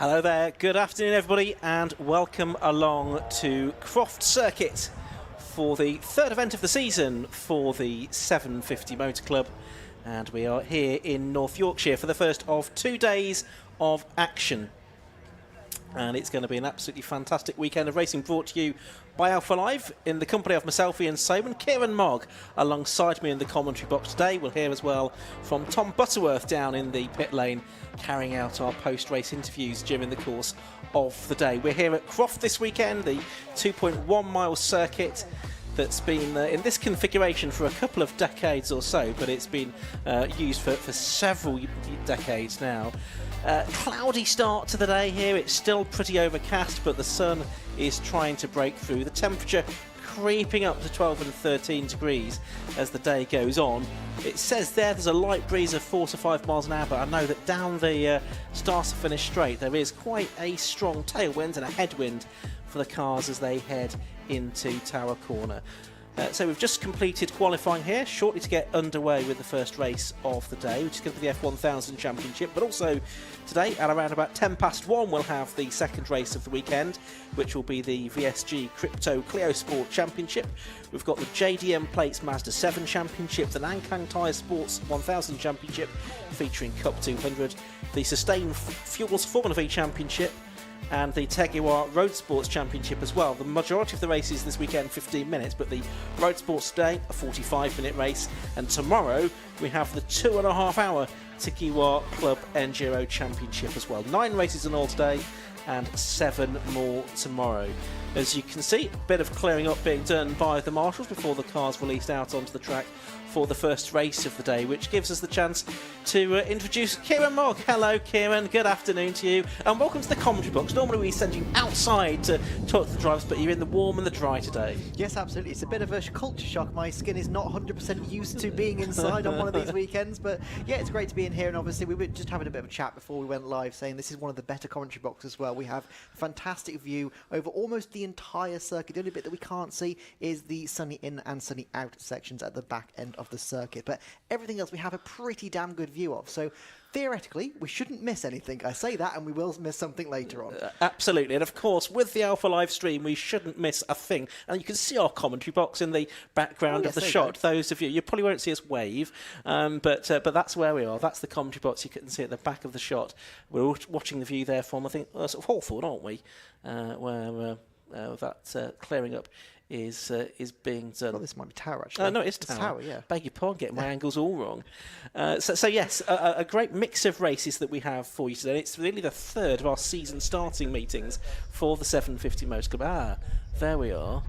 Hello there, good afternoon everybody, and welcome along to Croft Circuit for the third event of the season for the 750 Motor Club. And we are here in North Yorkshire for the first of 2 days of action. And it's going to be an absolutely fantastic weekend of racing, brought to you by Alpha Live in the company of myself, Ian Soman, Kieran Mogg alongside me in the commentary box today. We'll hear as well from Tom Butterworth down in the pit lane, carrying out our post-race interviews during the course of the day. We're here at Croft this weekend, the 2.1 mile circuit that's been in this configuration for a couple of decades or so, but it's been used for several decades now. Cloudy start to the day here. It's still pretty overcast, but the sun is trying to break through. The temperature creeping up to 12 and 13 degrees as the day goes on. It says there's a light breeze of 4 to 5 miles an hour, but I know that down the start to finish straight there is quite a strong tailwind and a headwind for the cars as they head into Tower Corner. So we've just completed qualifying here, shortly to get underway with the first race of the day, which is going to be the F1000 Championship. But also today, at around about 1:10 we'll have the second race of the weekend, which will be the VSG Crypto Cleo Sport Championship. We've got the JDM Plates Mazda 7 Championship, the Nankang Tyre Sports 1000 Championship featuring Cup 200, the Sustain Fuels Formula V Championship, and the Tegiwa Road Sports Championship as well. The majority of the races this weekend 15 minutes, but the Road Sports today a 45-minute race, and tomorrow we have the 2.5 hour Tegiwa Club Enduro Championship as well. 9 races in all today and 7 more tomorrow. As you can see, a bit of clearing up being done by the marshals before the cars released out onto the track for the first race of the day, which gives us the chance to introduce Kieran Mogg. Hello Kieran, good afternoon to you, and welcome to the commentary box. Normally we send you outside to talk to the drivers, but you're in the warm and the dry today. Yes, absolutely. It's a bit of a culture shock. My skin is not 100% used to being inside on one of these weekends, but yeah, it's great to be in here. And obviously we were just having a bit of a chat before we went live, saying this is one of the better commentary boxes as well. We have a fantastic view over almost the entire circuit. The only bit that we can't see is the sunny in and sunny out sections at the back end of the circuit, but everything else we have a pretty damn good view of. So theoretically, we shouldn't miss anything. I say that, and we will miss something later on. Absolutely, and of course, with the Alpha Live stream, we shouldn't miss a thing. And you can see our commentary box in the background of the shot. Those of you probably won't see us wave, but that's where we are. That's the commentary box. You can see at the back of the shot. We're watching the view there from, I think, sort of Hawthorne, aren't we? Where that clearing up is being done. Well, this might be Tower, actually. No, it's Tower. Tower, yeah. Beg your pardon, getting my angles all wrong. So yes, a great mix of races that we have for you today. It's really the third of our season starting meetings for the 750 Motor Club. Ah, there we are.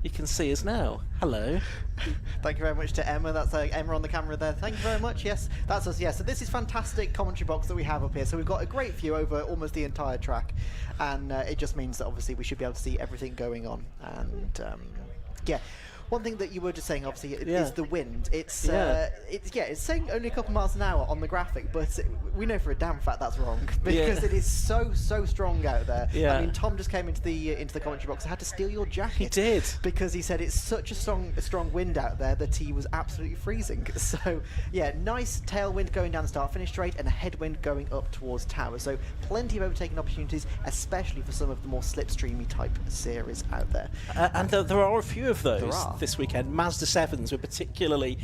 You can see us now. Hello. Thank you very much to Emma. That's Emma on the camera there. Thank you very much. Yes, that's us. Yes, so this is fantastic commentary box that we have up here. So we've got a great view over almost the entire track, and it just means that obviously we should be able to see everything going on. And yeah. One thing that you were just saying, obviously, is the wind. It's saying only a couple miles an hour on the graphic, but we know for a damn fact that's wrong because it is so strong out there. Yeah. I mean, Tom just came into the commentary box. I had to steal your jacket. He did, because he said it's such a strong wind out there that he was absolutely freezing. So yeah, nice tailwind going down the start-finish straight and a headwind going up towards Tower. So plenty of overtaking opportunities, especially for some of the more slipstreamy type series out there. And there are a few of those. There are. This weekend. Mazda 7s, we're particularly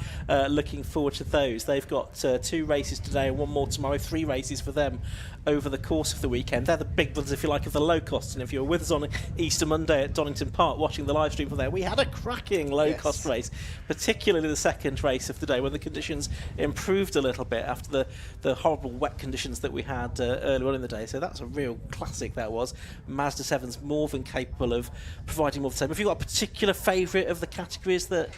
looking forward to those. They've got 2 races today and 1 more tomorrow, 3 races for them over the course of the weekend. They're the big ones, if you like, of the low cost. And if you were with us on Easter Monday at Donington Park watching the live stream from there, we had a cracking low cost race, particularly the second race of the day when the conditions improved a little bit after the horrible wet conditions that we had earlier on in the day. So that's a real classic, that was. Mazda 7's more than capable of providing more of the same. Have you got a particular favourite of the categories that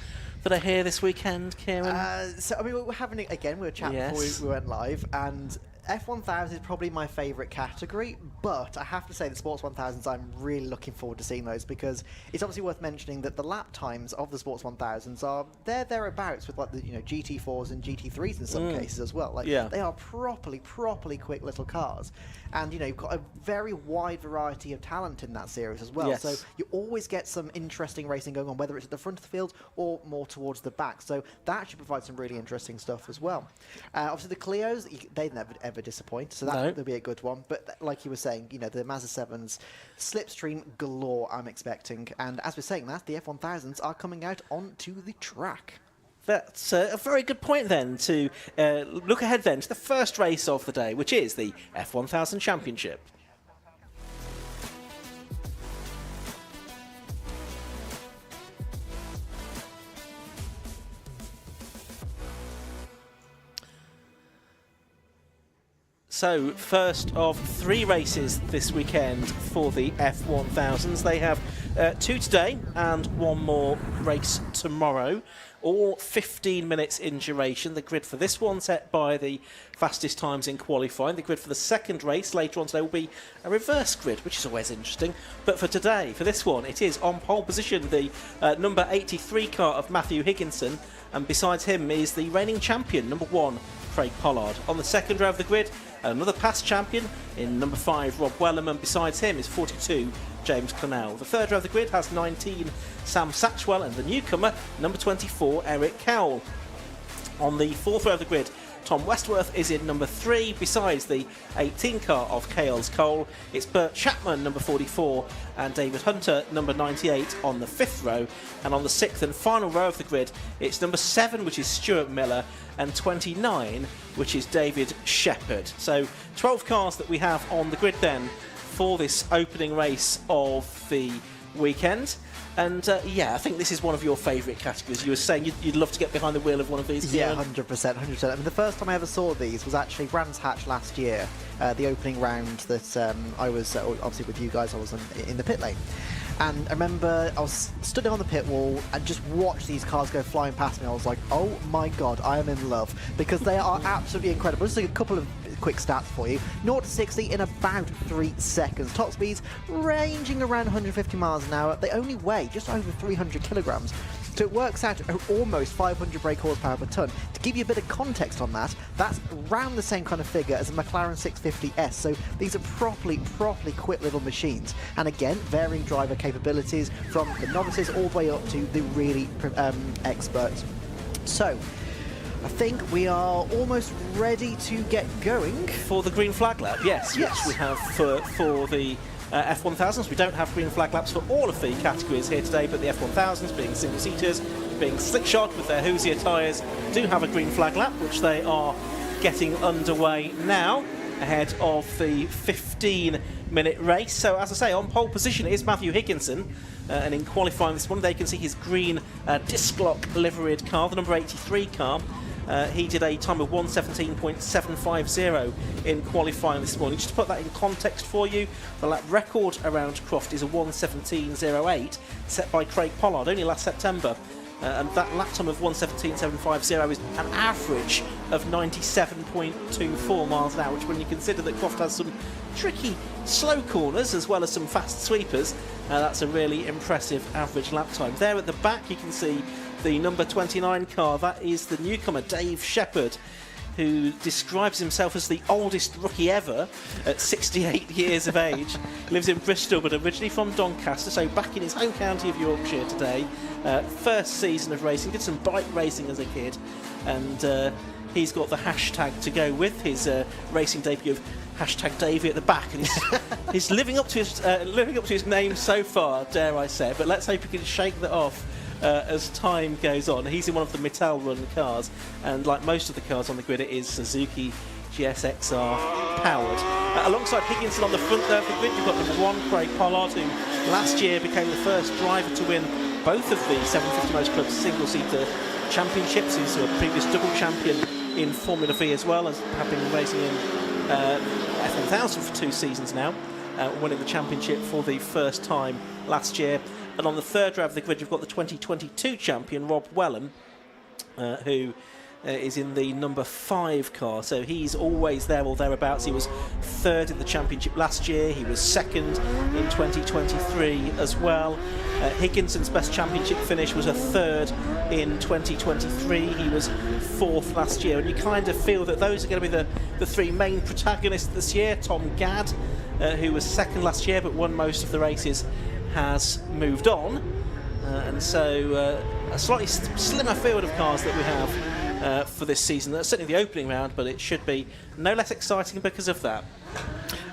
are here this weekend, Kieran? So I mean, we're having again. We were chatting before we went live, and F1000 is probably my favourite category, but I have to say the Sports 1000s, I'm really looking forward to seeing those, because it's obviously worth mentioning that the lap times of the Sports 1000s are thereabouts with like the GT4s and GT3s in some cases as well. Like they are properly quick little cars, and you've got a very wide variety of talent in that series as well. So you always get some interesting racing going on, whether it's at the front of the field or more towards the back. So that should provide some really interesting stuff as well. Obviously the Cleos, they never ever never disappoint. So that will be a good one. But like you were saying, the Mazda 7s, slipstream galore I'm expecting. And as we're saying that, the F1000s are coming out onto the track. That's a very good point then to look ahead then to the first race of the day, which is the F1000 Championship. So, first of 3 races this weekend for the F1000s. They have 2 today and 1 more race tomorrow. All 15 minutes in duration. The grid for this one set by the fastest times in qualifying. The grid for the second race later on today will be a reverse grid, which is always interesting. But for today, for this one, it is on pole position, the number 83 car of Matthew Higginson. And besides him is the reigning champion, number 1, Craig Pollard. On the second row of the grid, another past champion in number 5, Rob Wellham, and besides him is 42, James Clennell. The third row of the grid has 19, Sam Satchwell, and the newcomer, number 24, Eric Cowell. On the fourth row of the grid, Tom Westworth is in number 3, besides the 18 car of Kales Cole. It's Bert Chapman, number 44, and David Hunter, number 98, on the 5th row. And on the 6th and final row of the grid, it's number 7, which is Stuart Miller, and 29, which is David Shepherd. So 12 cars that we have on the grid then for this opening race of the weekend. And yeah, I think this is one of your favourite categories. You were saying you'd love to get behind the wheel of one of these. Yeah, 100%. I mean, the first time I ever saw these was actually Brands Hatch last year, the opening round that I was obviously with you guys. I was in the pit lane. And I remember I was stood on the pit wall and just watched these cars go flying past me. I was like, oh my God, I am in love, because they are absolutely incredible. Just a couple of quick stats for you. 0 to 60 in about 3 seconds. Top speeds ranging around 150 miles an hour. They only weigh just over 300 kilograms. So it works out almost 500 brake horsepower per tonne. To give you a bit of context on that, that's around the same kind of figure as a McLaren 650S. So these are properly quick little machines. And again, varying driver capabilities from the novices all the way up to the really experts. So I think we are almost ready to get going. For the green flag lap, yes. Which we have for the F1000s. We don't have green flag laps for all of the categories here today, but the F1000s, being single-seaters, being slick-shod with their Hoosier tyres, do have a green flag lap, which they are getting underway now, ahead of the 15-minute race. So, as I say, on pole position is Matthew Higginson, and in qualifying this morning, they can see his green disc lock liveried car, the number 83 car. He did a time of 1:17.750 in qualifying this morning. Just to put that in context for you, the lap record around Croft is a 1:17.08 set by Craig Pollard only last September. And that lap time of 1:17.750 is an average of 97.24 miles an hour, which, when you consider that Croft has some tricky slow corners as well as some fast sweepers, that's a really impressive average lap time. There at the back you can see the number 29 car. That is the newcomer, Dave Shepherd, who describes himself as the oldest rookie ever at 68 years of age. Lives in Bristol, but originally from Doncaster, so back in his home county of Yorkshire today. First season of racing, did some bike racing as a kid, and he's got the hashtag to go with his racing debut of hashtag Davey at the back, and he's living up to his name so far, dare I say. But let's hope he can shake that off as time goes on. He's in one of the Mittal run cars, and like most of the cars on the grid, it is Suzuki GSXR powered. Alongside Higginson on the front there of the grid, you've got number 1, Craig Pollard, who last year became the first driver to win both of the 750 Most Club's single-seater championships. He's a previous double champion in Formula V as well, as have been racing in F1000 for 2 seasons now, winning the championship for the first time last year. And on the third row of the grid, you've got the 2022 champion, Rob Wellham, who is in the number 5 car. So he's always there or thereabouts. He was 3rd in the championship last year. He was 2nd in 2023 as well. Higginson's best championship finish was a 3rd in 2023. He was 4th last year. And you kind of feel that those are going to be the 3 main protagonists this year. Tom Gadd, who was 2nd last year but won most of the races, has moved on, and so a slightly slimmer field of cars that we have for this season. That's certainly the opening round, but it should be no less exciting because of that.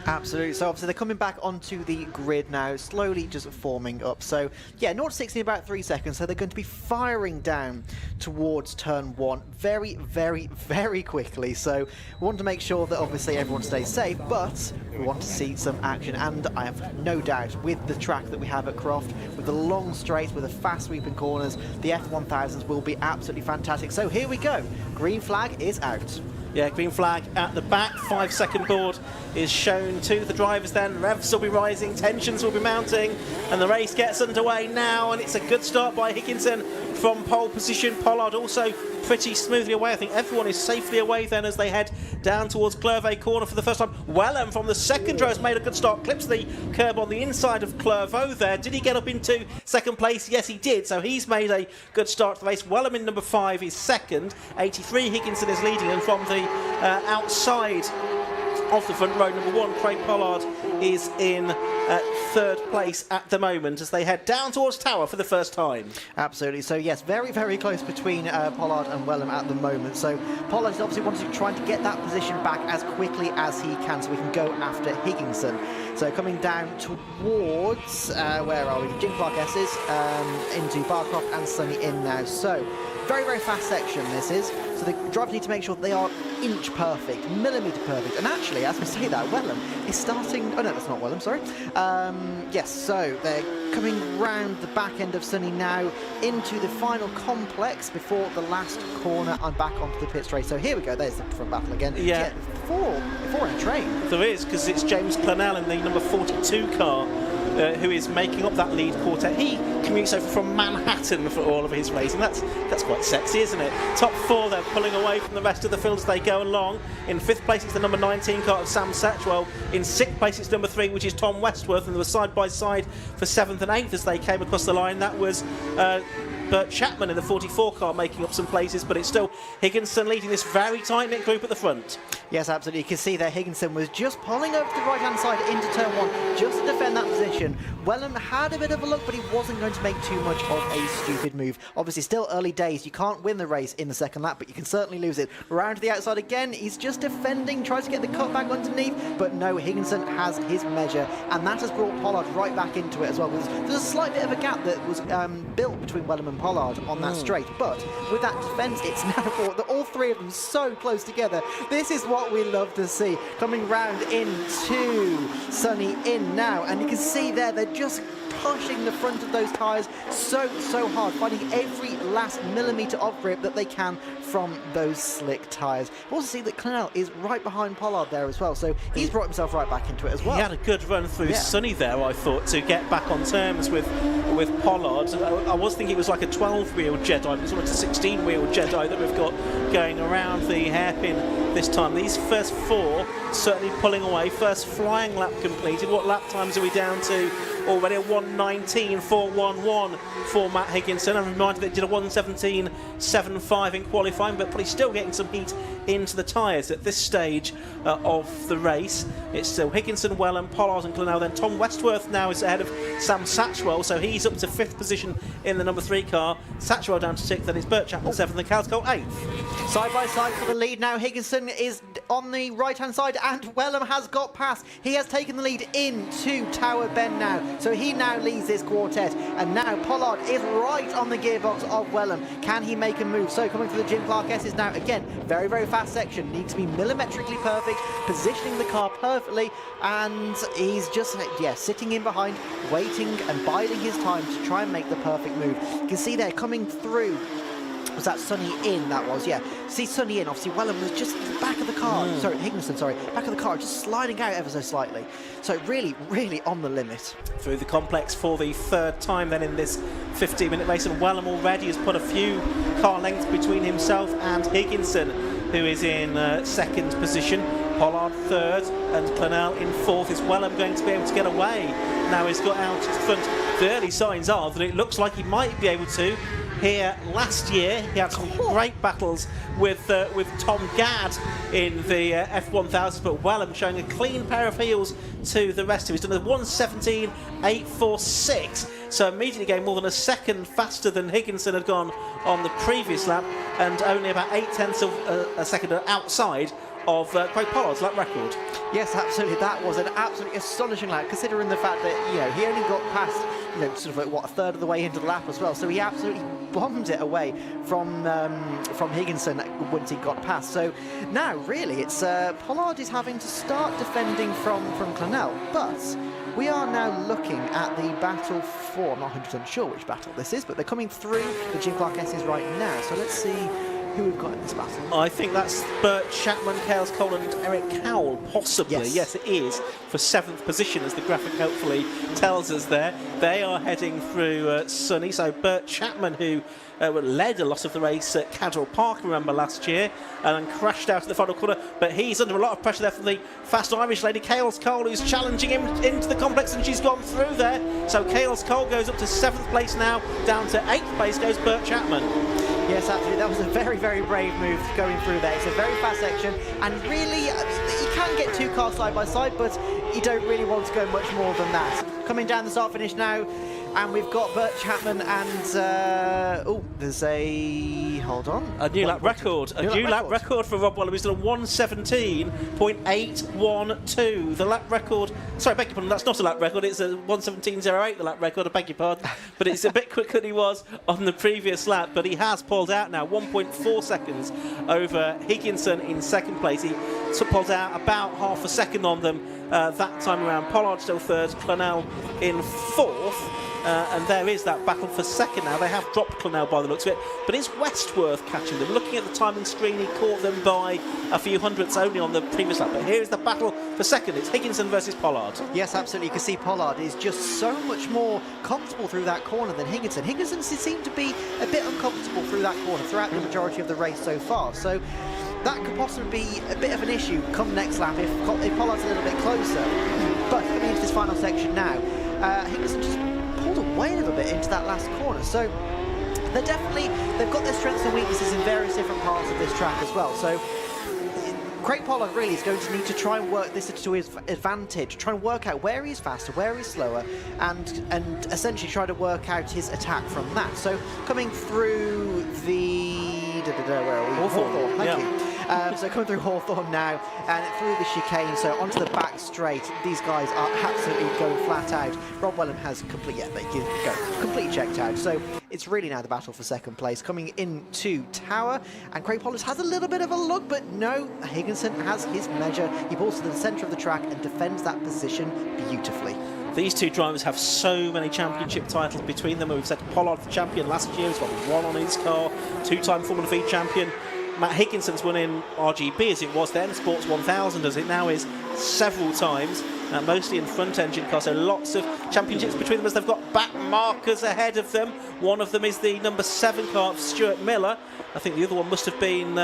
Absolutely. So obviously they're coming back onto the grid now, slowly just forming up. So yeah, 0 to 60 in about 3 seconds. So they're going to be firing down towards turn 1 very, very, very quickly. So we want to make sure that obviously everyone stays safe, but we want to see some action. And I have no doubt with the track that we have at Croft, with the long straights, with the fast sweeping corners, the F1000s will be absolutely fantastic. So here we go. Green flag is out. Yeah, green flag at the back. 5-second board is shown to the drivers then. Revs will be rising, tensions will be mounting, and the race gets underway now, and it's a good start by Higginson from pole position. Pollard also pretty smoothly away. I think everyone is safely away then as they head down towards Clervaux corner for the first time. Wellham from the second row has made a good start, clips the curb on the inside of Clervaux there. Did he get up into second place? Yes, he did. So he's made a good start to the race. Wellham in number 5 is second. 83 Higginson is leading, and from the outside of the front row, number 1, Craig Pollard, is in third place at the moment as they head down towards Tower for the first time. Absolutely. So yes, very, very close between Pollard and Wellham at the moment. So Pollard is obviously wanting to try to get that position back as quickly as he can so we can go after Higginson. So coming down towards, where are we? Jim Clark S's into Barcroft and Sunny in now. So very, very fast section this is. So the drivers need to make sure that they are inch perfect, millimetre perfect. And actually, as we say that, Wellham is starting... Oh no, that's not Wellham, sorry. Yes, so they're coming round the back end of Sunny now into the final complex before the last corner and back onto the pit straight. So here we go, there's the front battle again. Yeah. Four in a train. There is, because it's James Clennell in the number 42 car who is making up that lead quartet. He commutes over from Manhattan for all of his racing. That's quite sexy, isn't it? Top 4, they're pulling away from the rest of the field as they go along. In 5th place, it's the number 19 car of Sam Satchwell. In 6th place, it's number 3, which is Tom Westworth. And they were side by side for 7th and 8th as they came across the line. That was Bert Chapman in the 44 car making up some places, but it's still Higginson leading this very tight-knit group at the front. Yes, absolutely. You can see there Higginson was just pulling over to the right-hand side into turn 1 just to defend that position. Wellham had a bit of a look, but he wasn't going to make too much of a stupid move. Obviously, still early days. You can't win the race in the second lap, but you can certainly lose it. Round to the outside again. He's just defending, tries to get the cut back underneath, but no, Higginson has his measure, and that has brought Pollard right back into it as well. There's a slight bit of a gap that was built between Wellham and Pollard on that straight, but with that defence, it's now all 3 of them so close together. This is what we love to see. Coming round into Sunny in now, and you can see there they're just pushing the front of those tyres so hard, finding every last millimetre of grip that they can from those slick tyres. We also see that Clennell is right behind Pollard there as well, so he's brought himself right back into it as well. He had a good run through Sunny there, I thought, to get back on terms with Pollard. I was thinking it was like a 12-wheel Jedi, but it's almost a 16-wheel Jedi that we've got going around the hairpin this time. These first 4 certainly pulling away. First flying lap completed. What lap times are we down to? Already a 1:19.411 for Matt Higginson. I'm reminded that he did a 1:17.75 in qualifying, but probably still getting some heat into the tyres at this stage of the race. It's still Higginson, Wellham, Pollard and Clennell. Then Tom Westworth now is ahead of Sam Satchwell, so he's up to 5th position in the number 3 car. Satchwell down to 6th, then it's Bert Chapman 7th and Caldecott 8th. Side by side for the lead now. Higginson is on the right-hand side and Wellham has got past. He has taken the lead into Tower Bend now. So he now leads this quartet, and now Pollard is right on the gearbox of Wellham. Can he make a move? So coming to the Jim Clark S is now, again, very, very fast section. Needs to be millimetrically perfect, positioning the car perfectly, and he's just, sitting in behind, waiting and biding his time to try and make the perfect move. You can see there coming through. Was that Sunny in? That was, yeah. See Sunny in. Obviously, Wellham was just at the back of the car. Sorry, Higginson, sorry. Back of the car, just sliding out ever so slightly. So really, really on the limit. Through the complex for the 3rd time then in this 15-minute race, and Wellham already has put a few car lengths between himself and Higginson, who is in 2nd position. Pollard 3rd and Clennell in 4th. Is Wellham going to be able to get away? Now he's got out to front. The early signs are that it looks like he might be able to. Here last year, he had some great battles with Tom Gadd in the F1000, but Wellham showing a clean pair of heels to the rest of it. He's done a 1:17.846. so immediately gained more than a second faster than Higginson had gone on the previous lap, and only about 0.8 of a second outside of Craig Pollard's lap record. Yes, absolutely. That was an absolutely astonishing lap, considering the fact that he only got past sort of a third of the way into the lap as well. So he absolutely bombed it away from Higginson once he got past. So now really it's Pollard is having to start defending from Clonel, but we are now looking at the battle for, I'm not 100% sure which battle this is, but they're coming through the Jim Clark S's right now. So let's see who we've got in this battle. I think that's Bert Chapman, Chaos Cole and Eric Cowell, possibly. Yes, it is, for 7th position, as the graphic helpfully tells us there. They are heading through Sunny, so Bert Chapman, who led a lot of the race at Cadwell Park, remember, last year, and then crashed out at the final corner, but he's under a lot of pressure there from the fast Irish lady, Chaos Cole, who's challenging him into the complex, and she's gone through there. So Chaos Cole goes up to 7th place now, down to 8th place goes Bert Chapman. Yes, absolutely. That was a very, very brave move going through there. It's a very fast section, and really, you can get 2 cars side by side, but you don't really want to go much more than that. Coming down the start finish now, and we've got Bert Chapman and there's a a new lap record. A new lap record for Rob Wellham. He's done a 1:17.812. The lap record. Sorry, beg your pardon. That's not a lap record. It's a 1:17.08. The lap record. I beg your pardon. But it's a bit quicker than he was on the previous lap. But he has pulled out now 1.4 seconds over Higginson in 2nd place. He pulled out about half a second on them that time around. Pollard still 3rd. Clonel in 4th. And there is that battle for 2nd now. They have dropped Clonel by the looks of it, but it's Westworth catching them. Looking at the timing screen, he caught them by a few hundredths only on the previous lap. But here is the battle for 2nd. It's Higginson versus Pollard. Yes, absolutely. You can see Pollard is just so much more comfortable through that corner than Higginson. Higginson seemed to be a bit uncomfortable through that corner throughout the majority of the race so far. So that could possibly be a bit of an issue come next lap if Pollard's a little bit closer. But coming into this final section now, Higginson just pulled away a little bit into that last corner. So they've got their strengths and weaknesses in various different parts of this track as well. So Craig Pollard really is going to need to try and work this to his advantage, try and work out where he's faster, where he's slower, and essentially try to work out his attack from that. So coming through the where are we? Hawthorne. Thank you. So coming through Hawthorne now and through the chicane, so onto the back straight. These guys are absolutely going flat out. Rob Wellham has completely checked out. So it's really now the battle for 2nd place. Coming into Tower, and Craig Pollard has a little bit of a look, but no, Higginson has his measure. He pulls to the centre of the track and defends that position beautifully. These two drivers have so many championship titles between them. We've said Pollard the champion last year. He's got 1 on his car, 2-time Formula V champion. Matt Higginson's won in RGB as it was then, Sports 1000 as it now is, several times, mostly in front engine cars. So lots of championships between them as they've got back markers ahead of them. One of them is the number 7 car of Stuart Miller. I think the other one must have been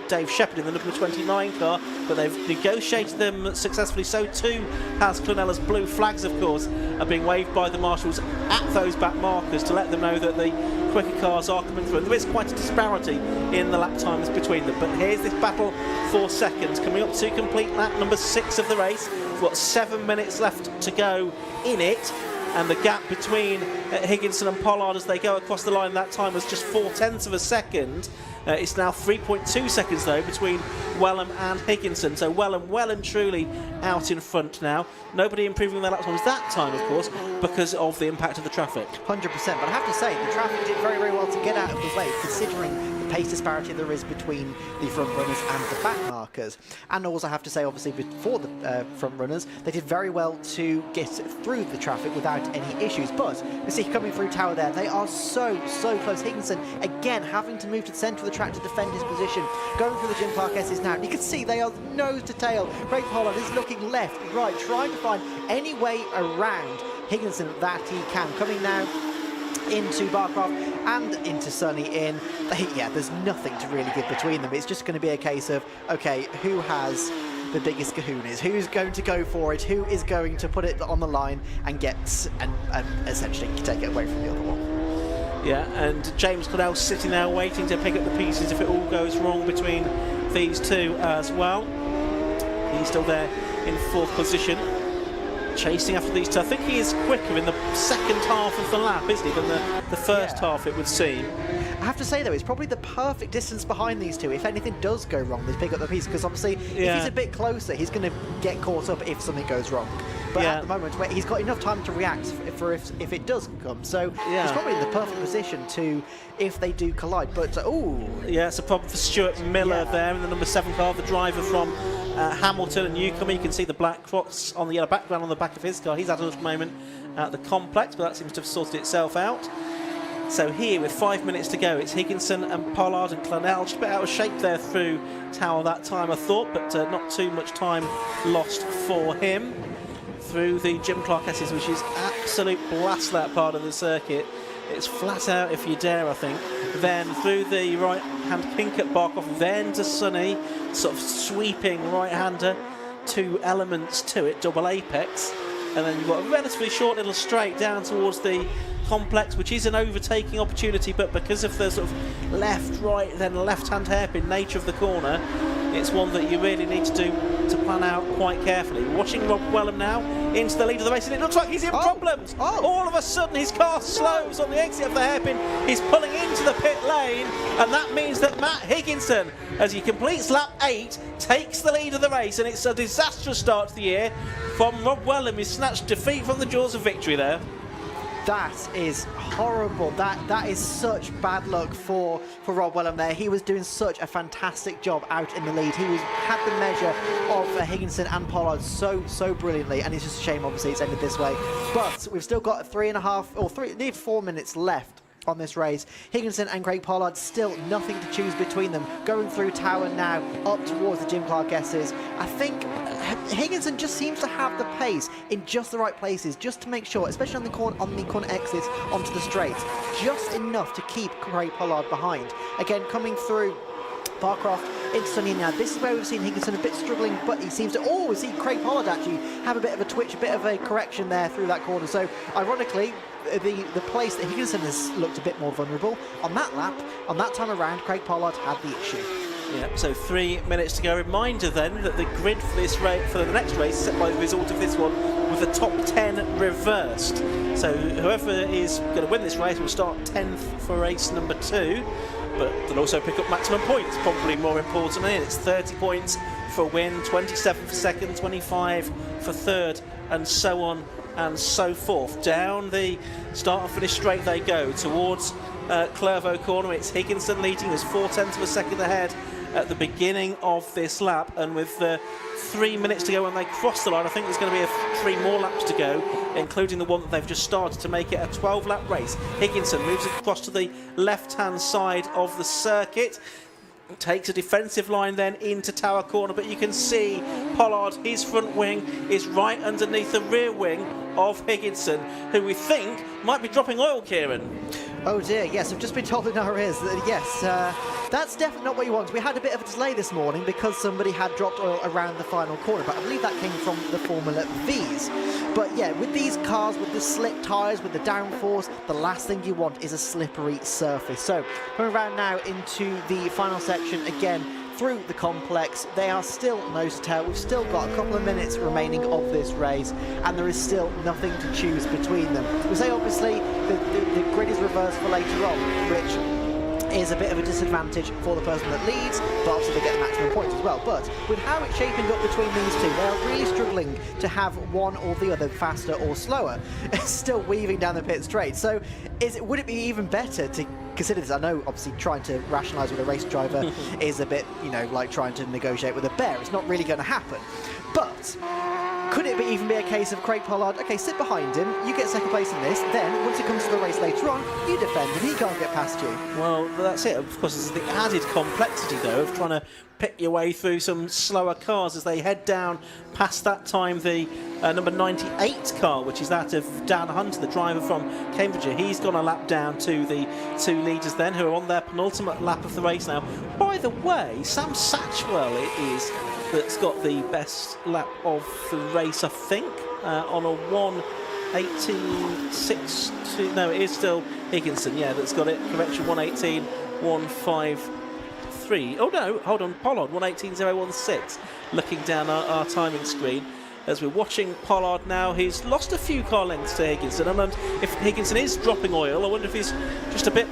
Dave Shepherd in the number 29 car, but they've negotiated them successfully. So too has Clonella's blue flags, of course, are being waved by the marshals at those back markers to let them know that the quicker cars are coming through. And there is quite a disparity in the lap times between them. But here's this battle for 2nd, coming up to complete lap number 6 of the race. We've got 7 minutes left to go in it. And the gap between Higginson and Pollard as they go across the line that time was just 0.4 of a second. It's now 3.2 seconds, though, between Wellham and Higginson. So Wellham well and truly out in front now. Nobody improving their lap times that time, of course, because of the impact of the traffic. 100%. But I have to say, the traffic did very, very well to get out of the way, considering the pace disparity there is between the front runners and the back markers. And also I have to say, obviously, before the front runners, they did very well to get through the traffic without any issues. But you see, coming through Tower there, they are so close. Higginson, again, having to move to the centre of the track to defend his position. Going through the Jim Clark S's now. You can see they are nose to tail. Craig Pollard is looking left, right, trying to find any way around Higginson that he can. Coming now into Barcroft and into Sunny in. Yeah, there's nothing to really give between them. It's just going to be a case of, okay, who has the biggest kahunas? Who's going to go for it? Who is going to put it on the line and get and essentially take it away from the other one? Yeah, and James Clonel sitting there waiting to pick up the pieces if it all goes wrong between these two as well. He's still there in 4th position. chasing after these two. I think he is quicker in the second half of the lap, isn't he, than the first half, it would seem. I have to say, though, it's probably the perfect distance behind these two. If anything does go wrong, they pick up the piece, because obviously if he's a bit closer, he's going to get caught up if something goes wrong. But at the moment, where he's got enough time to react if it does come. So he's probably in the perfect position to, if they do collide. But, yeah, it's a problem for Stuart Miller there in the number 7 car, the driver from Hamilton and Newcomer. You can see the black cross on the yellow background on the back of his car. He's had a little moment at the complex, but that seems to have sorted itself out. So here, with 5 minutes to go, it's Higginson and Pollard and Clonell. Just a bit out of shape there through Tower that time, I thought, but not too much time lost for him. Through the Jim Clark S's, which is absolute blast, that part of the circuit. It's flat out if you dare, I think. Then through the right-hand kink at Barkhoff, then to Sonny, sort of sweeping right-hander. 2 elements to it, double apex. And then you've got a relatively short little straight down towards the complex, which is an overtaking opportunity, but because of the sort of left, right, then left-hand hairpin nature of the corner, it's one that you really need to plan out quite carefully. Watching Rob Wellham now into the lead of the race, and it looks like he's in problems. All of a sudden his car slows on the exit of the hairpin. He's pulling into the pit lane, and that means that Matt Higginson, as he completes lap 8, takes the lead of the race, and it's a disastrous start to the year from Rob Wellham. He's snatched defeat from the jaws of victory there. That is horrible. That is such bad luck for Rob Wellham there. He was doing such a fantastic job out in the lead. He had the measure of Higginson and Pollard so brilliantly, and it's just a shame, obviously, it's ended this way. But we've still got 3.5 or 4 minutes left on this race. Higginson and Craig Pollard, still nothing to choose between them. Going through Tower now, up towards the Jim Clark S's. I think Higginson just seems to have the pace in just the right places, just to make sure, especially on the corner exits onto the straights, just enough to keep Craig Pollard behind. Again, coming through Barcroft into Sonny now. This is where we've seen Higginson a bit struggling, but he seems to we see Craig Pollard actually have a bit of a twitch, a bit of a correction there through that corner. So ironically, the place that Higginson has looked a bit more vulnerable on that lap, on that time around, Craig Pollard had the issue. Yeah, so 3 minutes to go. Reminder then that the grid for this race, for the next race, set by the result of this one, with the top 10 reversed. So whoever is going to win this race will start 10th for race number 2, but they'll also pick up maximum points, probably more importantly. It's 30 points for a win, 27 for second, 25 for third, and so on and so forth. Down the start and finish straight they go towards Clervaux corner. It's Higginson leading, who's 0.4 of a second ahead at the beginning of this lap, and with 3 minutes to go when they cross the line, I think there's going to be 3 more laps to go, including the one that they've just started, to make it a 12-lap race. Higginson moves across to the left-hand side of the circuit, takes a defensive line then into Tower corner, but you can see Pollard, his front wing is right underneath the rear wing of Higginson, who we think might be dropping oil, Kieran. Oh dear, yes, I've just been told in our ears that yes, that's definitely not what you want. We had a bit of a delay this morning because somebody had dropped oil around the final corner, but I believe that came from the Formula V's. But yeah, with these cars, with the slick tyres, with the downforce, the last thing you want is a slippery surface. So coming around now into the final section again, through the complex, they are still nose to tail. We've still got a couple of minutes remaining of this race, and there is still nothing to choose between them. We say obviously the grid is reversed for later on, which is a bit of a disadvantage for the person that leads, but obviously they get the maximum points as well. But with how it's shaping up between these two, they are really struggling to have one or the other faster or slower. It's still weaving down the pit straight. So would it be even better to consider this? I know obviously trying to rationalise with a race driver is a bit, like trying to negotiate with a bear. It's not really going to happen. But could it even be a case of Craig Pollard, okay, sit behind him, you get second place in this, then once it comes to the race later on, you defend and he can't get past you? Well, that's it. Of course, there's the added complexity, though, of trying to pick your way through some slower cars as they head down past that time the number 98 car, which is that of Dan Hunter, the driver from Cambridgeshire. He's gone a lap down to the 2 leaders then, who are on their penultimate lap of the race now. By the way, Sam Satchwell it is that's got the best lap of the race, I think, on a 1:18.62. No, it is still Higginson, yeah, that's got it. Correction, 1:18.153. Oh no, hold on, Pollard, 1:18.016. Looking down our timing screen. as we're watching Pollard now. He's lost a few car lengths to Higginson, and if Higginson is dropping oil, I wonder if he's just a bit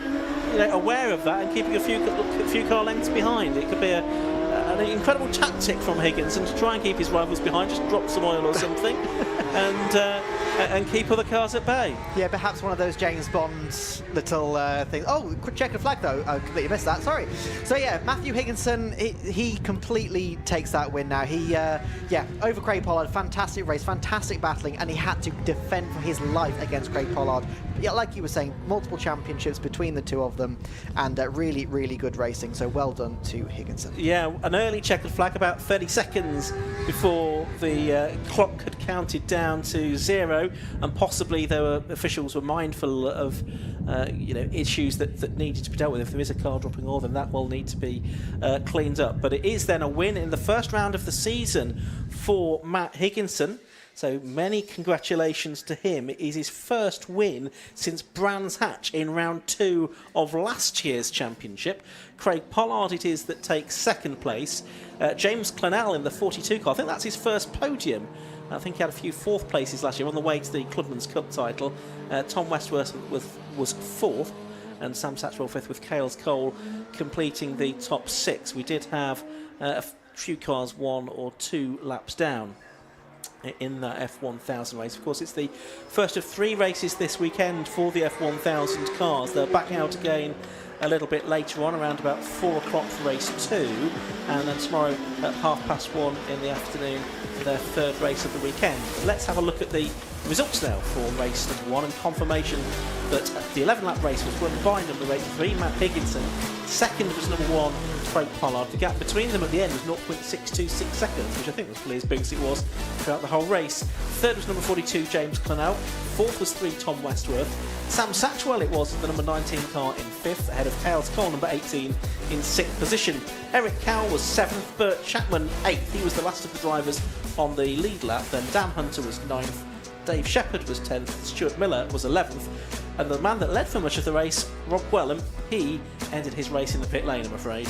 aware of that and keeping a few car lengths behind. It could be an incredible tactic from Higginson to try and keep his rivals behind, just drop some oil or something, and keep other cars at bay. Yeah, perhaps one of those James Bond little things. Oh, quick check the flag though. I completely missed that. Sorry. So yeah, Matthew Higginson, he completely takes that win now. He over Craig Pollard, fantastic race, fantastic battling, and he had to defend for his life against Craig Pollard. Yeah, like you were saying, multiple championships between the two of them, and really, really good racing. So well done to Higginson. Yeah, an early checkered flag about 30 seconds before the clock had counted down to 0, and possibly officials were mindful of issues that needed to be dealt with. If there is a car dropping oil, then that will need to be cleaned up. But it is then a win in the first round of the season for Matt Higginson. So many congratulations to him. It is his first win since Brands Hatch in round 2 of last year's championship. Craig Pollard it is that takes second place. James Clennell in the 42 car, I think that's his first podium. I think he had a few fourth places last year on the way to the Clubman's Cup title. Tom Westworth was fourth, and Sam Satchwell fifth, with Cales Cole completing the top 6. We did have a few cars 1 or 2 laps down in that F1000 race. Of course, it's the first of 3 races this weekend for the F1000 cars. They're back out again a little bit later on, around about 4 o'clock for race 2, and then tomorrow at 1:30 in the afternoon for their 3rd race of the weekend. Let's have a look at the results now for race number 1, and confirmation that the 11-lap race was won by number 83, Matt Higginson. Second was number 1, Craig Pollard. The gap between them at the end was 0.626 seconds, which I think was probably as big as it was throughout the whole race. Third was number 42, James Clennell. Fourth was 3, Tom Westworth. Sam Satchwell it was, the number 19 car in 5th, ahead of Cales Cole, number 18, in 6th position. Eric Cowell was 7th, Bert Chapman 8th. He was the last of the drivers on the lead lap. Then Dan Hunter was 9th, Dave Shepherd was 10th, Stuart Miller was 11th, and the man that led for much of the race, Rob Wellham, he ended his race in the pit lane, I'm afraid.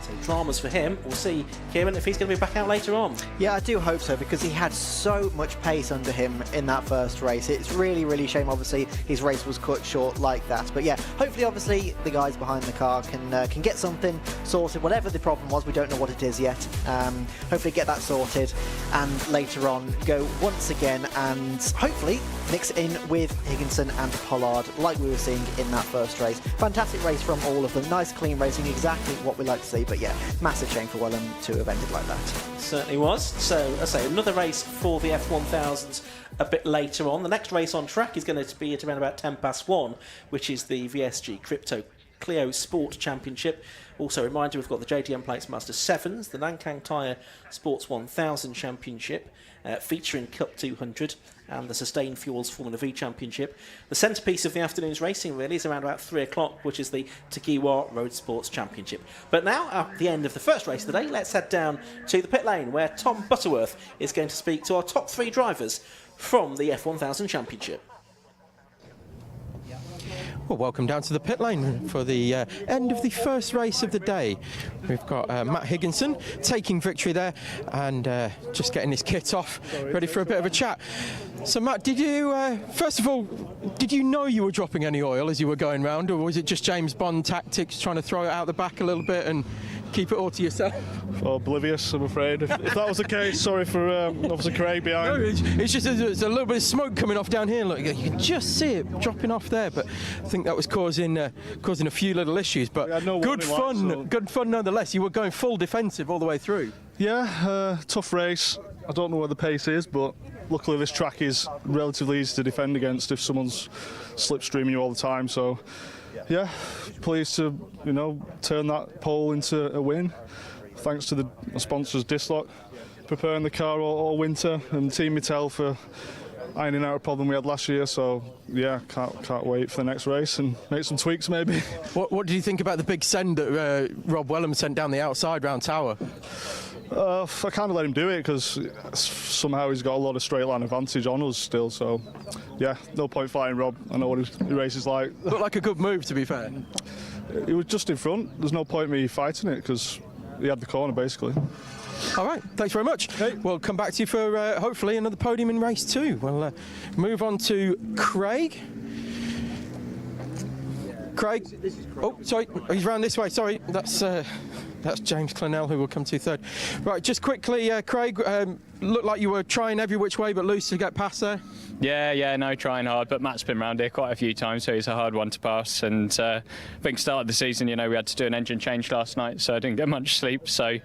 So dramas for him. We'll see, Kieran, if he's going to be back out later on. Yeah, I do hope so, because he had so much pace under him in that first race. It's really, really shame, obviously, his race was cut short like that. But yeah, hopefully, obviously, the guys behind the car can get something sorted. Whatever the problem was, we don't know what it is yet. Hopefully get that sorted, and later on go once again and hopefully mix in with Higginson and Pollard like we were seeing in that first race. Fantastic race from all of them. Nice, clean racing, exactly what we like to see. But yeah, massive shame for Wellham to have ended like that. Certainly was. So, as I say, another race for the F1000s a bit later on. The next race on track is going to be at around about 1:10, which is the VSG Crypto Cleo Sport Championship. Also, a reminder, we've got the JDM Plates Mazda 7s, the Nankang Tyre Sports 1000 Championship, featuring Cup 200, and the Sustain Fuels Formula V Championship. The centrepiece of the afternoon's racing really is around about 3 o'clock, which is the Takiwa Road Sports Championship. But now, at the end of the first race of the day, let's head down to the pit lane, where Tom Butterworth is going to speak to our top 3 drivers from the F1000 Championship. Well, welcome down to the pit lane for the end of the first race of the day. We've got Matt Higginson taking victory there, and just getting his kit off, ready for a bit of a chat. So Matt, did you, first of all, did you know you were dropping any oil as you were going round, or was it just James Bond tactics, trying to throw it out the back a little bit and keep it all to yourself? Oblivious, I'm afraid. If that was the case, sorry for Officer Craig behind. No, it's just there's a little bit of smoke coming off down here. Look, you can just see it dropping off there, but I think that was causing a few little issues. But no good fun nonetheless. You were going full defensive all the way through. Yeah, tough race. I don't know where the pace is, but luckily this track is relatively easy to defend against if someone's slipstreaming you all the time. So yeah, pleased to turn that pole into a win. Thanks to the sponsors, Dislock, preparing the car all winter, and Team Mattel for ironing out a problem we had last year. So yeah, can't wait for the next race and make some tweaks maybe. What did you think about the big send that Rob Wellham sent down the outside round Tower? I kind of let him do it because somehow he's got a lot of straight line advantage on us still. So yeah, no point fighting Rob. I know what his race is like. Looked like a good move, to be fair. He was just in front. There's no point me fighting it because he had the corner basically. All right, thanks very much. Okay. We'll come back to you for hopefully another podium in race 2. We'll move on to Craig. Craig, oh, sorry, he's round this way. Sorry, that's James Clennell, who will come to third. Right, just quickly, Craig, looked like you were trying every which way but loose to get past there. Yeah, no, trying hard, but Matt's been round here quite a few times, so he's a hard one to pass. And I think start of the season, we had to do an engine change last night, so I didn't get much sleep. So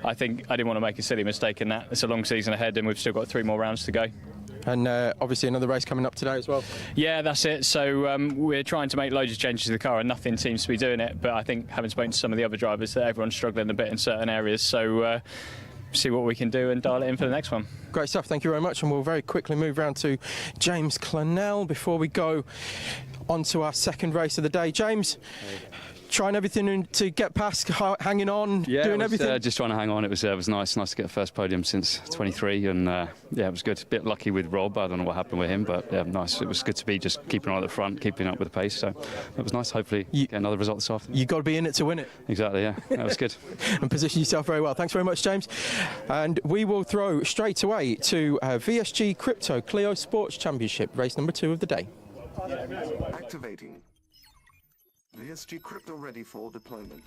I think I didn't want to make a silly mistake in that. It's a long season ahead, and we've still got 3 more rounds to go. And obviously another race coming up today as well. Yeah, that's it. So we're trying to make loads of changes to the car, and nothing seems to be doing it. But I think, having spoken to some of the other drivers, that everyone's struggling a bit in certain areas. So see what we can do and dial it in for the next one. Great stuff, thank you very much. And we'll very quickly move round to James Clennell before we go on to our second race of the day. James, trying everything to get past, hanging on, doing everything? Just trying to hang on. It was nice to get the first podium since 23, and it was good. A bit lucky with Rob. I don't know what happened with him, but yeah, nice. It was good to be just keeping on at the front, keeping up with the pace. So it was nice. Hopefully, get another result this afternoon. You got to be in it to win it. Exactly. Yeah, that was good. And position yourself very well. Thanks very much, James. And we will throw straight away to VSG Crypto Cleo Sports Championship, race number 2 of the day. Activating. VSG Crypto ready for deployment.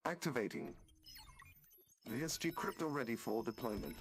Activating. VSG Crypto ready for deployment.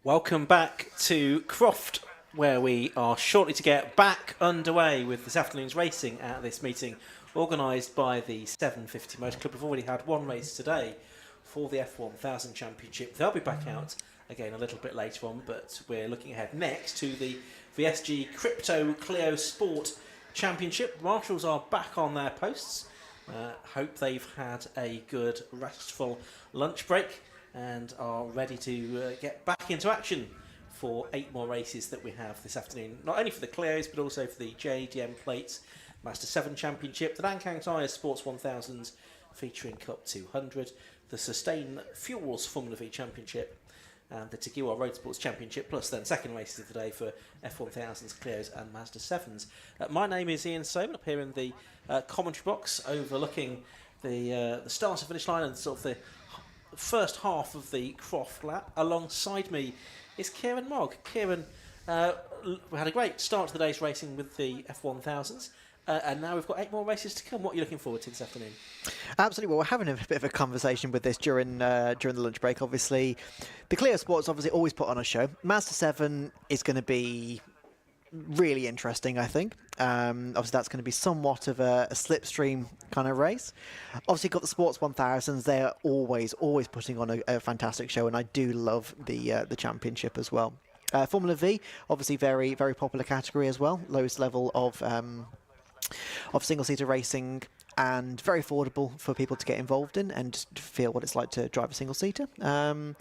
Welcome back to Croft, where we are shortly to get back underway with this afternoon's racing at this meeting organised by the 750 Motor Club. We've already had one race today for the F1000 Championship. They'll be back out again a little bit later on, but we're looking ahead next to the VSG Crypto Cleo Sport Championship. Marshals are back on their posts. Hope they've had a good, restful lunch break and are ready to get back into action for 8 more races that we have this afternoon. Not only for the Cleos, but also for the JDM Plates Mazda 7 Championship, the Nankang Tyres Sports 1000s featuring Cup 200, the Sustain Fuels Formula V Championship, and the Tagiwa Road Sports Championship, plus then second races of the day for F1000s, Cleos and Mazda 7s. My name is Ian Soman, up here in the commentary box overlooking the start and finish line and sort of the first half of the Croft lap. Alongside me is Kieran Mogg. Kieran, we had a great start to the day's racing with the F1000s, and now we've got 8 more races to come. What are you looking forward to this afternoon? Absolutely. Well, we're having a bit of a conversation with this during the lunch break. Obviously, the Cleo Sports obviously always put on a show. Mazda 7 is going to be really interesting, I think. Obviously, that's going to be somewhat of a slipstream kind of race. Obviously, got the Sports 1000s. They're always putting on a fantastic show, and I do love the championship as well. Formula V, obviously, very popular category as well. Lowest level of single-seater racing, and very affordable for people to get involved in and just feel what it's like to drive a single-seater. So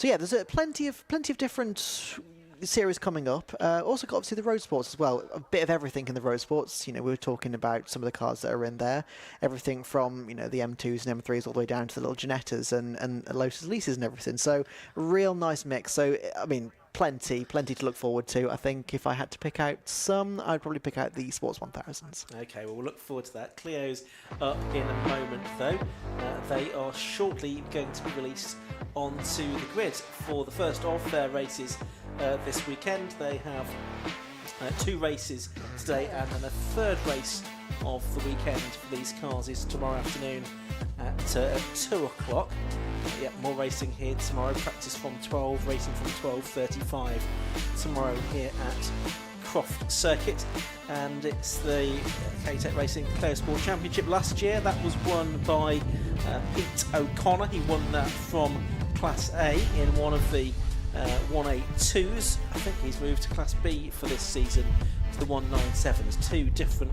yeah, there's plenty of different series coming up. Also got obviously the road sports as well. A bit of everything in the road sports. You know, we were talking about some of the cars that are in there. Everything from, you know, the M2s and M3s all the way down to the little Genettas and Lotus Elises and everything. So real nice mix. So I mean, plenty to look forward to. I think if I had to pick out some, I'd probably pick out the Sports 1000s. Okay, well, we'll look forward to that. Cleo's up in a moment, though. They are shortly going to be released onto the grid for the first of their races this weekend. They have 2 races today, and then a third race of the weekend for these cars is tomorrow afternoon at 2 o'clock. Yeah, more racing here tomorrow. Practice from 12, racing from 12:35 tomorrow here at Croft Circuit, and it's the K-Tech Racing Cleo Sport Championship. Last year that was won by Pete O'Connor. He won that from Class A in one of the 182s. I think he's moved to Class B for this season, to the 197s. 2 different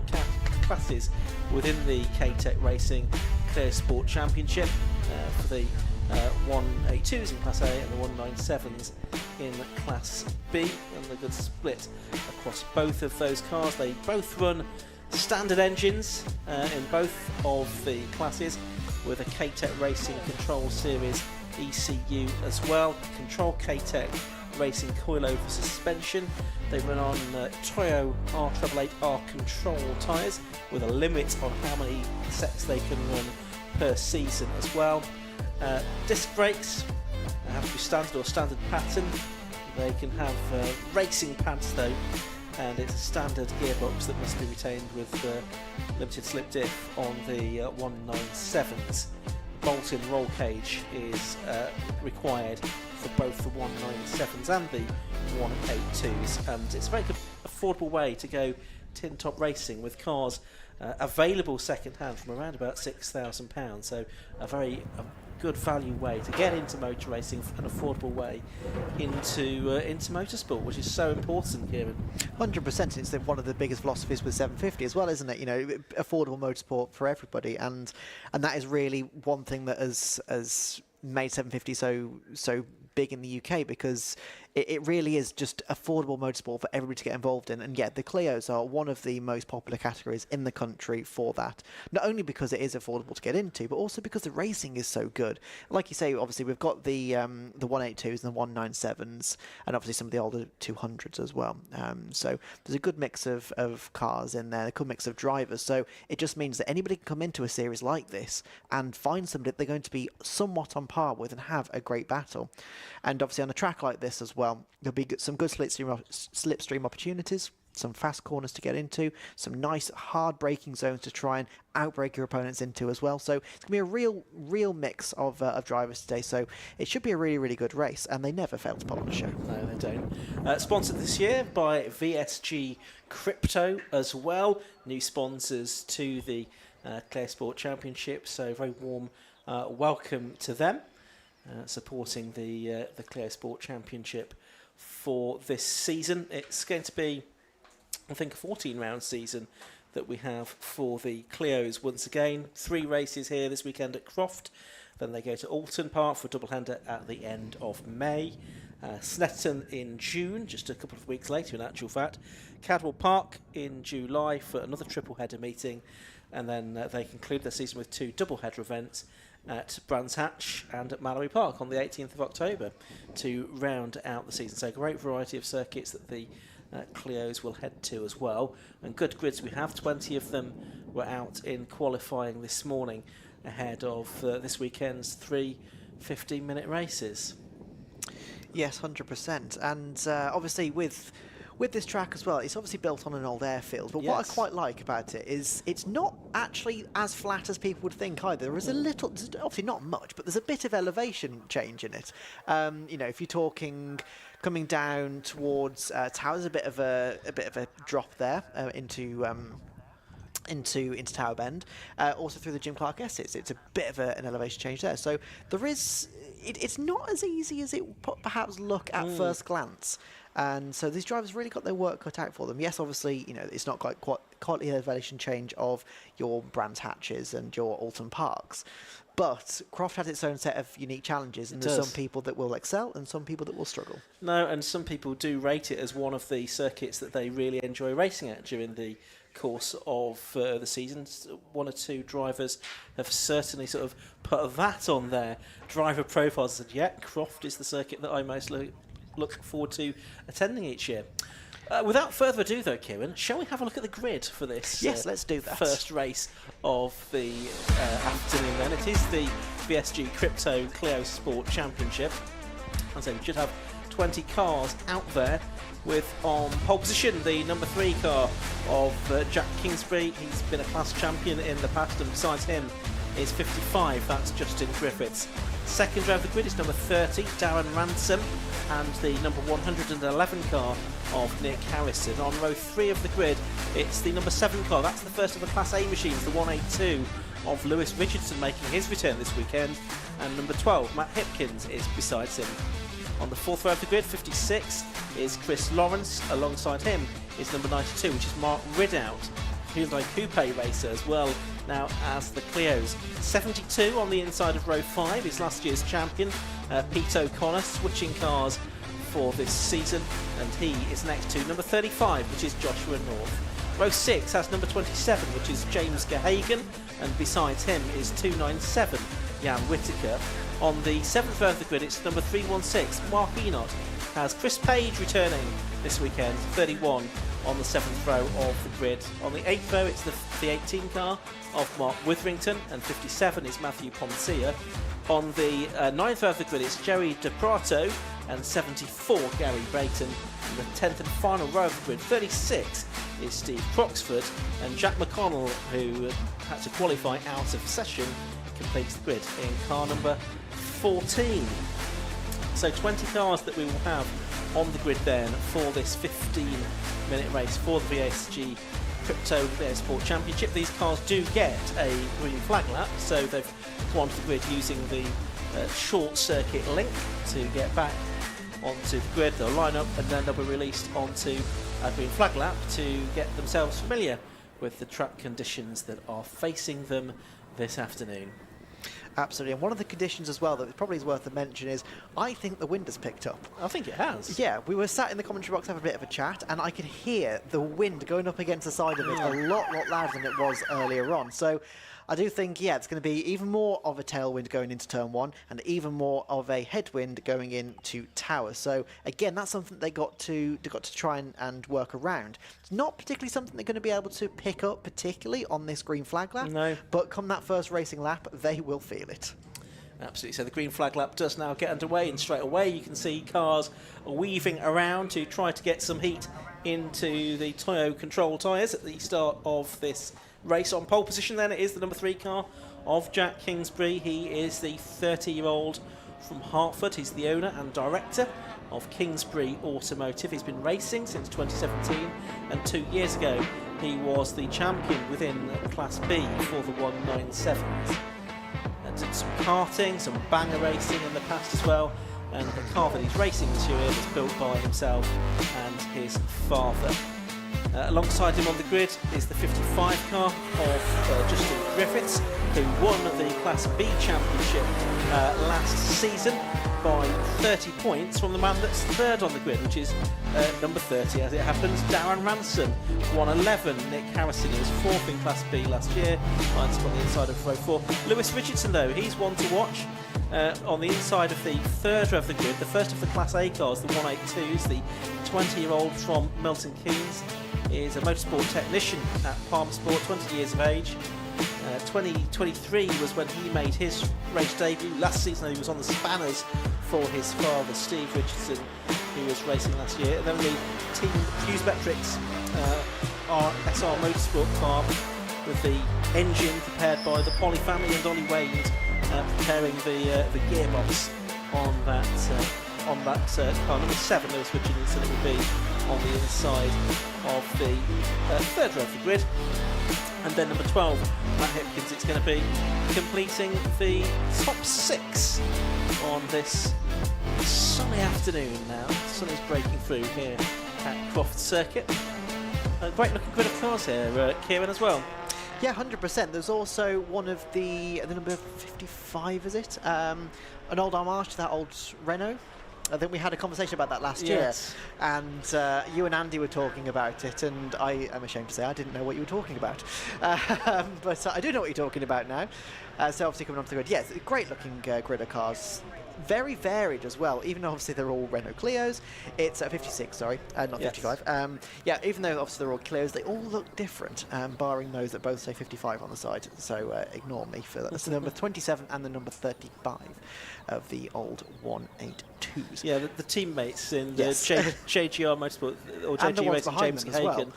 classes within the K-Tech Racing Cleo Sport Championship for the 182s in Class A and the 197s in Class B, and the good split across both of those cars. They both run standard engines in both of the classes, with a K-Tech Racing Control Series ECU as well. Control K-Tech Racing coilover suspension. They run on Toyo R888R Control tyres with a limit on how many sets they can run per season as well. Disc brakes have to be standard or standard pattern. They can have racing pads though, and it's a standard gearbox that must be retained with limited slip diff on the 197s. Bolt-in roll cage is required for both the 197s and the 182s, and it's a very good, affordable way to go tin top racing with cars available second hand from around about £6,000. So a very good value way to get into motor racing, an affordable way into motorsport, which is so important, Kieran. 100%. It's one of the biggest philosophies with 750 as well, isn't it? You know, affordable motorsport for everybody, and that is really one thing that has made 750 so big in the UK, because it really is just affordable motorsport for everybody to get involved in. And yeah, the Cleos are one of the most popular categories in the country for that. Not only because it is affordable to get into, but also because the racing is so good. Like you say, obviously we've got the 182s and the 197s, and obviously some of the older 200s as well. So there's a good mix of cars in there, a good mix of drivers. So it just means that anybody can come into a series like this and find somebody that they're going to be somewhat on par with and have a great battle. And obviously on a track like this as well, there'll be some good slipstream opportunities, some fast corners to get into, some nice hard braking zones to try and outbrake your opponents into as well. So it's going to be a real mix of drivers today. So it should be a really good race, and they never fail to put on a show. No, they don't. Sponsored this year by VSG Crypto as well. New sponsors to the Cleo Sport Championship. So very warm welcome to them, supporting the Cleo Sport Championship for this season. It's going to be, I think, a 14-round season that we have for the Cleos once again. 3 races here this weekend at Croft. Then they go to Alton Park for a double-hander at the end of May. Snetterton in June, just a couple of weeks later in actual fact. Cadwell Park in July for another triple-header meeting. And then they conclude their season with 2 double-header events at Brands Hatch and at Mallory Park on the 18th of October to round out the season. So a great variety of circuits that the Cleos will head to as well, and good grids we have. 20 of them were out in qualifying this morning ahead of this weekend's 3 15-minute races. Yes, 100%. And obviously with this track as well, it's obviously built on an old airfield, but what I quite like about it is it's not actually as flat as people would think either. There is a little, obviously not much, but there's a bit of elevation change in it. You know, if you're talking coming down towards Tower, there's a bit of a drop there into Tower Bend. Also through the Jim Clark Essex, it's a bit of an elevation change there. So there is, it's not as easy as it perhaps look at first glance. And so these drivers really got their work cut out for them. Yes, obviously, you know, it's not quite the elevation change of your Brands Hatches and your Alton Parks, but Croft has its own set of unique challenges, and there's some people that will excel and some people that will struggle. No, and some people do rate it as one of the circuits that they really enjoy racing at during the course of the season. 1 or 2 drivers have certainly sort of put that on their driver profiles and said, yeah, Croft is the circuit that I most look forward to attending each year. Without further ado though, Kieran, shall we have a look at the grid for this? Yes, let's do that. First race of the afternoon then. It is the VSG Crypto Cleo Sport Championship. As I say, we should have 20 cars out there, with on pole position the number 3 car of Jack Kingsbury. He's been a class champion in the past, and besides him is 55, that's Justin Griffiths. Second row of the grid is number 30, Darren Ransom, and the number 111 car of Nick Harrison. On row 3 of the grid, it's the number 7 car, that's the first of the Class A machines, the 182 of Lewis Richardson, making his return this weekend, and number 12, Matt Hipkins, is besides him. On the 4th row of the grid, 56, is Chris Lawrence. Alongside him is number 92, which is Mark Ridout, Hyundai Coupe racer as well now as the Cleos. 72 on the inside of row 5 is last year's champion, Pete O'Connor, switching cars for this season, and he is next to number 35, which is Joshua North. Row 6 has number 27, which is James Gahagan, and besides him is 297, Jan Whittaker. On the 7th row of the grid, it's number 316, Mark Enoch, has Chris Page returning this weekend, 31 on the 7th row of the grid. On the 8th row, it's the 18 car of Mark Witherington, and 57 is Matthew Poncia. On the 9th row of the grid, it's Jerry DePrato, and 74 Gary Brayton. In the 10th and final row of the grid, 36 is Steve Croxford, and Jack McConnell, who had to qualify out of session, completes the grid in car number 14. So 20 cars that we will have on the grid then for this 15-minute race for the VSG Crypto Cleo Sport Championship. These cars do get a green flag lap, so they've come onto the grid using the short circuit link to get back onto the grid. They'll line up and then they'll be released onto a green flag lap to get themselves familiar with the track conditions that are facing them this afternoon. Absolutely, and one of the conditions as well that probably is worth a mention is I think the wind has picked up. I think it has. Yeah, we were sat in the commentary box having a bit of a chat, and I could hear the wind going up against the side of it a lot louder than it was earlier on. So I do think, yeah, it's going to be even more of a tailwind going into turn 1 and even more of a headwind going into tower. So again, that's something they got to try and work around. It's not particularly something they're going to be able to pick up particularly on this green flag lap. No. But come that first racing lap, they will feel it. Absolutely. So the green flag lap does now get underway, and straight away you can see cars weaving around to try to get some heat into the Toyo control tyres at the start of this race. On pole position then it is the number 3 car of Jack Kingsbury. He is the 30-year-old from Hertford. He's the owner and director of Kingsbury Automotive. He's been racing since 2017, and 2 years ago he was the champion within Class B for the 197s. Did some karting, some banger racing in the past as well, and the car that he's racing this year was built by himself and his father. Alongside him on the grid is the 55 car of Justin Griffiths, who won the Class B championship last season by 30 points from the man that's third on the grid, which is number 30 as it happens, Darren Ranson. 111, Nick Harrison, he was 4th in Class B last year, on the inside of row 4. Lewis Richardson though, he's one to watch. On the inside of the third row of the grid, the first of the Class A cars, the 182s, the 20-year-old from Milton Keynes is a motorsport technician at Palmer Sport, 20 years of age. 2023 was when he made his race debut. Last season he was on the spanners for his father, Steve Richardson, who was racing last year. And then the Team Hughes Metrics SR Motorsport car with the engine prepared by the Polly family and Ollie Wade, preparing the gearbox on that car. Number 7, Lewis Richardson, it will be on the inside of the third row of the grid. And then number 12, Matt Hipkins, it's going to be completing the top 6 on this sunny afternoon now. The sun is breaking through here at Croft Circuit. A great looking grid of cars here, Kieran, as well. Yeah, 100%. There's also one of the number 55, is it? An old homage to that old Renault. I think we had a conversation about that last year, and you and Andy were talking about it, and I am ashamed to say I didn't know what you were talking about, but I do know what you're talking about now. So obviously coming onto the grid, yes, great looking grid of cars. Very varied as well, even though obviously they're all Renault Cleos. It's 56, sorry, not 55. Yeah, even though obviously they're all Cleos, they all look different, barring those that both say 55 on the side. So ignore me for that. That's the number 27 and the number 35 of the old 182s. Yeah, the teammates in the JGR Motorsport or JG Racing, James Hagen. Well.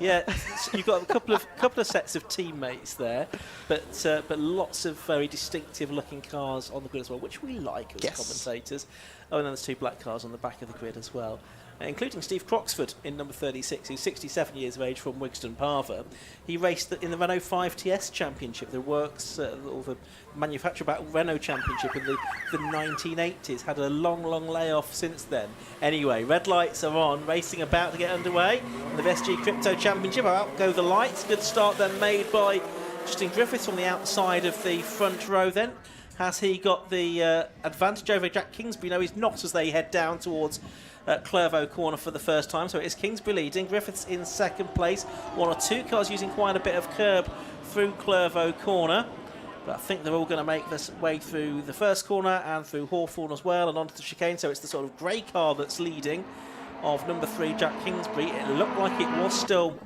Yeah, so you've got a couple of sets of teammates there, but lots of very distinctive looking cars on the grid as well, which we like as commentators. Oh, and then there's 2 black cars on the back of the grid as well, including Steve Croxford in number 36, who's 67 years of age from Wigston Parva. He raced in the Renault 5TS Championship, the works or the manufacturer battle Renault Championship in the 1980s. Had a long layoff since then. Anyway, red lights are on, racing about to get underway. In the SG Crypto Championship, out go the lights. Good start then made by Justin Griffiths from the outside of the front row then. Has he got the advantage over Jack Kingsbury? No, he's not, as they head down towards Clervaux corner for the first time. So it is Kingsbury leading, Griffiths in second place. 1 or 2 cars using quite a bit of curb through Clervaux corner. But I think they're all going to make this way through the first corner and through Hawthorne as well and onto the chicane. So it's the sort of grey car that's leading of number 3, Jack Kingsbury. It looked like it was still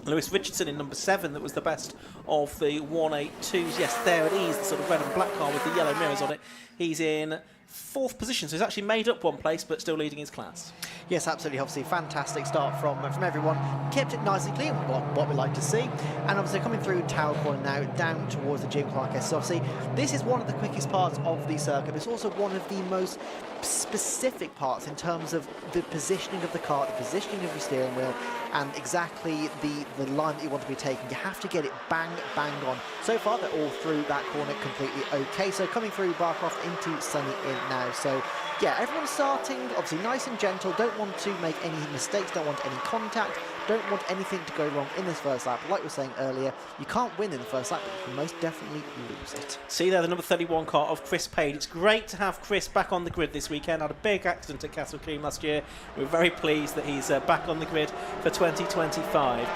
Lewis Richardson in number 7 that was the best of the 182s. Yes, there it is, the sort of red and black car with the yellow mirrors on it. He's in 4th position, so he's actually made up 1 place, but still leading his class. Yes, absolutely. Obviously, fantastic start from everyone. Kept it nice and clean, what we like to see. And obviously, coming through Tower Corner now, down towards the Jim Clark S. So obviously, this is one of the quickest parts of the circuit. It's also one of the most specific parts in terms of the positioning of the car, the positioning of your steering wheel, and exactly the line that you want to be taking. You have to get it bang on. So far, they're all through that corner completely okay. So coming through Barcroft into Sunny Inn now. So yeah, everyone's starting obviously nice and gentle, don't want to make any mistakes, don't want any contact, don't want anything to go wrong in this first lap. Like we were saying earlier, you can't win in the first lap, but you can most definitely lose it. See there, the number 31 car of Chris Page. It's great to have Chris back on the grid this weekend. Had a big accident at Castle Combe last year. We're very pleased that he's back on the grid for 2025.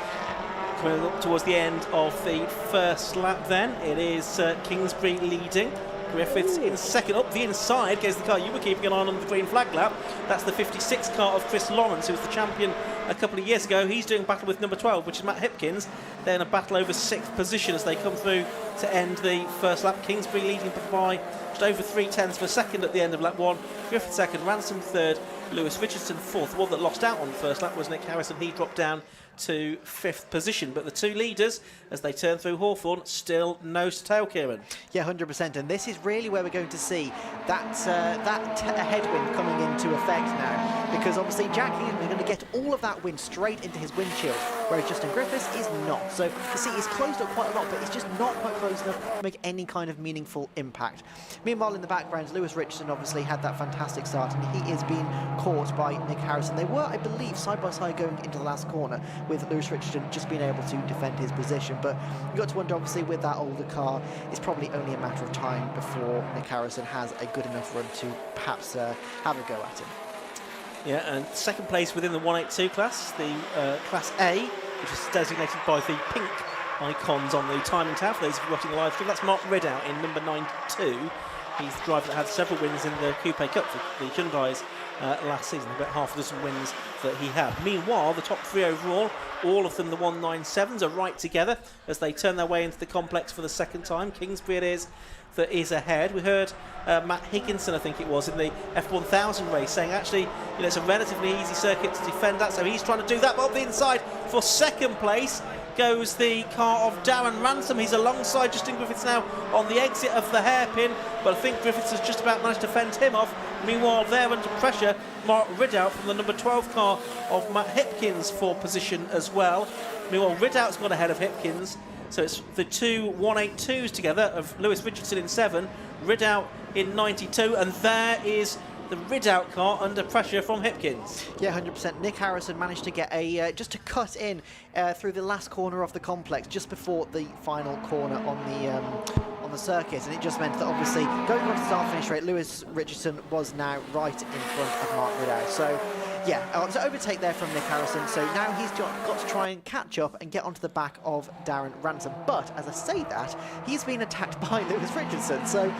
Coming up towards the end of the first lap then, it is Kingsbury leading. Griffiths in second. Up the inside goes the car you were keeping an eye on the green flag lap. That's the 56 car of Chris Lawrence, who was the champion a couple of years ago. He's doing battle with number 12, which is Matt Hipkins. They're in a battle over 6th position as they come through to end the first lap. Kingsbury leading by just over 3/10 of a second at the end of lap 1. Griffith second, Ransom third, Lewis Richardson fourth. The one that lost out on the first lap was Nick Harrison. He dropped down to 5th position, but the two leaders as they turn through Hawthorne still nose to tail, Kieran. Yeah, 100%, and this is really where we're going to see that headwind coming into effect now, because obviously Jack Higgins is going to get all of that wind straight into his windshield, whereas Justin Griffiths is not. So you see he's closed up quite a lot, but it's just not quite close enough to make any kind of meaningful impact. Meanwhile, in the background, Lewis Richardson obviously had that fantastic start, and he is being caught by Nick Harrison. They were, I believe, side by side going into the last corner, with Lewis Richardson just being able to defend his position. But you've got to wonder, obviously, with that older car, it's probably only a matter of time before Nick Harrison has a good enough run to perhaps have a go at him. Yeah, and second place within the 182 class, the Class A, which is designated by the pink icons on the timing tab. For those of you watching the live stream, that's Mark Ridout in number 92. He's the driver that had several wins in the Coupe Cup for the Hyundais last season, about half a dozen wins that he had. Meanwhile, the top 3 overall, all of them the 197s, are right together as they turn their way into the complex for the second time. Kingsbury it is that is ahead. We heard Matt Higginson, I think it was, in the F1000 race saying actually, it's a relatively easy circuit to defend that, so he's trying to do that. But up the inside for second place goes the car of Darren Ransom. He's alongside Justin Griffiths now on the exit of the hairpin, but I think Griffiths has just about managed to fend him off. Meanwhile, there under pressure, Mark Ridout from the number 12 car of Matt Hipkins for position as well. Meanwhile, Ridout's gone ahead of Hipkins, so it's the two 182s together of Lewis Richardson in 7, Ridout in 92, and there is the Ridout car under pressure from Hipkins. Yeah, 100%. Nick Harrison managed to get just to cut in through the last corner of the complex just before the final corner on the circuit, and it just meant that obviously going on to start-finish rate, Lewis Richardson was now right in front of Mark Ridout. So yeah, so overtake there from Nick Harrison. So now he's got to try and catch up and get onto the back of Darren Ransom. But as I say that, he's been attacked by Lewis Richardson. So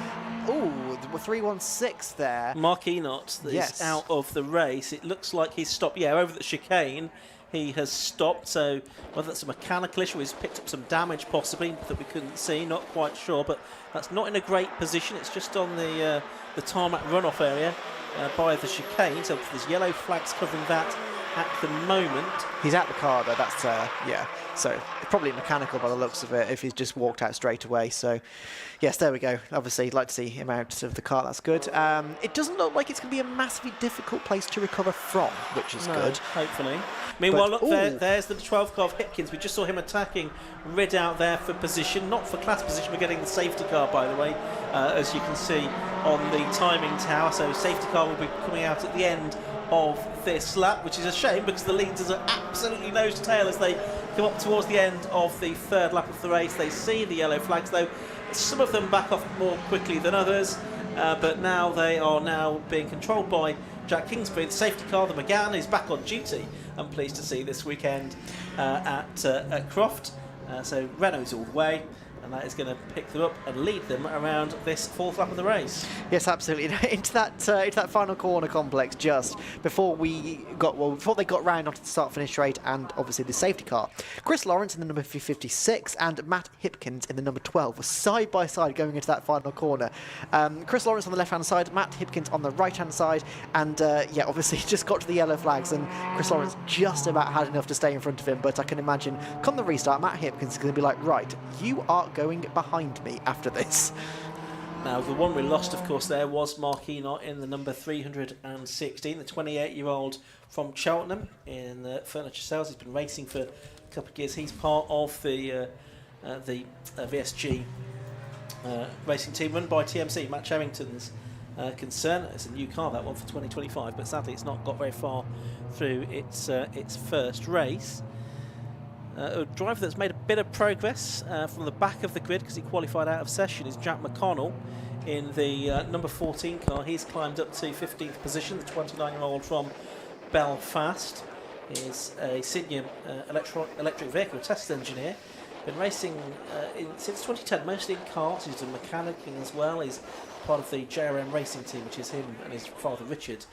ooh, 316 there. Mark Enoch is out of the race. It looks like he's stopped. Yeah, over the chicane, he has stopped. So whether that's a mechanical issue, he's picked up some damage possibly that we couldn't see. Not quite sure, but that's not in a great position. It's just on the tarmac runoff area by the chicane. So there's yellow flags covering that at the moment. He's at the car though, that's, yeah. So probably mechanical by the looks of it if he's just walked out straight away. So yes, there we go. Obviously, I'd like to see him out of the car, that's good. It doesn't look like it's going to be a massively difficult place to recover from, which is good. Hopefully. Meanwhile, look, there's the 12 car of Hipkins. We just saw him attacking Ridout there for position, not for class position. We're getting the safety car, by the way, as you can see on the timing tower. So safety car will be coming out at the end of this lap, which is a shame because the leaders are absolutely nose to tail as they come up towards the end of the third lap of the race. They see the yellow flags, though some of them back off more quickly than others, but now they are now being controlled by Jack Kingsbury. The safety car, the McGann, is back on duty, I'm pleased to see, this weekend at Croft. So Renault's all the way, and that is going to pick them up and lead them around this fourth lap of the race. Yes, absolutely. into that final corner complex just before before they got round onto the start-finish straight, and obviously the safety car. Chris Lawrence in the number 56 and Matt Hipkins in the number 12 were side by side going into that final corner. Chris Lawrence on the left-hand side, Matt Hipkins on the right-hand side, and yeah, obviously just got to the yellow flags, and Chris Lawrence just about had enough to stay in front of him. But I can imagine, come the restart, Matt Hipkins is going to be like, right, you are going behind me after this. Now, the one we lost, of course, there was Mark Enoch in the number 316, the 28-year-old from Cheltenham in furniture sales. He's been racing for a couple of years. He's part of the VSG racing team run by TMC, Matt Sherrington's concern. It's a new car, that one, for 2025, but sadly it's not got very far through its first race. A driver that's made a bit of progress from the back of the grid because he qualified out of session is Jack McConnell in the number 14 car. He's climbed up to 15th position. The 29-year-old from Belfast is a senior electric vehicle test engineer. Been racing since 2010, mostly in karts. He's a mechanic as well. He's part of the JRM racing team, which is him and his father Richard,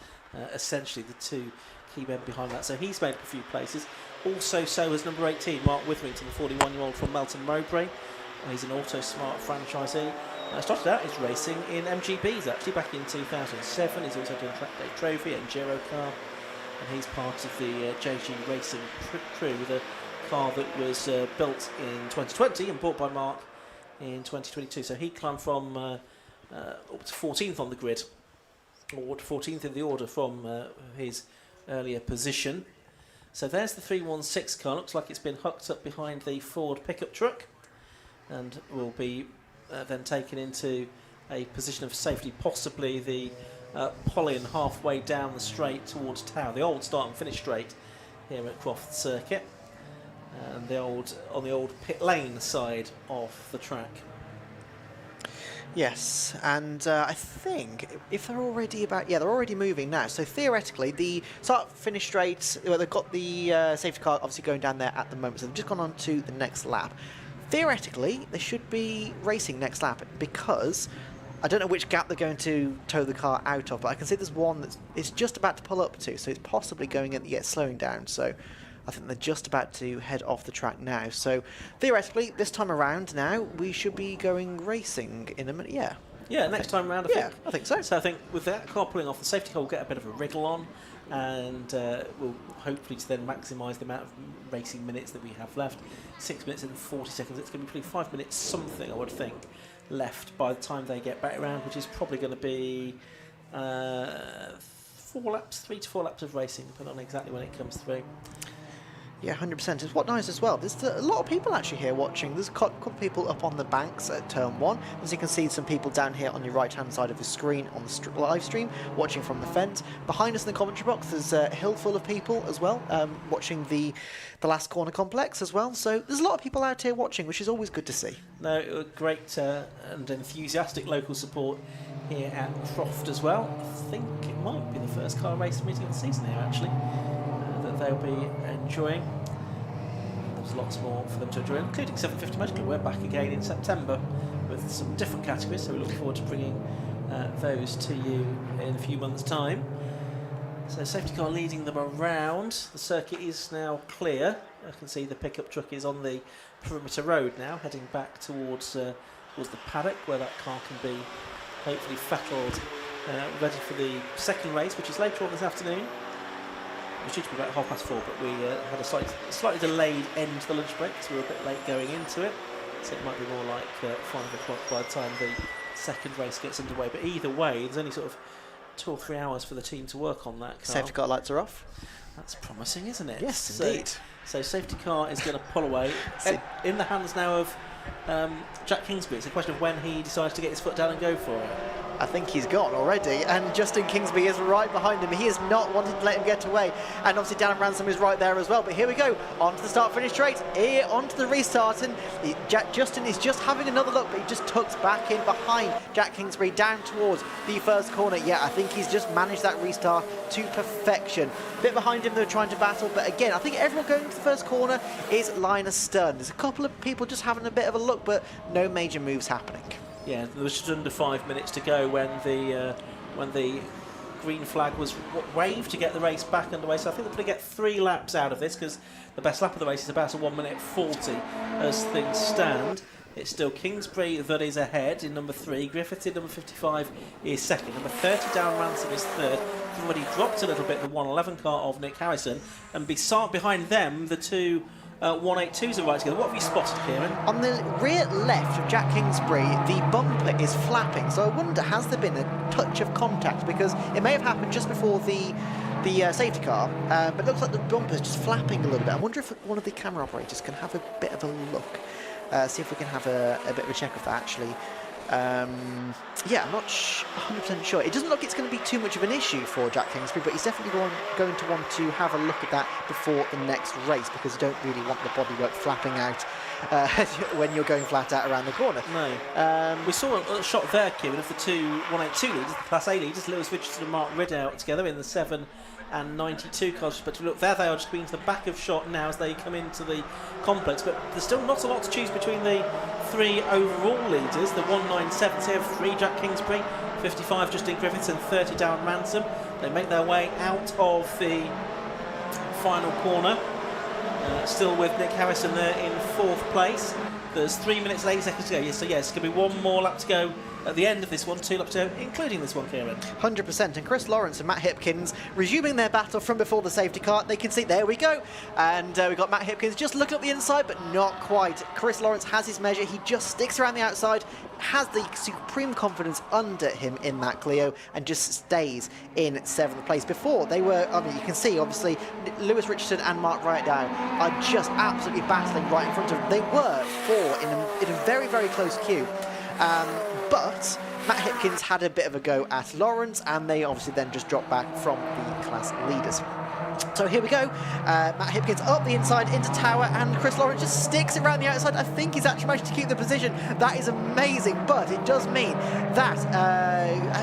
essentially the two key men behind that. So he's made a few places. Also, so has number 18, Mark Witherington, the 41-year-old from Melton Mowbray. He's an Autosmart franchisee. Started out his racing in MGBs actually back in 2007. He's also done Track Day Trophy and Giro car, and he's part of the JG Racing crew with a car that was built in 2020 and bought by Mark in 2022. So he climbed from up to 14th on the grid, or 14th in the order from his earlier position. So there's the 316 car. Looks like it's been hooked up behind the Ford pickup truck and will be then taken into a position of safety, possibly the Pollen halfway down the straight towards Tower, the old start and finish straight here at Croft Circuit, and on the old pit lane side of the track. Yes, and I think if they're already they're already moving now. So theoretically, the start finish straight, well, they've got the safety car obviously going down there at the moment, so they've just gone on to the next lap. Theoretically, they should be racing next lap because I don't know which gap they're going to tow the car out of, but I can see there's one it's just about to pull up to, so it's possibly going in, slowing down. So I think they're just about to head off the track now. So theoretically, this time around now, we should be going racing in a minute. Yeah. Yeah, next time around, I think so. So I think with that car pulling off, the safety car will get a bit of a wriggle on, and we'll hopefully to then maximise the amount of racing minutes that we have left. 6 minutes and 40 seconds. It's going to be pretty 5 minutes something, I would think, left by the time they get back around, which is probably going to be 3 to 4 laps of racing, depending on exactly when it comes through. Yeah, 100%. It's what's nice as well. There's a lot of people actually here watching. There's a couple of people up on the banks at Turn 1. As you can see, some people down here on your right-hand side of the screen on the live stream, watching from the fence. Behind us in the commentary box, there's a hill full of people as well, watching the last corner complex as well. So there's a lot of people out here watching, which is always good to see. No, great and enthusiastic local support here at Croft as well. I think it might be the first car racing meeting of the season here, actually, that they'll be enjoying. There's lots more for them to enjoy, including 750 Motor Club. We're back again in September with some different categories, so we look forward to bringing those to you in a few months' time. So safety car leading them around. The circuit is now clear. I can see the pickup truck is on the perimeter road now, heading back towards the paddock where that car can be hopefully fettled, ready for the second race, which is later on this afternoon. It should be about 4:30, but we had a slightly delayed end to the lunch break, so we were a bit late going into it. So it might be more like 5 o'clock by the time the second race gets underway. But either way, there's only sort of 2 or 3 hours for the team to work on that car. Safety car lights are off. That's promising, isn't it? Yes, indeed. So safety car is going to pull away. In the hands now of Jack Kingsbury. It's a question of when he decides to get his foot down and go for it. I think he's gone already, and Justin Kingsbury is right behind him. He is not wanting to let him get away, and obviously Darren Ransom is right there as well. But here we go, on to the start-finish straight, here onto the restart, and Justin is just having another look, but he just tucks back in behind Jack Kingsbury down towards the first corner. Yeah, I think he's just managed that restart to perfection. A bit behind him, they're trying to battle, but again, I think everyone going to the first corner is Linus Stern. There's a couple of people just having a bit of a look, but no major moves happening. Yeah, there was just under 5 minutes to go when the green flag was waved to get the race back underway. So I think they're going to get 3 laps out of this, because the best lap of the race is about a 1:40 as things stand. It's still Kingsbury that is ahead in number 3. Griffith in number 55 is second. Number 30, Darren Ransom, is third. They've already dropped a little bit the 111 car of Nick Harrison, and behind them the two 182s are right together. What have you spotted, Kieran? On the rear left of Jack Kingsbury, the bumper is flapping. So I wonder, has there been a touch of contact? Because it may have happened just before the safety car, but it looks like the bumper is just flapping a little bit. I wonder if one of the camera operators can have a bit of a look. See if we can have a bit of a check of that, actually. Yeah, I'm not 100% sure. It doesn't look it's going to be too much of an issue for Jack Kingsbury, but he's definitely going to want to have a look at that before the next race, because you don't really want the bodywork flapping out when you're going flat out around the corner. No. We saw a shot there, Kieran, of the two 182 leaders, the Class A leaders, Lewis Richardson and Mark Ridout together in the 7 and 92 cars. But look, there they are, just being to the back of shot now as they come into the complex. But there's still not a lot to choose between the 3 overall leaders. The 197s here, 3 Jack Kingsbury, 55 Justin Griffiths and 30 Darren Ransom. They make their way out of the final corner. Still with Nick Harrison there in 4th place. There's 3 minutes and 8 seconds to go. So yes, it's going to be one more lap to go at the end of this one, 2 laps to go, including this one, Kieran. 100%. And Chris Lawrence and Matt Hipkins resuming their battle from before the safety car. They can see, there we go. And we've got Matt Hipkins just looking up the inside, but not quite. Chris Lawrence has his measure. He just sticks around the outside, has the supreme confidence under him in that Cleo, and just stays in 7th place. Before, they were, I mean, you can see, obviously, Lewis Richardson and Mark Ridout are just absolutely battling right in front of them. They were 4 in a very, very close queue. But Matt Hipkins had a bit of a go at Lawrence, and they obviously then just dropped back from the class leaders. So here we go. Matt Hipkins up the inside into Tower, and Chris Lawrence just sticks around the outside. I think he's actually managed to keep the position. That is amazing, but it does mean that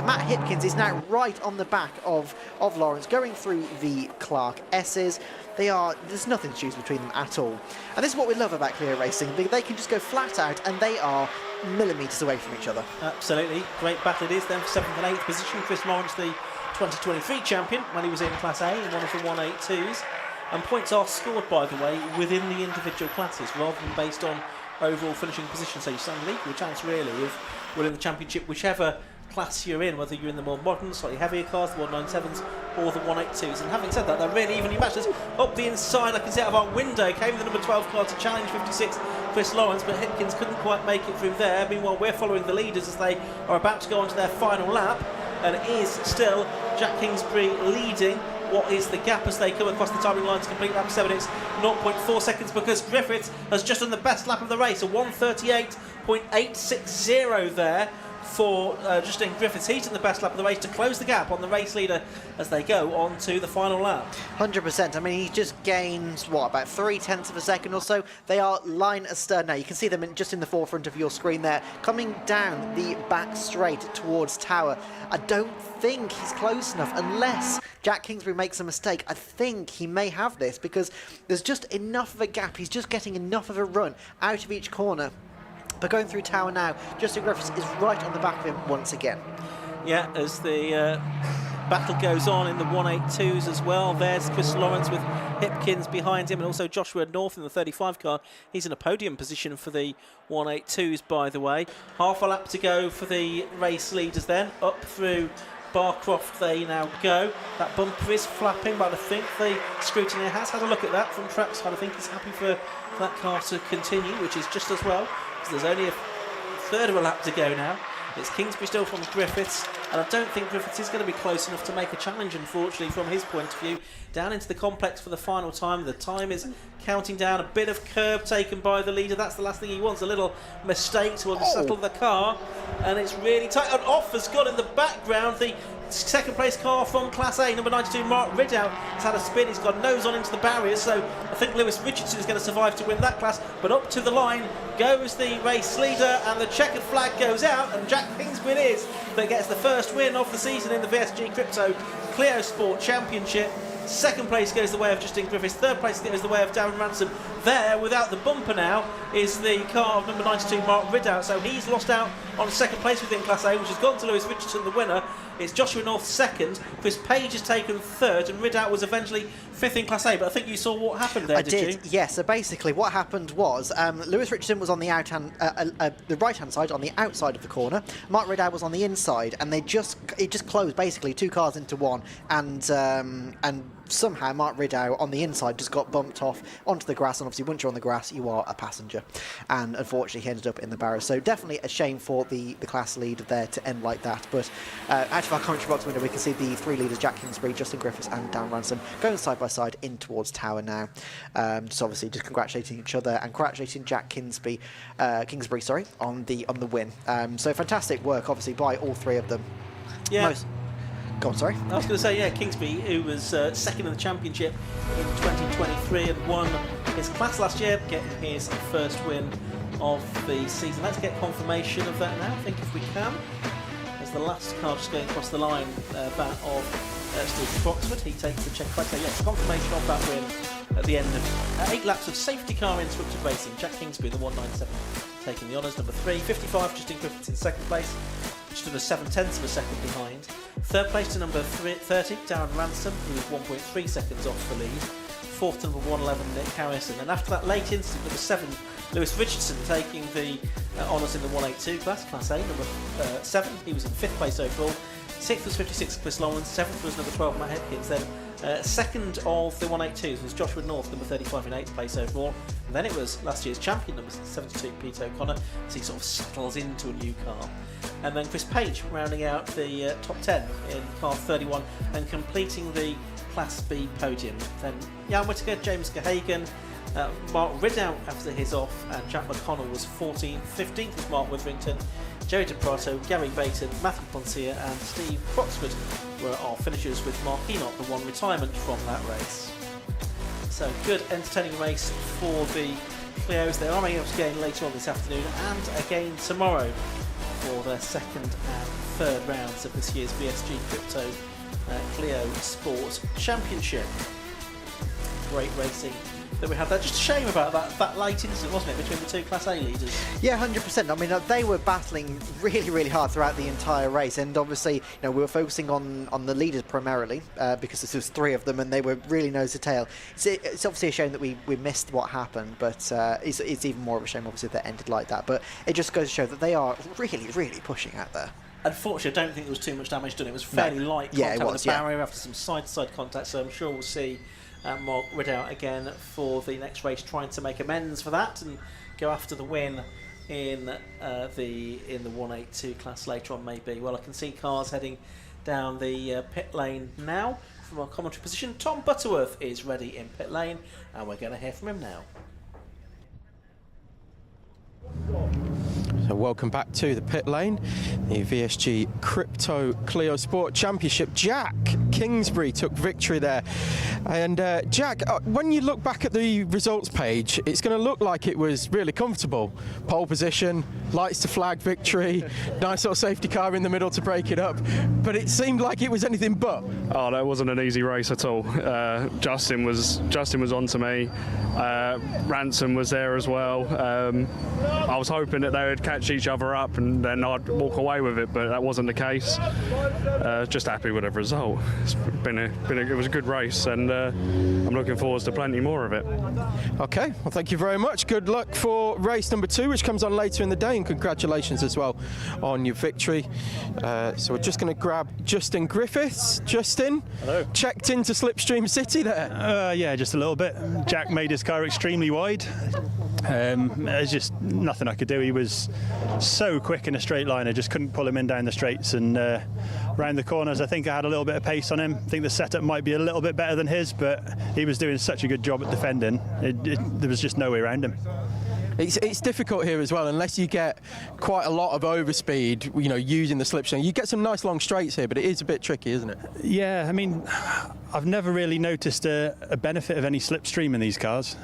Matt Hipkins is now right on the back of Lawrence, going through the Clark S's. There's nothing to choose between them at all. And this is what we love about Cleo Racing. They can just go flat out, and they are millimetres away from each other. Absolutely. Great battle it is then for 7th and 8th position. Chris Lawrence, the 2023 champion, when he was in Class A in one of the 182s. And points are scored, by the way, within the individual classes rather than based on overall finishing position. So you stand an equal chance, really, of winning the championship, whichever class you're in, whether you're in the more modern, slightly heavier cars, the 197s or the 182s. And having said that, they're really evenly matched. Up the inside, I can see out of our window, came the number 12 car to challenge 56 Chris Lawrence, but Hipkins couldn't quite make it through there. Meanwhile, we're following the leaders as they are about to go on to their final lap, and it is still Jack Kingsbury leading. What is the gap as they come across the timing line to complete lap 7? It's 0.4 seconds because Griffiths has just done the best lap of the race, a 1:38.860 there for Justin Griffiths. He's in the best lap of the race to close the gap on the race leader as they go on to the final lap. 100%. I mean, he just gains, what, about 0.3 of a second or so. They are line astern now. You can see them just in the forefront of your screen there, coming down the back straight towards Tower. I don't think he's close enough, unless Jack Kingsbury makes a mistake. I think he may have this, because there's just enough of a gap. He's just getting enough of a run out of each corner. But going through Tower now, Justin Griffiths is right on the back of him once again. Yeah, as the battle goes on in the 182s as well. There's Chris Lawrence with Hipkins behind him, and also Joshua North in the 35 car. He's in a podium position for the 182s, by the way. Half a lap to go for the race leaders then. Up through Croft they now go. That bumper is flapping, but I think the scrutineer has had a look at that from trackside. I think he's happy for that car to continue, which is just as well. There's only a third of a lap to go now. It's Kingsbury still from Griffiths, and I don't think Griffiths is going to be close enough to make a challenge, unfortunately, from his point of view. Down into the complex for the final time. The time is counting down. A bit of curb taken by the leader. That's the last thing he wants. A little mistake to unsettle the car, and it's really tight. And off has got in the background the second place car from Class A, number 92, Mark Ridout, has had a spin. He's got nose on into the barriers, so I think Lewis Richardson is going to survive to win that class. But up to the line goes the race leader, and the checkered flag goes out, and Jack Kingsbury it is that gets the first win of the season in the VSG Crypto Cleo Sport Championship. Second place goes the way of Justin Griffiths. Third place goes the way of Darren Ransom. There, without the bumper now, is the car of number 92, Mark Ridout. So he's lost out on second place within Class A, which has gone to Lewis Richardson, the winner. It's Joshua North second. Chris Page has taken third, and Ridout was eventually fifth in Class A. But I think you saw what happened there, did you? Yes. So basically, what happened was Lewis Richardson was on the the right-hand side, on the outside of the corner. Mark Ridout was on the inside, and it just closed basically 2 cars into one, and somehow Mark Ridow on the inside just got bumped off onto the grass, and obviously once you're on the grass you are a passenger, and unfortunately he ended up in the barrow. So definitely a shame for the class lead there to end like that. But out of our commentary box window we can see the 3 leaders, Jack Kingsbury, Justin Griffiths and Dan Ransom, going side by side in towards Tower now. Just obviously just congratulating each other and congratulating Jack Kingsbury on the win. So fantastic work obviously by all 3 of them. Yeah. Go on, sorry. I was going to say, yeah, Kingsbury, who was second in the championship in 2023 and won his class last year, getting his first win of the season. Let's get confirmation of that now, I think, if we can. As the last car just going across the line, that of Steve Foxford, he takes the check back. So, yes, confirmation of that win at the end of 8 laps of safety car instructed racing. Jack Kingsbury, the 197, taking the honours. Number 3, 55, Justin Griffiths in second place. Stood a 7/10 of a second behind. Third place to number 30, Darren Ransom, who was 1.3 seconds off the lead. Fourth to number 111, Nick Harrison. And after that late incident, number 7, Lewis Richardson, taking the honours in the 182 class A. Number 7, he was in 5th place overall. 6th was 56, Chris Lawrence. 7th was number 12, Matt Hopkins. Then second of the 182s was Joshua North, number 35 in 8th place overall. And then it was last year's champion, number 72, Peter O'Connor, as he sort of settles into a new car. And then Chris Page rounding out the top 10 in car 31 and completing the Class B podium. Then Jan Whittaker, James Gahagan, Mark Ridow after his off, and Jack McConnell was 14th. 15th was Mark Witherington, Jerry DePrato, Gary Baton, Matthew Poncia and Steve Foxford were our finishers, with Mark Enoch the one retirement from that race. So good entertaining race for the Cleos. They are able to gain later on this afternoon and again tomorrow for their second and third rounds of this year's VSG Crypto Cleo Sport Championship. Great racing that we had there. Just a shame about that late incident, wasn't it, between the 2 Class A leaders? Yeah, 100%. I mean, they were battling really, really hard throughout the entire race, and obviously, we were focusing on the leaders primarily because there was 3 of them, and they were really nose to tail. It's obviously a shame that we missed what happened, but it's even more of a shame, obviously, that it ended like that. But it just goes to show that they are really, really pushing out there. Unfortunately, I don't think there was too much damage done. It was fairly light contact with the barrier after some side-to-side contact, so I'm sure we'll see Mark Ridow again for the next race, trying to make amends for that and go after the win in the 182 class later on, maybe. Well, I can see cars heading down the pit lane now from our commentary position. Tom Butterworth is ready in pit lane, and we're going to hear from him now. So welcome back to the pit lane, the VSG Crypto Cleo Sport Championship. Jack Kingsbury took victory there. And Jack, when you look back at the results page, it's going to look like it was really comfortable. Pole position, lights to flag victory, nice little safety car in the middle to break it up. But it seemed like it was anything but. Oh, that wasn't an easy race at all. Justin was on to me. Ransom was there as well. I was hoping that they would catch each other up and then I'd walk away with it, but that wasn't the case. Just happy with the result. It was a good race, and I'm looking forward to plenty more of it. Okay, well, thank you very much. Good luck for race number 2, which comes on later in the day, and congratulations as well on your victory. So we're just going to grab Justin Griffiths. Justin, hello. Checked into Slipstream City there. Yeah, just a little bit. Jack made his car extremely wide. There's just nothing I could do. He was so quick in a straight line, I just couldn't pull him in down the straights, and round the corners I think I had a little bit of pace on him. I think the setup might be a little bit better than his, but he was doing such a good job at defending. There was just no way around him. It's difficult here as well, unless you get quite a lot of overspeed, using the slipstream. You get some nice long straights here, but it is a bit tricky, isn't it? Yeah, I mean, I've never really noticed a benefit of any slipstream in these cars.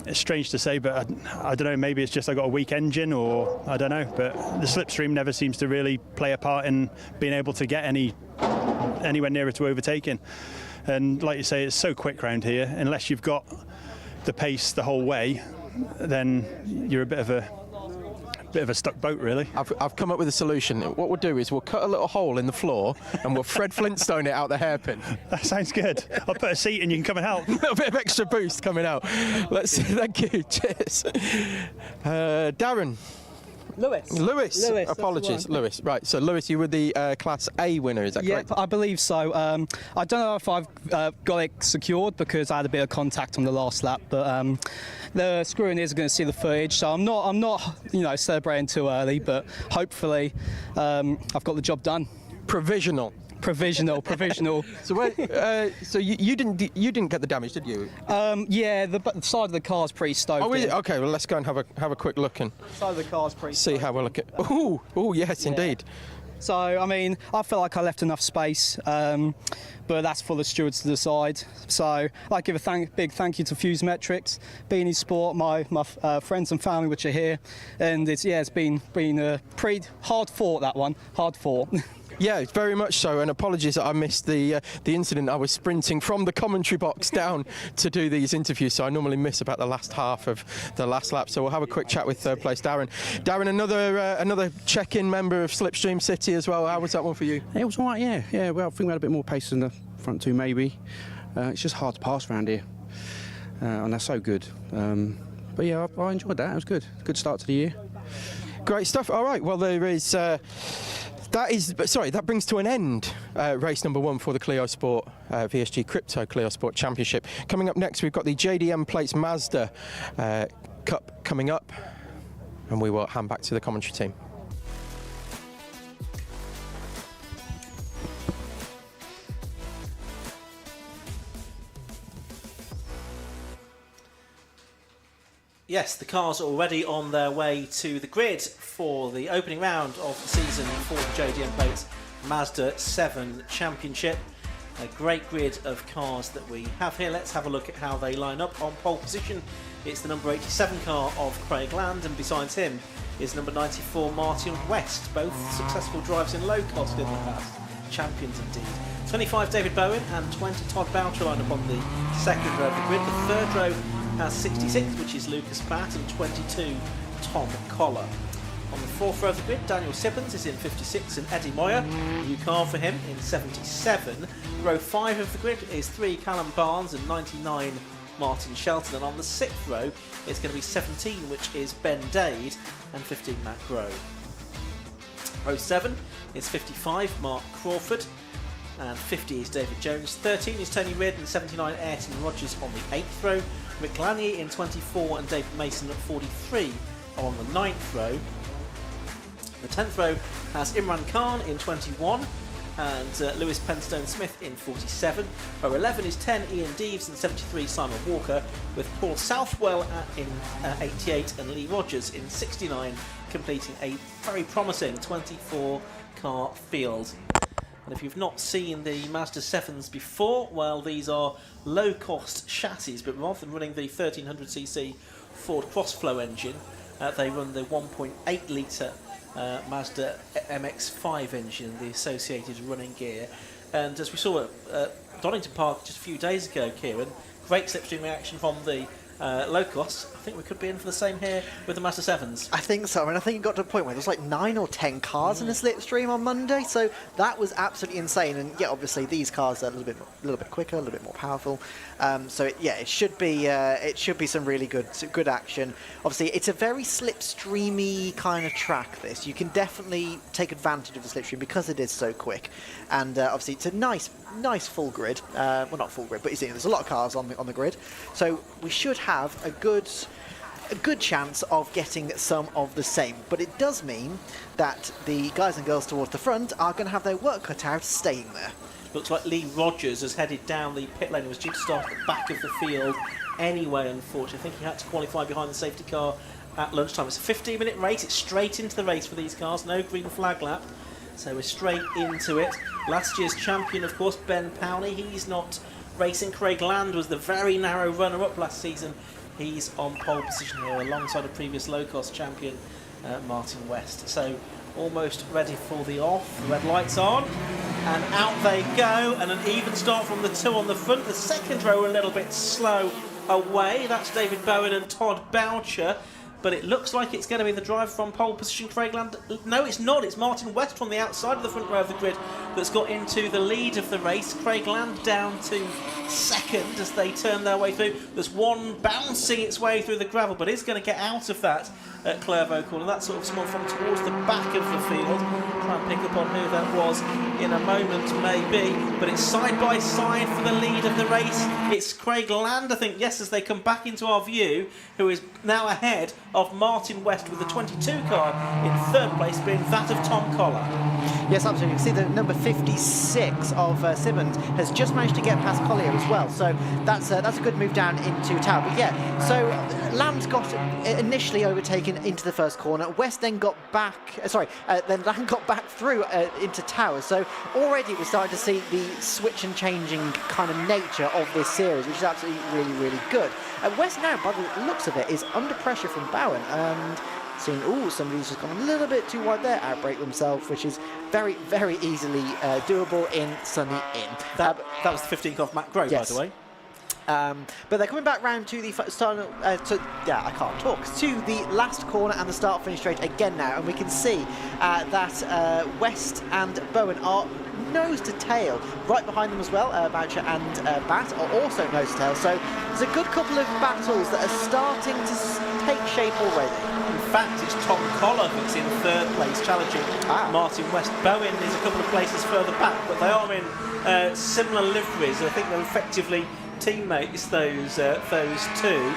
It's strange to say, but I don't know, maybe it's just I got a weak engine, or I don't know, but the slipstream never seems to really play a part in being able to get anywhere nearer to overtaking. And like you say, it's so quick round here, unless you've got the pace the whole way, then you're a bit of a stuck boat, really. I've come up with a solution. What we'll do is we'll cut a little hole in the floor and we'll Fred Flintstone it out the hairpin. That sounds good. I'll put a seat and you can come and help. A little bit of extra boost coming out. Let's see. Thank you. Cheers. Darren, Lewis. Apologies, Lewis. Right, so Lewis, you were the Class A winner, is that correct? Yeah, I believe so. I don't know if I've got it secured because I had a bit of contact on the last lap, but the screwing is going to see the footage, so I'm not, celebrating too early, but hopefully I've got the job done. Provisional. So so you didn't get the damage, did you? Yeah, the side of the car's pretty stoked. Oh, is it? Okay, well let's go and have a quick look and the side of the car's pretty see how we look at. Oh, yes, indeed. So I mean, I feel like I left enough space, but that's for the stewards to decide. So I'd like to give a big thank you to Fuse Metrics, Beanie Sport, my friends and family which are here, and it's been a pretty hard fought, that one, hard fought. Yeah, very much so, and apologies that I missed the incident. I was sprinting from the commentary box down to do these interviews, so I normally miss about the last half of the last lap. So we'll have a quick chat with third place Darren. Darren, another check-in member of Slipstream City as well. How was that one for you? It was all right, yeah. Well, I think we had a bit more pace in the front two, maybe. It's just hard to pass around here, and that's so good. But yeah, I enjoyed that. It was good. Good start to the year. Great stuff. All right. Well, there is. That brings to an end race number 1 for the Cleo Sport VSG Crypto Cleo Sport Championship. Coming up next, we've got the JDM Plates Mazda Cup coming up, and we will hand back to the commentary team. Yes, the cars are already on their way to the grid for the opening round of the season for the JDM Plates Mazda 7 Championship. A great grid of cars that we have here. Let's have a look at how they line up. On pole position, it's the number 87 car of Craig Land, and besides him is number 94 Martin West, both successful drivers in low cost in the past. Champions indeed. 25 David Bowen and 20 Todd Boucher line up on the second row of the grid. The third row has 66, which is Lucas Batt, and 22 Tom Collar. On the fourth row of the grid, Daniel Sibbons is in 56 and Eddie Moyer, new car for him, in 77. Row 5 of the grid is 3 Callum Barnes and 99 Martin Shelton, and on the 6th row it's going to be 17, which is Ben Dade, and 15 Matt Grove. Row 7 is 55 Mark Crawford, and 50 is David Jones, 13 is Tony Ridd, and 79 Ayrton Rogers on the 8th row. Rick Lanier in 24 and David Mason at 43 are on the 9th row. The 10th row has Imran Khan in 21 and Lewis Penstone Smith in 47. Row 11 is 10 Ian Deeves and 73 Simon Walker, with Paul Southwell in 88 and Lee Rogers in 69, completing a very promising 24 car field. And if you've not seen the Mazda 7s before, well, these are low-cost chassis, but rather than running the 1300cc Ford Crossflow engine, they run the 1.8-litre Mazda MX-5 engine, the associated running gear. And as we saw at Donington Park just a few days ago, Kieran, great slipstream reaction from the low cost. I think we could be in for the same here with the Mazda 7s. I think so. I mean, I think it got to a point where there was like 9 or 10 cars in the slipstream on Monday, so that was absolutely insane. And yeah, obviously these cars are a little bit quicker, a little bit more powerful. It should be some really good action. Obviously, it's a very slipstreamy kind of track. This, you can definitely take advantage of the slipstream because it is so quick. And obviously, it's a nice full grid. Well, not full grid, but you see, there's a lot of cars on the grid. So we should have a good chance of getting some of the same. But it does mean that the guys and girls towards the front are going to have their work cut out staying there. Looks like Lee Rogers has headed down the pit lane and was due to start at the back of the field anyway, unfortunately. I think he had to qualify behind the safety car at lunchtime. It's a 15-minute race. It's straight into the race for these cars. No green flag lap. So we're straight into it. Last year's champion, of course, Ben Powney. He's not racing. Craig Land was the very narrow runner-up last season. He's on pole position here alongside a previous low-cost champion, Martin West. So almost ready for the off. The red light's on, and out they go, and an even start from the two on the front. The second row a little bit slow away. That's David Bowen and Todd Boucher. But it looks like it's going to be the driver from pole position, Craig Land. No, it's not. It's Martin West from the outside of the front row of the grid that's got into the lead of the race. Craig Land down to second as they turn their way through. There's one bouncing its way through the gravel, but is going to get out of that at Clervaux corner. That's sort of someone from towards the back of the field. Try and pick up on who that was in a moment, maybe. But it's side by side for the lead of the race. It's Craig Land, I think, yes, as they come back into our view, who is now ahead of Martin West with the 22 car in third place, being that of Tom Collar. Yes, absolutely. You can see the number 56 of Simmons has just managed to get past Collier as well. So that's a good move down into Tower. But yeah, so Land got initially overtaken into the first corner. West then got back. Then Land got back through into Tower. So already we're starting to see the switch and changing kind of nature of this series, which is absolutely really good. West now, by the looks of it, is under pressure from Bowen and seeing, somebody's just gone a little bit too wide there, outbrake themselves, which is very easily doable in Sunny Inn. That was the 15th off Matt Grove, yes. by the way. But they're coming back round to the to the last corner and the start-finish straight again now, and we can see that West and Bowen are nose to tail. Right behind them as well, Boucher and Bat are also nose to tail. So there's a good couple of battles that are starting to take shape already. In fact, it's Tom Collar that's in third place, challenging Martin West. Bowen is a couple of places further back, but they are in similar liveries. I think they're effectively teammates, those two.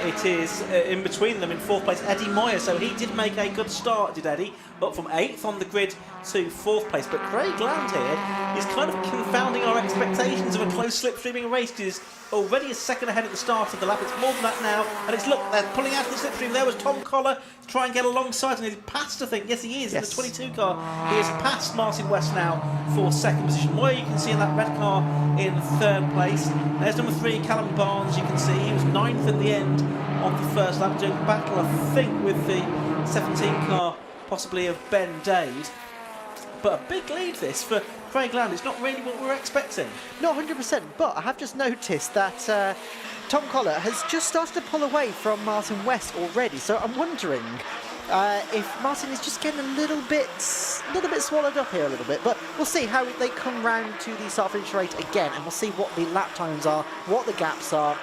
It is in between them in fourth place, Eddie Moyer. So he did make a good start, did Eddie, up from 8th on the grid to 4th place. But Craig Land here is kind of confounding our expectations of a close slipstreaming race, because he's already a second ahead at the start of the lap. It's more than that now, and it's, look, they're pulling out of the slipstream. There was Tom Collar to try and get alongside, and he's passed, I think. Yes, he is, in the 22 car. He has passed Martin West now for second position. Moyer, you can see in that red car in third place. There's number 3, Callum Barnes, you can see. He was 9th at the end on the first lap, doing battle, I think, with the 17 car, possibly of Ben Dade. But a big lead this for Craig Land. It's not really what we're expecting. Not 100%, but I have just noticed that Tom Collar has just started to pull away from Martin West already. So I'm wondering if Martin is just getting a little bit swallowed up here a little bit. But we'll see how they come round to the start-finish rate again, and we'll see what the lap times are, what the gaps are.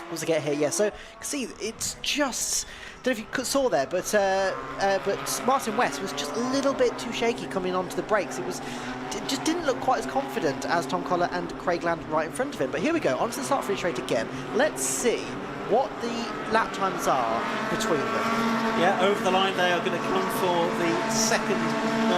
Once I get here, yeah. So you can see it's just, I don't know if you saw there, but Martin West was just a little bit too shaky coming onto the brakes. It just didn't look quite as confident as Tom Collar and Craig Land right in front of him. But here we go, onto the start-finish rate again. Let's see what the lap times are between them. Yeah, over the line they are going to come for the second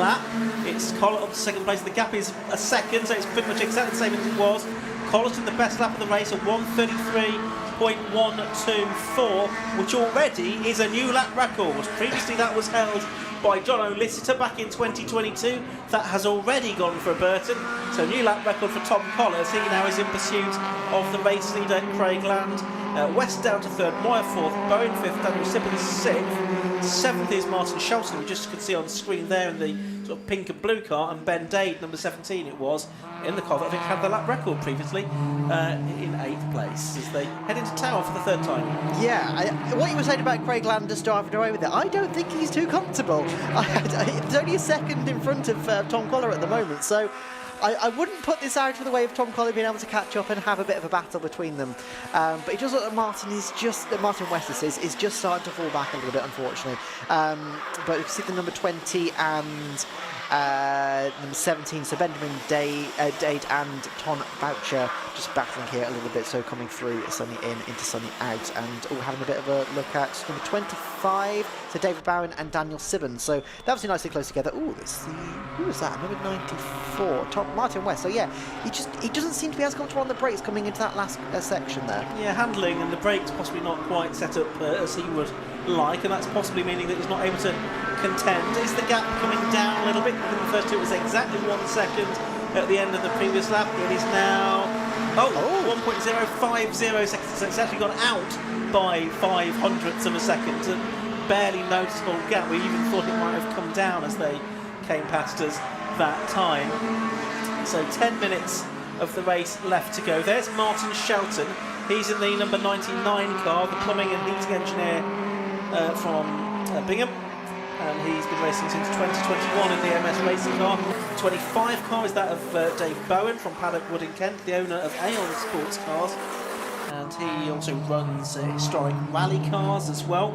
lap. It's Collar up to second place. The gap is a second, so it's pretty much exactly the same as it was. Collar's in the best lap of the race at 1:33.124, which already is a new lap record. Previously that was held by John O'Lissitor back in 2022. That has already gone for Burton. So new lap record for Tom Collar, as he now is in pursuit of the race leader Craig Land. West down to third, Moyer fourth, Bowen fifth, Daniel Sippin sixth. Seventh is Martin Shelton, we just could see on the screen there in the sort of pink and blue car, and Ben Dade, number 17 it was, in the car that I think had the lap record previously, in 8th place as they head into Tower for the third time. Yeah, what you were saying about Craig Land just driving away with it, I don't think he's too comfortable. It's only a second in front of Tom Collar at the moment, so I wouldn't put this out of the way of Tom Collar being able to catch up and have a bit of a battle between them. But it does look like Martin West is just starting to fall back a little bit, unfortunately. But you can see the number 20 and number 17, so Benjamin Dade and Ton Boucher just battling here a little bit, so coming through Sunny in into Sunny out, and having a bit of a look at number 25, so David Bowen and Daniel Sibbons. So that was nicely close together. Who was that? Number 94, Martin West. So yeah, he doesn't seem to be as comfortable on the brakes coming into that last section there. Yeah, handling and the brakes possibly not quite set up as he would like, and that's possibly meaning that he's not able to contend. Is the gap coming down a little bit? I think the first two was exactly 1 second at the end of the previous lap. It is now 1.050 seconds, so it's actually gone out by 0.05 of a second. A barely noticeable gap. We even thought it might have come down as they came past us that time. So 10 minutes of the race left to go. There's Martin Shelton. He's in the number 99 car, the plumbing and heating engineer from Bingham. And he's been racing since 2021 in the MS racing car. 25 car is that of Dave Bowen from Paddock Wood in Kent, the owner of Aon Sports Cars. And he also runs historic rally cars as well.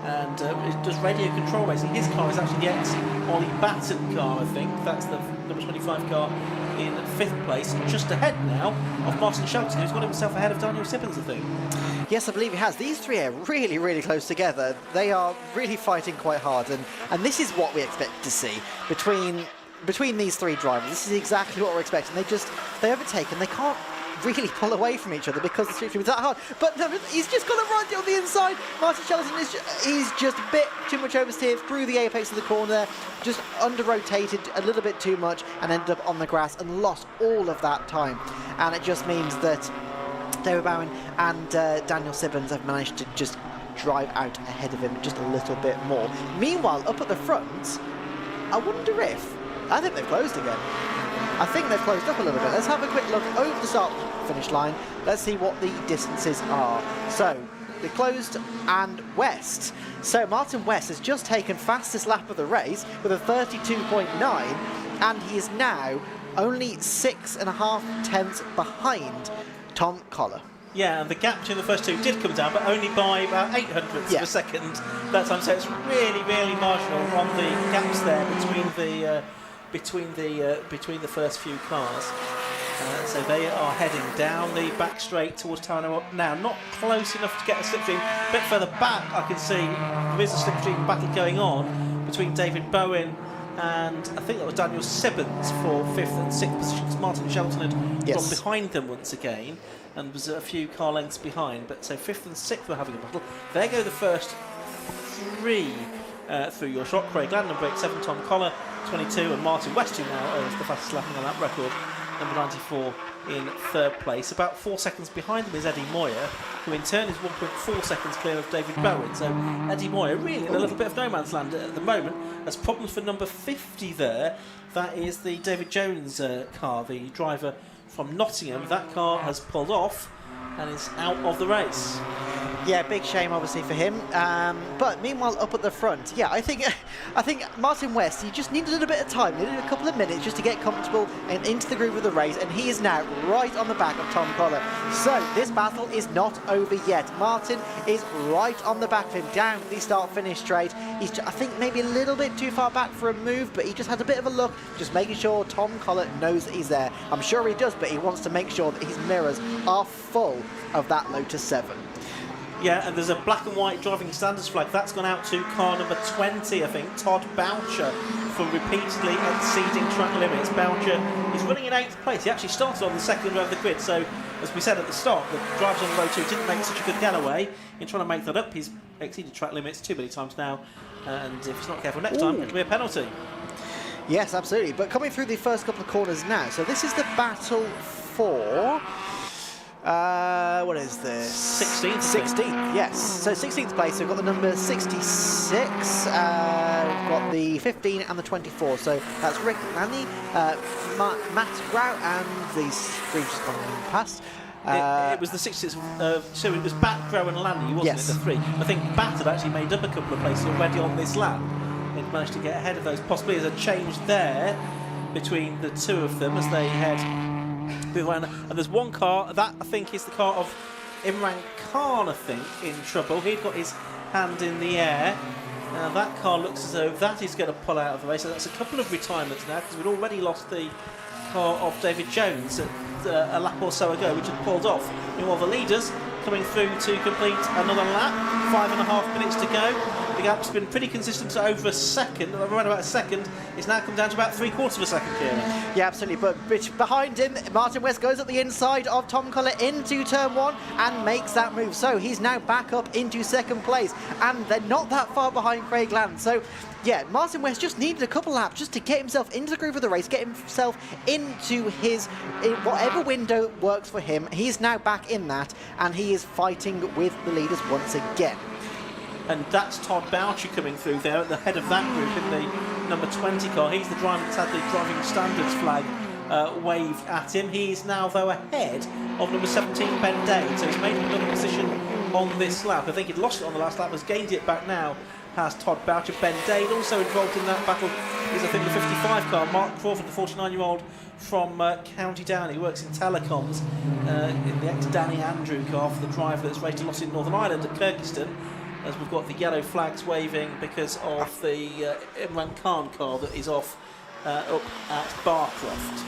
and it does radio control racing. His car is actually the ex-Ollie Batten car, I think. That's the number 25 car in 5th place, just ahead now of Martin Shelton, who's got himself ahead of Daniel Sibbons, I think. Yes, I believe he has. These three are really, really close together. They are really fighting quite hard, and this is what we expect to see between these three drivers. This is exactly what we're expecting. They overtake and they can't really pull away from each other because the street was that hard. But no, he's just got to run on the inside. Martin Shelton he's just a bit too much oversteered through the apex of the corner there, just under-rotated a little bit too much and ended up on the grass and lost all of that time. And it just means that David Bowen and Daniel Sibbons have managed to just drive out ahead of him just a little bit more. Meanwhile, up at the front, I wonder if... I think they've closed again. I think they've closed up a little bit. Let's have a quick look over the start-finish line. Let's see what the distances are. So, they closed and West. So, Martin West has just taken fastest lap of the race with a 32.9, and he is now only 6.5 tenths behind Tom Collar. Yeah, and the gap between the first two did come down, but only by about 800ths of a second that time. So it's really, really marginal on the gaps there between the first few cars. So they are heading down the back straight towards Tower now. Not close enough to get a slipstream. A bit further back, I can see there is a slipstream battle going on between David Bowen and I think that was Daniel Sibbons for 5th and 6th positions. Martin Shelton had gone behind them once again and was a few car lengths behind. But so 5th and 6th were having a battle. There go the first three through your shot. Craig Land, number 87, Tom Collar, 22, and Martin West, who now owns the fastest lap on that record, number 94 in 3rd place. About 4 seconds behind him is Eddie Moyer, who in turn is 1.4 seconds clear of David Bowen. So Eddie Moyer really in a little bit of no man's land at the moment. Has problems for number 50 there. That is the David Jones car, the driver from Nottingham. That car has pulled off and is out of the race. Yeah, big shame obviously for him. But meanwhile, up at the front, yeah, I think Martin West, he just needed a little bit of time, needed a couple of minutes just to get comfortable and into the groove of the race, and he is now right on the back of Tom Collar. So this battle is not over yet. Martin is right on the back of him, down the start-finish straight. He's, I think, maybe a little bit too far back for a move, but he just had a bit of a look, just making sure Tom Collar knows that he's there. I'm sure he does, but he wants to make sure that his mirrors are full of that Lotus 7. Yeah, and there's a black and white driving standards flag. That's gone out to car number 20, I think, Todd Boucher, for repeatedly exceeding track limits. Boucher is running in 8th place. He actually started on the 2nd row of the grid, so as we said at the start, the drivers on row 2 didn't make such a good getaway. In trying to make that up, he's exceeded track limits too many times now, and if he's not careful next time, it'll be a penalty. Yes, absolutely. But coming through the first couple of corners now, so this is the battle for... what is this? 16th. 16th, yes. So 16th place, we've got the number 66, we've got the 15 and the 24. So that's Rick Lanny, Matt Grau, and these three just gone past. It was the 60s, so it was Bat, Grau and Lanny, wasn't it, the three? I think Bat had actually made up a couple of places already on this lap. They'd managed to get ahead of those. Possibly there's a change there between the two of them as they head. And there's one car, that I think is the car of Imran Khan, I think, in trouble. He'd got his hand in the air. That car looks as though that is going to pull out of the race. So that's a couple of retirements now, because we'd already lost the car of David Jones a lap or so ago, which had pulled off. Meanwhile, the leaders coming through to complete another lap. 5.5 minutes to go. The gap's been pretty consistent to over a second, around about a second. It's now come down to about 3/4 of a second, Kieran. Yeah, absolutely. But behind him, Martin West goes up the inside of Tom Collar into turn 1 and makes that move. So he's now back up into 2nd place, and they're not that far behind Craig Land. So yeah, Martin West just needed a couple laps just to get himself into the groove of the race, get himself into whatever window works for him. He's now back in that, and he is fighting with the leaders once again. And that's Todd Boucher coming through there at the head of that group in the number 20 car. He's the driver that's had the driving standards flag waved at him. He is now, though, ahead of number 17, Ben Dade. So he's made another position on this lap. I think he'd lost it on the last lap, has gained it back now, has Todd Boucher. Ben Dade also involved in that battle is, I think, the 55 car. Mark Crawford, the 49-year-old from County Down, who works in telecoms, in the ex-Danny Andrew car for the driver that's raced a lot in Northern Ireland at Kyrgyzstan. as we've got the yellow flags waving because of the Imran Khan car that is off up at Barcroft.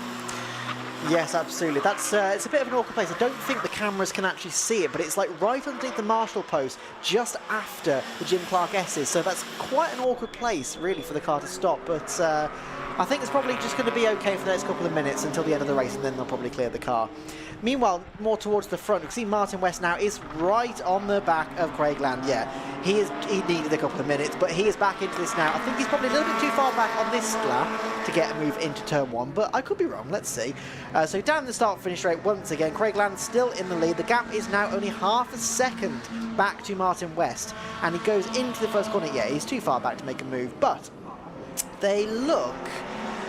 Yes, absolutely. That's it's a bit of an awkward place. I don't think the cameras can actually see it, but it's like right underneath the marshal post, just after the Jim Clark S's. So that's quite an awkward place, really, for the car to stop. But I think it's probably just going to be okay for the next couple of minutes until the end of the race, and then they'll probably clear the car. Meanwhile, more towards the front, you can see Martin West now is right on the back of Craig Land. Yeah, he needed a couple of minutes, but he is back into this now. I think he's probably a little bit too far back on this lap to get a move into turn 1, but I could be wrong. Let's see. So down the start-finish straight once again, Craig Land still in the lead. The gap is now only half a second back to Martin West, and he goes into the first corner. Yeah, he's too far back to make a move, but they look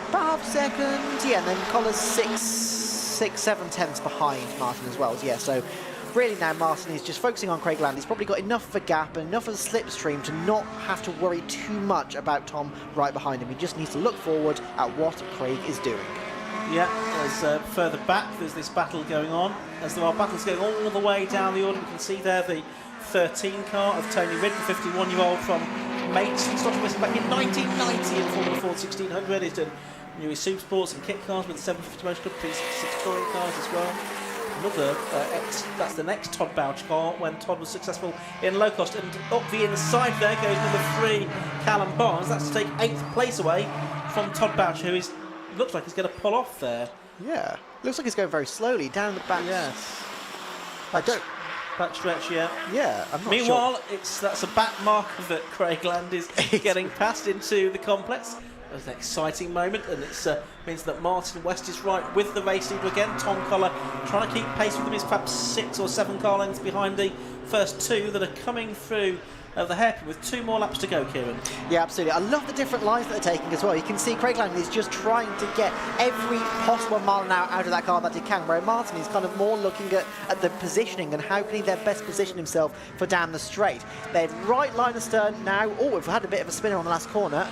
about half a second. Yeah, and then Collar's 7 tenths behind Martin as well. Yeah, so really now Martin is just focusing on Craig Land. He's probably got enough of a gap and enough of a slipstream to not have to worry too much about Tom right behind him. He just needs to look forward at what Craig is doing. Yeah, as further back there's this battle going on, as there are battles going all the way down the order. You can see there the 13 car of Tony Ridd, the 51-year-old from Maidstone, started racing back in 1990 in Formula Ford 1600. He's done new Super Sports and kit cars with the 750 Motor Club, 366 touring cars as well. Another that's the next Todd Bouch car when Todd was successful in low cost. And up the inside there goes number 3 Callum Barnes. That's to take 8th place away from Todd Bouch, who looks like he's going to pull off there. Yeah, looks like he's going very slowly down the back. Yes, back stretch. Yeah. Yeah, I'm not Meanwhile, sure. that's a back marker that Craig Land is getting past into the complex. It's an exciting moment, and it means that Martin West is right with the race leader again. Tom Collar trying to keep pace with him. He's perhaps 6 or 7 car lengths behind the first 2 that are coming through the hairpin with 2 more laps to go, Kieran. Yeah, absolutely. I love the different lines that they're taking as well. You can see Craig Lang is just trying to get every possible mile an hour out of that car that he can, where Martin is kind of more looking at the positioning and how can he then best position himself for down the straight. They're right line astern now. Oh, we've had a bit of a spinner on the last corner.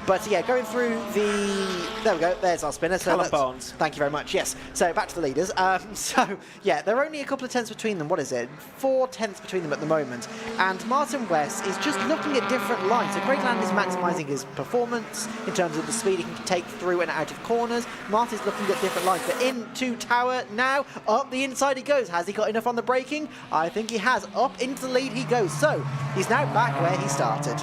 But yeah, going through there we go, there's our spinner. So Callum Barnes. Thank you very much, yes. So back to the leaders. So yeah, there are only a couple of tenths between them. What is it? 4 tenths between them at the moment. And Martin West is just looking at different lines. So Craig Land is maximising his performance in terms of the speed he can take through and out of corners. Martin's looking at different lines. But into Tower now, up the inside he goes. Has he got enough on the braking? I think he has. Up into the lead he goes. So he's now back where he started.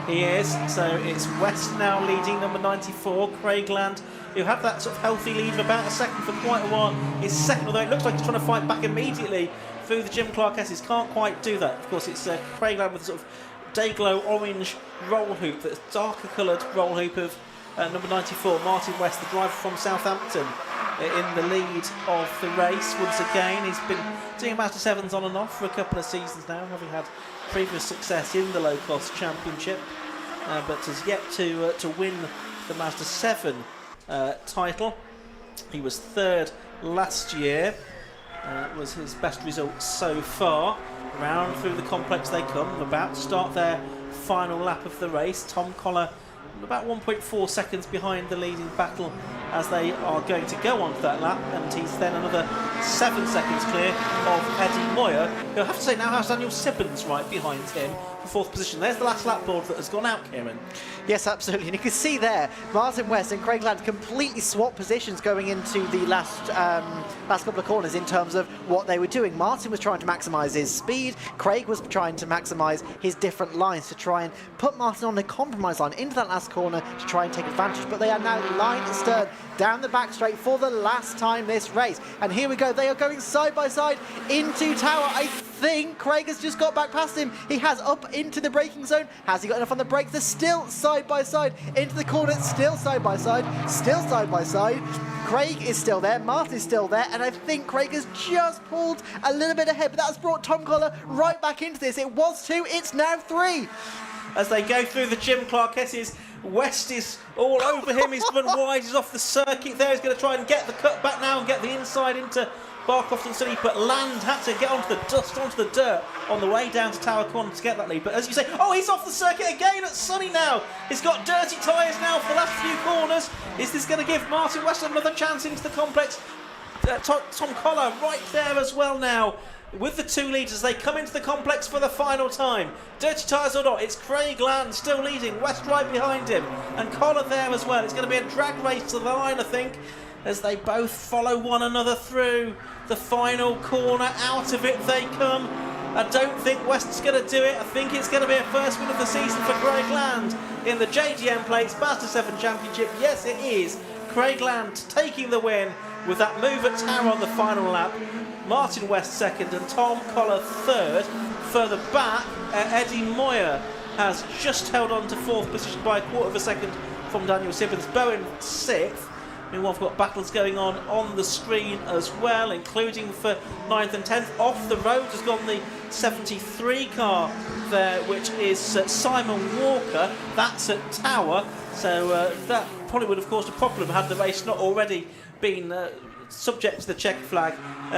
He is, so it's West now leading, number 94, Craig Land, who had that sort of healthy lead of about a second for quite a while, is second, although it looks like he's trying to fight back immediately through the Jim Clark S's. Can't quite do that. Of course, it's Craig Land with a sort of day-glow orange roll hoop, that's darker coloured roll hoop of number 94, Martin West, the driver from Southampton, in the lead of the race once again. He's been doing Mazda 7s on and off for a couple of seasons now, having had previous success in the low-cost championship, but has yet to win the Mazda 7 title. He was 3rd last year, was his best result so far. Round through the complex they come, about to start their final lap of the race. Tom Collar about 1.4 seconds behind the leading battle as they are going to go on to that lap, and he's then another 7 seconds clear of Eddie Moyer, who I have to say now has Daniel Sibbons right behind him for 4th position. There's the last lap board that has gone out, Kieran. Yes, absolutely. And you can see there, Martin West and Craig Land completely swapped positions going into the last couple of corners in terms of what they were doing. Martin was trying to maximise his speed. Craig was trying to maximise his different lines to try and put Martin on the compromise line into that last corner to try and take advantage. But they are now line astern down the back straight for the last time this race. And here we go. They are going side by side into Tower. I think Craig has just got back past him. He has up into the braking zone. Has he got enough on the brakes? They're still side by side into the corner. Still side by side. Still side by side. Craig is still there. Martin is still there. And I think Craig has just pulled a little bit ahead. But that's brought Tom Collar right back into this. It was 2. It's now 3. As they go through the Jim Clark S's, West is all over him. He's run wide. He's off the circuit there. He's going to try and get the cut back now and get the inside into Barcroft and Sunny, but Land had to get onto the dust, onto the dirt on the way down to Tower Corner to get that lead. But as you say, oh, he's off the circuit again at Sunny now. He's got dirty tyres now for the last few corners. Is this going to give Martin West another chance into the complex? Tom Collar right there as well now. With the 2 leaders, they come into the complex for the final time. Dirty tyres or not, it's Craig Land still leading, West right behind him, and Collar there as well. It's going to be a drag race to the line, I think, as they both follow one another through the final corner. Out of it they come. I don't think West's going to do it. I think it's going to be a first win of the season for Craig Land in the JDM Plates Mazda 7 Championship. Yes, it is. Craig Land taking the win with that move at Tower on the final lap. Martin West second and Tom Collar third. Further back, Eddie Moyer has just held on to 4th position by a quarter of a second from Daniel Sibbons. Bowen 6th. Meanwhile, we've got battles going on the screen as well, including for 9th and 10th. Off the road has gone the 73 car there, which is Simon Walker. That's at Tower. So that probably would have caused a problem had the race not already been subject to the check flag.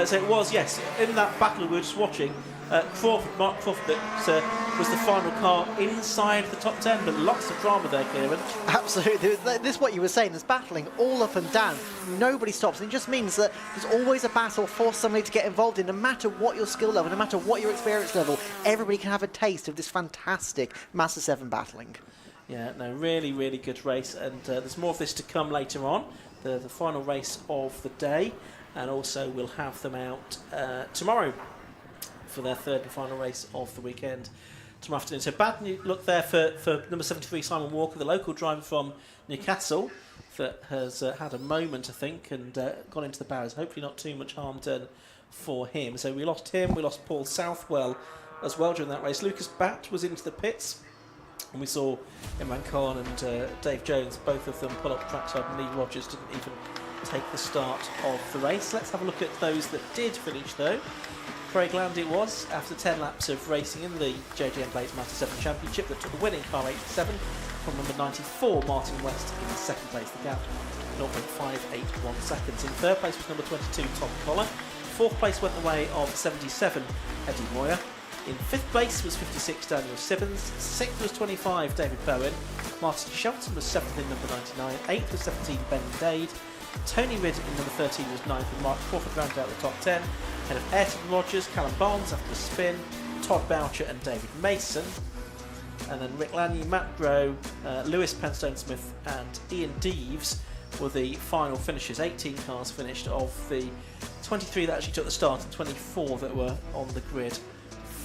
So it was, yes, in that battle we were just watching, Mark Croft that was the final car inside the top 10, but lots of drama there, Kieran. Absolutely. This is what you were saying, there's battling all up and down. Nobody stops, and it just means that there's always a battle for somebody to get involved in, no matter what your skill level, no matter what your experience level. Everybody can have a taste of this fantastic Mazda 7 battling. Yeah, no, really, really good race, and there's more of this to come later on. The final race of the day, and also we'll have them out tomorrow for their third and final race of the weekend tomorrow afternoon. So bad look there for number 73 Simon Walker, the local driver from Newcastle, that has had a moment, I think, and gone into the barriers. Hopefully not too much harm done for him. So we lost him, we lost Paul Southwell as well during that race. Lucas Batt was into the pits, and we saw Imran Khan and Dave Jones, both of them pull up trackside, and Lee Rogers didn't even take the start of the race. Let's have a look at those that did finish though. Craig Land it was, after 10 laps of racing in the JDM Plates Mazda 7 Championship, that took the winning car 87 from number 94 Martin West in second place. The gap 0.581 seconds. In third place was number 22 Tom Collar. Fourth place went the way of 77 Eddie Moyer. In fifth place was 56 Daniel Sibbons, sixth was 25 David Bowen, Martin Shelton was seventh in number 99, eighth was 17 Ben Dade, Tony Ridd in number 13 was ninth, and Mark Crawford rounded out the top 10, ahead of Ayrton Rogers, Callum Barnes after the spin, Todd Boucher and David Mason, and then Rick Lanier, Matt Groh, Lewis Penstone-Smith and Ian Deeves were the final finishers. 18 cars finished of the 23 that actually took the start and 24 that were on the grid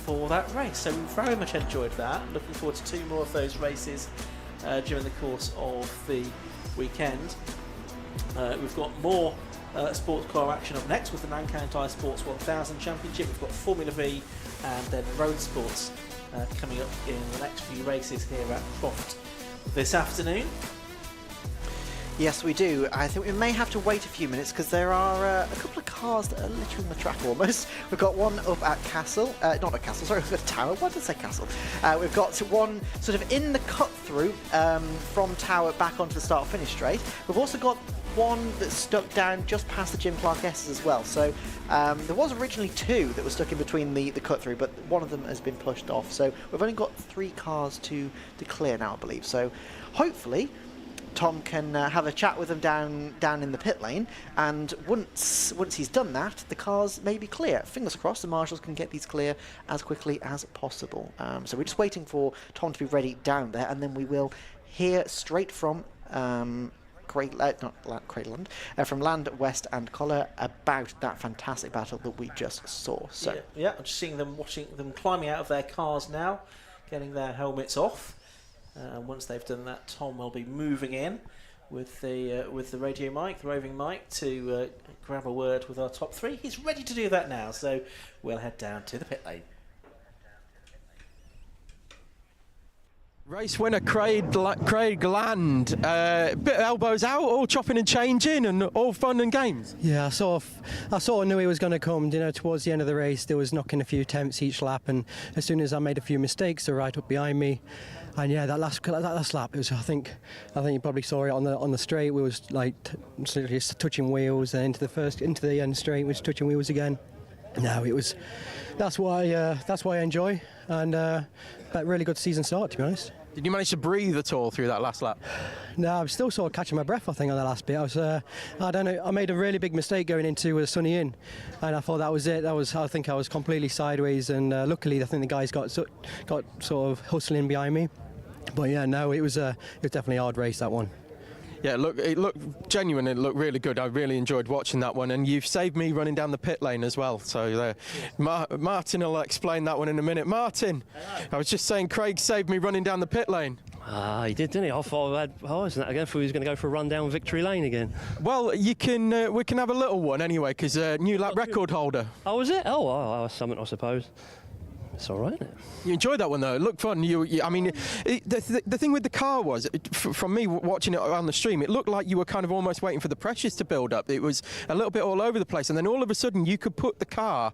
for that race. So we very much enjoyed that. Looking forward to 2 more of those races during the course of the weekend. We've got more sports car action up next with the Nankai Tyre Sports 1000 Championship. We've got Formula V and then road sports coming up in the next few races here at Croft this afternoon. Yes, we do. I think we may have to wait a few minutes because there are a couple of cars that are littering the track almost. We've got one up at Castle, not at Castle, sorry, we've got Tower. Why did I say Castle? We've got one sort of in the cut through from Tower back onto the start-finish straight. We've also got one that's stuck down just past the Jim Clark S's as well. So there was originally 2 that were stuck in between the cut through, but one of them has been pushed off. So we've only got 3 cars to clear now, I believe. So hopefully Tom can have a chat with them down in the pit lane, and once he's done that, the cars may be clear. Fingers crossed the marshals can get these clear as quickly as possible. So we're just waiting for Tom to be ready down there, and then we will hear straight from from Land, West and Collar about that fantastic battle that we just saw. So yeah, I'm just seeing them, watching them climbing out of their cars now, getting their helmets off. Once they've done that, Tom will be moving in with the radio mic, the roving mic, to grab a word with our top 3. He's ready to do that now, so we'll head down to the pit lane. Race winner Craig Land, bit of elbows out, all chopping and changing, and all fun and games. Yeah, I sort of knew he was going to come. You know, towards the end of the race, there was knocking a few attempts each lap, and as soon as I made a few mistakes, they're right up behind me. And yeah, that last lap, it was. I think you probably saw it on the straight. We was like literally touching wheels, and into the end straight, we was touching wheels again. No, it was. That's why I enjoy, and but really good season start, to be honest. Did you manage to breathe at all through that last lap? No, I'm still sort of catching my breath, I think, on the last bit. I don't know, I made a really big mistake going into a sunny in, and I thought that was it. I think I was completely sideways, and luckily I think the guys got sort of hustling behind me. But yeah, no, it was definitely a hard race, that one. Yeah, it looked genuine. It looked really good. I really enjoyed watching that one, and you've saved me running down the pit lane as well. So Martin will explain that one in a minute. Martin, I was just saying, Craig saved me running down the pit lane. He did, didn't he? I thought isn't that again? I thought he was going to go for a run down victory lane again. Well, we can have a little one anyway, because new lap record holder. Oh, was it? Oh, well, something, I suppose. It's all right, isn't it? You enjoyed that one though. It looked fun. I mean, the thing with the car was, from me watching it on the stream, it looked like you were kind of almost waiting for the pressures to build up. It was a little bit all over the place, and then all of a sudden you could put the car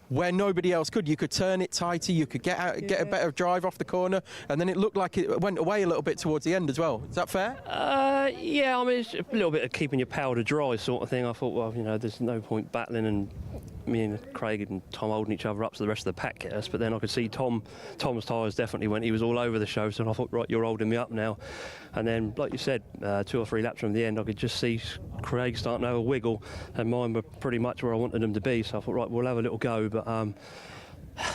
where nobody else could. You could turn it tighter, you could get out, get a better drive off the corner, and then it looked like it went away a little bit towards the end as well. Is that fair? Yeah, I mean, it's a little bit of keeping your powder dry sort of thing. I thought, well, there's no point battling and me and Craig and Tom holding each other up so the rest of the pack get us, but then I could see Tom's tyres definitely went. He was all over the show, so I thought, right, you're holding me up now. And then, like you said, 2 or 3 laps from the end, I could just see Craig starting to have a wiggle, and mine were pretty much where I wanted them to be, so I thought, right, we'll have a little go. But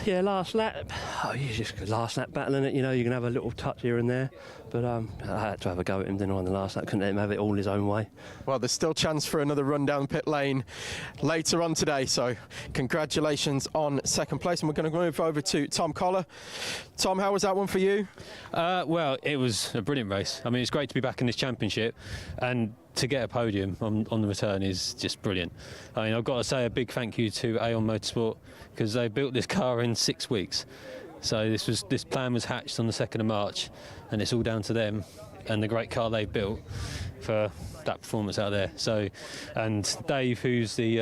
yeah, last lap, you just last lap battling it, you can have a little touch here and there, but I had to have a go at him, didn't I, on the last lap. Couldn't let him have it all his own way. Well, there's still chance for another run down pit lane later on today, so congratulations on second place, and we're going to move over to Tom Collar. Tom, how was that one for you? Well, it was a brilliant race. I mean, it's great to be back in this championship, and to get a podium on the return is just brilliant. I mean, I've got to say a big thank you to Aon Motorsport, because they built this car in 6 weeks. So this plan was hatched on the 2nd of March, and it's all down to them and the great car they built for that performance out there. So, and Dave, who's the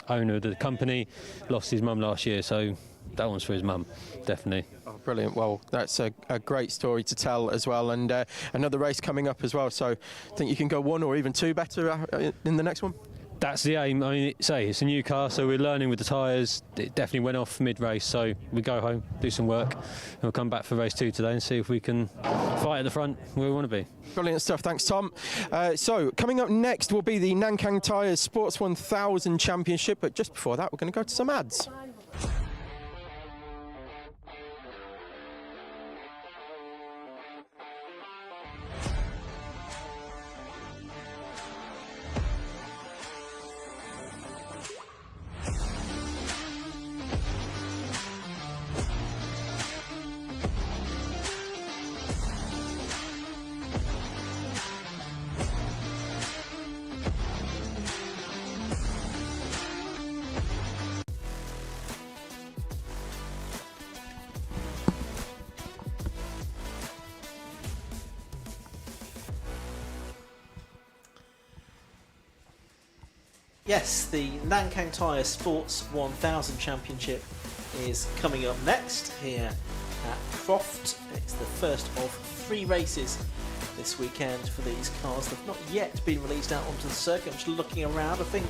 owner of the company, lost his mum last year, so that one's for his mum, definitely. Oh, brilliant. Well, that's a great story to tell as well, and another race coming up as well, so I think you can go 1 or even 2 better in the next one? That's the aim. I mean, it's a new car, so we're learning with the tyres. It definitely went off mid-race, so we go home, do some work, and we'll come back for race 2 today and see if we can fight at the front where we want to be. Brilliant stuff. Thanks, Tom. So coming up next will be the Nankang Tyres Sports 1000 Championship, but just before that, we're going to go to some ads. Yes, the Nankang Tyres Sports 1000 Championship is coming up next here at Croft. It's the first of 3 races this weekend for these cars. They've not yet been released out onto the circuit. I'm just looking around. I think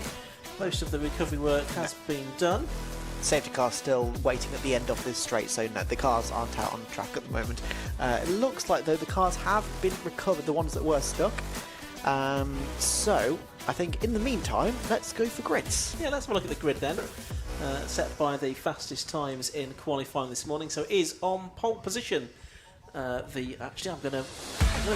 most of the recovery work has been done. Safety car's still waiting at the end of this straight, so no, the cars aren't out on the track at the moment. It looks like, though, the cars have been recovered, the ones that were stuck. So I think in the meantime, let's go for grids. Yeah, let's have a look at the grid then. Set by the fastest times in qualifying this morning. So it is on pole position. Actually, I'm going to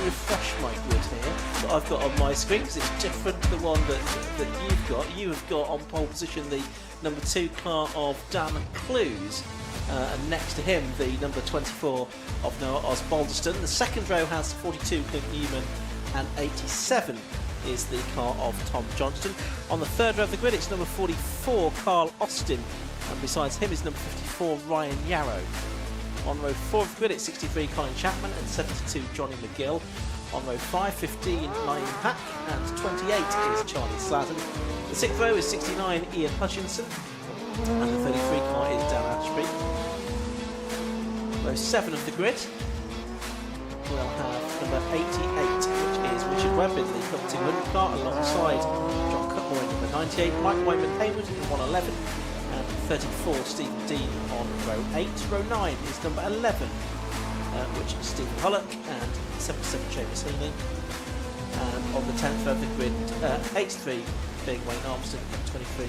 refresh my grid here that I've got on my screen, because it's different to the one that you've got. You have got on pole position the number 2 car of Dan Clues, and next to him the number 24 of Noah Osbaldeston. The second row has 42 Clint Newman, and 87 is the car of Tom Johnston. On the third row of the grid, it's number 44 Carl Austin, and besides him is number 54 Ryan Yarrow. On row 4 of the grid, it's 63 Colin Chapman and 72 Johnny McGill. On row 5, 15 Lion Pack, and 28 is Charlie Slatton. The 6th row is 69 Ian Hutchinson, and the 33 car is Dan Ashby. Row 7 of the grid, we'll have number 88, which is Richard Webb in the Cup 200 car, alongside John Cutmore in number 98, Mike Wayman Hayward in 111, and 34 Stephen Dean on row 8. Row 9 is number 11, which is Stephen Hullock, and 77 Seamus Heaney. And on the 10th of the grid, 83 being Wayne Armstrong, and 23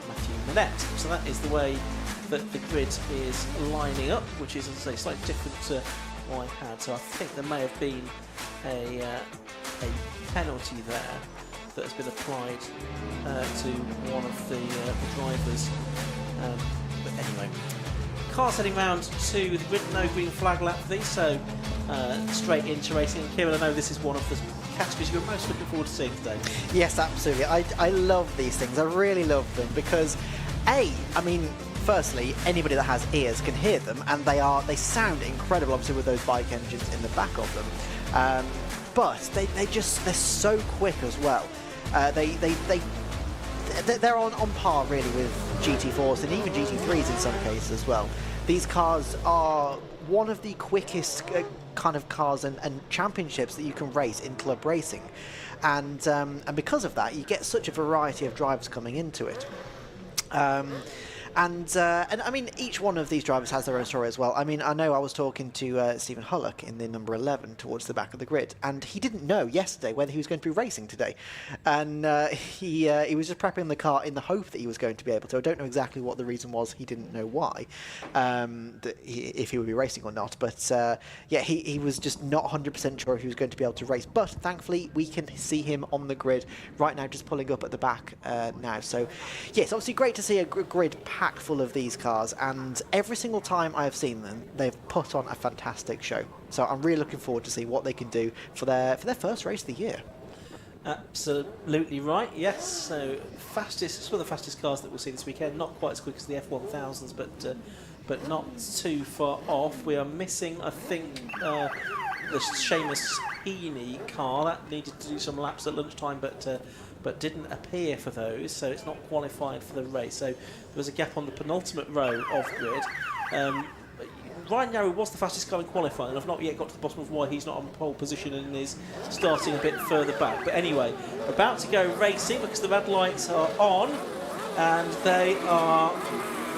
Matthew Manette. So that is the way that the grid is lining up, which is, as I say, slightly different to what I had. So I think there may have been a penalty there that has been applied to one of the drivers. But anyway, cars heading round to the grid, no green flag lap for these, so straight into racing. And Kieran, I know this is one of the categories you're most looking forward to seeing today. Yes, absolutely. I love these things. I really love them because, I mean, firstly, anybody that has ears can hear them, and they sound incredible, obviously, with those bike engines in the back of them. But they're so quick as well. They're on par really with GT4s and even GT3s in some cases as well. These cars are one of the quickest kind of cars and championships that you can race in club racing, and because of that, you get such a variety of drivers coming into it. And I mean, each one of these drivers has their own story as well. I mean, I know I was talking to Stephen Hullock in the number 11 towards the back of the grid, and he didn't know yesterday whether he was going to be racing today. And he was just prepping the car in the hope that he was going to be able to. I don't know exactly what the reason was. He didn't know why, if he would be racing or not. But yeah, he was just not 100% sure if he was going to be able to race. But thankfully, we can see him on the grid right now, just pulling up at the back now. So yes, obviously great to see a grid packed full of these cars, and every single time I have seen them, they've put on a fantastic show. So I'm really looking forward to see what they can do for their first race of the year. Absolutely right. Yes. So fastest, some of the fastest cars that we'll see this weekend. Not quite as quick as the F1000s, but not too far off. We are missing, I think, the Seamus Heaney car that needed to do some laps at lunchtime, but didn't appear for those, so it's not qualified for the race. So there was a gap on the penultimate row of grid. Ryan Yarrow was the fastest car in qualifying, and I've not yet got to the bottom of why he's not on pole position and is starting a bit further back. But anyway, about to go racing because the red lights are on and they are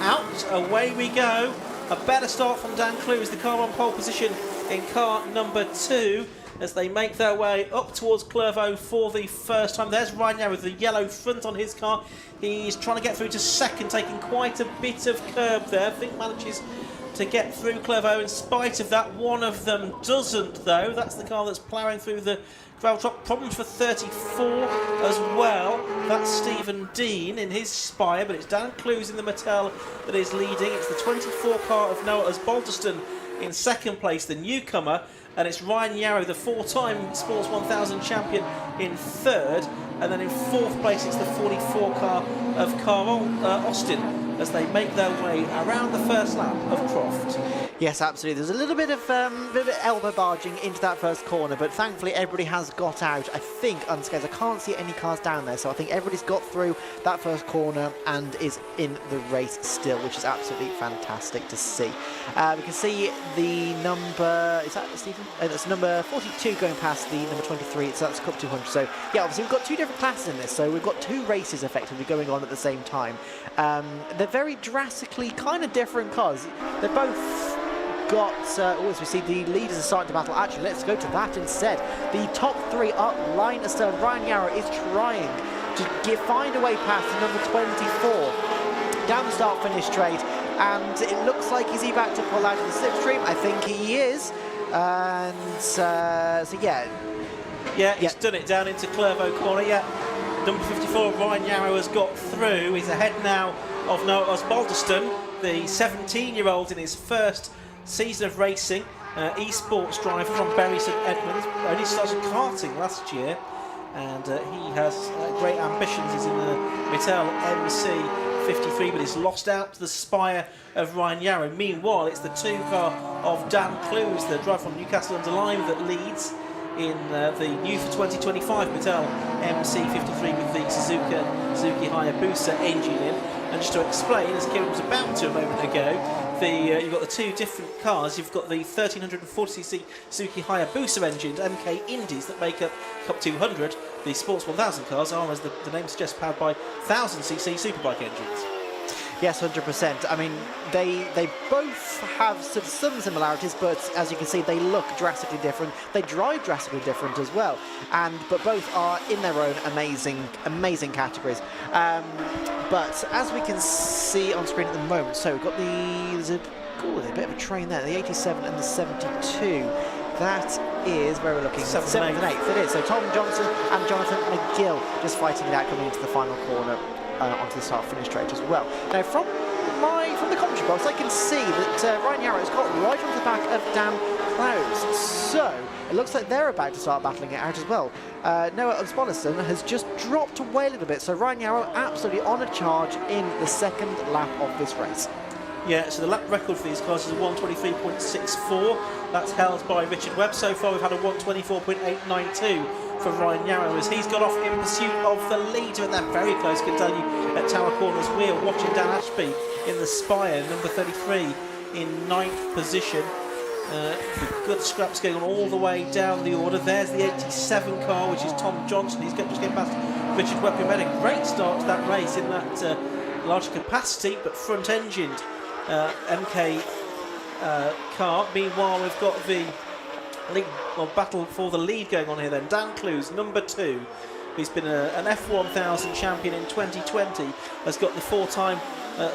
out. Away we go. A better start from Dan Clues, the car on pole position in car number 2, as they make their way up towards Clervaux for the first time. There's Ryan Yarrow with the yellow front on his car. He's trying to get through to second, taking quite a bit of curb there. I think manages to get through Clervaux in spite of that. One of them doesn't, though. That's the car that's ploughing through the gravel top. Problems for 34 as well. That's Stephen Dean in his Spire, but it's Dan Clues in the Mattel that is leading. It's the 24 car of Noah Osbaldeston in second place, the newcomer, and it's Ryan Yarrow, the 4-time Sports 1000 champion, in third, and then in fourth place it's the 44 car of Carl Austin as they make their way around the first lap of Croft. Yes, absolutely. There's a little bit of elbow barging into that first corner, but thankfully everybody has got out, I think, unscathed. I can't see any cars down there, so I think everybody's got through that first corner and is in the race still, which is absolutely fantastic to see. We can see the number, is that Stephen? That's number 42 going past the number 23, so that's Cup 200. So yeah, obviously we've got two different classes in this, so we've got two races effectively going on at the same time. They're very drastically kind of different cars. They're both got, as we see, the leaders are starting to battle. Actually, let's go to that instead. The top three up line astern. Ryan Yarrow is trying to find a way past the number 24 down the start-finish straight, and it looks like, is he about to pull out of the slipstream? I think he is. And so yeah, he's done it down into Clervaux corner. Yeah, number 54 Ryan Yarrow has got through. He's ahead now of Noah Osbaldeston, the 17-year-old in his first season of racing, esports driver from Bury St Edmunds. Only started karting last year, and he has great ambitions. He's in the Mattel MC53, but he's lost out to the Spire of Ryan Yarrow. Meanwhile, it's the 2 car of Dan Clues, the driver from Newcastle under Lyme, that leads in the new for 2025 Mattel MC53 with the Suzuki Hayabusa engine in. And just to explain, as Kieran was about to a moment ago, you've got the two different cars. You've got the 1340cc Suzuki Hayabusa engine MK Indies that make up Cup 200. The Sports 1000 cars are, as the name suggests, powered by 1000cc superbike engines. Yes, 100%. I mean, they both have some similarities, but as you can see, they look drastically different. They drive drastically different as well, but both are in their own amazing categories. But as we can see on screen at the moment, so we've got there's a bit of a train there, the 87 and the 72. That is where we're looking. 7th and 8th, it is. So Tom Johnson and Jonathan McGill just fighting it out coming into the final corner onto the start-finish straight as well. Now, from the commentary box, I can see that Ryan Yarrow's got right onto the back of Dan Clowes. So it looks like they're about to start battling it out as well. Noah Osbaldiston has just dropped away a little bit, so Ryan Yarrow absolutely on a charge in the second lap of this race. Yeah, so the lap record for these cars is 1:23.64. That's held by Richard Webb. So far we've had a 1:24.892 for Ryan Yarrow as he's got off in pursuit of the leader, and they're very close, can tell you, at Tower Corner's wheel, watching Dan Ashby in the Spire, number 33 in 9th position. Good scraps going on all the way down the order. There's the 87 car, which is Tom Johnson. He's just getting past Richard Webb, who made a great start to that race in that large capacity but front-engined MK car. Meanwhile, we've got the battle for the lead going on here then. Dan Clowes, number 2, who's been an F1000 champion in 2020, has got the 4-time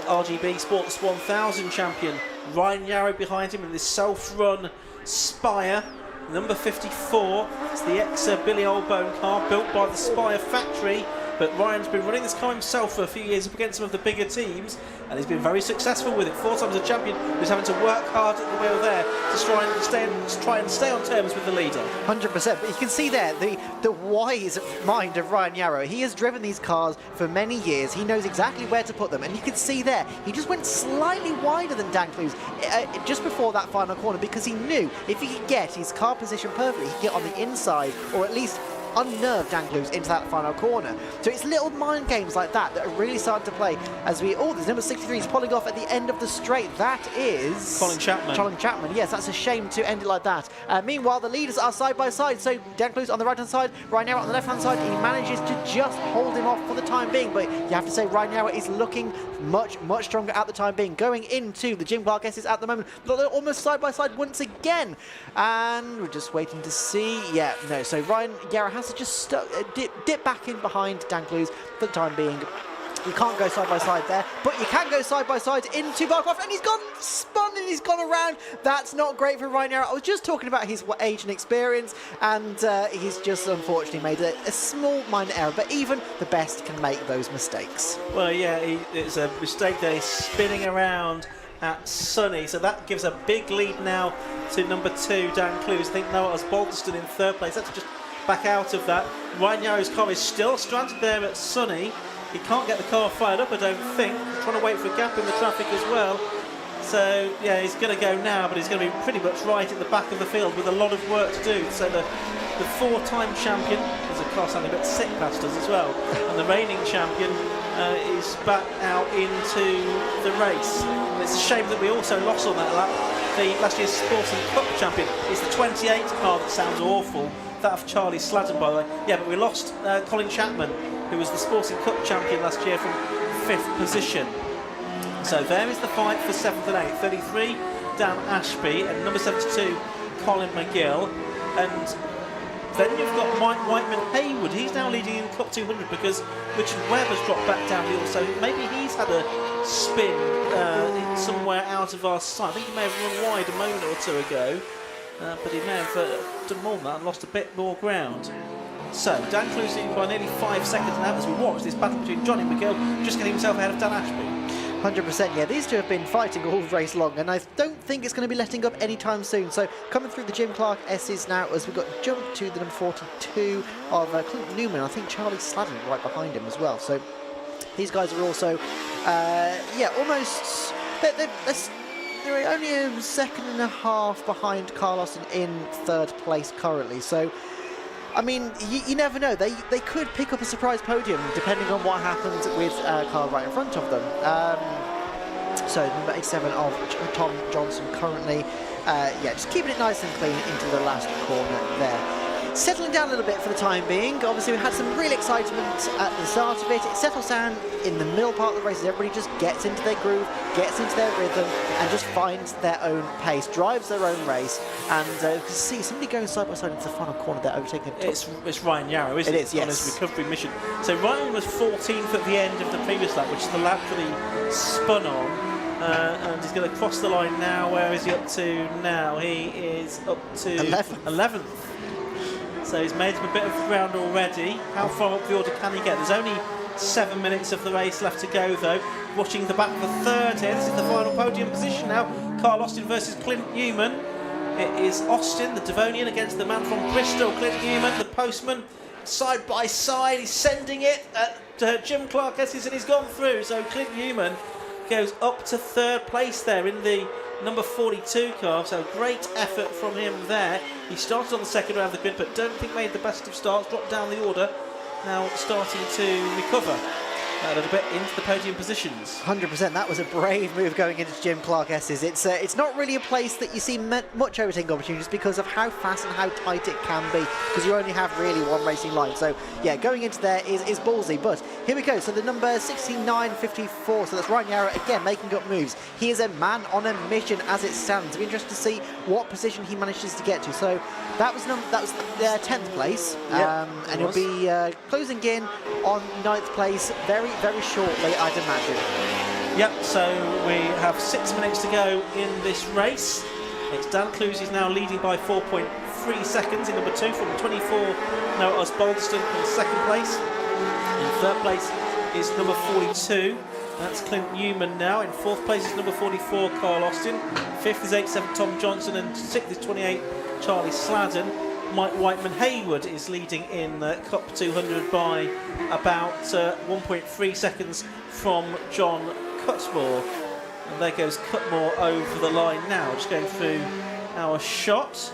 RGB Sports 1000 champion Ryan Yarrow behind him in this self-run Spire. Number 54, it's the ex-Billy Oldbone car built by the Spire factory. But Ryan's been running this car himself for a few years up against some of the bigger teams, and he's been very successful with it. 4 times a champion, who's having to work hard at the wheel there to try and stay on terms with the leader. 100%. But you can see there the wise mind of Ryan Yarrow. He has driven these cars for many years. He knows exactly where to put them, and you can see there he just went slightly wider than Dan Clowes just before that final corner, because he knew if he could get his car position perfectly, he could get on the inside, or at least unnerve Dan Clowes into that final corner. So it's little mind games like that that are really starting to play as there's number 63 is pulling off at the end of the straight. That is Colin Chapman. Yes, that's a shame to end it like that. Meanwhile, the leaders are side by side. So Dan Clowes on the right hand side, Ryan Yarrow on the left hand side. He manages to just hold him off for the time being, but you have to say Ryan Yarrow is looking much stronger at the time being. Going into the Jim Clark S's at the moment, but they're almost side by side once again, and we're just waiting to see. So Ryan Yarrow has to just dip back in behind Dan Clowes for the time being. You can't go side by side there, but you can go side by side into Croft, and he's gone spun and he's gone around. That's not great for Ryan Yarrow. I was just talking about his age and experience, and he's just unfortunately made a small minor error, but even the best can make those mistakes. Well, yeah, it's a mistake there. He's spinning around at Sunny, so that gives a big lead now to number 2, Dan Clowes. I think Noah Osbaldiston in 3rd place. That's just back out of that. Ryan Yarrow's car is still stranded there at Sunny. He can't get the car fired up, I don't think. He's trying to wait for a gap in the traffic as well. So, yeah, he's going to go now, but he's going to be pretty much right at the back of the field with a lot of work to do. So the 4-time champion, there's a car sounding a bit sick past us as well, and the reigning champion is back out into the race. And it's a shame that we also lost on that lap the last year's Sports and Cup champion. It's the 28 car that sounds awful. That of Charlie Sladden, by the way. Yeah, but we lost Colin Chapman, who was the Sporting Cup champion last year, from 5th position. So there is the fight for 7th and 8th. 33, Dan Ashby, and number 72, Colin McGill. And then you've got Mike Whiteman Haywood. He's now leading in Cup 200 because Richard Webb has dropped back down the hill. So maybe he's had a spin somewhere out of our sight. I think he may have run wide a moment or two ago. But he may have done more than that and lost a bit more ground. So, Dan Clowes leading by nearly 5 seconds now as we watch this battle between Johnny McGill just getting himself ahead of Dan Ashby. 100%, yeah, these two have been fighting all race long, and I don't think it's going to be letting up anytime soon. So, coming through the Jim Clark S's now as we've got jumped to the number 42 of Clint Newman. I think Charlie Sladden right behind him as well. So, these guys are also, almost... They're only a second and a half behind Carlos in 3rd place currently. So, I mean, you never know. They could pick up a surprise podium depending on what happens with Carl right in front of them. So, number 87 of Tom Johnson currently, just keeping it nice and clean into the last corner there. settling down a little bit for the time being. Obviously, we had some real excitement at the start of it. It settles down in the middle part of the race as everybody just gets into their groove, gets into their rhythm, and just finds their own pace, drives their own race. And you can see somebody going side by side into the final corner there, overtaking a It's Ryan Yarrow, isn't it? It is, yes. On his recovery mission. So Ryan was 14th at the end of the previous lap, which is the lap that he spun on. And he's going to cross the line now. Where is he up to now? He is up to 11th. So he's made him a bit of ground already. How far up the order can he get? There's only 7 minutes of the race left to go, though. Watching the back of the third here. This is the final podium position now. Carl Austin versus Clint Newman. It is Austin, the Devonian, against the man from Bristol, Clint Newman, the postman. Side by side, he's sending it at Jim Clark Esses, and he's gone through. So Clint Newman goes up to third place there in the number 42 car, so great effort from him there. He started on the second round of the grid, but don't think made the best of starts, dropped down the order, now starting to recover a little bit into the podium positions. 100%, that was a brave move going into Jim Clark Esses. It's not really a place that you see much overtaking opportunities because of how fast and how tight it can be, because you only have really one racing line. So yeah, going into there is ballsy. But here we go, so the number 69.54, so that's Ryan Yarrow again making up moves. He is a man on a mission as it stands. It'll be interesting to see what position he manages to get to. So that was 10th place, and he'll be closing in on 9th place very shortly, I'd imagine. Yep, so we have 6 minutes to go in this race. It's Dan Clues is now leading by 4.3 seconds in number 2 from 24 Noah Osbaldeston in second place. In third place is number 42. That's Clint Newman now. In fourth place is number 44, Carl Austin. Fifth is 87, Tom Johnson. And sixth is 28, Charlie Sladden. Mike Whiteman-Haywood is leading in Cup 200 by about 1.3 seconds from John Cutmore. And there goes Cutmore over the line now, just going through our shot.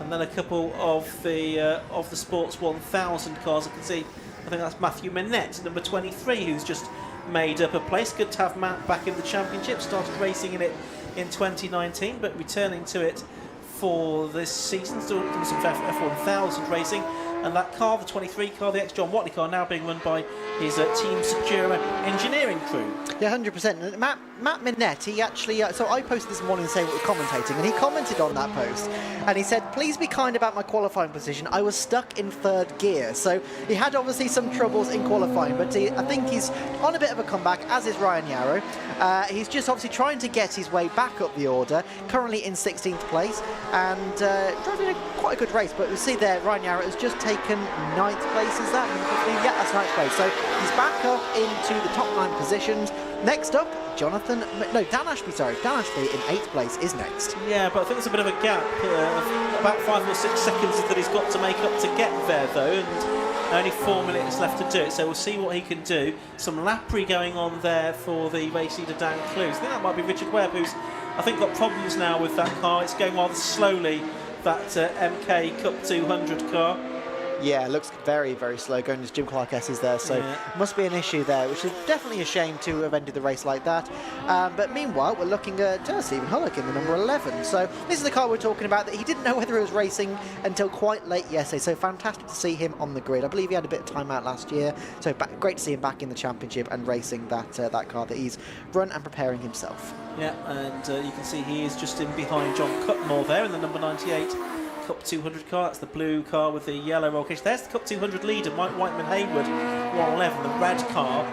And then a couple of the Sports 1000 cars. I can see, I think that's Matthew Minette, number 23, who's just made up a place. Good to have Matt back in the championship. Started racing in it in 2019, but returning to it for this season, still doing some F1000 racing. And that car, the 23 car, the ex-John Watley car, now being run by his Team Secura engineering crew. Yeah, 100%. Matt Minette, he actually, so I posted this morning saying we were commentating, and he commented on that post, and he said, please be kind about my qualifying position. I was stuck in third gear. So he had obviously some troubles in qualifying, but I think he's on a bit of a comeback, as is Ryan Yarrow. He's just obviously trying to get his way back up the order, currently in 16th place, and driving quite a good race. But we see there, Ryan Yarrow has just taken 9th place, is that? Yeah, that's 9th place. So he's back up into the top 9 positions. Next up, Dan Ashby in 8th place is next. Yeah, but I think there's a bit of a gap, about 5 or 6 seconds that he's got to make up to get there, though, and only 4 minutes left to do it, so we'll see what he can do. Some lappery going on there for the race leader Dan Clues. I think that might be Richard Webb, who's, I think, got problems now with that car. It's going rather slowly, that MK Cup 200 car. Yeah, it looks very, very slow going to Jim Clark Esses there, so must be an issue there, which is definitely a shame to have ended the race like that. But meanwhile, we're looking at Stephen Hullock in the number 11. So this is the car we're talking about that he didn't know whether he was racing until quite late yesterday, so fantastic to see him on the grid. I believe he had a bit of time out last year, so great to see him back in the championship and racing that car that he's run and preparing himself. Yeah, and you can see he is just in behind John Cutmore there in the number 98 Cup 200 car. That's the blue car with the yellow roll cage. There's the Cup 200 leader, Mike Whiteman-Haywood, 111, the red car,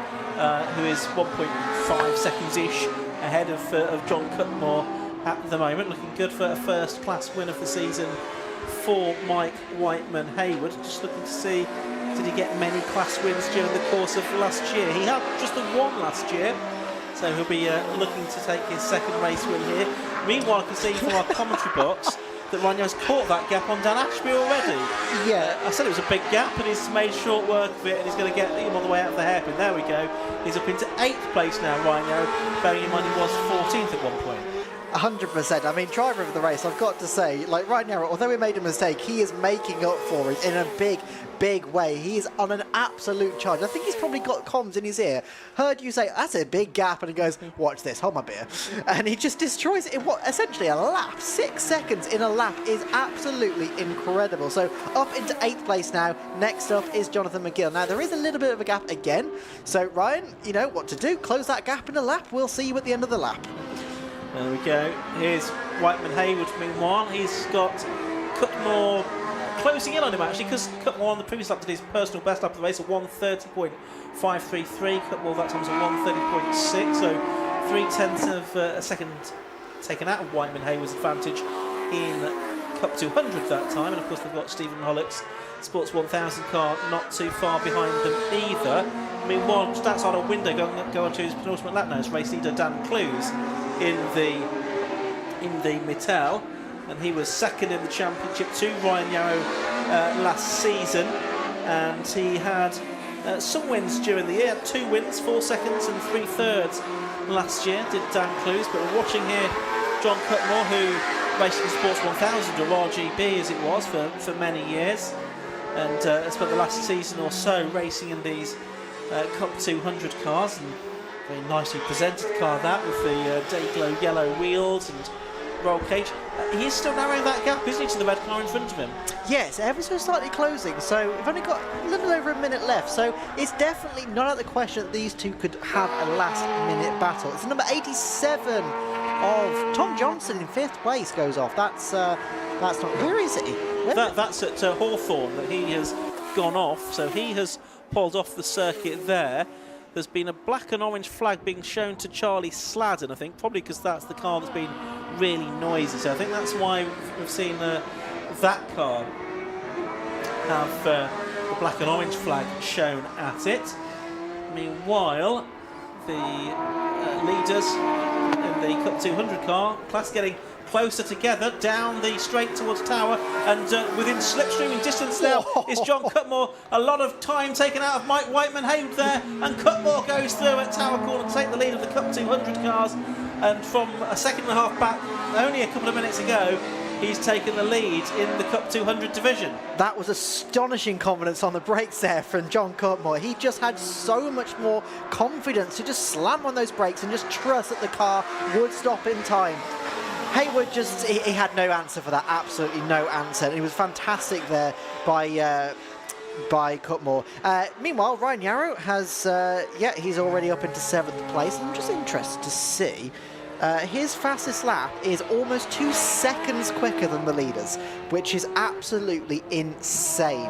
who is 1.5 seconds-ish ahead of John Cutmore at the moment. Looking good for a first-class win of the season for Mike Whiteman-Haywood. Just looking to see, did he get many class wins during the course of last year? He had just the one last year, so he'll be looking to take his second race win here. Meanwhile, I can see from our commentary box that Ryan's caught that gap on Dan Ashby already. Yeah. I said it was a big gap, and he's made short work of it, and he's going to get him on the way out of the hairpin. There we go. He's up into 8th place now, Ryan Yarrow, bearing in mind he was 14th at one point. 100%. I mean, driver of the race, I've got to say, like Ryan Yarrow, although he made a mistake, he is making up for it in a big big way. He's on an absolute charge. I think he's probably got comms in his ear. Heard you say, that's a big gap, and he goes, watch this, hold my beer. And he just destroys it in what, essentially a lap. 6 seconds in a lap is absolutely incredible. So up into 8th place now. Next up is Jonathan McGill. Now, there is a little bit of a gap again. So, Ryan, you know what to do. Close that gap in a lap. We'll see you at the end of the lap. There we go. Here's Whiteman Hayward. Meanwhile, he's got Cutmore closing in on him, actually, because Cutmore on the previous lap did his personal best lap of the race, a 1:30.533. Cutmore that time was a 1:30.6, so 0.3 of a second taken out of Whiteman Hayward's advantage in Cup 200 that time. And of course, they've got Stephen Hollick's Sports 1000 car not too far behind them either. Meanwhile, just outside our window, go on to his penultimate lap now, is race leader Dan Clues in the Mittel, and he was second in the championship to Ryan Yarrow last season, and he had some wins during the year. 2 wins, 4 seconds and 3 thirds last year, did Dan Clues. But we're watching here John Cutmore, who raced in Sports 1000, or RGB as it was, for many years, and spent the last season or so racing in these Cup 200 cars, and very nicely presented car that, with the Dayglow yellow wheels and roll cage. He is still narrowing that gap, isn't he, to the red car in front of him? Yes, ever so slightly closing, so we've only got a little over a minute left, so it's definitely not out of the question that these two could have a last-minute battle. It's number 87 of Tom Johnson in 5th place goes off. That's not... Where is he? That's at Hawthorne that he has gone off, so he has pulled off the circuit there. There's been a black and orange flag being shown to Charlie Sladden, I think, probably because that's the car that's been really noisy. So I think that's why we've seen that car have the black and orange flag shown at it. Meanwhile, the leaders in the Cup 200 car, class getting closer together down the straight towards Tower, and within slipstreaming distance now is John Cutmore. A lot of time taken out of Mike Whiteman Hayward there, and Cutmore goes through at Tower Corner to take the lead of the Cup 200 cars, and from a second and a half back only a couple of minutes ago, he's taken the lead in the Cup 200 division. That was astonishing confidence on the brakes there from John Cutmore. He just had so much more confidence to just slam on those brakes and just trust that the car would stop in time. Hayward just, he had no answer for that, absolutely no answer. And he was fantastic there by Cutmore. Meanwhile, Ryan Yarrow has, he's already up into 7th place. I'm just interested to see. His fastest lap is almost 2 seconds quicker than the leaders, which is absolutely insane.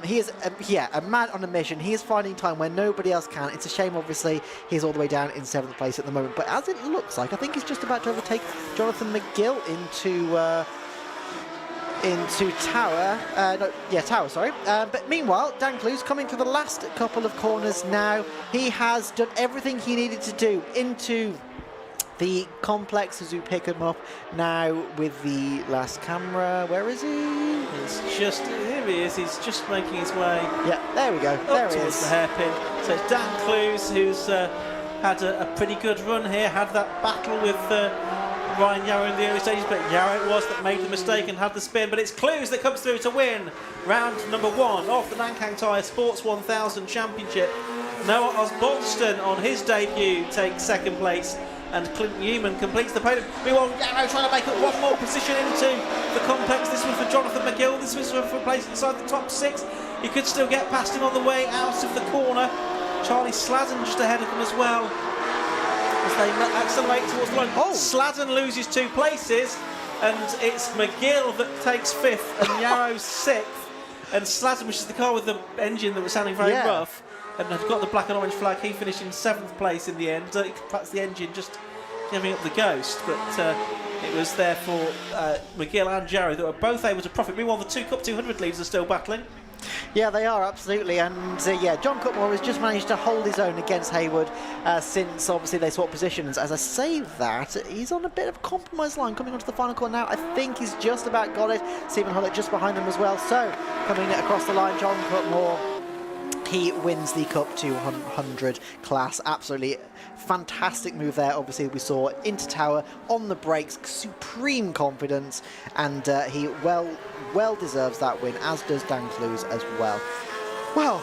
He is, a man on a mission. He is finding time where nobody else can. It's a shame, obviously, he's all the way down in 7th place at the moment. But as it looks like, I think he's just about to overtake Jonathan McGill into Tower. Tower, sorry. But meanwhile, Dan Clues coming through the last couple of corners now. He has done everything he needed to do into the complex as we pick him up now with the last camera. Where is he? Here he is. He's just making his way. Yeah, there we go. There he towards is. the hairpin. So it's Dan Clues, who's had a pretty good run here. Had that battle with Ryan Yarrow in the early stages, but Yarrow it was that made the mistake and had the spin. But it's Clues that comes through to win round number 1 of the Nankang Tyre Sports 1000 Championship. Noah Osbordston on his debut takes 2nd place, and Clint Newman completes the podium. Meanwhile, Yarrow trying to make it one more position into the complex. This one for Jonathan McGill. This was for a place inside the top 6. He could still get past him on the way out of the corner. Charlie Sladden just ahead of him as well as they accelerate towards the line. Sladden loses 2 places, and it's McGill that takes 5th and Yarrow's 6th. And Sladden, which is the car with the engine that was sounding very rough, and had got the black and orange flag, he finished in 7th place in the end. Perhaps the engine just giving up the ghost, but it was there for McGill and Yarrow that were both able to profit. Meanwhile, the 2 Cup 200 leaders are still battling. Yeah, they are, absolutely. And John Cutmore has just managed to hold his own against Hayward since obviously they swapped positions. As I say that, he's on a bit of a compromise line coming onto the final corner now. I think he's just about got it. Stephen Hollick just behind him as well. So coming across the line, John Cutmore he wins the Cup 200 class. Absolutely fantastic move there. Obviously, we saw into tower on the brakes, supreme confidence, and he well deserves that win, as does Dan Clues as well. Well,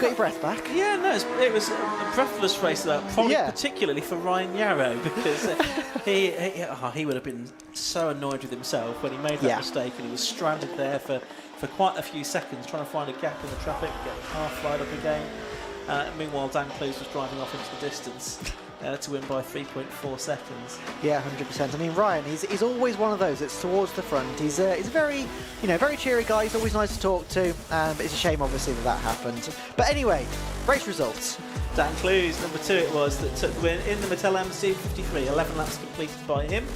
got your breath back? Yeah, no, it was a breathless race, probably particularly for Ryan Yarrow, because he would have been so annoyed with himself when he made that mistake, and he was stranded there for quite a few seconds trying to find a gap in the traffic, get the car fired up again. Meanwhile, Dan Clues was driving off into the distance to win by 3.4 seconds. Yeah, 100%. I mean, Ryan, he's always one of those that's towards the front. He's a very, very cheery guy. He's always nice to talk to. But it's a shame, obviously, that happened. But anyway, race results. Dan Clues, number 2 it was, that took the win in the Mattel MC 53. 11 laps completed by him.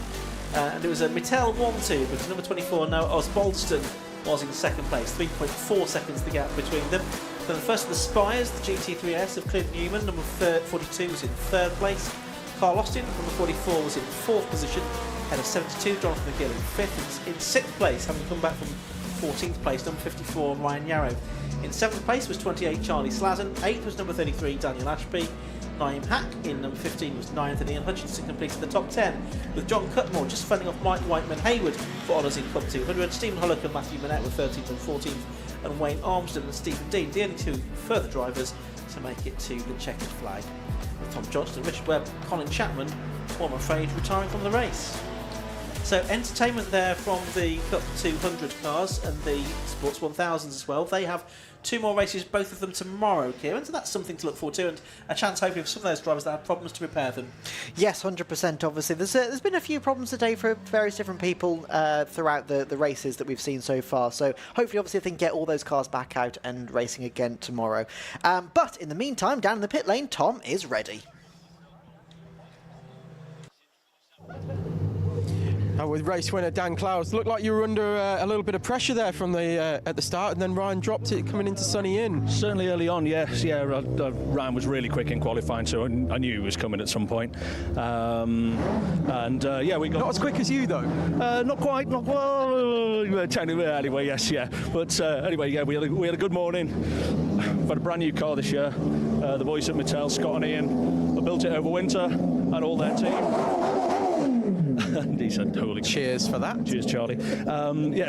And it was a Mattel 1-2, because number 24, Noah Osbaldeston, was in second place. 3.4 seconds the gap between them. Then the first of the Spires, the GT3S of Clint Newman, number 42, was in third place. Carl Austin, number 44, was in fourth position. Head of 72, Jonathan McGill in fifth. In sixth place, having come back from 14th place, number 54, Ryan Yarrow. In seventh place was 28, Charlie Slazen. Eighth was number 33, Daniel Ashby. Naeem Hack in number 15 was 9th, and Ian Hutchinson completed the top 10, with John Cutmore just fending off Mike Whiteman-Hayward for honours in Cup 200. Stephen Hullock and Matthew Manette were 13th and 14th, and Wayne Armston and Stephen Dean, the only 2 further drivers to make it to the checkered flag. With Tom Johnston, Richard Webb, Colin Chapman, I'm afraid, retiring from the race. So entertainment there from the Cup 200 cars and the Sports 1000s as well. They have 2 more races, both of them tomorrow, Kieran, so that's something to look forward to, and a chance hopefully for some of those drivers that have problems to repair them. Yes, 100%. Obviously, there's been a few problems today for various different people throughout the races that we've seen so far. So hopefully, obviously, they can get all those cars back out and racing again tomorrow. But in the meantime, down in the pit lane, Tom is ready. With race winner Dan Clowes, looked like you were under a little bit of pressure there from the at the start, and then Ryan dropped it coming into Sunny Inn. Certainly early on, yes. Yeah, Ryan was really quick in qualifying, so I knew he was coming at some point. We got not as quick as you though. Not quite. Not well. Technically, anyway, yes, yeah. But anyway, yeah, we had a good morning. We've had a brand new car this year. The boys at Mattel, Scott and Ian, have built it over winter, and all their team. And he said, "Holy cheers for that." Cheers, Charlie.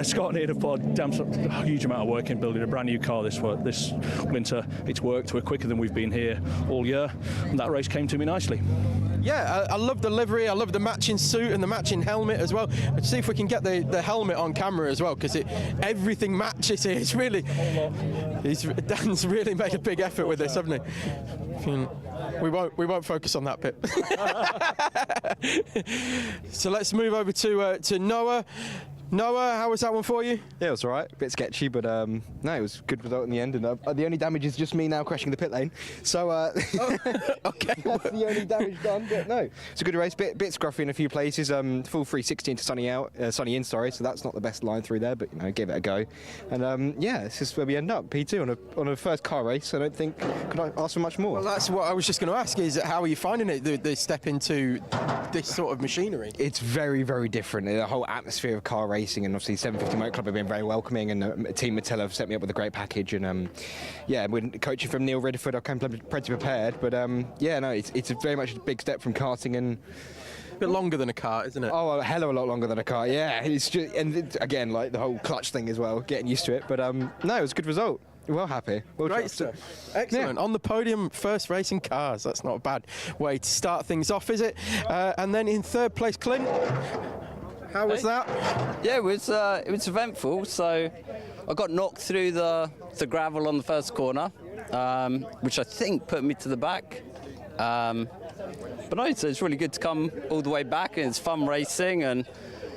Scott and Ian have put a huge amount of work in building a brand new car this winter. It's worked. We're quicker than we've been here all year, and that race came to me nicely. Yeah, I love the livery. I love the matching suit and the matching helmet as well. Let's see if we can get the helmet on camera as well, because everything matches here. It's really, Dan's really made a big effort with this, hasn't he? We won't focus on that bit. So let's move over to Noah. Noah, how was that one for you? Yeah, it was all right. A bit sketchy, but no, it was a good result in the end. And the only damage is just me now crashing the pit lane. So okay, that's the only damage done. But no, it's a good race. Bit scruffy in a few places. Full 360 into Sunny Inn. Sorry, so that's not the best line through there, but gave it a go. And this is where we end up. P2 on a first car race. I don't think could I ask for much more. Well, that's what I was just going to ask. Is how are you finding it? The step into this sort of machinery. It's very, very different. The whole atmosphere of car racing. And obviously 750 Motor Club have been very welcoming, and Team Mattel have set me up with a great package, and we're coaching from Neil Redford. I came pretty prepared, but it's very much a big step from karting, and a bit longer than a kart, isn't it? Oh, a hell of a lot longer than a car. Yeah, it's just, again, like the whole clutch thing as well, getting used to it, but no, it was a good result. Well happy. Well, great stuff. Excellent. Yeah. On the podium, first race in cars. That's not a bad way to start things off, is it? And then in third place, Clint. How was that? Yeah, it was eventful. So I got knocked through the gravel on the first corner, which I think put me to the back. But no, it's really good to come all the way back, and it's fun racing, and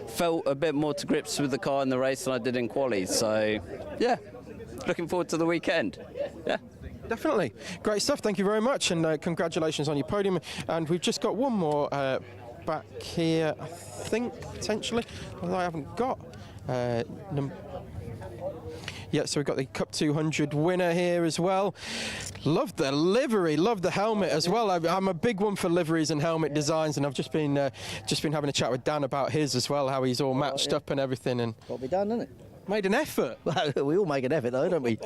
felt a bit more to grips with the car in the race than I did in quali. So yeah, looking forward to the weekend. Yeah. Definitely. Great stuff. Thank you very much, and congratulations on your podium. And we've just got one more back here, I think, potentially, although I haven't got yeah, so we've got the Cup 200 winner here as well. Love the livery, love the helmet as well. I'm a big one for liveries and helmet designs, and I've just been having a chat with Dan about his as well, how he's all matched up and everything. And got to be done, isn't it? Made an effort. Well, we all make an effort, though, don't we?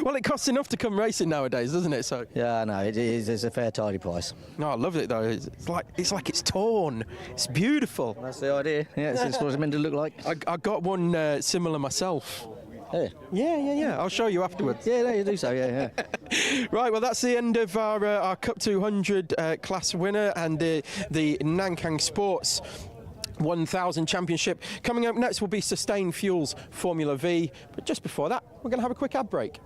Well, it costs enough to come racing nowadays, doesn't it? So. Yeah, I know. It is. It's a fair, tidy price. No, I love it though. It's like it's torn. It's beautiful. That's the idea. Yeah, it's what it's meant to look like. I got one similar myself. Yeah. Yeah. I'll show you afterwards. Yeah, no, you do so. Yeah. Right. Well, that's the end of our Cup 200 class winner and the Nankang Sports 1000 Championship. Coming up next will be Sustain Fuels Formula V. But just before that, we're going to have a quick ad break.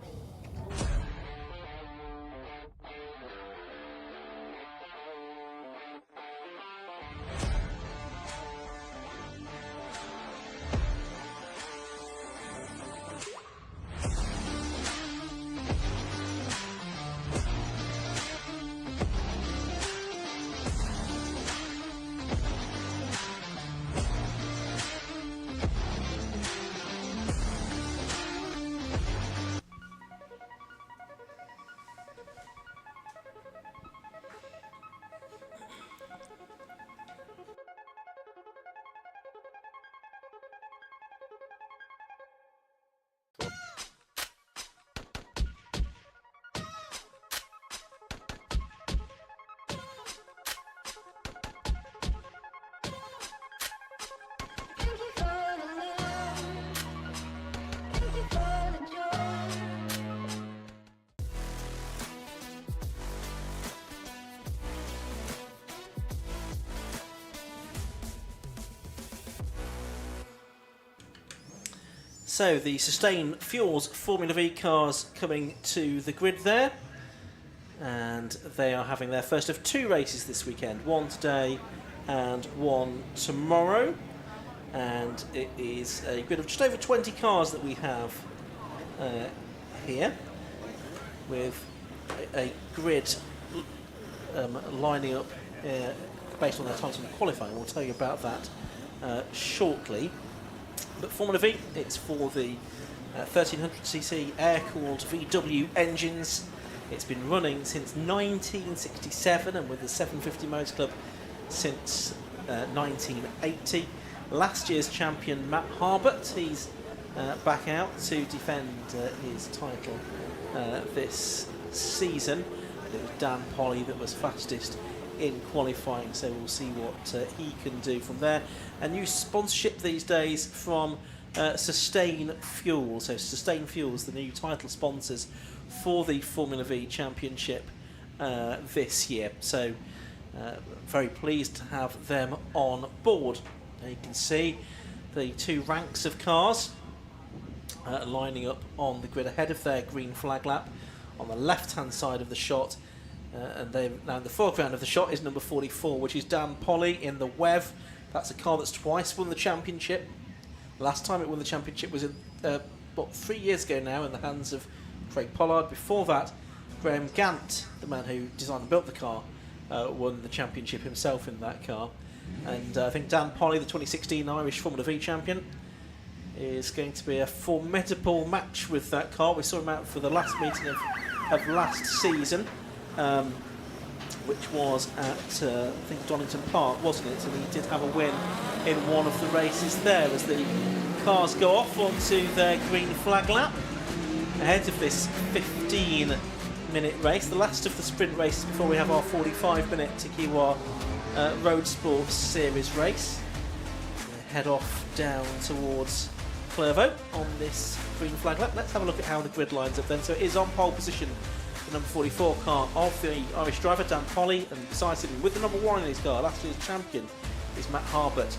So the Sustain Fuels Formula V cars coming to the grid there, and they are having their first of 2 races this weekend, one today and one tomorrow, and it is a grid of just over 20 cars that we have here, with a grid lining up based on their times in qualifying. We'll tell you about that shortly. But Formula V, it's for the 1300cc air-cooled VW engines. It's been running since 1967 and with the 750 Motor Club since 1980. Last year's champion Matt Harbert, he's back out to defend his title this season. It was Dan Polly that was fastest in qualifying, so we'll see what he can do from there. A new sponsorship these days from Sustain Fuels. So Sustain Fuels, the new title sponsors for the Formula V Championship this year. So very pleased to have them on board. Now you can see the 2 ranks of cars lining up on the grid ahead of their green flag lap. On the left-hand side of the shot, and now in the foreground of the shot is number 44, which is Dan Polly in the WEV. That's a car that's twice won the championship. Last time it won the championship was 3 years ago now, in the hands of Craig Pollard. Before that, Graham Gant, the man who designed and built the car, won the championship himself in that car. And I think Dan Polly, the 2016 Irish Formula V champion, is going to be a formidable match with that car. We saw him out for the last meeting of last season, which was at I think Donington Park, wasn't it? And he did have a win in one of the races there as the cars go off onto their green flag lap ahead of this 15-minute race, the last of the sprint races before we have our 45-minute Tikiwa Road Sports Series race. We head off down towards Clervaux on this green flag lap. Let's have a look at how the grid lines up then. So it is on pole position, the number 44 car of the Irish driver Dan Polly, and besides him with the number 1 in his car, last year's champion, is Matt Harbert.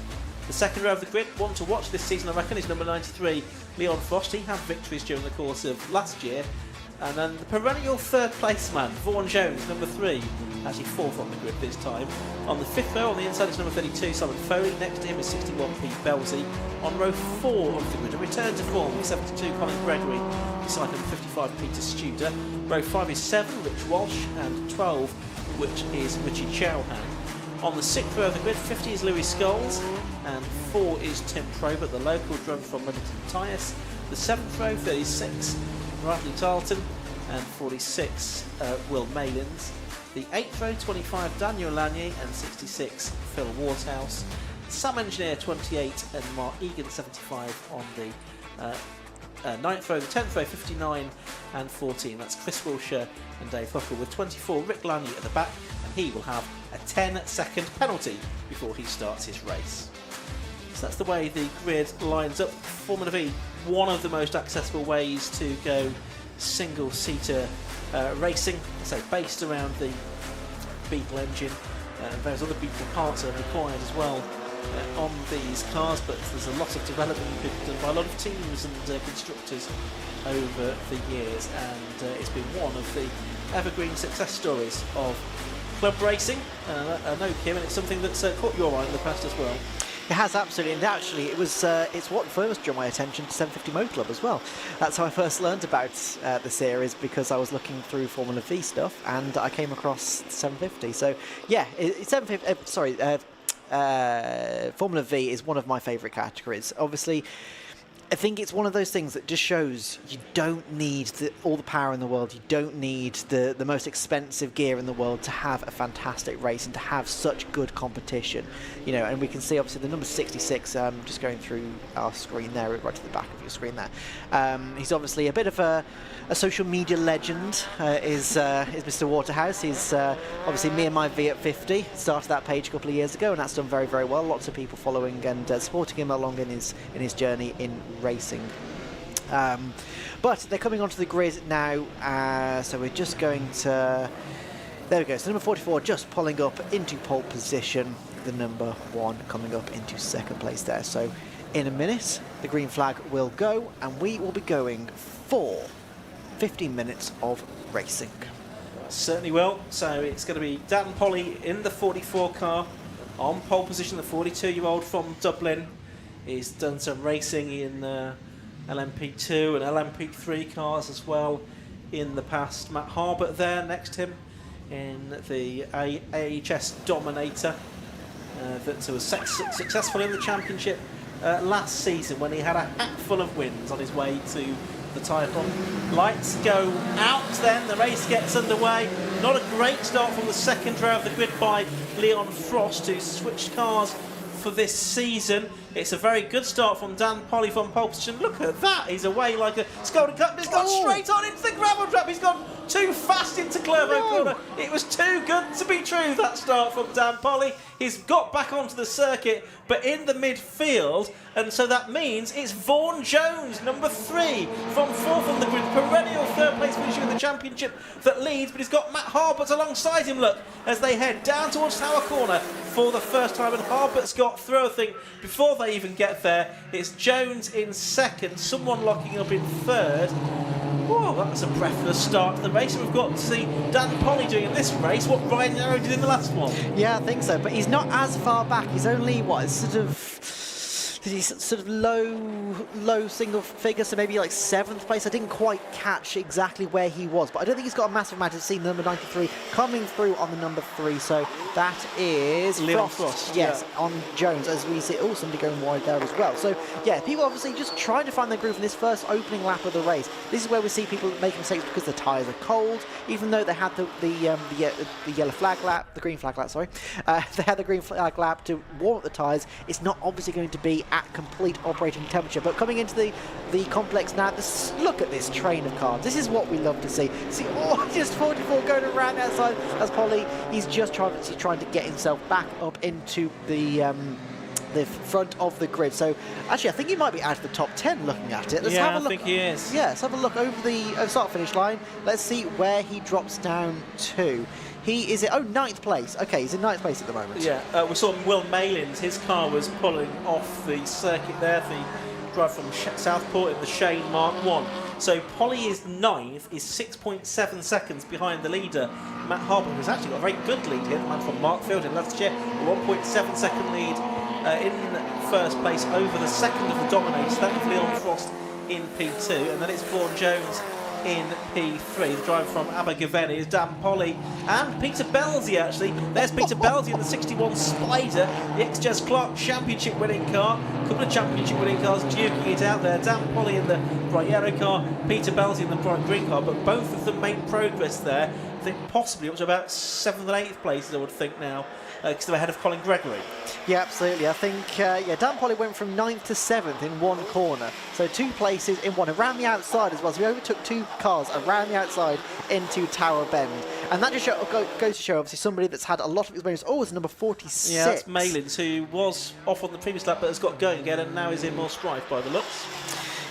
The second row of the grid, one to watch this season I reckon, is number 93 Leon Frost. He had victories during the course of last year. And then the perennial third place man, Vaughan Jones, number 3, actually 4th on the grid this time. On the 5th row, on the inside is number 32, Simon Foley. Next to him is 61 Pete Belsey. On row 4 of the grid, a return to form with 72 Colin Gregory, beside number 55 Peter Studer. Row 5 is 7, Rich Walsh, and 12, which is Richie Chauhan. On the 6th row of the grid, 50 is Louis Scholes, and 4 is Tim Probert, the local driver from Middleton Tyres. The 7th row, 36, Bradley Tarleton, and 46, Will Malins. The 8th row, 25, Daniel Lanier, and 66, Phil Waterhouse. Sam Engineer, 28, and Mark Egan, 75, on the 9th row, the 10th row, 59 and 14. That's Chris Wilshire and Dave Hooker with 24. Rick Lanier at the back, and he will have a 10-second penalty before he starts his race. So that's the way the grid lines up. Formula V, one of the most accessible ways to go single-seater racing, so based around the Beetle engine. Various other Beetle parts are required as well on these cars, but there's a lot of development done by a lot of teams and constructors over the years, and it's been one of the evergreen success stories of club racing. I know, Kim, and it's something that's caught your eye in the past as well. It has, absolutely, and actually it's what first drew my attention to 750 Motor Club as well. That's how I first learned about the series, because I was looking through Formula V stuff and I came across 750. So yeah, Formula V is one of my favourite categories. Obviously, I think it's one of those things that just shows you don't need all the power in the world. You don't need the most expensive gear in the world to have a fantastic race and to have such good competition. You know, and we can see obviously the number 66, just going through our screen there, right to the back of your screen there. He's obviously a bit of a social media legend, is Mr. Waterhouse. He's obviously Me and My V at 50, started that page a couple of years ago, and that's done very, very well. Lots of people following and supporting him along in his journey in racing. But they're coming onto the grid now, so we're just going to... There we go, so number 44 just pulling up into pole position, the number 1 coming up into second place there. So in a minute, the green flag will go, and we will be going for 15 minutes of racing. Certainly will. So it's going to be Dan Polly in the 44 car on pole position. The 42-year-old from Dublin. He's done some racing in LMP2 and LMP3 cars as well in the past. Matt Harbert there next to him in the AHS Dominator that was successful in the championship last season when he had a hatful of wins on his way to the title. Lights go out then, the race gets underway. Not a great start from the second row of the grid by Leon Frost, who switched cars for this season. It's a very good start from Dan Polly from pole position. Look at that, he's away like a scolding cup. He's gone straight on into the gravel trap. He's gone too fast into Clervaux corner. It was too good to be true, that start from Dan Polly. He's got back onto the circuit, but in the midfield, and so that means it's Vaughan Jones, number 3, from 4th on the grid, perennial third place finisher in the championship, that leads, but he's got Matt Harbert alongside him, look, as they head down towards Tower Corner for the first time, and Harbert's got through, I think, before they even get there. It's Jones in second, someone locking up in third. Whoa, that was a breathless start to the race, and we've got to see Dan Polly doing in this race what Ryan Yarrow did in the last one. Yeah, I think so, but he's not as far back. He's only, sort of low single figure, so maybe like 7th place. I didn't quite catch exactly where he was, but I don't think he's got a massive amount to see number 93 coming through on the number 3, so that is Leon Frost, yes, yeah, on Jones, as we see. Oh, somebody going wide there as well. So yeah, people obviously just trying to find their groove in this first opening lap of the race. This is where we see people make mistakes because the tyres are cold, even though they had the yellow flag lap, the green flag lap, sorry. They had the green flag lap to warm up the tyres. It's not obviously going to be at complete operating temperature, but coming into the complex now, look at this train of cars. This is what we love to see. See, just 44 going around outside as Polly. He's just trying to get himself back up into the front of the grid. So actually, I think he might be out of the top 10 looking at it. Let's have a look. I think he is. Yeah, let's have a look over the start-finish line. Let's see where he drops down to. He is at 9th place. Okay, he's in 9th place at the moment. Yeah, we saw Will Malins. His car was pulling off the circuit there. The drive from Southport in the Shane Mark 1. So Polly is 9th, is 6.7 seconds behind the leader, Matt Harper, who's actually got a very good lead here. The man from Markfield in Leicestershire, a 1.7 second lead in first place over the second of the Dominators. That was Leon Frost in P2, and then it's Vaughan Jones in P3. The driver from Abergavenny is Dan Polly and Peter Belzy, actually. There's Peter Belzy in the 61 Spider, the ex-Jez Clark championship winning car. A couple of championship winning cars duking it out there. Dan Polly in the bright yellow car, Peter Belzy in the bright green car, but both of them make progress there. I think possibly up to about 7th and 8th places, I would think now, because they're ahead of Colin Gregory. Yeah, absolutely. I think, Dan Polly went from 9th to 7th in one corner. So 2 places in one, around the outside as well. So we overtook 2 cars around the outside into Tower Bend. And that just goes to show, obviously, somebody that's had a lot of experience. Oh, it's number 46. Yeah, that's Malins, who was off on the previous lap, but has got going again, and now is in more strife by the looks.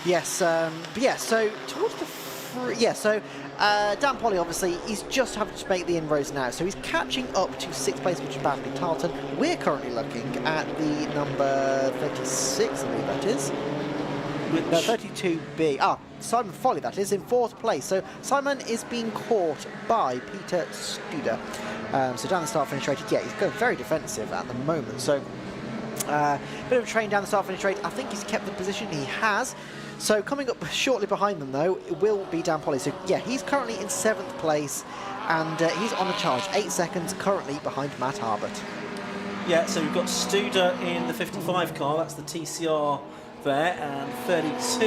Yes, but yeah, so towards the Dan Polly, obviously, he's just having to make the inroads now. So he's catching up to 6th place, which is Bradley Tarleton. We're currently looking at the number 36, I believe that is. No, 32B. Simon Foley, that is, in 4th place. So Simon is being caught by Peter Studer. So down the start-finish straight, yeah, he's going very defensive at the moment. So bit of a train down the start-finish straight. I think he's kept the position he has. So coming up shortly behind them, though, it will be Dan Polly. So, yeah, he's currently in 7th place, and he's on a charge. 8 seconds currently behind Matt Harbert. Yeah, so we've got Studer in the 55 car. That's the TCR there, and 32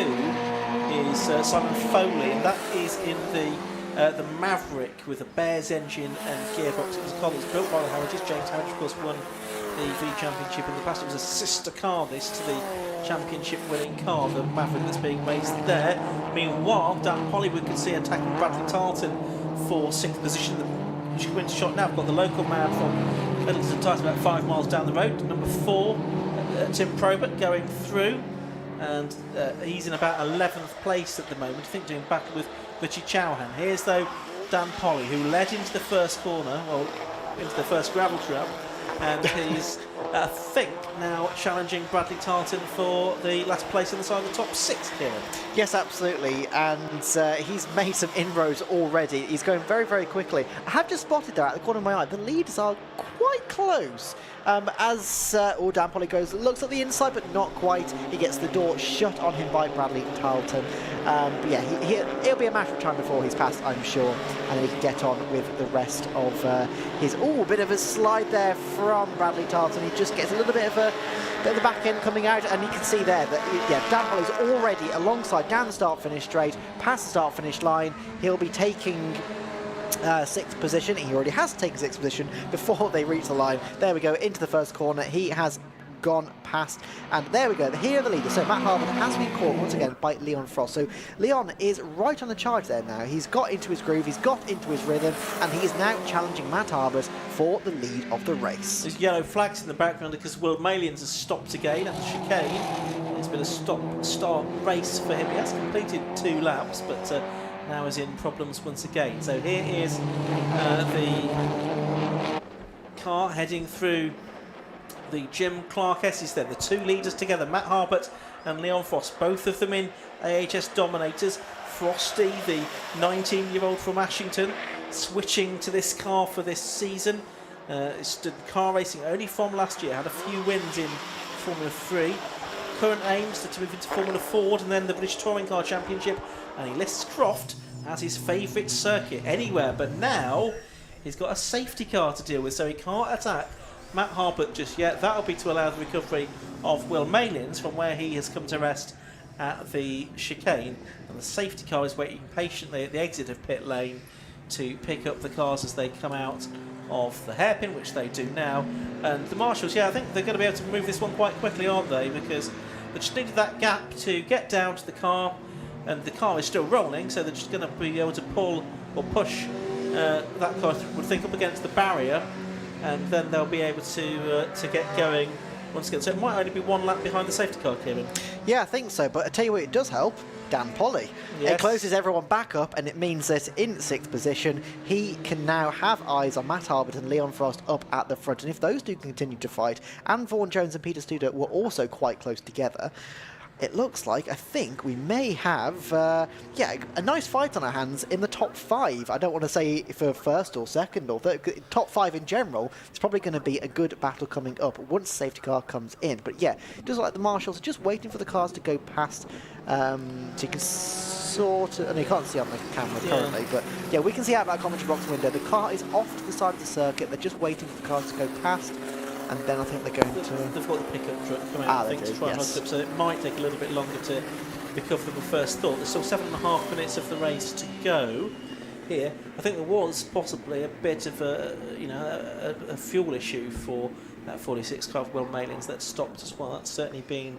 is Simon Foley, and that is in the Maverick with a Bears engine and gearbox. It was a car that was built by the Harridges. James Harridge, of course, won the V Championship in the past. It was a sister car, this, to the championship-winning car, the Maverick that's being based there. Meanwhile, Dan Polly, we can see attacking Bradley Tarleton for 6th position. The wins shot now. We've got the local man from Middleton Tyres about 5 miles down the road. Number 4, Tim Probert, going through, and he's in about 11th place at the moment. I think doing battle with Richie Chauhan. Here's, though, Dan Polly, who led into the first corner, well, into the first gravel trap, and he's, I think, now challenging Bradley Tarleton for the last place inside the top 6 here. Yes, absolutely, and he's made some inroads already. He's going very, very quickly. I have just spotted there at the corner of my eye, the leaders are quite close. As Dan Polly goes, looks at the inside, but not quite. He gets the door shut on him by Bradley Tarleton. But yeah, it'll be a matter of time before he's passed, I'm sure, and he can get on with the rest of his... Oh, bit of a slide there from Bradley Tarleton. He just gets a little bit of the back end coming out, and you can see there that, yeah, Dan Polly's already alongside down the start-finish straight, past the start-finish line. He'll be taking... 6th position. He already has taken 6th position before they reach the line. There we go, into the first corner. He has gone past, and there we go. Here are the leaders. So Matt Harbert has been caught once again by Leon Frost. So Leon is right on the charge there now. He's got into his groove, he's got into his rhythm, and he is now challenging Matt Harbert for the lead of the race. There's yellow flags in the background because Will Malians has stopped again at the chicane. It's been a stop-start race for him. He has completed 2 laps, but now is in problems once again. So here is the car heading through the Jim Clark S's there. The 2 leaders together, Matt Harbert and Leon Frost, both of them in AHS Dominators. Frosty, the 19-year-old from Ashington, switching to this car for this season. It's car racing only from last year, had a few wins in Formula 3. Current aims to move into Formula Ford and then the British Touring Car Championship, and he lists Croft as his favourite circuit anywhere, but now he's got a safety car to deal with, so he can't attack Matt Harbert just yet. That'll be to allow the recovery of Will Malins from where he has come to rest at the chicane, and the safety car is waiting patiently at the exit of pit lane to pick up the cars as they come out of the hairpin, which they do now. And the marshals, yeah, I think they're going to be able to move this one quite quickly, aren't they? Because they just needed that gap to get down to the car, and the car is still rolling, so they're just going to be able to pull or push that car, would think, up against the barrier, and then they'll be able to get going once again. So it might only be 1 lap behind the safety car, Kieran. Yeah, I think so, but I tell you what, it does help. Dan Polly. Yes. It closes everyone back up, and it means that in 6th position, he can now have eyes on Matt Harbert and Leon Frost up at the front. And if those two continue to fight, and Vaughan Jones and Peter Studer were also quite close together, it looks like, I think, we may have a nice fight on our hands in the top 5. I don't want to say for first or second or third. Top 5 in general, it's probably going to be a good battle coming up once the safety car comes in. But yeah, it does look like the marshals are just waiting for the cars to go past, so you can sort of, and you can't see on the camera currently, but yeah, we can see out of our commentary box window, the car is off to the side of the circuit. They're just waiting for the cars to go past. And then I think they're going to... They've got the pickup truck coming out, I think, to try and hook up, so it might take a little bit longer to recover than we first thought. There's still 7.5 minutes of the race to go. here. I think there was possibly a bit of a fuel issue for that 46 car Will Mailings that stopped as well. That's certainly been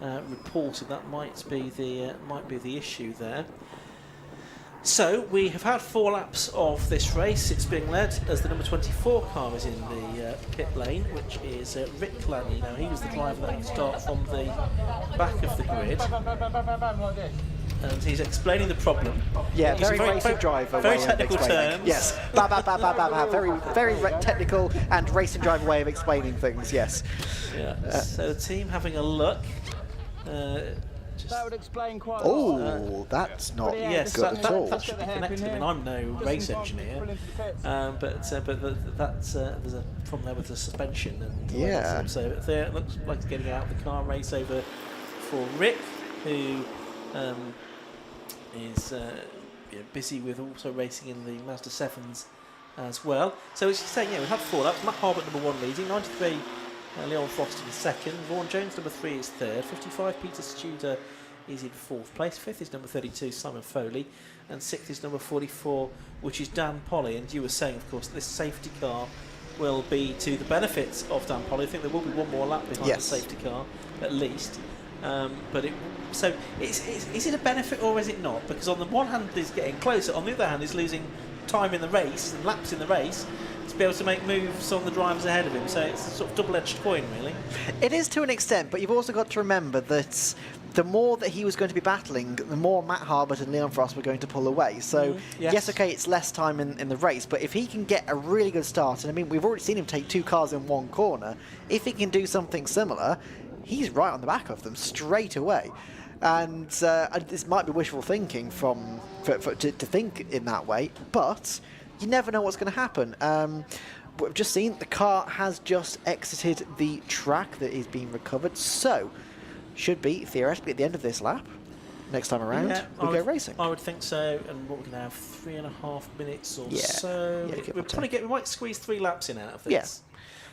reported. That might be the issue there. So we have had 4 laps of this race. It's being led as the number 24 car is in the pit lane, which is Rick Clanny. Now he was the driver that had to start from the back of the grid, and he's explaining the problem. Yeah, very racing driver. Very technical terms. Yes, very technical and racing driver way of explaining things. Yes. Yeah. So the team having a look. That would explain quite a lot. That's not good at all. That should be connected. I mean, I'm no race engineer, but there's a problem there with the suspension. And yeah. So it looks like it's getting out of the car. Race over for Rick, who is busy with also racing in the Mazda 7s as well. So as you say, we've had 4 laps. Matt Harbert number 1 leading, 93. Leon Frost in 2nd, Vaughan Jones number 3 is 3rd, 55 Peter Studer is in 4th place, 5th is number 32 Simon Foley, and 6th is number 44, which is Dan Polly. And you were saying, of course, that this safety car will be to the benefit of Dan Polly. I think there will be one more lap behind the safety car at least. Is it a benefit or is it not? Because on the one hand he's getting closer, on the other hand he's losing time in the race and laps in the race to be able to make moves on the drivers ahead of him. So it's a sort of double-edged coin, really. It is to an extent, but you've also got to remember that the more that he was going to be battling, the more Matt Harbert and Leon Frost were going to pull away. So, yes, okay, it's less time in the race, but if he can get a really good start, and I mean, we've already seen him take 2 cars in 1 corner, if he can do something similar, he's right on the back of them straight away. And this might be wishful thinking to think in that way, but you never know what's going to happen. We've just seen the car has just exited the track that is being recovered, so should be theoretically at the end of this lap. Next time around, we go racing. I would think so, and what we're going to have 3.5 minutes or so. We might squeeze 3 laps in out of this. Yeah,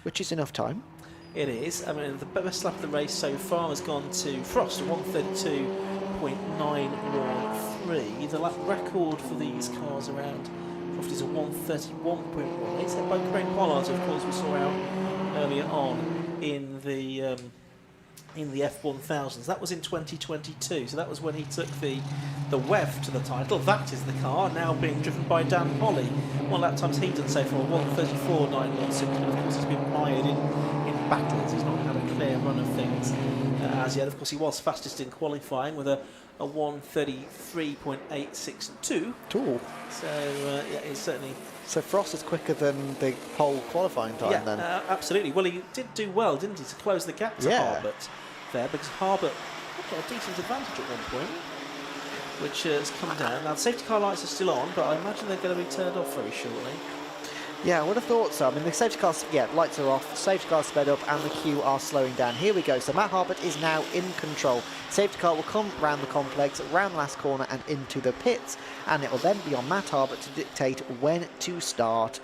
which is enough time. It is. I mean, the best lap of the race so far has gone to Frost, 132.913. The lap record for these cars around Croft is a 131.1. Set by Craig Pollard, of course, we saw out earlier on in the F1000s. That was in 2022, so that was when he took the WEV to the title. That is the car now being driven by Dan Polly. 1 lap times he's done so far, 134.916, and of course he's been mired in battles. He's not had a clear run of things as yet. Of course, he was fastest in qualifying with a 133.862. Cool. So it's certainly. So Frost is quicker than the whole qualifying time then. Absolutely. Well, he did do well, didn't he, to close the gap to Harbert there, because Harbert got a decent advantage at one point, which has come down. Now the safety car lights are still on, but I imagine they're going to be turned off very shortly. Yeah, I would have thought so. I mean, the safety cars, lights are off, safety cars sped up, and the queue are slowing down. Here we go. So Matt Harbert is now in control. Safety car will come round the complex, round the last corner, and into the pits, and it will then be on Matt Harbert to dictate when to start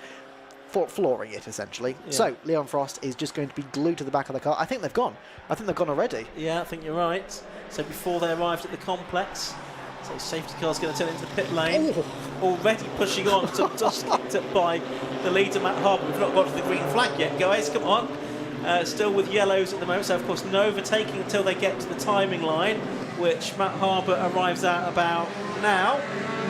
flooring it, essentially. Yeah. So Leon Frost is just going to be glued to the back of the car. I think they've gone. I think they've gone already. Yeah, I think you're right. So before they arrived at the complex, so safety car's going to turn into the pit lane. Already pushing on to by the leader, Matt Harbert. We've not got to the green flag yet, guys. Come on. Still with yellows at the moment. So, of course, no overtaking until they get to the timing line, which Matt Harbert arrives at about now.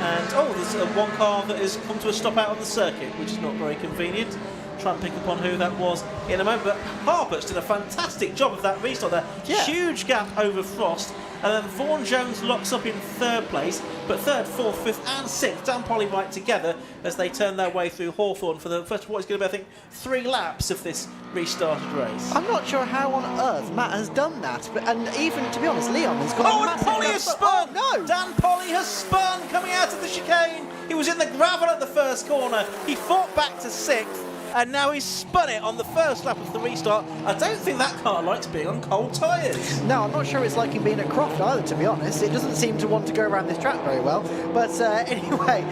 And, there's one car that has come to a stop out on the circuit, which is not very convenient. Try and pick up on who that was in a moment. But Harbert's done a fantastic job of that restart there. Yeah. Huge gap over Frost. And then Vaughan Jones locks up in 3rd place, but 3rd, 4th, 5th and 6th, Dan Polly right together as they turn their way through Hawthorne for the first of what is going to be, I think, 3 laps of this restarted race. I'm not sure how on earth Matt has done that, and even, to be honest, Leon has got and Polly has spun! Oh, no! Dan Polly has spun coming out of the chicane. He was in the gravel at the first corner. He fought back to 6th. And now he's spun it on the first lap of the restart. I don't think that car likes being on cold tyres. No, I'm not sure it's like him being at Croft either, to be honest. It doesn't seem to want to go around this track very well. But anyway,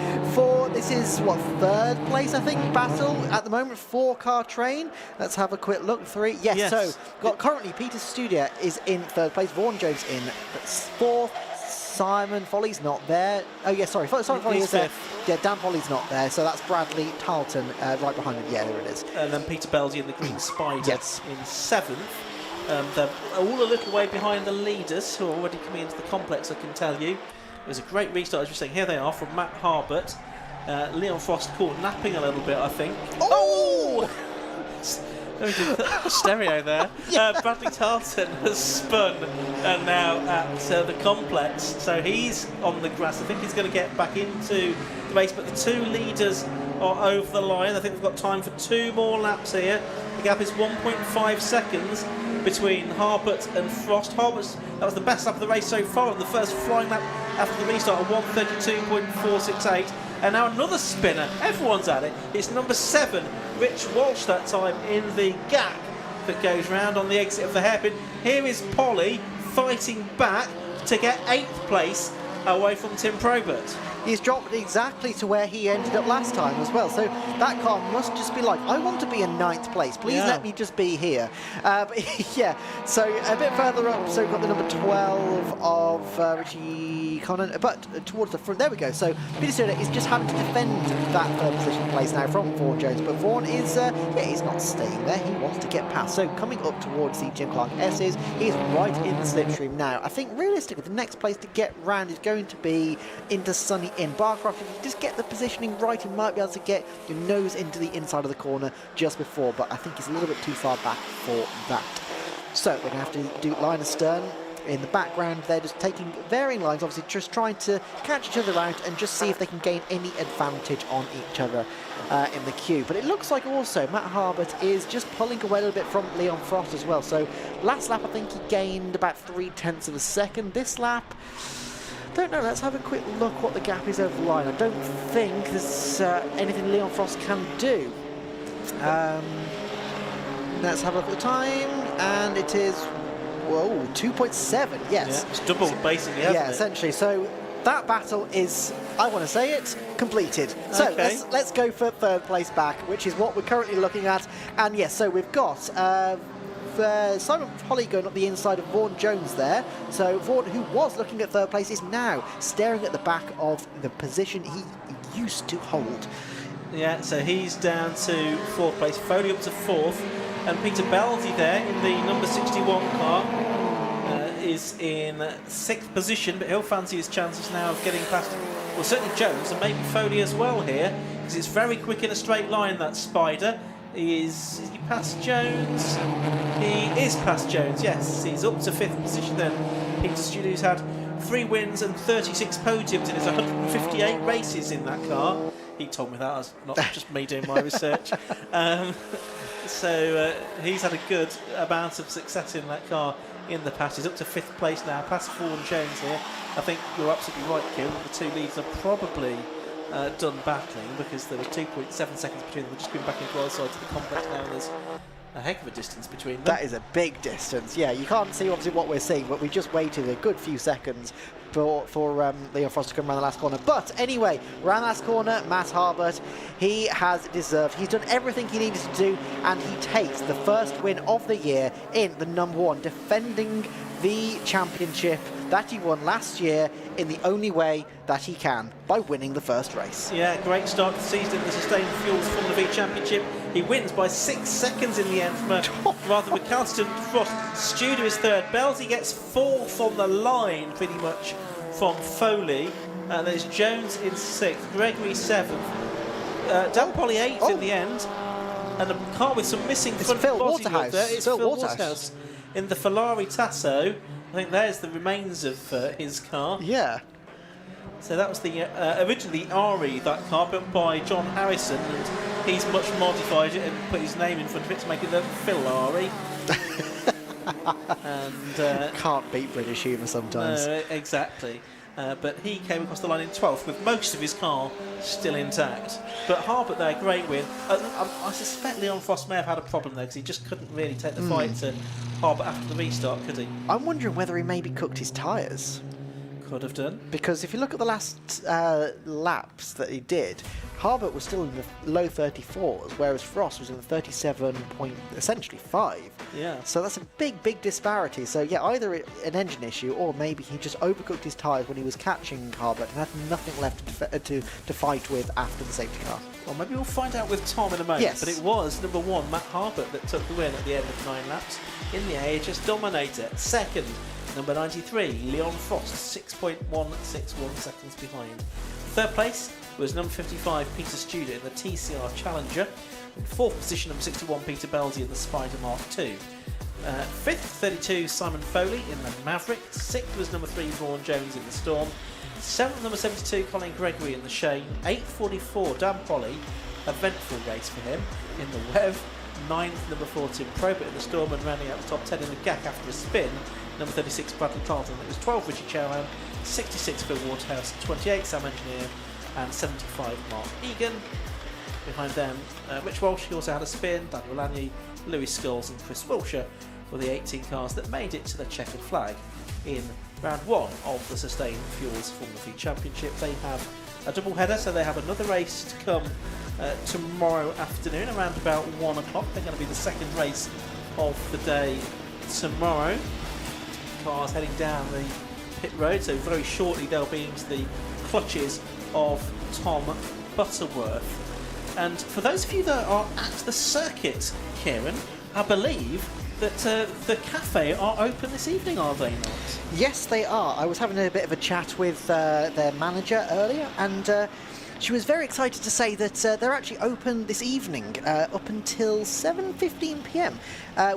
this is, 3rd place, I think, battle at the moment, 4-car train. Let's have a quick look. 3. Yes. So currently Peter Studia is in 3rd place, Vaughan Jones in 4th, Simon Foley's not there. Oh yeah, sorry, Simon Foley is there. Yeah, Dan Foley's not there, so that's Bradley Tarleton right behind him. Yeah, there it is. And then Peter Belzy in the Green Spider in 7th. They're all a little way behind the leaders who are already coming into the complex, I can tell you. It was a great restart, as you're saying. Here they are from Matt Harbert. Leon Frost caught napping a little bit, I think. Oh! Stereo there. Bradley Tarleton has spun and now at the complex, so he's on the grass. I think he's going to get back into the race, but the 2 leaders are over the line. I think we've got time for 2 more laps here. The gap is 1.5 seconds between Harbert and Frost. That was the best lap of the race so far on the first flying lap after the restart, of 1:32.468. And now another spinner. Everyone's at it. It's number 7, Rich Walsh, that time in the gap that goes round on the exit of the hairpin. Here is Polly fighting back to get 8th place away from Tim Probert. He's dropped exactly to where he ended up last time as well. So that car must just be like, I want to be in 9th place. Please let me just be here. But yeah, so a bit further up, so we've got the number 12 of Richie Connon, but towards the front, there we go. So Peter Stewart is just having to defend that third position place now from Vaughan Jones. But Vaughan is, he's not staying there. He wants to get past. So coming up towards the Jim Clark S's, he's right in the slipstream now. I think realistically, the next place to get round is going to be into Sunny in Barcroft. If you just get the positioning right, you might be able to get your nose into the inside of the corner just before, but I think he's a little bit too far back for that. So we're going to have to do line astern in the background. They're just taking varying lines, obviously just trying to catch each other out and just see if they can gain any advantage on each other in the queue. But it looks like also Matt Harbert is just pulling away a little bit from Leon Frost as well. So last lap I think he gained about 0.3 of a second. This lap, don't know, let's have a quick look what the gap is over the line. I don't think there's anything Leon Frost can do. Let's have a look at the time, and it is, whoa, 2.7, yes. Yeah, it's double basically, hasn't it? Essentially. So that battle is, I want to say it, completed. So okay. let's go for 3rd place back, which is what we're currently looking at. And yes, so we've got Simon Holly going up the inside of Vaughan Jones there. So Vaughan, who was looking at 3rd place, is now staring at the back of the position he used to hold. Yeah, so he's down to 4th place, Foley up to 4th, and Peter Belzy there in the number 61 car is in 6th position, but he'll fancy his chances now of getting past, well, certainly Jones and maybe Foley as well here, because it's very quick in a straight line, that Spider. Is he past Jones? He is past Jones, yes. He's up to 5th position then. Peter Studios had 3 wins and 36 podiums in his 158 races in that car. He told me that, that's not just me doing my research. So he's had a good amount of success in that car in the past. He's up to 5th place now, past Vaughan Jones here. I think you're absolutely right, Kieran. The 2 leads are probably done battling, because there was 2.7 seconds between them. We're just going back into our side to the complex now, and there's a heck of a distance between them. That is a big distance. Yeah, you can't see obviously what we're seeing, but we just waited a good few seconds for Leon Frost to come around the last corner. But anyway, around the last corner, Matt Harbert, he has deserved. He's done everything he needed to do, and he takes the first win of the year in the number 1, defending the championship that he won last year in the only way that he can, by winning the first race. Yeah, great start to the season in the Sustained Fuels Formula V Championship. He wins by 6 seconds in the end from a rather recalcitrant Frost. Studer is 3rd. Belzy gets 4th on the line, pretty much, from Foley. There's Jones in 6th, Gregory 7th, Dan Polly 8th in the end, and a car with some missing front Phil body Waterhouse. there. It's Phil Phil Waterhouse. Waterhouse in the Ferrari Tasso. I think there's the remains of his car. Yeah. So that was the originally Ari, that car, built by John Harrison, and he's much modified it and put his name in front of it to make it the Phil Ari. And can't beat British humour sometimes. No, exactly. But he came across the line in 12th with most of his car still intact. But Harbert there, great win. I suspect Leon Frost may have had a problem there, because he just couldn't really take the fight to Harbert after the restart, could he? I'm wondering whether he maybe cooked his tyres. Could have done. Because if you look at the last laps that he did, Harbert was still in the low 34s, whereas Frost was in the 37 point, essentially 5. Yeah. So that's a big disparity. So yeah, either an engine issue or maybe he just overcooked his tyres when he was catching Harbert and had nothing left to fight with after the safety car. Well, maybe we'll find out with Tom in a moment. Yes. But it was number 1, Matt Harbert, that took the win at the end of 9 laps in the AHS Dominator. Second, number 93, Leon Frost, 6.161 seconds behind. Third place was number 55, Peter Studer in the TCR Challenger. In fourth position, number 61, Peter Belzy in the Spider Mark II. Fifth, 32, Simon Foley in the Maverick. Sixth was number 3, Vaughan Jones in the Storm. Seventh, number 72, Colin Gregory in the Shane. 8:44, Dan Polly, eventful race for him in the Wev. Ninth, number 4, Tim Probert in the Storm, and rounding out the top 10 in the GAC after a spin, number 36, Bradley Carlton. It was 12, Richie Chowhan, 66, Phil Waterhouse, 28, Sam Engineer, and 75, Mark Egan. Behind them, Rich Walsh, he also had a spin, Daniel Lanier, Lewis Skulls and Chris Wilshire were the 18 cars that made it to the checkered flag in round 1 of the Sustained Fuels Formula V Championship. They have a double header, so they have another race to come tomorrow afternoon around about 1 o'clock. They're going to be the second race of the day tomorrow. Cars heading down the pit road, so very shortly they'll be into the clutches of Tom Butterworth. And for those of you that are at the circuit, Kieran, I believe that the cafe are open this evening, are they not? Yes, they are. I was having a bit of a chat with their manager earlier, and she was very excited to say that they're actually open this evening up until 7:15 p.m.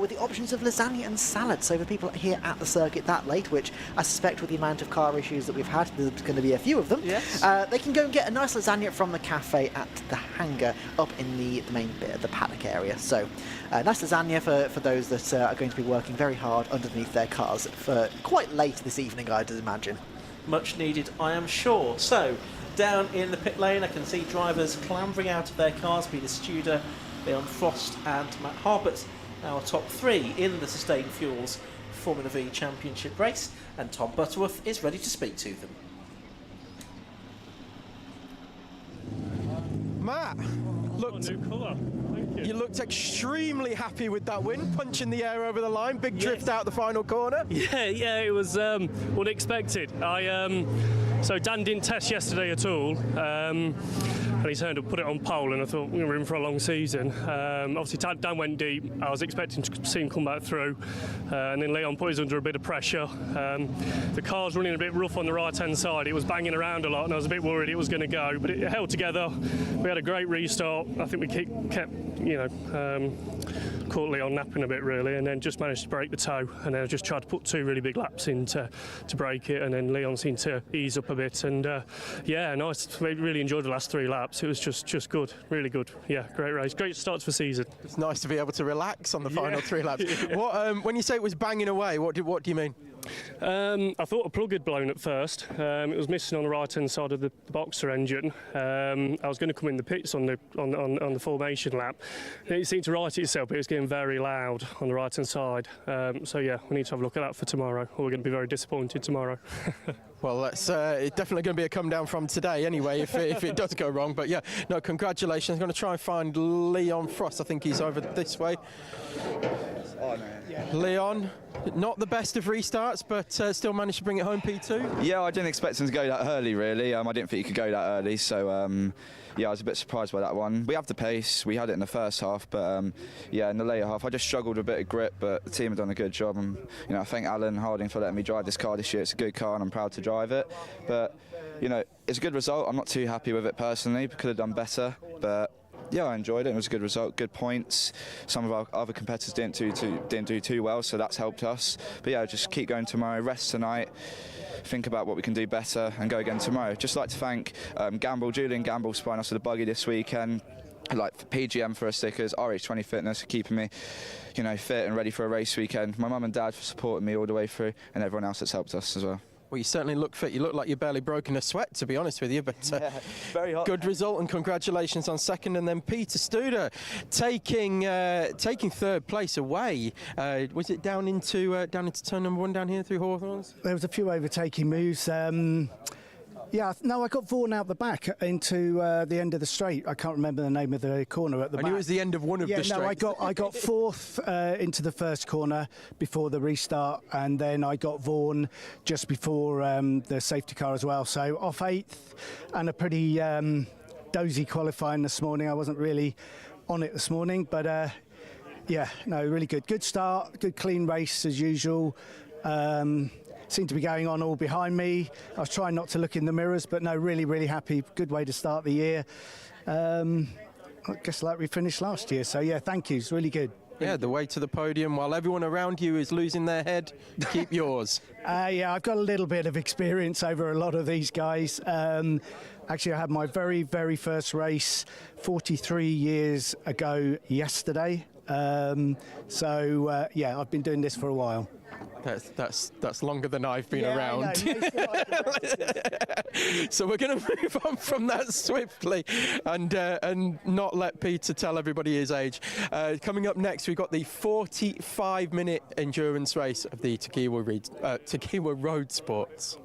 With the options of lasagna and salad. So for people here at the circuit that late, which I suspect with the amount of car issues that we've had, there's going to be a few of them. Yes. They can go and get a nice lasagna from the cafe at the hangar up in the main bit of the paddock area. So nice lasagna for those that are going to be working very hard underneath their cars for quite late this evening, I'd imagine. Much needed, I am sure. So, down in the pit lane, I can see drivers clambering out of their cars. Peter Studer, Leon Frost and Matt Harbert, our top 3 in the Sustained Fuels Formula V Championship race, and Tom Butterworth is ready to speak to them. Matt, you looked extremely happy with that win, punching the air over the line, big drift out the final corner. Yeah, it was unexpected. So Dan didn't test yesterday at all, and he turned up, put it on pole, and I thought we were in for a long season. Obviously Dan went deep. I was expecting to see him come back through, and then Leon put us under a bit of pressure. The car's running a bit rough on the right-hand side. It was banging around a lot, and I was a bit worried it was going to go, but it held together. We had a great restart. I think we kept caught Leon napping a bit really, and then just managed to break the toe, and then I just tried to put 2 really big laps in to break it, and then Leon seemed to ease up a bit, and nice. We really enjoyed the last 3 laps. It was just good, really good. Yeah, great race, great start to the season. It's nice to be able to relax on the final 3 laps. What, when you say it was banging away, what do you mean? I thought a plug had blown at first. It was missing on the right-hand side of the Boxer engine. I was going to come in the pits on the formation lap. It seemed to right itself, but it was getting very loud on the right-hand side. So yeah, we need to have a look at that for tomorrow, or we're going to be very disappointed tomorrow. Well, that's definitely going to be a come down from today anyway, if it does go wrong. But yeah, no, congratulations. I'm going to try and find Leon Frost. I think he's over this way. Oh, no. Leon, not the best of restarts, but still managed to bring it home P2. Yeah, I didn't expect him to go that early, really. I didn't think he could go that early, so yeah, I was a bit surprised by that one. We have the pace, we had it in the first half, but yeah, in the later half, I just struggled with a bit of grip, but the team have done a good job. And I thank Alan Harding for letting me drive this car this year. It's a good car, and I'm proud to drive it. But it's a good result. I'm not too happy with it personally. Could have done better, but. Yeah, I enjoyed it. It was a good result, good points. Some of our other competitors didn't do too well, so that's helped us. But yeah, just keep going tomorrow, rest tonight, think about what we can do better, and go again tomorrow. Just like to thank Julian Gamble supplying us with a buggy this weekend. Like for PGM for our stickers, RH20 Fitness for keeping me, fit and ready for a race weekend. My mum and dad for supporting me all the way through, and everyone else that's helped us as well. Well, you certainly look fit. You look like you're barely broken a sweat, to be honest with you. But very hot. Good result, and congratulations on second. And then Peter Studer taking third place away. Was it down into turn number 1 down here through Hawthorns? There was a few overtaking moves. Yeah, no, I got Vaughan out the back into the end of the straight. I can't remember the name of the corner at the back. I knew it was the end of one of the straights. No, I got fourth into the first corner before the restart, and then I got Vaughan just before the safety car as well. So off 8th, and a pretty dozy qualifying this morning. I wasn't really on it this morning, but yeah, no, really good. Good start, good clean race as usual. Seemed to be going on all behind me. I was trying not to look in the mirrors, but no, really, really happy. Good way to start the year. I guess like we finished last year. So yeah, thank you. It's really good. Yeah, the way to the podium while everyone around you is losing their head. Keep yours. Yeah, I've got a little bit of experience over a lot of these guys. Actually, I had my very, very first race 43 years ago yesterday. So yeah, I've been doing this for a while. That's longer than I've been around. So we're going to move on from that swiftly and not let Peter tell everybody his age. Coming up next, we've got the 45-minute endurance race of the Tequila Road Sports.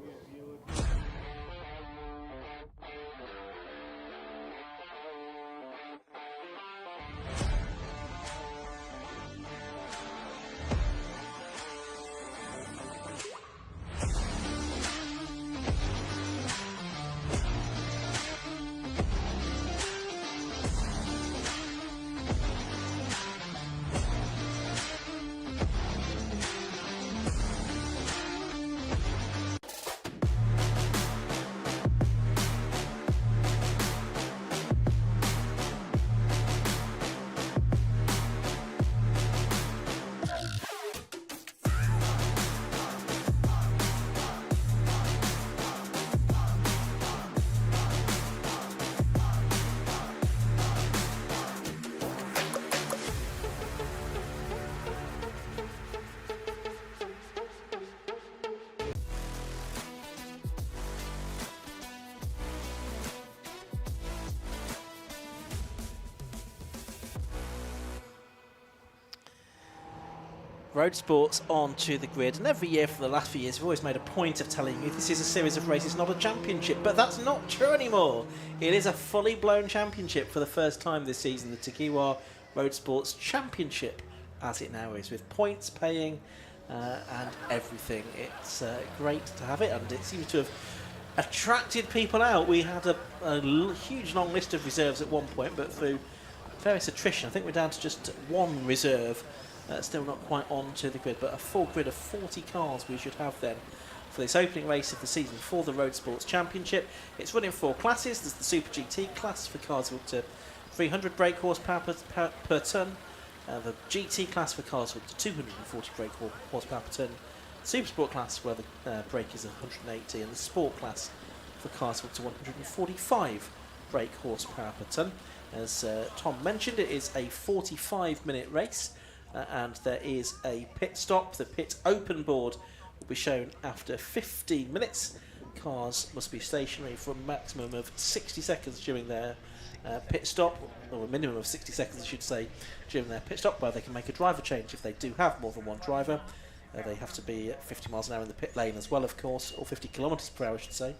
Road Sports onto the grid, and every year for the last few years we've always made a point of telling you this is a series of races, not a championship, but that's not true anymore. It is a fully blown championship for the first time this season, the Tequila Road Sports Championship as it now is, with points paying and everything. It's great to have it, and it seems to have attracted people out. We had a huge long list of reserves at one point, but through various attrition I think we're down to just one reserve. Still not quite onto the grid, but a full grid of 40 cars we should have then for this opening race of the season for the Road Sports Championship. It's run in 4 classes. There's the Super GT class for cars up to 300 brake horsepower per tonne, the GT class for cars up to 240 brake horsepower per tonne, Super Sport class where the brake is 180, and the Sport class for cars up to 145 brake horsepower per tonne. As Tom mentioned, it is a 45-minute race. And there is a pit stop. The pit open board will be shown after 15 minutes. Cars must be stationary for a maximum of 60 seconds during their pit stop, or a minimum of 60 seconds I should say, during their pit stop, where they can make a driver change if they do have more than one driver. They have to be at 50 miles an hour in the pit lane as well, of course, or 50 kilometres per hour I should say.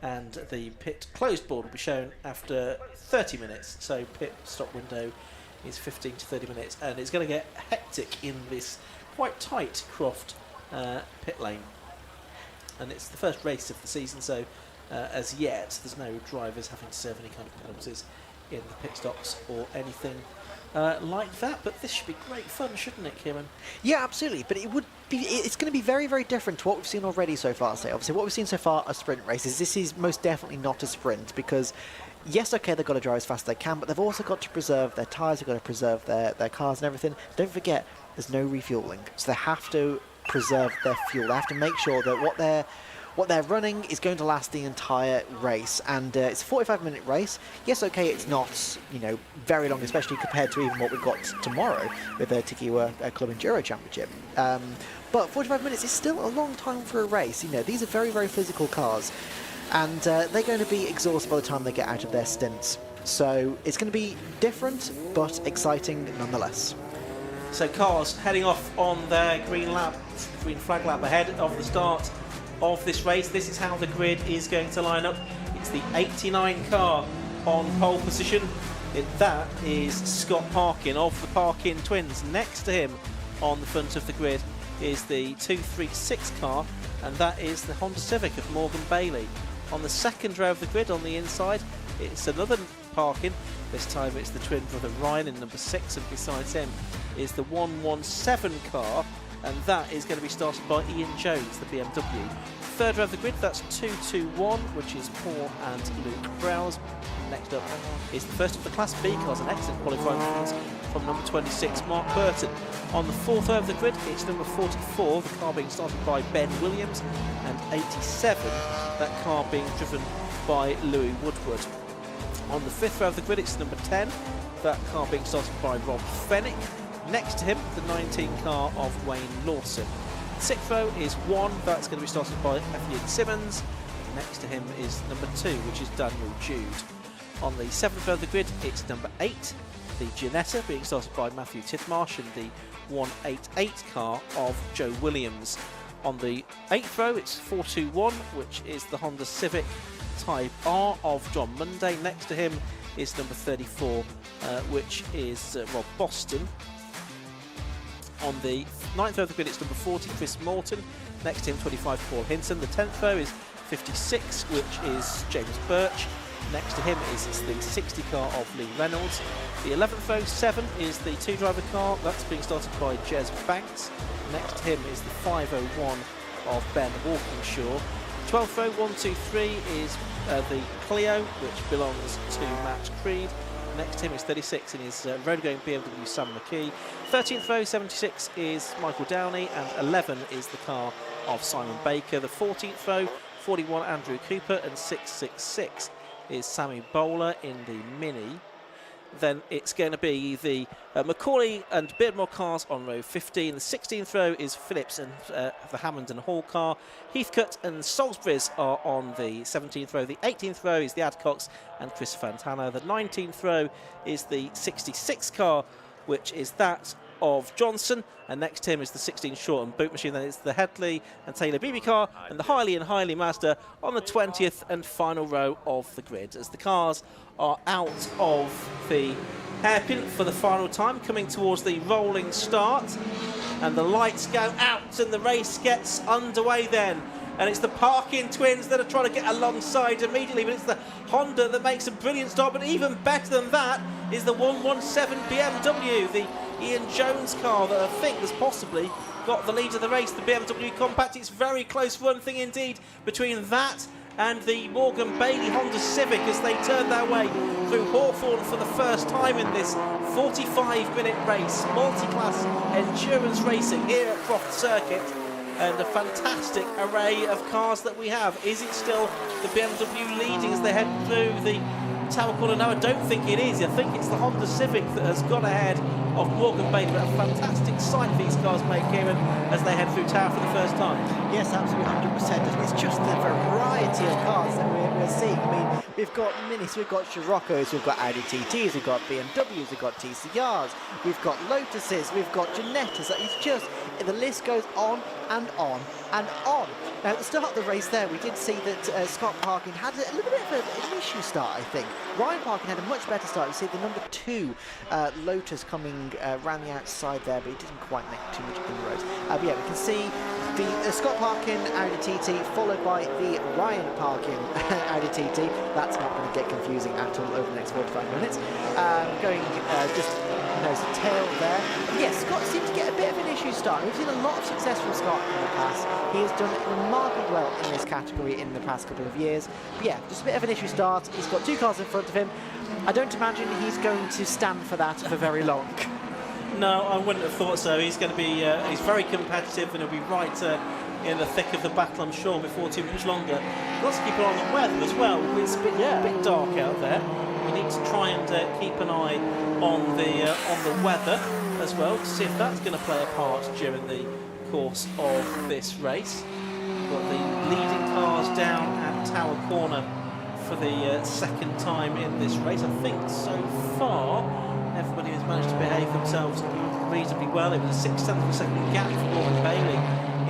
And the pit closed board will be shown after 30 minutes, so pit stop window is 15 to 30 minutes, and it's going to get hectic in this quite tight Croft pit lane. And it's the first race of the season, so as yet there's no drivers having to serve any kind of penalties in the pit stops or anything like that. But this should be great fun, shouldn't it, Kieran? Yeah, absolutely. But it's going to be very, very different to what we've seen already so far. So obviously what we've seen so far are sprint races. This is most definitely not a sprint, because yes, okay, they've got to drive as fast as they can, but they've also got to preserve their tyres, they've got to preserve their cars and everything. Don't forget, there's no refuelling, so they have to preserve their fuel. They have to make sure that what they're running is going to last the entire race. And it's a 45-minute race. Yes, okay, it's not, very long, especially compared to even what we've got tomorrow with the Tequila Club Enduro Championship. But 45 minutes is still a long time for a race. These are very, very physical cars. And they're going to be exhausted by the time they get out of their stints. So it's going to be different, but exciting nonetheless. So cars heading off on their green flag lap ahead of the start of this race. This is how the grid is going to line up. It's the 89 car on pole position. That is Scott Parkin of the Parkin twins. Next to him on the front of the grid is the 236 car, and that is the Honda Civic of Morgan Bailey. On the second row of the grid on the inside, it's another Parkin. This time it's the twin brother Ryan in number 6, and besides him is the 117 car, and that is going to be started by Ian Jones, the BMW. Third row of the grid, that's 221, which is Paul and Luke Browse. Next up is the first of the Class B cars, an excellent qualifying performance from number 26, Mark Burton. On the fourth row of the grid, it's number 44, the car being started by Ben Williams, and 87, that car being driven by Louis Woodward. On the fifth row of the grid, it's number 10, that car being started by Rob Fennick. Next to him, the 19 car of Wayne Lawson. Sixth row is 1, that's going to be started by Ethan Simmons. Next to him is number 2, which is Daniel Jude. On the 7th row of the grid, it's number 8, the Ginetta, being started by Matthew Tidmarsh, and the 188 car of Joe Williams. On the 8th row, it's 421, which is the Honda Civic Type R of John Munday. Next to him is number 34, which is Rob Boston. On the 9th row of the grid, it's number 40, Chris Morton. Next to him, 25, Paul Hinton. The 10th row is 56, which is James Birch. Next to him is the 60 car of Lee Reynolds. The 11th row, 7, is the 2-driver car. That's being started by Jez Banks. Next to him is the 501 of Ben Walkinshaw. 12th row, 1, 2, 3 is the Cleo, which belongs to Matt Creed. Next to him is 36 in his road-going BMW Sam McKee. 13th row, 76 is Michael Downey, and 11 is the car of Simon Baker. The 14th row, 41 Andrew Cooper, and 666 is Sammy Bowler in the Mini. Then it's going to be the Macaulay and Beardmore cars on row 15. The 16th row is Phillips and the Hammond and Hall car. Heathcote and Salisbury's are on the 17th row. The 18th row is the Adcocks and Chris Fantana. The 19th row is the 66 car, which is that of Johnson, and next to him is the 16 Short and Boot Machine. Then it's the Headley and Taylor BB car and the Harley Mazda on the 20th and final row of the grid, as the cars are out of the hairpin for the final time, coming towards the rolling start, and the lights go out and the race gets underway then. And it's the Parkin twins that are trying to get alongside immediately, but it's the Honda that makes a brilliant start. But even better than that is the 117 BMW, the Ian Jones car that I think has possibly got the lead of the race, the BMW Compact. It's very close run thing indeed between that and the Morgan Bailey Honda Civic as they turn their way through Hawthorne for the first time in this 45-minute race. Multi-class endurance racing here at Croft Circuit. And a fantastic array of cars that we have. Is it still the BMW leading as they head through the Tower Corner? No, I don't think it is. I think it's the Honda Civic that has got ahead of Morgan Bailey. But a fantastic sight these cars make, Kieran, as they head through Tower for the first time. Yes, absolutely, 100%. It's just the variety of cars that we're seeing. I mean, we've got Minis, we've got Scirocco's, we've got Audi TTs, we've got BMWs, we've got TCRs, we've got Lotuses, we've got Ginettas. It's just, the list goes on and on and on. Now, at the start of the race there, we did see that Scott Parkin had a little bit of an issue start, I think. Ryan Parkin had a much better start. You see the number 2 Lotus coming round the outside there, but he didn't quite make too much inroads. But yeah, we can see the Scott Parkin Audi TT followed by the Ryan Parkin Audi TT. That's not going to get confusing at all over the next 45 minutes. Going just nose to tail there. And yes, Scott seemed to get a bit of an issue start. We've seen a lot of success from Scott in the past. He has done remarkably well in this category in the past couple of years. But yeah, just a bit of an issue start. He's got 2 cars in front of him. I don't imagine he's going to stand for that for very long. No, I wouldn't have thought so. He's going to be, he's very competitive, and he'll be right in the thick of the battle, I'm sure, before too much longer. Let's keep an eye on the weather as well. It's a bit dark out there. We need to try and keep an eye on the weather as well to see if that's going to play a part during the course of this race. We've got the leading cars down at Tower Corner for the second time in this race. I think so far everybody has managed to behave themselves reasonably well. It was a 0.6 of a second gap for Morgan Bailey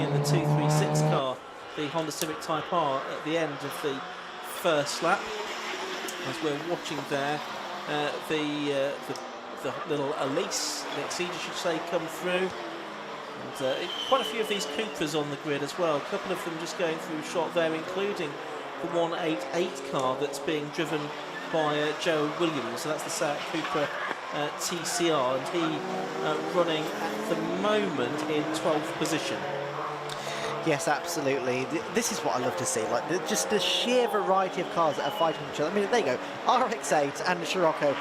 in the 236 car the Honda Civic Type R at the end of the first lap. As we're watching there, the little Elise, the Exceed, I should say, come through. And quite a few of these Cupras on the grid as well. A couple of them just going through shot there, including the 188 car that's being driven by Joe Williams. So that's the Seat Cupra TCR, and he running at the moment in 12th position. Yes, absolutely. This is what I love to see, like just the sheer variety of cars that are fighting each other. I mean, there you go, RX-8 and a Scirocco.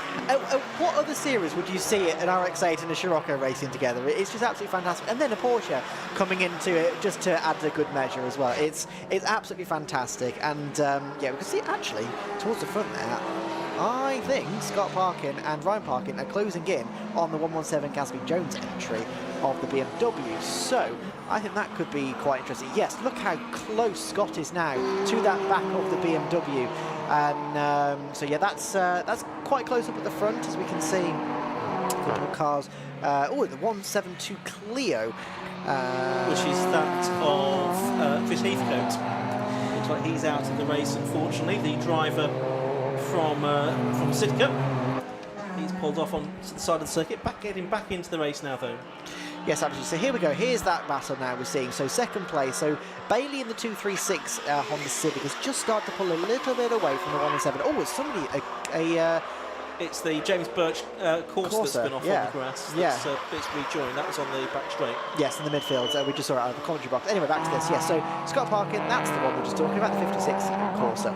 What other series would you see an RX-8 and a Scirocco racing together? It's just absolutely fantastic. And then a Porsche coming into it just to add a good measure as well. It's absolutely fantastic. And yeah, we can see actually towards the front there, I think Scott Parkin and Ryan Parkin are closing in on the 117 Gatsby-Jones entry of the BMW. So I think that could be quite interesting. Yes, look how close Scott is now to that back of the BMW. And so yeah, that's quite close up at the front, as we can see. A couple of cars. Oh, the 172 Cleo, which is that of Chris Heathcote. Looks like he's out of the race, unfortunately. The driver from Sitka. He's pulled off on the side of the circuit. Getting back into the race now, though. Yes, absolutely. So here we go. Here's that battle now we're seeing. So second place. So Bailey in the 236 Honda Civic has just started to pull a little bit away from the 117. Oh, it's somebody it's the James Birch Corsa that's been off on the grass. It's rejoined. That was on the back straight. Yes, in the midfield. We just saw it out of the commentary box. Anyway, back to this. Yes, so Scott Parkin, that's the one we're just talking about, the 56 Corsa.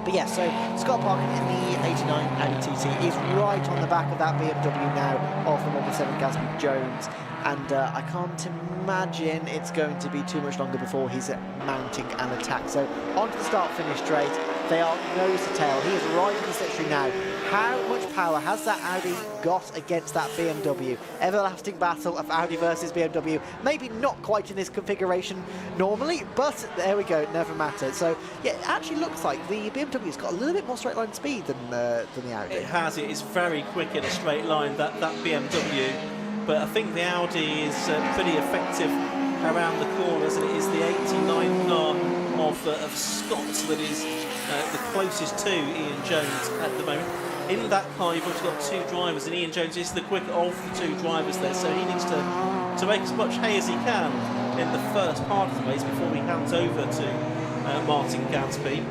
But yeah, so Scott Parkin in the 89 Audi TT is right on the back of that BMW now of the 117 Gatsby-Jones, and I can't imagine it's going to be too much longer before he's mounting an attack. So onto the start-finish straight, they are nose to tail. He is right in the slipstream now. How much power has that Audi got against that BMW? Everlasting battle of Audi versus BMW. Maybe not quite in this configuration normally, but there we go, never mattered. So yeah, it actually looks like the BMW's got a little bit more straight line speed than the Audi. It has. It is very quick in a straight line, that BMW. But I think the Audi is pretty effective around the corners, and it is the 89 car of Scott that is the closest to Ian Jones at the moment. In that car, you've also got two drivers, and Ian Jones is the quicker of the two drivers there, so he needs to make as much hay as he can in the first part of the race before he hands over to Martin Gadsby.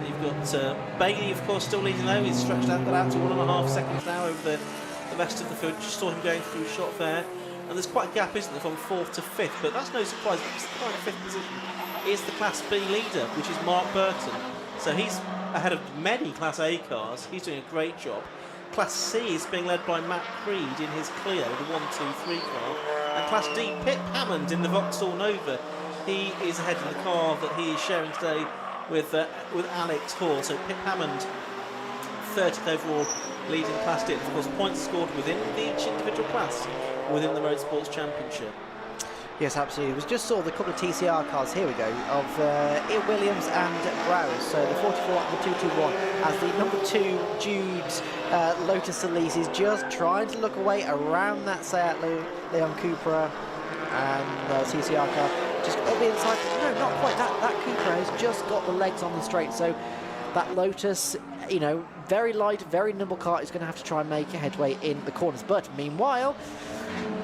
You've got Bailey, of course, still leading though. He's stretched that out to 1.5 seconds now over the rest of the field. Just saw him going through shot there. And there's quite a gap, isn't there, from 4th to 5th, but that's no surprise because the kind of 5th position is the Class B leader, which is Mark Burton. So he's ahead of many Class A cars. He's doing a great job. Class C is being led by Matt Creed in his Cleo, the 123 car. And Class D, Pip Hammond in the Vauxhall Nova. He is ahead of the car that he is sharing today with Alex Hall. So Pip Hammond, 30th overall, leading Class D. And of course, points scored within each individual class within the Motorsports Championship. Yes, absolutely. We just saw the couple of TCR cars, here we go, of Ian Williams and Browse. So the 44 and the 221 as the number 2 Jude's Lotus Elise is just trying to look away around that Seat Leon Cupra and TCR car. Just up the inside. No, not quite. That Cupra has just got the legs on the straight. So that Lotus, you know, very light, very nimble car is going to have to try and make a headway in the corners. But meanwhile,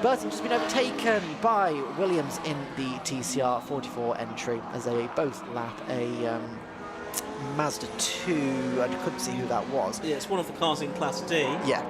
Burton's just been overtaken by Williams in the TCR 44 entry as they both lap a Mazda 2. I couldn't see who that was. Yeah, it's one of the cars in Class D. Yeah.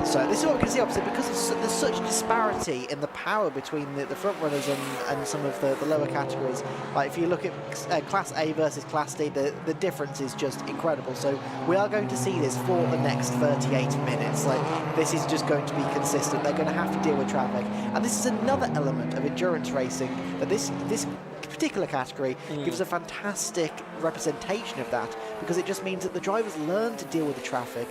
So this is what we can see opposite, because there's such disparity in the power between the front runners and some of the lower categories. Like if you look at Class A versus Class D, the difference is just incredible. So we are going to see this for the next 38 minutes. Like this is just going to be consistent. They're going to have to deal with traffic, and this is another element of endurance racing that this particular category gives a fantastic representation of that, because it just means that the drivers learn to deal with the traffic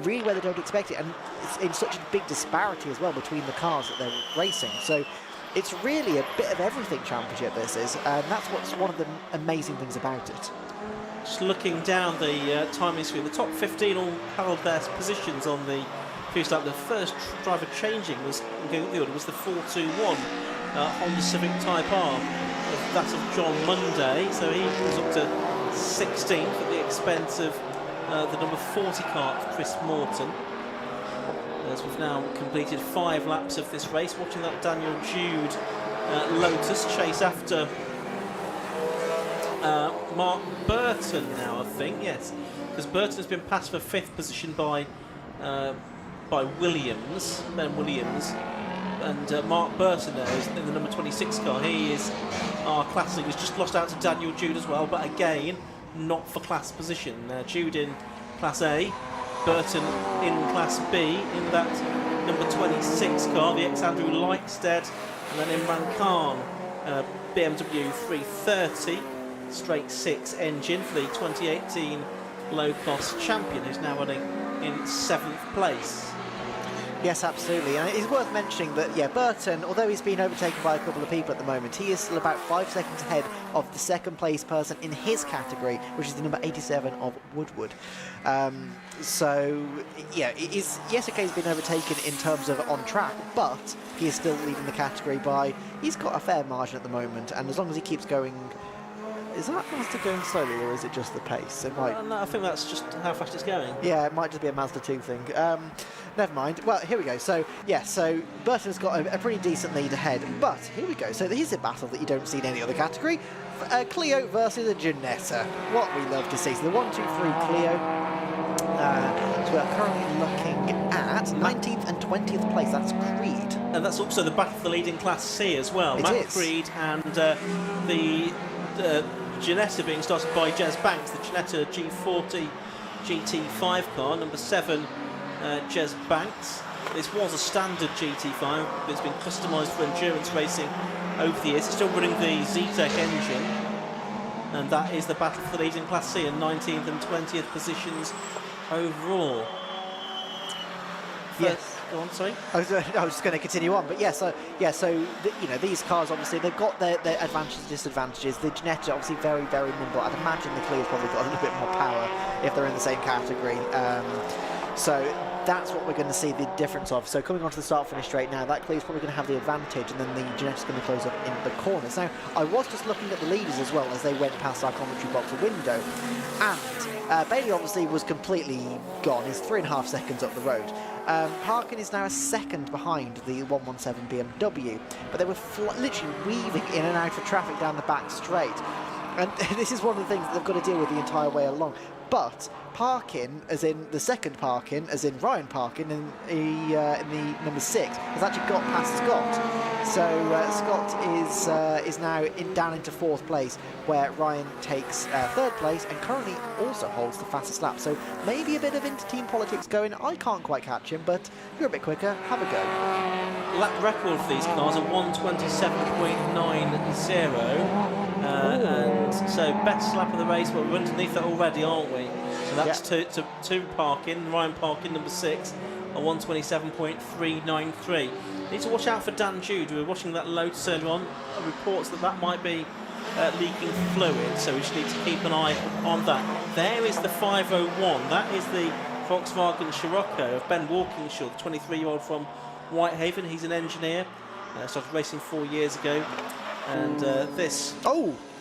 really where they don't expect it, and it's in such a big disparity as well between the cars that they're racing. So it's really a bit of everything championship this is, and that's what's one of the amazing things about it. Just looking down the timing screen, the top 15 all held their positions on the previous lap. The first driver changing was going up the order was the 421 Honda Civic Type R, that of John Munday, so he was up to 16th at the expense of the number 40 car, Chris Morton. As we've now completed 5 laps of this race, watching that Daniel Jude Lotus chase after Mark Burton now, I think, yes, because Burton has been passed for 5th position by Williams, Ben Williams, and Mark Burton there is in the number 26 car. He is our class leader. He's just lost out to Daniel Jude as well, but again, not for class position. Jude in Class A, Burton in Class B in that number 26 car, the ex-Andrew Lightstead, and then Imran Khan, BMW 330 straight 6 engine for the 2018 low-cost champion, who's now running in 7th place. Yes, absolutely. And it's worth mentioning that, yeah, Burton, although he's been overtaken by a couple of people at the moment, he is still about 5 seconds ahead of the second place person in his category, which is the number 87 of Woodward. So, yeah, yes, okay, he's been overtaken in terms of on track, but he is still leading the category by, he's got a fair margin at the moment, and as long as he keeps going. Is that Mazda going slowly, or is it just the pace? It might. No, I think that's just how fast it's going. Yeah, it might just be a Mazda 2 thing. Never mind. Well, here we go. So, yeah, so Burton's got a pretty decent lead ahead. But, here we go. So, here's a battle that you don't see in any other category. Cleo versus the Ginetta. What we love to see. So, the 1, 2, 3 Cleo. So, we're currently looking at 19th and 20th place. That's Creed. And that's also the battle for the lead in Class C as well. Matt Creed and the Ginetta being started by Jez Banks, the Ginetta G40 GT5 car, number 7, Jez Banks. This was a standard GT5, but it's been customised for endurance racing over the years. It's still running the Z-Tech engine, and that is the battle for the lead in Class C, and 19th and 20th positions overall. Yes. Go on, sorry. I was just going to continue on, but you know, these cars obviously they've got their advantages and disadvantages. The Ginetta obviously very, very nimble. I'd imagine the Cleo's probably got a little bit more power if they're in the same category. So that's what we're going to see the difference of. So coming onto the start-finish straight now, that Cleo's probably going to have the advantage, and then the Ginetta's going to close up in the corners. Now, I was just looking at the leaders as well as they went past our commentary box window, and Bailey obviously was completely gone. He's 3.5 seconds up the road. Parkin is now a second behind the 117 BMW, but they were literally weaving in and out of traffic down the back straight. And this is one of the things that they've got to deal with the entire way along. But Parkin, as in the second Parkin, as in Ryan Parkin, in the number 6, has actually got past Scott. So Scott is now down into 4th place, where Ryan takes 3rd place and currently also holds the fastest lap. So maybe a bit of inter-team politics going. I can't quite catch him, but you're a bit quicker. Have a go. Lap record for these cars are 1:27.90. And so best lap of the race, but we're underneath that already, aren't we? So that's two Parkin, Ryan Parkin, number 6, at 1:27.393. Need to watch out for Dan Jude. We were watching that Lotus earlier on. Reports that might be leaking fluid, so we just need to keep an eye on that. There is the 501. That is the Volkswagen Scirocco of Ben Walkingshaw, the 23-year-old from Whitehaven. He's an engineer. Started racing 4 years ago. And this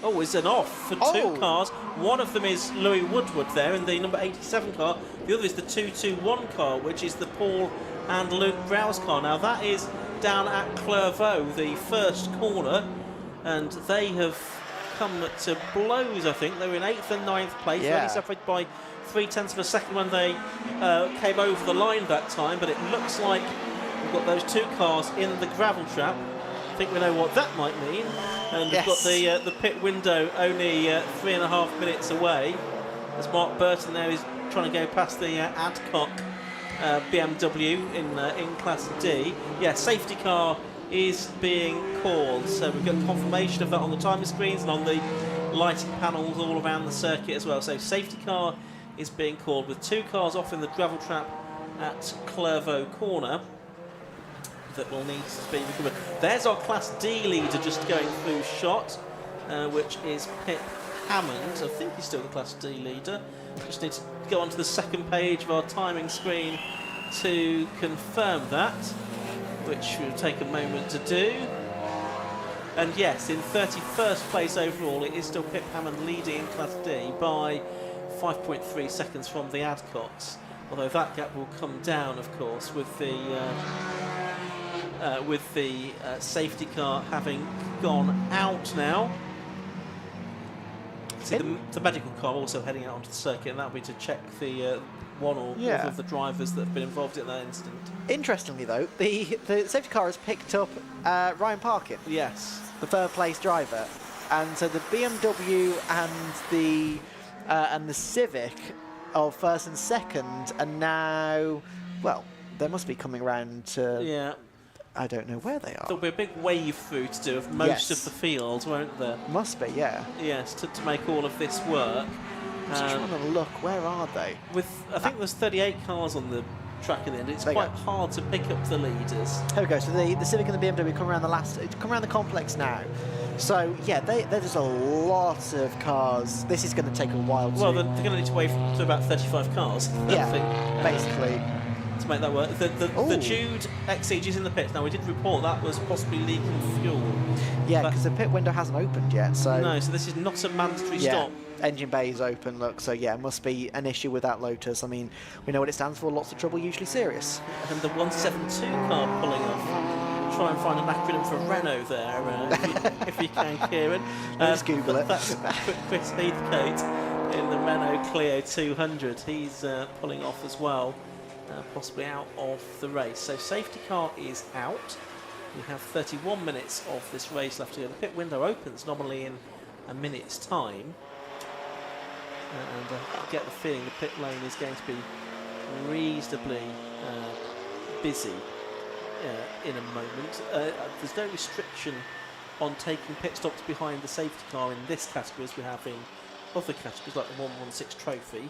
is an off for 2 cars. One of them is Louis Woodward there in the number 87 car. The other is the 221 car, which is the Paul and Luke Browse car. Now that is down at Clairvaux, the first corner, and they have come to blows. I think they were in 8th and 9th place, only separated by 0.3 of a second when they came over the line that time. But it looks like we've got those 2 cars in the gravel trap. I think we know what that might mean, and we've got the pit window only 3.5 minutes away, as Mark Burton there is trying to go past the Adcock BMW in Class D. Yeah, safety car is being called, so we've got confirmation of that on the timer screens and on the lighting panels all around the circuit as well. So safety car is being called with 2 cars off in the gravel trap at Clairvaux corner. That will need to be recovered. There's our Class D leader just going through shot, which is Pip Hammond. I think he's still the Class D leader. Just need to go onto the second page of our timing screen to confirm that, which will take a moment to do. And yes, in 31st place overall, it is still Pip Hammond leading in Class D by 5.3 seconds from the Adcotts. Although that gap will come down, of course, with the safety car having gone out now. See, the medical car also heading out onto the circuit, and that'll be to check the one or more of the drivers that have been involved in that incident. Interestingly, though, the safety car has picked up Ryan Parkin. Yes. The third place driver. And so the BMW and the Civic of first and second are now, well, they must be coming around to... Yeah. I don't know where they are. There'll be a big wave through to do of most of the field, won't there? Must be, yeah. Yes, to make all of this work. I'm just trying to look. Where are they? I think there's 38 cars on the track in the end. It's quite hard to pick up the leaders. There we go. So the Civic and the BMW come around the complex now. So yeah, there's a lot of cars. This is going to take a while. Well, they're going to need to wait to about 35 cars. Yeah, I think, basically. To make that work. The Jude XCG is in the pits. Now, we did report that was possibly leaking fuel. Yeah, because the pit window hasn't opened yet. So no, so this is not a mandatory stop. Engine bay is open, look, so yeah, it must be an issue with that Lotus. I mean, we know what it stands for, lots of trouble, usually serious. And the 172 car pulling off. Try and find an acronym for Renault there, if you can, Kieran. Let's Google it. That's Chris Heathcote in the Renault Cleo 200. He's pulling off as well, possibly out of the race. So safety car is out. We have 31 minutes of this race left to go. The pit window opens nominally in a minute's time. And I get the feeling the pit lane is going to be reasonably busy in a moment. There's no restriction on taking pit stops behind the safety car in this category as we have in other categories like the 116 trophy,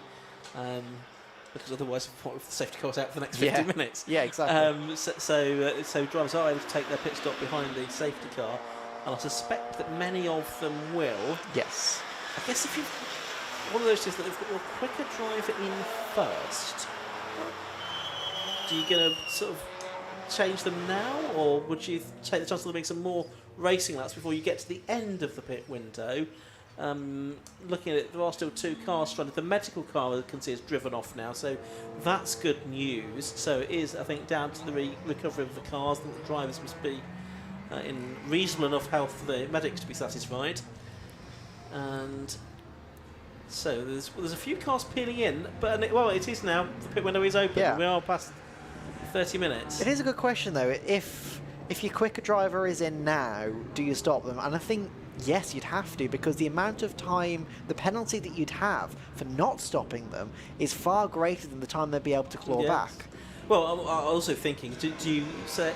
because otherwise the safety car's out for the next 50 minutes. Yeah, exactly. So drivers are able to take their pit stop behind the safety car, and I suspect that many of them will. Yes. I guess if you... One of those is that they've got your quicker driver in first. Do you going to sort of change them now, or would you take the chance of them making some more racing laps before you get to the end of the pit window? Looking at it, there are still two cars stranded. The medical car I can see is driven off now, so that's good news. So it is, I think, down to the recovery of the cars. I think the drivers must be in reasonable enough health for the medics to be satisfied. And so there's a few cars peeling in, but it is now. The pit window is open. Yeah. We are past 30 minutes. It is a good question though. If your quicker driver is in now, do you stop them? And I think yes, you'd have to, because the amount of time, the penalty that you'd have for not stopping them is far greater than the time they'd be able to claw back. Well, I'm also thinking, do you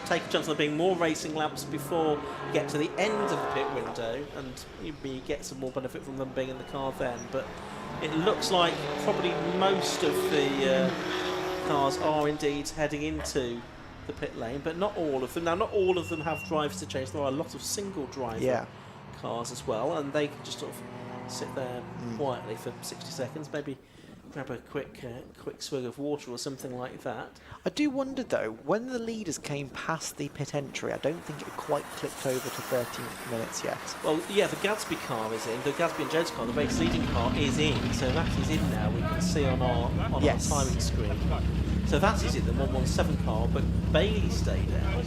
take a chance on there being more racing laps before you get to the end of the pit window, and you get some more benefit from them being in the car then? But it looks like probably most of the cars are indeed heading into the pit lane, but not all of them. Now, not all of them have drivers to change. There are a lot of single driver cars as well, and they can just sort of sit there quietly for 60 seconds, maybe grab a quick swig of water or something like that. I do wonder though, when the leaders came past the pit entry, I don't think it quite clicked over to 30 minutes yet. Well, yeah, the Gadsby car is in. The Gadsby and Jones car, the race leading car, is in. So that is in now. We can see on our timing screen. So that is in the 117 car, but Bailey stayed out.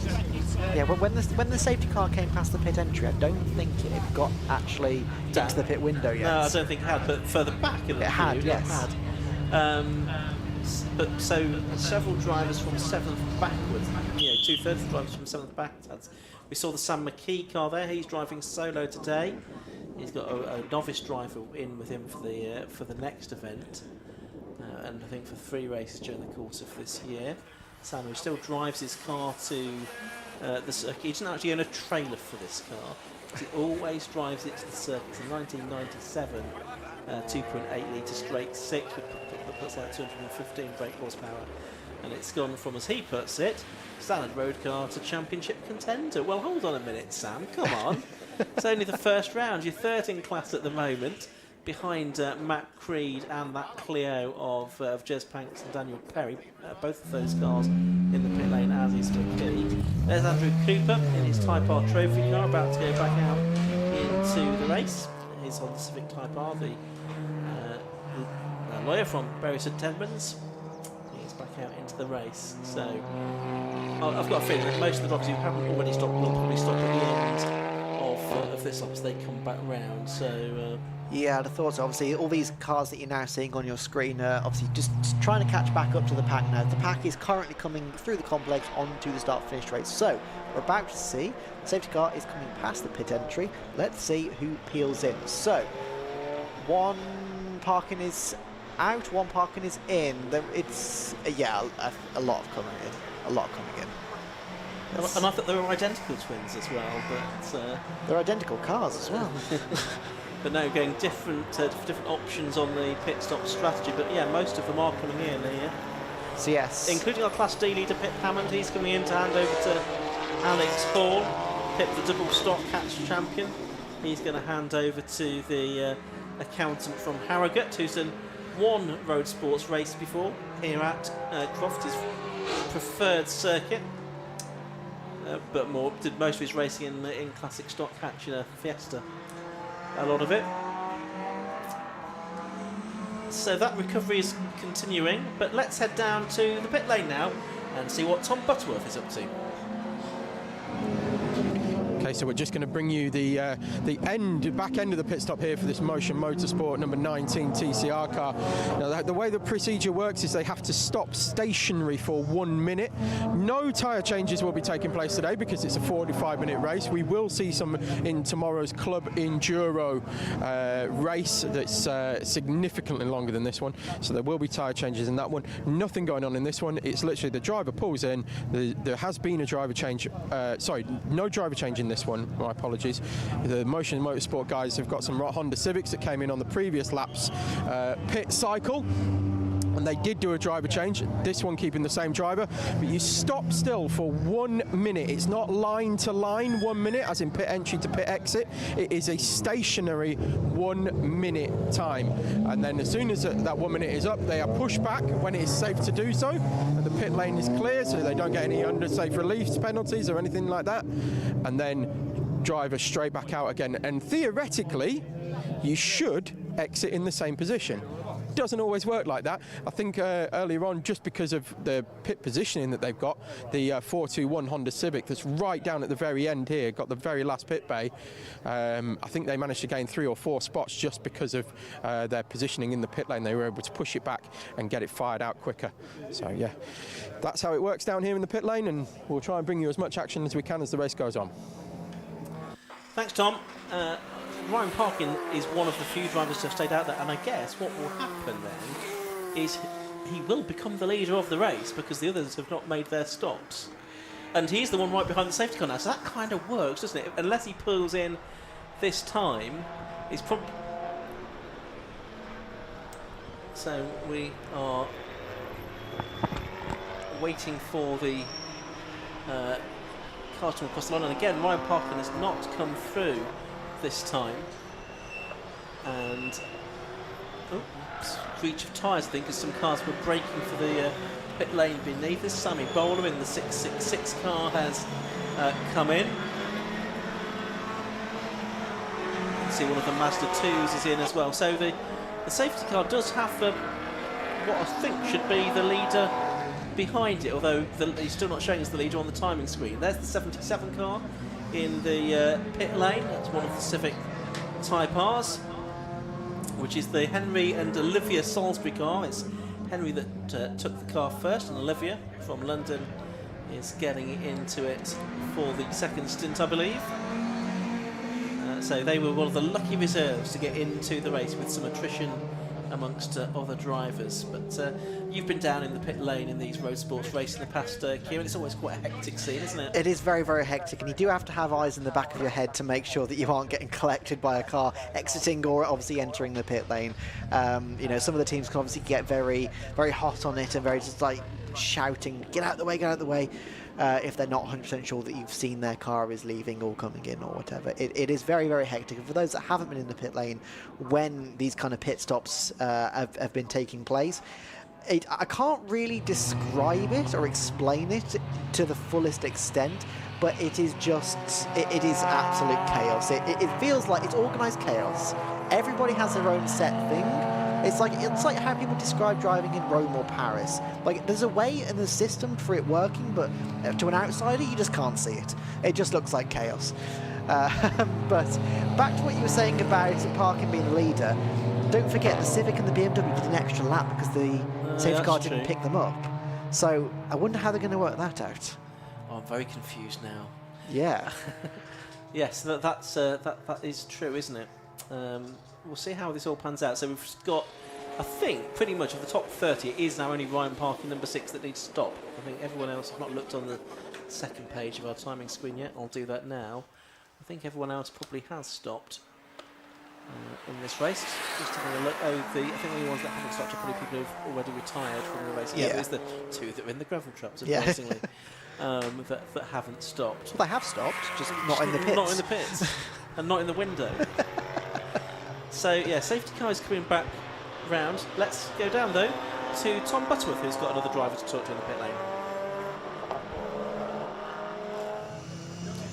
Yeah, well, when the safety car came past the pit entry, I don't think it had got actually into the pit window yet. No, I don't think it had, but further back in the it had, view, yes. It had. But so several drivers from 7th backwards, two-thirds of drivers from 7th backwards. We saw the Sam McKee car there. He's driving solo today. He's got a novice driver in with him for the next event, and I think for 3 races during the course of this year. Sam, who still drives his car to the circuit. He doesn't actually own a trailer for this car. He always drives it to the circuit. It's a 1997 2.8 litre straight 6, which puts out 215 brake horsepower, and it's gone from, as he puts it, standard road car to championship contender. Well, hold on a minute, Sam, come on. It's only the first round. You're third in class at the moment. behind Matt Creed and that Cleo of Jez Panks and Daniel Perry, both of those cars in the pit lane as is McKee. There's Andrew Cooper in his Type R trophy car, about to go back out into the race. He's on the Civic Type R, the lawyer from Bury St Edmunds. He's back out into the race. So I've got a feeling that most of the drivers who haven't already stopped will probably stop at the end of this as they come back round. So yeah, I'd have thought so. Obviously, all these cars that you're now seeing on your screen are obviously just trying to catch back up to the pack now. The pack is currently coming through the complex onto the start-finish race. So we're about to see the safety car is coming past the pit entry. Let's see who peels in. So one parking is out, one parking is in. It's a lot of coming in. A lot coming in. And I thought they were identical twins as well, but they're identical cars as well. But no, going different options on the pit stop strategy. But yeah, most of them are coming in here. So yes, including our Class D leader Pip Hammond. He's coming in to hand over to Alex Hall. Pip, the double stock catch champion. He's going to hand over to the accountant from Harrogate, who's done one road sports race before here at Croft, his preferred circuit. But did most of his racing in classic stock catch in a Fiesta. A lot of it. So that recovery is continuing, but let's head down to the pit lane now and see what Tom Butterworth is up to. Okay, so we're just going to bring you the back end of the pit stop here for this Motion Motorsport number 19 TCR car. Now, the way the procedure works is they have to stop stationary for 1 minute. No tyre changes will be taking place today because it's a 45-minute race. We will see some in tomorrow's Club Enduro race that's significantly longer than this one. So there will be tyre changes in that one. Nothing going on in this one. It's literally the driver pulls in. There has been a driver change. No driver change in this one, my apologies. The Motion Motorsport guys have got some Honda Civics that came in on the previous lap's pit cycle, and they did do a driver change. This one keeping the same driver, but you stop still for 1 minute. It's not line to line 1 minute as in pit entry to pit exit. It is a stationary 1 minute time, and then as soon as that 1 minute is up, they are pushed back when it is safe to do so, and the pit lane is clear so they don't get any undersafe release penalties or anything like that, and then driver straight back out again. And theoretically you should exit in the same position. Doesn't always work like that. I think earlier on, just because of the pit positioning that they've got, the 421 Honda Civic that's right down at the very end here, got the very last pit bay. I think they managed to gain 3 or 4 spots just because of their positioning in the pit lane. They were able to push it back and get it fired out quicker. So yeah, that's how it works down here in the pit lane, and we'll try and bring you as much action as we can as the race goes on. Thanks, Tom. Ryan Parkin is one of the few drivers to have stayed out there, and I guess what will happen then is he will become the leader of the race because the others have not made their stops. And he's the one right behind the safety car now, so that kind of works, doesn't it? Unless he pulls in this time, he's probably... So we are waiting for the car to across the line, and again, Ryan Parkin has not come through this time, and breach of tyres, I think, as some cars were braking for the pit lane beneath. This Sammy Bowler in the 666 car has come in. You can see one of the Mazda 2s is in as well. So the safety car does have what I think should be the leader behind it, although he's still not showing us the leader on the timing screen. There's the 77 car in the pit lane. That's one of the Civic Type Rs, which is the Henry and Olivia Salisbury car. It's Henry that took the car first, and Olivia from London is getting into it for the second stint, I believe. So they were one of the lucky reserves to get into the race with some attrition amongst other drivers. But you've been down in the pit lane in these road sports races in the past, Kieran. It's always quite a hectic scene, isn't it? It is very, very hectic, and you do have to have eyes in the back of your head to make sure that you aren't getting collected by a car exiting or obviously entering the pit lane. You know, some of the teams can obviously get very, very hot on it and very just like shouting, get out of the way, get out of the way, if they're not 100% sure that you've seen their car is leaving or coming in or whatever. It is very, very hectic. And for those that haven't been in the pit lane when these kind of pit stops have been taking place, I can't really describe it or explain it to the fullest extent, but it is just, it is absolute chaos. It feels like it's organised chaos. Everybody has their own set thing. It's like how people describe driving in Rome or Paris. Like, there's a way in the system for it working, but to an outsider, you just can't see it. It just looks like chaos. But back to what you were saying about parking being the leader, don't forget the Civic and the BMW did an extra lap because the safety car didn't pick them up. So I wonder how they're going to work that out. Oh, I'm very confused now. Yeah. Yes, that is true, isn't it? We'll see how this all pans out. So we've got, I think, pretty much of the top 30, it is now only Ryan Parkin, number 6, that needs to stop. I think everyone else, I've not looked on the second page of our timing screen yet. I'll do that now. I think everyone else probably has stopped in this race. Just having a look. I think the only ones that haven't stopped are probably people who've already retired from the race. Yeah, there's the 2 that are in the gravel traps, surprisingly, that haven't stopped. Well, they have stopped, just not in the pits. Not in the pits. And not in the window. So, yeah, safety car is coming back round. Let's go down, though, to Tom Butterworth, who's got another driver to talk to in the pit lane.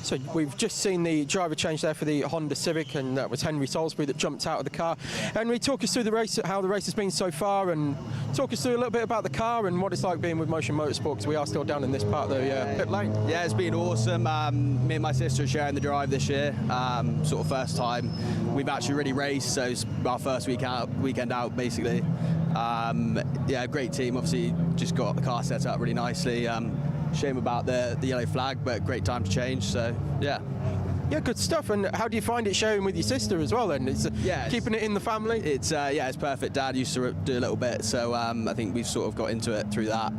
So we've just seen the driver change there for the Honda Civic, and that was Henry Salisbury that jumped out of the car. Henry, talk us through the race, how the race has been so far, and talk us through a little bit about the car and what it's like being with Motion Motorsport, because we are still down in this part of the pit lane. Yeah, it's been awesome. Me and my sister are sharing the drive this year, sort of first time. We've actually already raced, so it's our first weekend out, basically. Yeah, great team. Obviously, just got the car set up really nicely. Shame about the yellow flag, but great time to change, so yeah. Yeah, good stuff. And how do you find it sharing with your sister as well then? It's keeping it in the family? It's yeah, it's perfect. Dad used to do a little bit, so I think we've sort of got into it through that.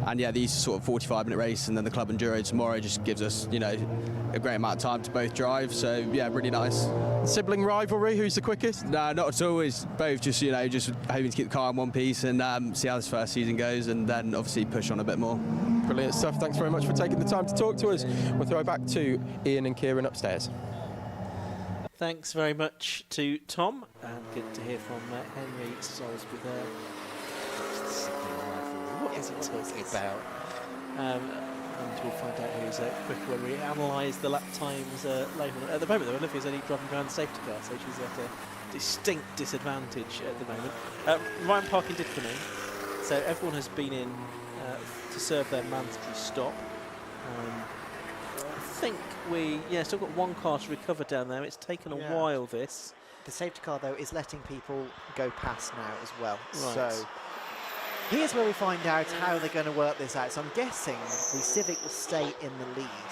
And yeah, these sort of 45-minute race and then the club enduro tomorrow just gives us, you know, a great amount of time to both drive, so yeah, really nice. Sibling rivalry, who's the quickest? No, not at all. It's both just, you know, just hoping to keep the car in one piece and see how this first season goes, and then obviously push on a bit more. Brilliant stuff. Thanks very much for taking the time to talk to us. We'll throw it back to Ian and Kieran upstairs. Thanks very much to Tom, and good to hear from Henry Salisbury there. What is it talking about? And we'll find out who's quicker when we analyse the lap times later on. At the moment, though, Olivia's only driving around the safety car, so she's at a distinct disadvantage at the moment. Ryan Parkin did come in, so everyone has been in to serve their mandatory stop. I think we still got one car to recover down there. It's taken a while, this. The safety car, though, is letting people go past now as well. Right. So here's where we find out how they're going to work this out. So I'm guessing the Civic will stay in the lead.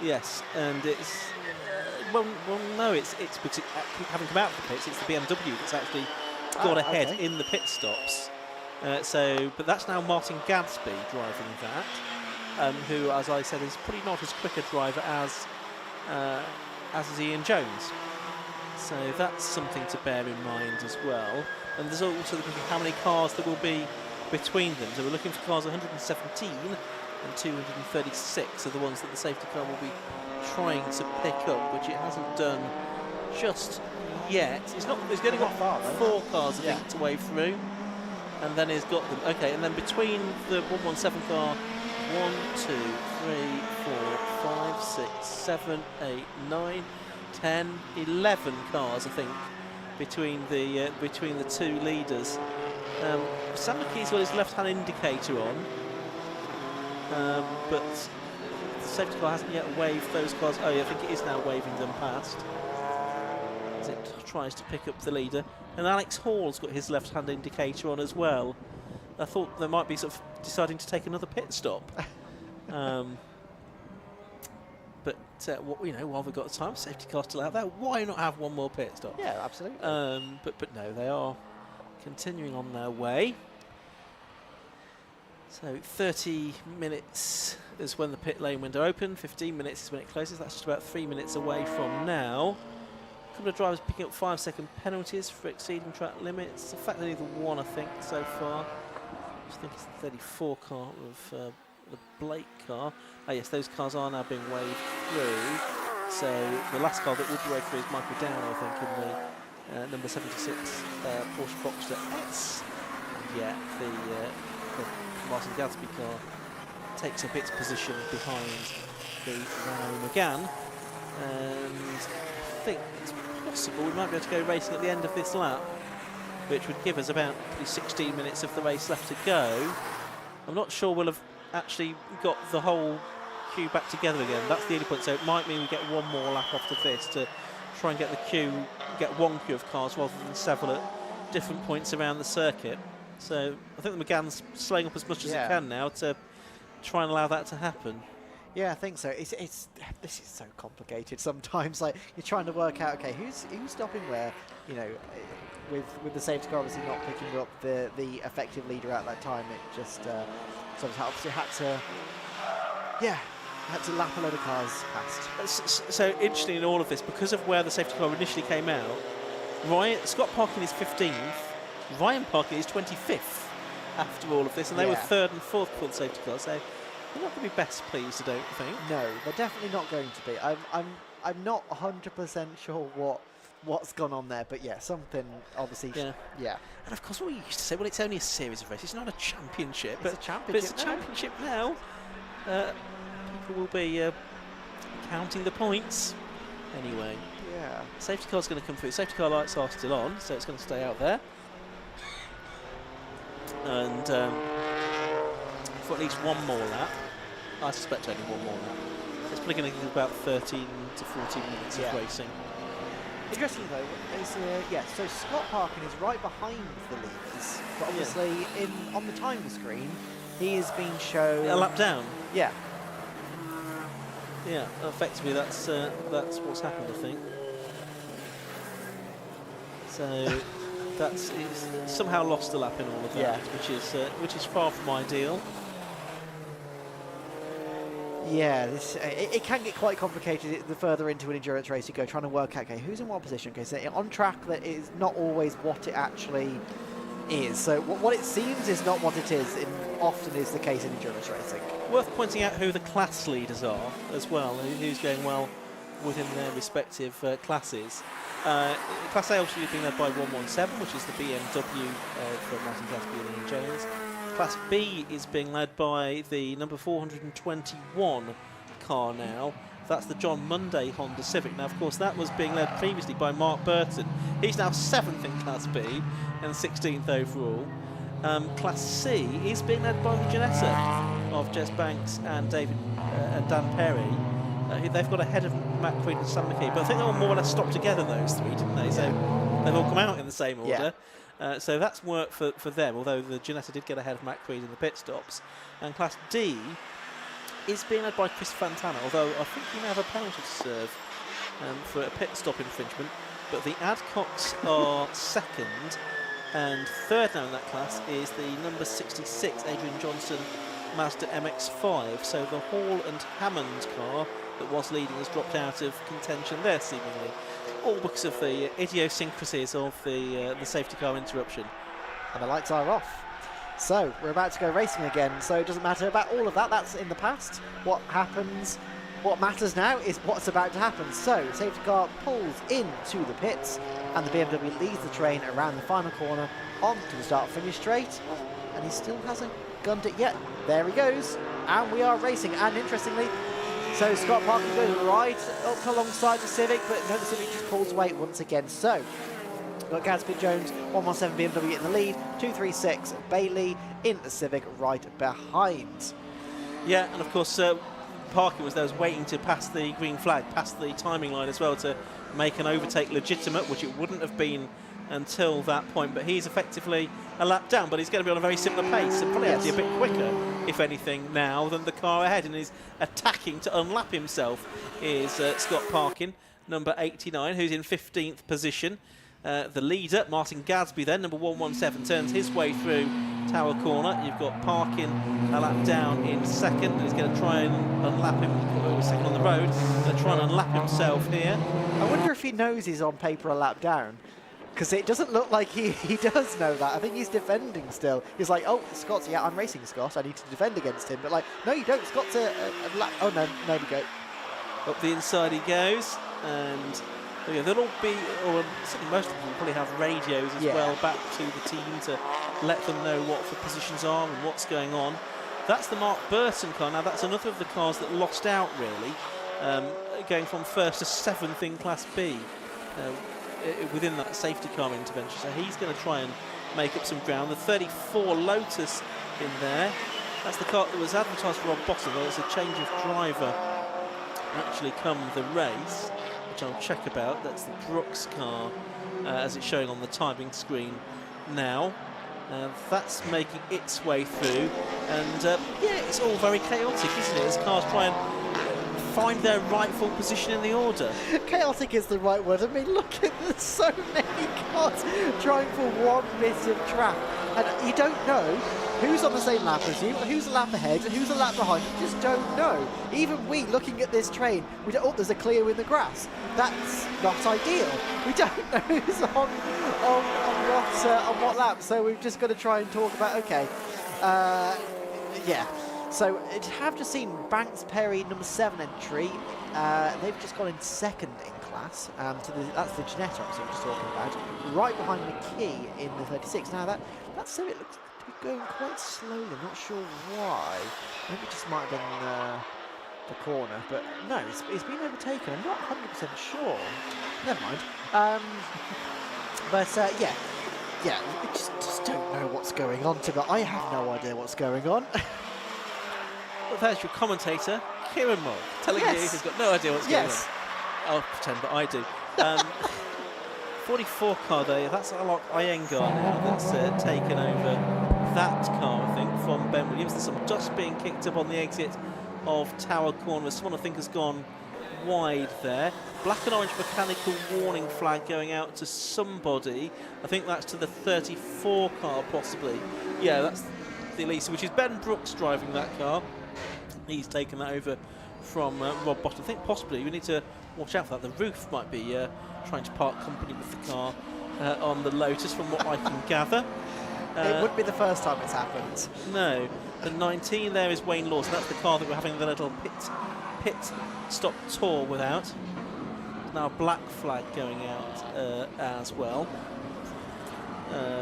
Yes, and it's well, no, it's because having come out of the pits, it's the BMW that's actually got ahead in the pit stops. But that's now Martin Gadsby driving that, who, as I said, is probably not as quick a driver as is Ian Jones. So that's something to bear in mind as well. And there's also the question of how many cars there will be between them. So we're looking for cars 117 and 236 are the ones that the safety car will be trying to pick up, which it hasn't done just yet. It's only got 4 cars, I think, to wave through. And then he's got them. Okay, and then between the 117 car, 1, 2, 3, 4, 5, 6, 7, 8, 9, 10, 11 cars, I think, between the 2 leaders. Sam McKee's got his left-hand indicator on, but the safety car hasn't yet waved those cars. Oh, yeah, I think it is now waving them past as it tries to pick up the leader. And Alex Hall's got his left-hand indicator on as well. I thought they might be sort of deciding to take another pit stop. But while we've got time, safety car still out there, why not have one more pit stop? Yeah, absolutely. But no, they are continuing on their way. So 30 minutes is when the pit lane window opened, 15 minutes is when it closes. That's just about 3 minutes away from now. A couple of drivers picking up 5-second penalties for exceeding track limits. In fact, only the one, I think, so far. I think it's the 34 car of the Blake car. Oh yes, those cars are now being waved through. So the last car that will be waved through is Michael Down, I think, in the number 76 Porsche Boxster S. Yeah, the Martin Gadsby car takes up its position behind the Renault Megane, and I think it's possible we might be able to go racing at the end of this lap, which would give us about 16 minutes of the race left to go. I'm not sure we'll have actually got the whole queue back together again. That's the only point, so it might mean we get one more lap after this to try and get the queue, get one queue of cars rather than several at different points around the circuit. So I think the Megane's slowing up as much as it can now to try and allow that to happen. Yeah, I think so. This is so complicated sometimes. Like, you're trying to work out, okay, who's stopping where, you know, with the safety car obviously not picking up the effective leader at that time. It just sort of obviously had to lap a load of cars past. So interesting in all of this, because of where the safety car initially came out, Scott Parkin is 15th, Ryan Parkin is 25th after all of this, and they were 3rd and 4th for the safety car. So they're not going to be best pleased, I don't think. No, they're definitely not going to be. I'm not 100% sure what's gone on there, but yeah, something obviously. Yeah. And of course, what we used to say, well, it's only a series of races, it's not a championship. It's a championship. But it's a championship now. People will be counting the points anyway. Yeah. Safety car's going to come through. Safety car lights are still on, so it's going to stay out there. And for at least one more lap. I suspect only one more lap. It's probably going to give about 13 to 14 minutes of racing. Interesting though is so Scott Parkin is right behind the leaders, but obviously on the time screen he is being shown a lap down. Yeah. Yeah, effectively that's what's happened, I think. So he's somehow lost a lap in all of that, which is far from ideal. Yeah, it can get quite complicated the further into an endurance race you go, trying to work out, okay, who's in what position. Okay, so on track that is not always what it actually is. So what it seems is not what it is, and often is the case in endurance racing. Worth pointing out who the class leaders are as well, who's going well within their respective classes. Class A obviously being led by 117, which is the BMW of Martin Gadsby and Ian Jones. Class B is being led by the number 421 car now. That's the John Munday Honda Civic. Now, of course, that was being led previously by Mark Burton. He's now 7th in Class B and 16th overall. Class C is being led by the Ginetta of Jess Banks and Dan Perry. They've got ahead of Matt Creed and Sam McKee, but I think they all more or less stopped together, those three, didn't they? So they've all come out in the same order. So that's work for them, although the Ginetta did get ahead of Matt Creed in the pit stops. And Class D is being led by Chris Fantana, although I think he may have a penalty to serve for a pit stop infringement. But the Adcocks are 2nd, and 3rd now in that class is the number 66 Adrian Johnson Mazda MX-5. So the Hall and Hammond car that was leading has dropped out of contention there, seemingly. All because of the idiosyncrasies of the safety car interruption. And the lights are off. So we're about to go racing again, so it doesn't matter about all of that, that's in the past. What matters now is what's about to happen. So safety car pulls into the pits, and the BMW leads the train around the final corner onto the start-finish straight, and he still hasn't gunned it yet. There he goes, and we are racing, and interestingly, so Scott Parkin goes right up alongside the Civic, but no, the Civic just pulls away once again. So we've got Gadsby Jones, 117 BMW in the lead, 236 Bailey in the Civic right behind. Yeah, and of course Parkin was waiting to pass the green flag, past the timing line as well, to make an overtake legitimate, which it wouldn't have been until that point, but he's effectively a lap down, but he's going to be on a very similar pace and probably actually a bit quicker, if anything, now than the car ahead, and is attacking to unlap himself is Scott Parkin, number 89, who's in 15th position. The leader, Martin Gadsby, then, number 117, turns his way through Tower Corner. You've got Parkin a lap down in 2nd, and he's going to try and unlap him. He was 2nd on the road, going to try and unlap himself here. I wonder if he knows he's on paper a lap down. Because it doesn't look like he does know that. I think he's defending still. He's like, oh, Scott's, yeah, I'm racing Scott. I need to defend against him. But like, no, you don't. Scott's a lap. Oh, no, there we go. Up the inside he goes, and yeah, they'll all be, or certainly most of them will probably have radios as well back to the team to let them know what the positions are and what's going on. That's the Mark Burton car. Now that's another of the cars that lost out really, going from 1st to 7th in Class B within that safety car intervention. So he's going to try and make up some ground. The 34 Lotus in there. That's the car that was advertised for Rob Bottom. There's a change of driver actually come the race, which I'll check about. That's the Brooks car as it's showing on the timing screen now. That's making its way through, and yeah, it's all very chaotic, isn't it, as cars try and find their rightful position in the order. Chaotic is the right word. I mean, look at there's so many cars trying for one bit of track, and you don't know who's on the same lap as you, who's a lap ahead, and who's a lap behind. You just don't know. Even we, looking at this train, we don't, oh, there's a Cleo in the grass. That's not ideal. We don't know who's on what lap, so we've just got to try and talk about, okay, yeah. So it have just seen Banks Perry, number 7 entry. They've just gone in 2nd in class. That's the Ginetta I was just talking about. Right behind McKee in the 36. Now that so it looks to be going quite slowly. I'm not sure why. Maybe it just might have been the corner, but no, it's been overtaken. I'm not 100% sure. Never mind. But yeah, we just don't know what's going on. I have no idea what's going on. Well, there's your commentator, Kieran Mogg, telling you he's got no idea what's going on. I'll pretend that I do. 44 car there, that's Alok Iyengar now that's taken over that car, I think, from Ben Williams. There's some dust being kicked up on the exit of Tower Corner. Someone I think has gone wide there. Black and orange mechanical warning flag going out to somebody. I think that's to the 34 car possibly. Yeah, that's the Elisa, which is Ben Brooks driving that car. He's taken that over from Rob Bottom. I think possibly we need to watch out for that. The roof might be trying to part company with the car on the Lotus, from what I can gather. It would be the first time it's happened. No. The 19 there is Wayne Lawson. That's the car that we're having the little pit stop tour without. There's now a black flag going out as well,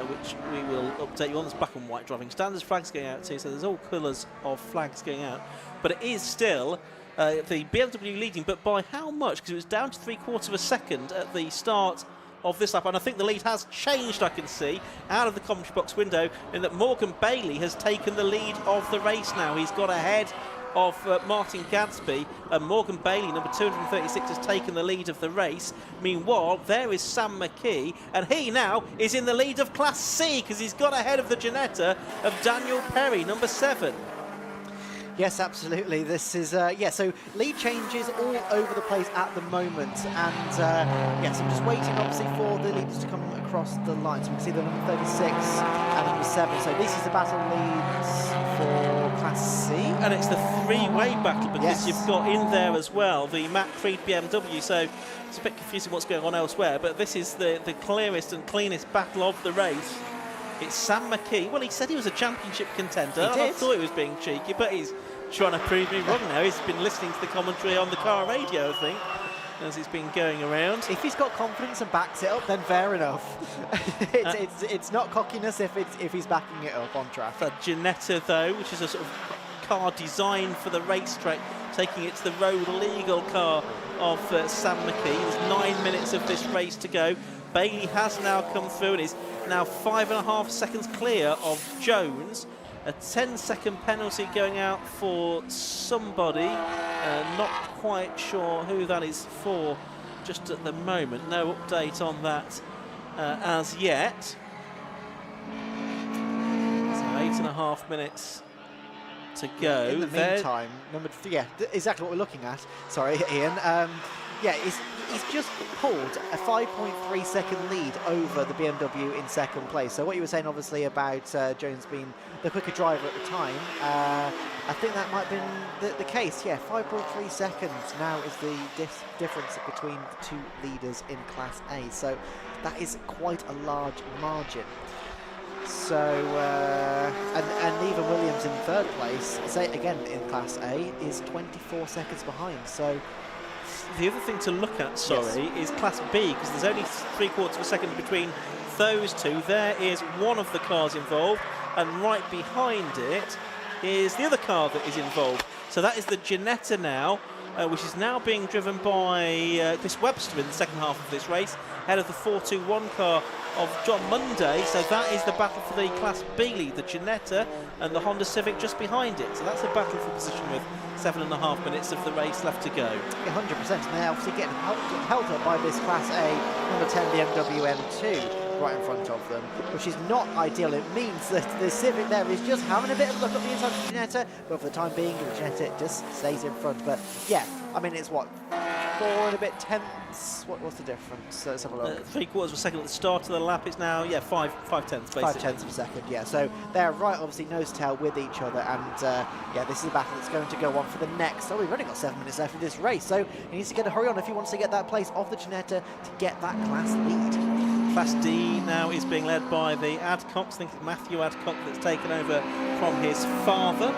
which we will update you on. There's black and white driving standards flags going out too, so there's all colours of flags going out. But it is still the BMW leading, but by how much? Because it was down to 3/4 of a second at the start of this lap, and I think the lead has changed, I can see, out of the commentary box window, in that Morgan Bailey has taken the lead of the race now. He's got ahead of Martin Gadsby, and Morgan Bailey, number 236, has taken the lead of the race. Meanwhile, there is Sam McKee, and he now is in the lead of Class C, because he's got ahead of the Ginetta of Daniel Perry, number 7. Yes, absolutely. This is, so lead changes all over the place at the moment. And, yes, I'm just waiting, obviously, for the leaders to come across the line. So we can see the number 36 and number 7. So this is the battle leads for Class C. And it's the three-way battle, because you've got in there as well the Matt Creed BMW. So it's a bit confusing what's going on elsewhere. But this is the clearest and cleanest battle of the race. It's Sam McKee. Well, he said he was a championship contender. I thought he was being cheeky, but he's trying to prove me wrong now. He's been listening to the commentary on the car radio, I think, as it's been going around. If he's got confidence and backs it up, then fair enough. It's not cockiness if he's backing it up on track. The Ginetta, though, which is a sort of car designed for the racetrack, taking it to the road legal car of Sam McKee. There's 9 minutes of this race to go. Bailey has now come through and is now 5.5 seconds clear of Jones. A 10-second penalty going out for somebody. Not quite sure who that is for just at the moment. No update on that as yet. So 8.5 minutes to go. In the meantime, exactly what we're looking at. Sorry, Ian. He's just pulled a 5.3 second lead over the BMW in second place. So what you were saying, obviously, about Jones being the quicker driver at the time, I think that might have been the case. Yeah, 5.3 seconds now is the difference between the two leaders in Class A. So that is quite a large margin. So, and even Williams in third place, say again in Class A, is 24 seconds behind. So the other thing to look at, is Class B, because there's only 3/4 of a second between those two. There is one of the cars involved, and right behind it is the other car that is involved. So that is the Ginetta now, which is now being driven by Chris Webster in the second half of this race, ahead of the 421 car of John Munday. So that is the battle for the Class B lead, the Ginetta and the Honda Civic just behind it. So that's a battle for position with 7.5 minutes of the race left to go. 100%, and they're obviously getting held up by this Class A number 10 BMW M2 right in front of them, which is not ideal. It means that the Civic there is just having a bit of a look at the inside of the Ginetta, but for the time being, the Ginetta just stays in front. But yeah, I mean, it's what, 4 and a bit tenths? What's the difference? Let's have a look. 3/4 of a second at the start of the lap. It's now, 5 tenths, basically. 5 tenths of a second, yeah. So they're right, obviously, nose to tail with each other, and yeah, this is a battle that's going to go on for the next. Oh, we've only got 7 minutes left of this race, so he needs to get a hurry on if he wants to get that place off the Ginetta to get that class lead. Class D now is being led by the Adcocks. I think it's Matthew Adcock that's taken over from his father.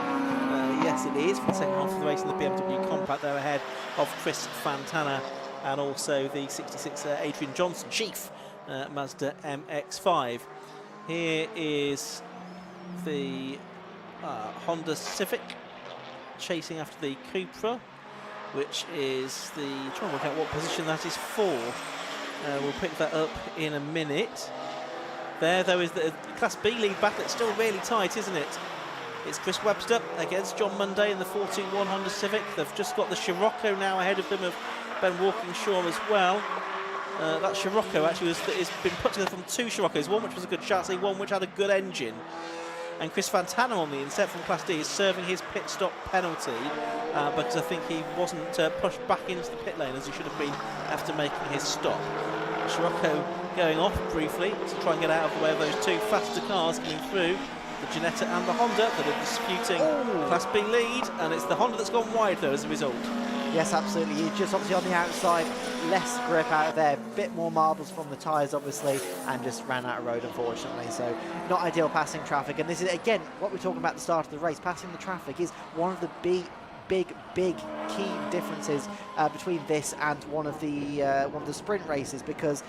Yes, it is, for the second half of the race in the BMW Compact. They're ahead of Chris Fantana and also the 66 Adrian Johnson, Chief Mazda MX-5. Here is the Honda Civic chasing after the Cupra, which is the, trying to work out what position that is for. We'll pick that up in a minute. There, though, is the Class B lead battle. It's still really tight, isn't it? It's Chris Webster against John Munday in the 421 Honda Civic. They've just got the Scirocco now ahead of them, of Ben Walkinshaw as well. That Scirocco actually has been put together from 2 Sciroccos, one which was a good chassis, one which had a good engine. And Chris Fantana on the inset from Class D is serving his pit stop penalty because I think he wasn't pushed back into the pit lane as he should have been after making his stop. Scirocco going off briefly to try and get out of the way of those 2 faster cars coming through, the Ginetta and the Honda, that are disputing Class B lead, and it's the Honda that's gone wide though as a result. Yes, absolutely. He's just obviously on the outside, less grip out of there, bit more marbles from the tyres obviously, and just ran out of road unfortunately. So not ideal passing traffic, and this is again what we're talking about at the start of the race. Passing the traffic is one of the big key differences between this and one of the sprint races, because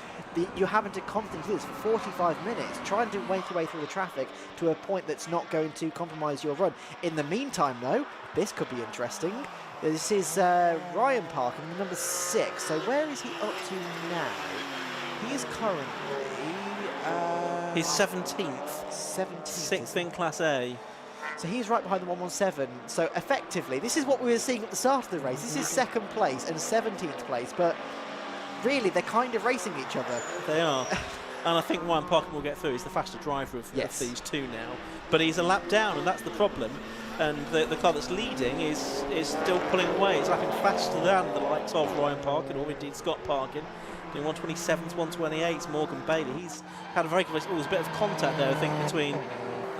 you're having to constantly do this for 45 minutes, trying to make your way through the traffic to a point that's not going to compromise your run. In the meantime though, this could be interesting. This is Ryan Parker, number 6. So where is he up to now? He is currently he's 17th. 6th in Class A. So he's right behind the 117. So effectively, this is what we were seeing at the start of the race. This is 2nd place and 17th place, but really they're kind of racing each other. They are. And I think Ryan Parker will get through. He's the faster driver of these 2 now. But he's a lap down, and that's the problem. And the car that's leading is still pulling away. It's lapping faster than the likes of Ryan Parkin, or indeed Scott Parkin. Doing 127s, 128s, Morgan Bailey. He's had a very good race. Oh, there's a bit of contact there, I think, between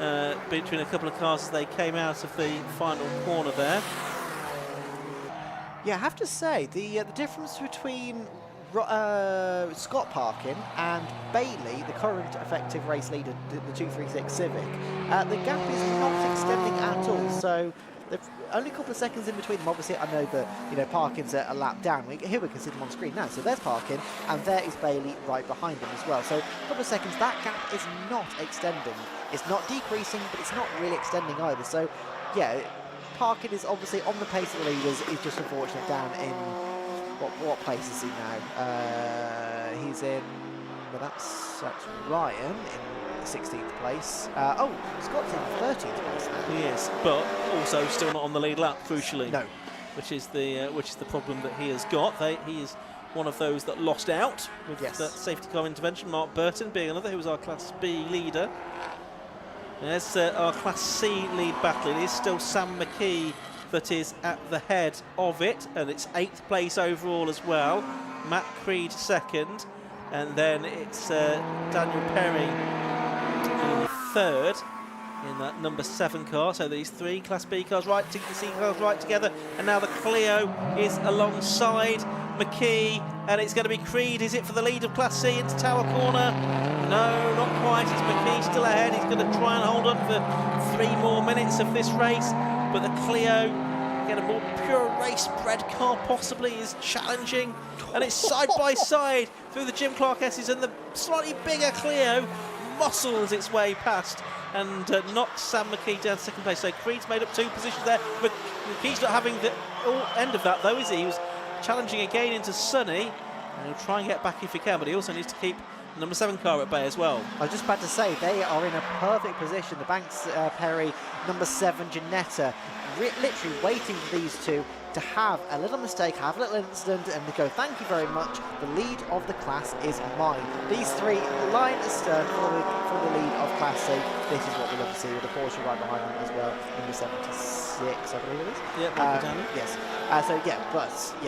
a couple of cars as they came out of the final corner there. Yeah, I have to say, the difference between Scott Parkin and Bailey, the current effective race leader, the 236 Civic, the gap is not extending at all. So only a couple of seconds in between them. Obviously, I know that Parkin's a lap down. Here we can see them on screen now. So there's Parkin, and there is Bailey right behind him as well. So a couple of seconds. That gap is not extending. It's not decreasing, but it's not really extending either. So yeah, Parkin is obviously on the pace of the leaders. Is just unfortunate down in. What place is he now? He's in, well, that's Ryan in 16th place. Scott's in 13th place now. He is, but also still not on the lead lap, crucially. No. Which is the problem that he has got. He is one of those that lost out with that safety car intervention. Mark Burton being another, who was our Class B leader. There's our Class C lead battle. It is still Sam McKee that is at the head of it, and it's 8th place overall as well. Matt Creed 2nd, and then it's Daniel Perry in 3rd, in that number 7 car. So these 3 Class B cars right, C cars right together, and now the Cleo is alongside McKee, and it's going to be Creed. Is it for the lead of Class C into Tower Corner? No, not quite. It's McKee still ahead. He's going to try and hold on for 3 more minutes of this race, but the Cleo, get a more pure race-bred car possibly, is challenging, and it's side by side through the Jim Clark S's, and the slightly bigger Cleo muscles its way past and knocks Sam McKee down second place. So Creed's made up 2 positions there. McKee's not having the end of that though, is he? He was challenging again into Sonny, and he'll try and get back if he can, but he also needs to keep the number 7 car at bay as well. I was just about to say, they are in a perfect position. The Banks Perry, number 7 Ginetta, literally waiting for these 2 to have a little mistake, have a little incident, and to go, thank you very much, the lead of the class is mine. These 3 line astern for the lead of Class C. This is what we love to see, with the Porsche right behind them as well, number 76, I believe it is. Yep, yes.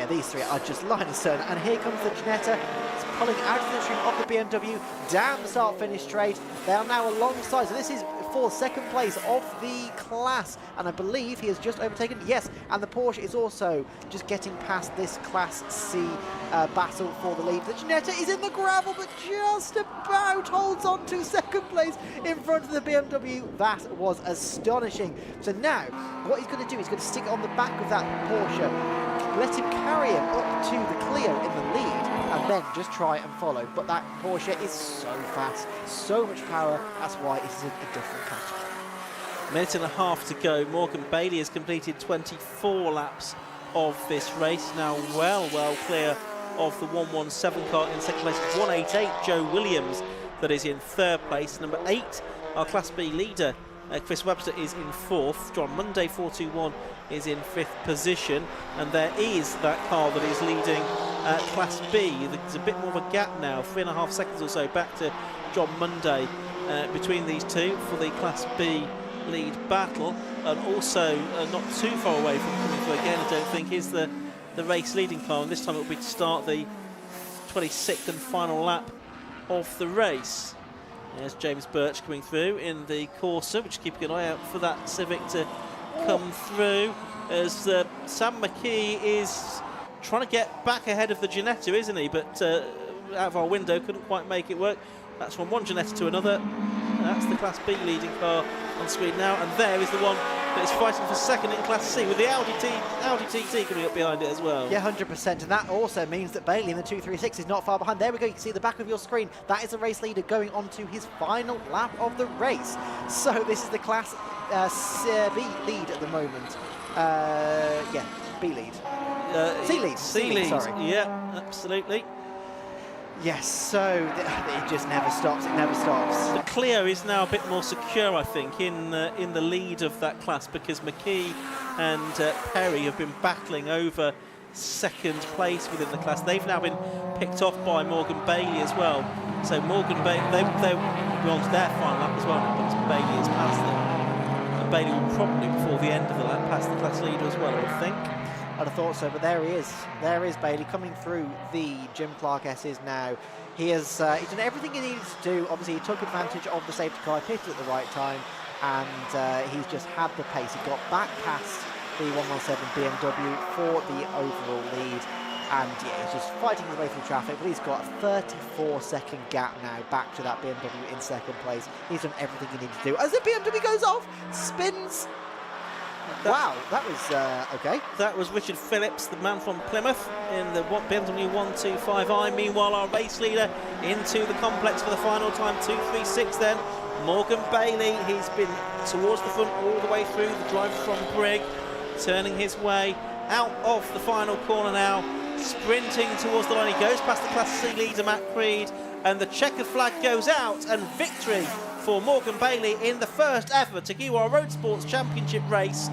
These 3 are just line astern, and here comes the Ginetta. It's pulling out of the stream of the BMW, down the start-finish straight. They are now alongside, so this is for second place of the class, and I believe he has just overtaken, yes, and the Porsche is also just getting past this Class C battle for the lead. The Ginetta is in the gravel, but just about holds on to second place in front of the BMW. That was astonishing. So now, what he's going to do, he's going to stick it on the back of that Porsche, let him carry him up to the Cleo in the lead, and then just try and follow. But that Porsche is so fast, so much power, that's why it is a different category. Minute and a half to go. Morgan Bailey has completed 24 laps of this race, now well clear of the 117 car in second place. 188 Joe Williams that is in third place. Number 8, our Class B leader, Chris Webster, is in 4th. John Monday 421 is in 5th position, and there is that car that is leading Class B. There's a bit more of a gap now, 3.5 seconds or so back to John Monday between these 2 for the Class B lead battle, and also not too far away from coming through again, I don't think, is the race leading car, and this time it will be to start the 26th and final lap of the race. There's James Birch coming through in the Corsa, which is keeping an eye out for that Civic to come through, as Sam McKee is trying to get back ahead of the Ginetta, isn't he? But out of our window, couldn't quite make it work. That's from one Ginetta to another. That's the Class B leading car on screen now, and there is the one that is fighting for second in Class C, with the Audi TT coming up behind it as well. Yeah, 100%, and that also means that Bailey in the 236 is not far behind. There we go, you can see the back of your screen. That is the race leader going on to his final lap of the race. So this is the Class B lead at the moment. B lead. C lead, sorry. Yeah, absolutely. Yes, so it just never stops, it never stops. The Cleo is now a bit more secure, I think, in the lead of that class, because McKee and Perry have been battling over second place within the class. They've now been picked off by Morgan Bailey as well. So Morgan Bailey, they're on to their final lap as well, but Bailey has passed them. And Bailey will probably, before the end of the lap, pass the class leader as well, I would think. I'd have thought so, but there he is. There is Bailey coming through the Jim Clark S's now. He has he's done everything he needed to do. Obviously, he took advantage of the safety car, pitted at the right time, and he's just had the pace. He got back past the 117 BMW for the overall lead, and yeah, he's just fighting his way through traffic, but he's got a 34-second gap now back to that BMW in second place. He's done everything he needed to do. As the BMW goes off, spins. Wow, that was okay. That was Richard Phillips, the man from Plymouth, in the BMW 125i. Meanwhile, our race leader into the complex for the final time, 236 then. Morgan Bailey, he's been towards the front all the way through, the driver from Brigg, turning his way out of the final corner now, sprinting towards the line. He goes past the Class C leader, Matt Creed, and the checkered flag goes out, and victory for Morgan Bailey in the first ever Tagiwa Road Sports Championship race.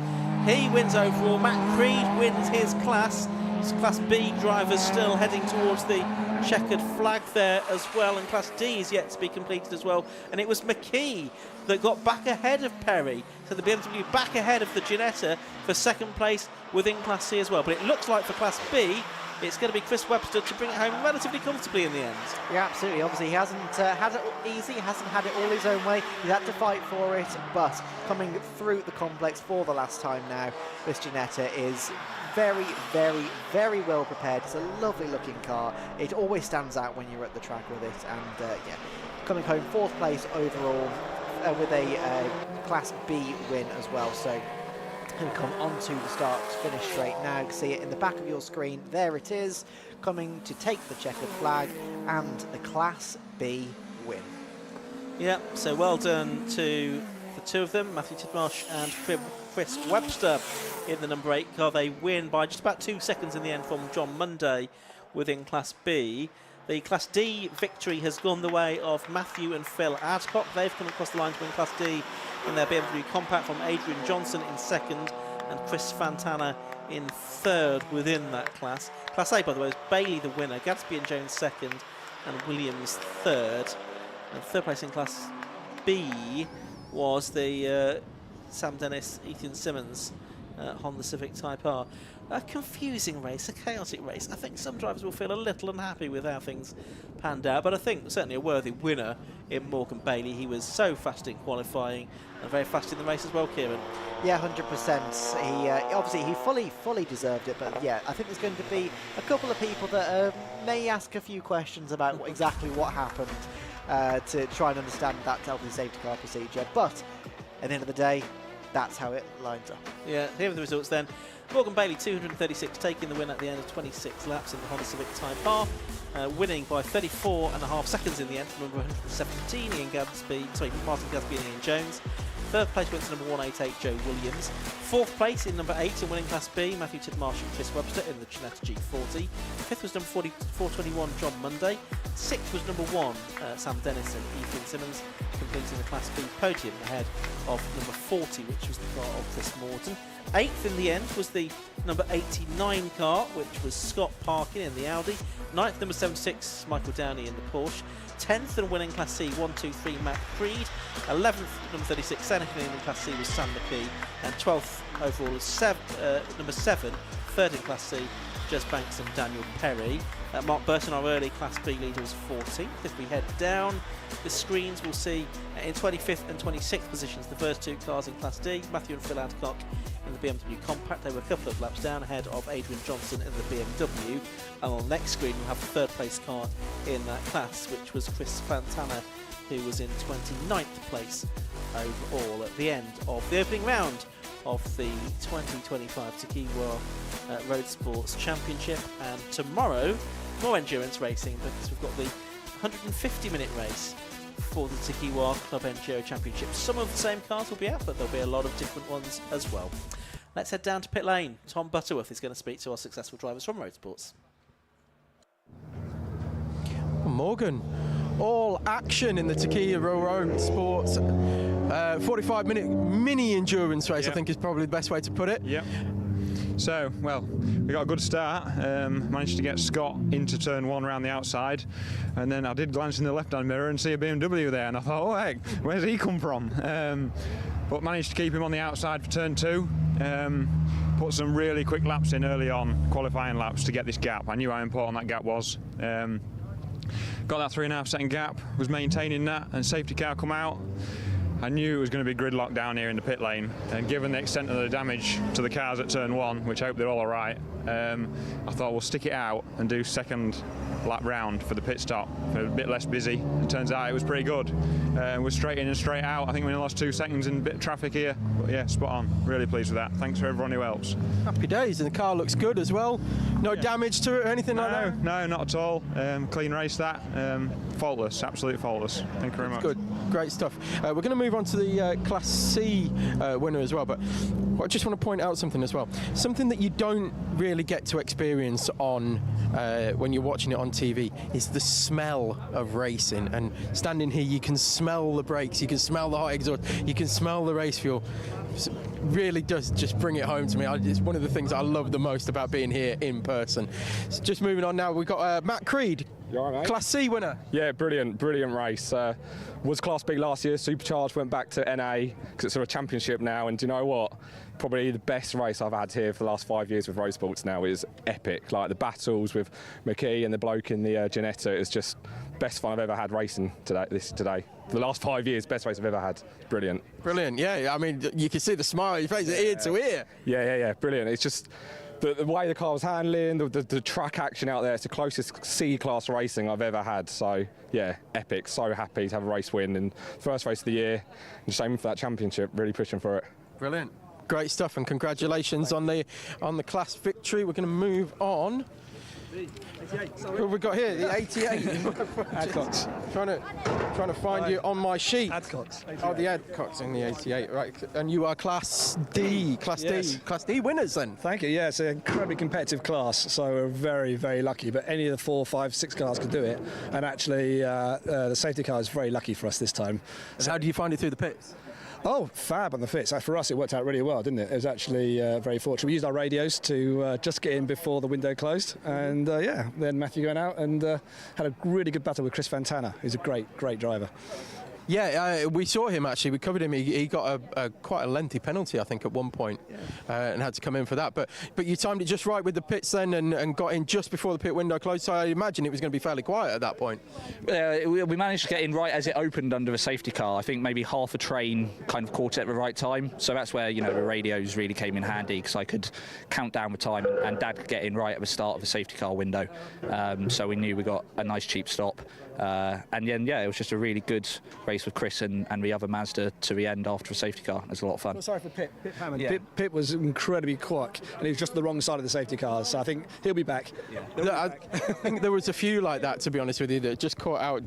He wins overall. Matt Creed wins his class. His Class B drivers still heading towards the checkered flag there as well, and Class D is yet to be completed as well. And it was McKee that got back ahead of Perry, so the BMW back ahead of the Ginetta for second place within Class C as well. But it looks like for Class B, it's going to be Chris Webster to bring it home relatively comfortably in the end. Yeah, absolutely. Obviously, he hasn't had it easy. He hasn't had it all his own way. He's had to fight for it, but coming through the complex for the last time now, this Ginetta is very, very, very well prepared. It's a lovely looking car. It always stands out when you're at the track with it, and yeah, coming home 4th place overall with a Class B win as well. So going to come onto the start-finish straight now. You can see it in the back of your screen. There it is, coming to take the checkered flag and the Class B win. Yeah, so well done to the two of them, Matthew Tidmarsh and Chris Webster in the number 8 car. They win by just about 2 seconds in the end from John Munday within Class B. The Class D victory has gone the way of Matthew and Phil Adcock. They've come across the line to win Class D in their BMW Compact from Adrian Johnson in 2nd and Chris Fantana in 3rd within that class. Class A, by the way, is Bailey the winner, Gadsby and Jones 2nd and Williams 3rd. And 3rd place in Class B was the Sam Dennis, Ethan Simmons Honda Civic Type R. A confusing race, a chaotic race. I think some drivers will feel a little unhappy with how things panned out, but I think certainly a worthy winner in Morgan Bailey. He was so fast in qualifying and very fast in the race as well, Kieran. Yeah, 100%. He obviously he fully deserved it, but yeah, I think there's going to be a couple of people that may ask a few questions about exactly what happened to try and understand that health safety car procedure. But at the end of the day, that's how it lines up. Yeah, here are the results then. Morgan Bailey, 236, taking the win at the end of 26 laps in the Honda Civic Type R, winning by 34.5 seconds in the end from number 117, Martin Gadsby and Ian Jones. 3rd place went to number 188, Joe Williams. 4th place in number 8 in winning Class B, Matthew Tidmarsh and Chris Webster in the Ginetta G40. 5th was number 421, John Munday. 6th was number 1, Sam Dennis and Ethan Simmons, completing the Class B podium ahead of number 40, which was the car of Chris Morton. 8th in the end was the number 89 car, which was Scott Parkin in the Audi. 9th, number 76, Michael Downey in the Porsche. 10th and winning Class C, 1-2-3, Matt Creed. 11th, number 36, second in Class C was Sam McKee. And 12th overall was number 7, 3rd in Class C, Jez Banks and Daniel Perry. Mark Burton, our early Class B leader, was 14th. If we head down the screens, we'll see in 25th and 26th positions the first 2 cars in Class D, Matthew and Phil Adcock in the BMW Compact. They were a couple of laps down ahead of Adrian Johnson in the BMW. And on the next screen, we'll have the 3rd place car in that class, which was Chris Fantana, who was in 29th place overall at the end of the opening round of the 2025 Tekiwa Road Sports Championship. And tomorrow, more endurance racing, because we've got the 150-minute race for the Tekiwa Club Enduro Championship. Some of the same cars will be out, but there'll be a lot of different ones as well. Let's head down to pit lane. Tom Butterworth is going to speak to our successful drivers from Road Sports. Morgan, all action in the Tekiwa Road Sports 45-minute mini endurance race, I think is probably the best way to put it. Yeah. So, well, we got a good start. Managed to get Scott into turn 1 around the outside, and then I did glance in the left-hand mirror and see a BMW there, and I thought, oh heck, where's he come from? But managed to keep him on the outside for turn 2. Put some really quick laps in early on, qualifying laps, to get this gap. I knew how important that gap was. Got that 3.5 second gap, was maintaining that, and safety car come out. I knew it was going to be gridlock down here in the pit lane, and given the extent of the damage to the cars at turn 1, which I hope they're all alright, I thought we'll stick it out and do second lap round for the pit stop. A bit less busy. It turns out it was pretty good. We're straight in and straight out. I think we only lost 2 seconds in a bit of traffic here, but yeah, spot on. Really pleased with that. Thanks for everyone who helps. Happy days, and the car looks good as well. No damage to it or anything like that? No, not at all. Clean race that. Faultless, absolutely faultless. Thank you very much. Good, great stuff. We're going to move on to the Class C winner as well, but I just want to point out something as well. Something that you don't really get to experience on when you're watching it on TV is the smell of racing. And standing here, you can smell the brakes, you can smell the hot exhaust, you can smell the race fuel. It really does just bring it home to me. It's one of the things I love the most about being here in person. So just moving on now, we've got Matt Creed, Class C winner. Yeah, brilliant race. Was Class B last year, supercharged, went back to NA because it's sort of a championship now, and do you know what? probably the best race I've had here for the last 5 years with road sports now. Is epic. Like the battles with McKee and the bloke in the Ginetta, it's just best fun I've ever had racing today. For the last 5 years, best race I've ever had. Brilliant. Brilliant, yeah. I mean, you can see the smile on your face, ear to ear. Yeah. Brilliant. It's just the way the car was handling, the track action out there. It's the closest C-class racing I've ever had. So, yeah, epic. So happy to have a race win and first race of the year. And just aiming for that championship, really pushing for it. Brilliant. Great stuff, and congratulations on the class victory. We're going to move on. What have we got here? The 88. Adcox. Trying to find you on my sheet. Adcox. Oh, the Adcox in the 88, right? And you are Class D. Class D winners then. Thank you. Yeah, it's an incredibly competitive class, so we're very, very lucky. But any of the 4, 5, 6 cars could do it, and actually the safety car is very lucky for us this time. So how do you find it through the pits? Oh, fab on the fits. For us, it worked out really well, didn't it? It was actually very fortunate. We used our radios to just get in before the window closed. And, then Matthew going out and had a really good battle with Chris Fantana, who's a great, great driver. Yeah, we saw him actually. We covered him. He got a quite a lengthy penalty, I think, at one point, and had to come in for that. But you timed it just right with the pits then, and got in just before the pit window closed. So I imagine it was going to be fairly quiet at that point. We managed to get in right as it opened under a safety car. I think maybe half a train kind of caught it at the right time. So that's where the radios really came in handy, because I could count down the time, and Dad could get in right at the start of the safety car window. So we knew we got a nice cheap stop. And then, it was just a really good race with Chris and the other Mazda to the end after a safety car. It was a lot of fun. Well, sorry for Pip Hammond. Pip was incredibly quick, and he was just the wrong side of the safety cars. So I think he'll be back. I think there was a few like that, to be honest with you, that just got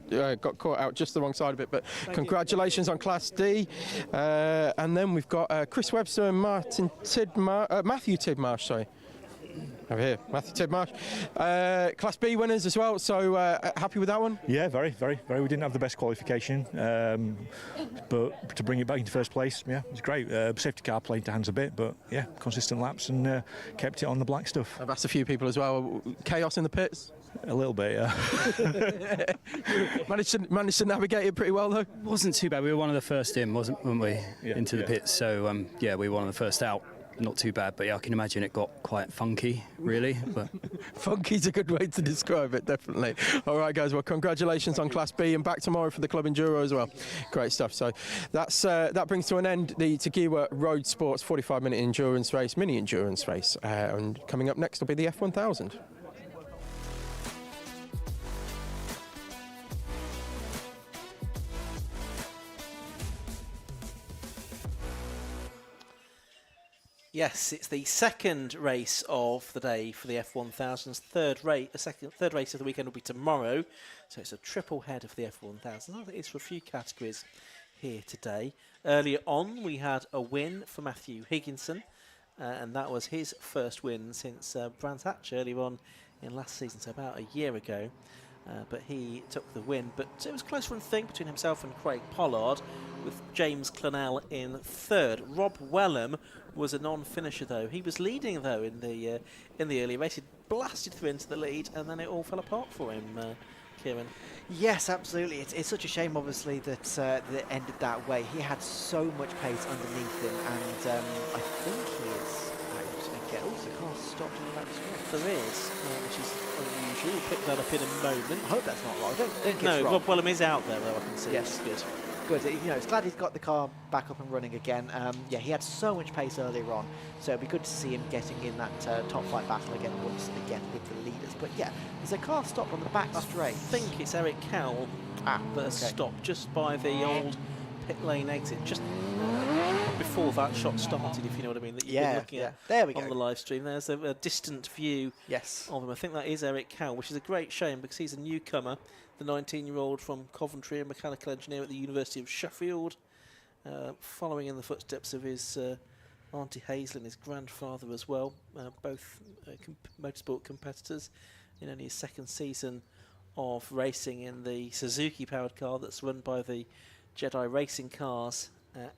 caught out just the wrong side of it. But congratulations on Class D. And then we've got Chris Webster and Matthew Tidmarsh, sorry. Over here, Matthew Tidmarsh. Class B winners as well, so happy with that one? Yeah, very, very, very. We didn't have the best qualification, but to bring it back into first place, yeah, it was great. Safety car played to hands a bit, but yeah, consistent laps and kept it on the black stuff. I've asked a few people as well. Chaos in the pits? A little bit, yeah. managed to navigate it pretty well, though? Wasn't too bad. We were one of the first in, weren't we, into the pits? So, we were one of the first out. Not too bad, but I can imagine it got quite funky, really. But funky's a good way to describe it, definitely. All right, guys, well, congratulations on Class B, and back tomorrow for the Club Enduro as well. Great stuff. So that brings to an end the Tagiwa Road Sports 45-minute endurance race, mini endurance race. And coming up next will be the F1000. Yes, it's the second race of the day for the F1000's third race of the weekend will be tomorrow. So it's a triple head of the F1000. I think it's for a few categories here today. Earlier on, we had a win for Matthew Higginson, and that was his first win since Brands Hatch earlier on in last season, so about a year ago. But he took the win. But it was a close run thing between himself and Craig Pollard, with James Clennell in third. Rob Wellham was a non-finisher though. He was leading though in the early race. He blasted through into the lead, and then it all fell apart for him. Kieran. Yes, absolutely. It's such a shame, obviously, that it ended that way. He had so much pace underneath him, and I think he is out again. Oh, the car stopped in the back straight. There is, which is unusual. We'll pick that up in a moment. I hope that's not right. Don't get no, wrong. Rob Wellham is out there, though, I can see. Yes, good. Good. It's glad he's got the car back up and running again. He had so much pace earlier on, so it'd be good to see him getting in that top flight battle again once again with the leaders. But yeah, there's a car stopped on the back straight. I think it's Eric Cowell that has stopped just by the old pit lane exit, just before that shot started, if you know what I mean, that you've been looking at there we on the live stream. There's a distant view of him. I think that is Eric Cowell, which is a great shame because he's a newcomer, the 19-year-old from Coventry, a mechanical engineer at the University of Sheffield, following in the footsteps of his Auntie Hazel and his grandfather as well, both motorsport competitors, in only his second season of racing in the Suzuki-powered car that's run by the Jedi Racing Cars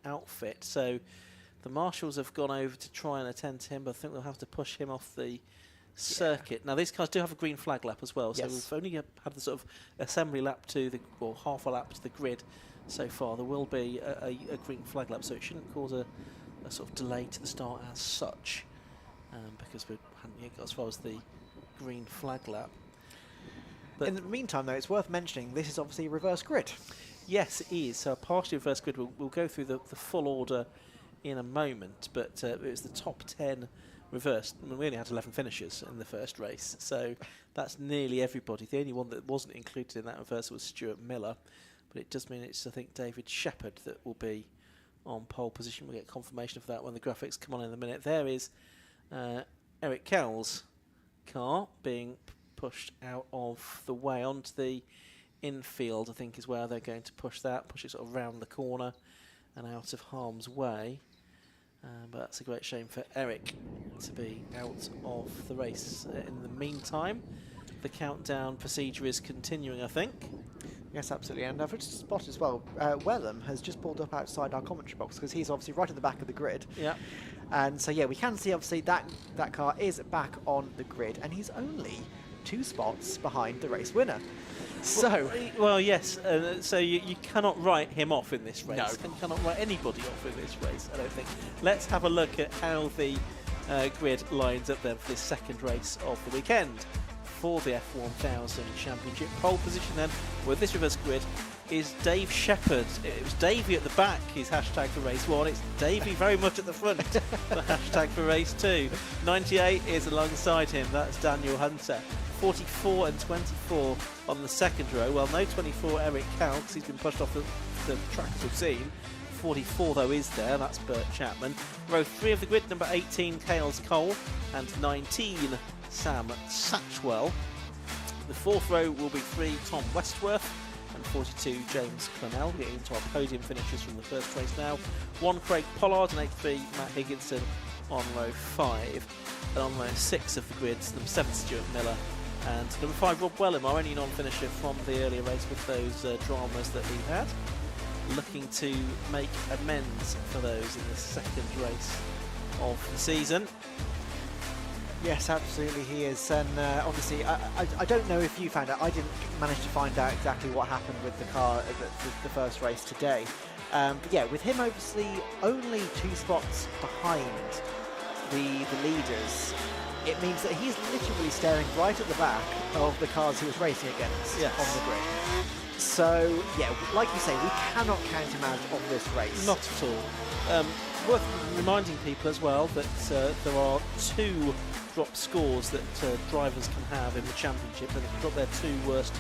outfit. So the marshals have gone over to try and attend to him, but I think they'll have to push him off the circuit. Now these cars do have a green flag lap as well, so we've only had the sort of assembly lap to the, or half a lap to the grid so far. There will be a green flag lap, so it shouldn't cause a a sort of delay to the start as such, because we hadn't yet got as far as the green flag lap. But in the meantime, though, it's worth mentioning this is obviously a reverse grid. Yes, it is. So a partially reverse grid. We'll go through the full order in a moment, but it was the top 10 reversed. I mean, we only had 11 finishers in the first race, so that's nearly everybody. The only one that wasn't included in that reversal was Stuart Miller, but it does mean it's, I think, David Shepherd that will be on pole position. We'll get confirmation of that when the graphics come on in a minute. There is Eric Kell's car being pushed out of the way onto the infield, I think is where they're going to push it sort of round the corner and out of harm's way. But that's a great shame for Eric to be out of the race. In the meantime, the countdown procedure is continuing, I think. Yes, absolutely. And I've just spotted as well, Wellham has just pulled up outside our commentary box because he's obviously right at the back of the grid. Yeah. And so, yeah, we can see obviously that car is back on the grid, and he's only 2 spots behind the race winner. So, well, yes. So you cannot write him off in this race. No. You cannot write anybody off in this race, I don't think. Let's have a look at how the grid lines up then for this second race of the weekend for the F1000 Championship. Pole position then with this reverse grid is Dave Shepherd. It was Davey at the back, his hashtag for race 1. It's Davey very much at the front, the hashtag for race 2. 98 is alongside him, that's Daniel Hunter. 44 and 24 on the second row. Well, no 24 Eric Cal, because he's been pushed off the track as we've seen. 44 though is there, that's Bert Chapman. Row 3 of the grid, number 18 Cales Cole and 19 Sam Satchwell. The fourth row will be 3 Tom Westworth and 42 James Clennell. Getting into our podium finishes from the first race now. 1 Craig Pollard and 83 Matt Higginson on row 5. And on row 6 of the grids, number 7 Stuart Miller and number 5 Rob Wellham, our only non-finisher from the earlier race with those dramas that he had. Looking to make amends for those in the second race of the season. yes, absolutely he is. And obviously, I don't know if you found out. I didn't manage to find out exactly what happened with the car at the first race today. But yeah, with him obviously only 2 spots behind the leaders, it means that he's literally staring right at the back of the cars he was racing against on the grid. So, yeah, like you say, we cannot count him out of this race. Not at all. Worth reminding people as well that there are 2 drop scores that drivers can have in the championship, and they can drop their 2 worst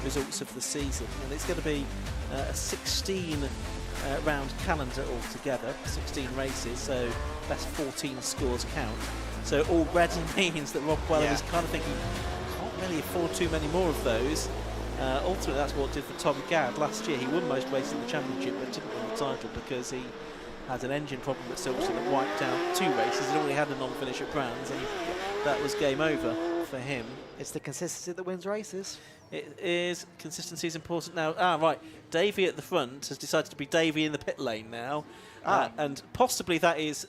results of the season. And it's going to be a 16 round calendar altogether, 16 races, so best 14 scores count. So it already means that Rob Wellham is kind of thinking, can't really afford too many more of those. Ultimately, that's what it did for Tom Gadd last year. He won most races in the championship, but didn't win the title because he had an engine problem at Silverstone that wiped out 2 races. He'd already had a non-finish at Brands, and that was game over for him. It's the consistency that wins races. It is. Consistency is important now. Right. Davey at the front has decided to be Davey in the pit lane now. And possibly that is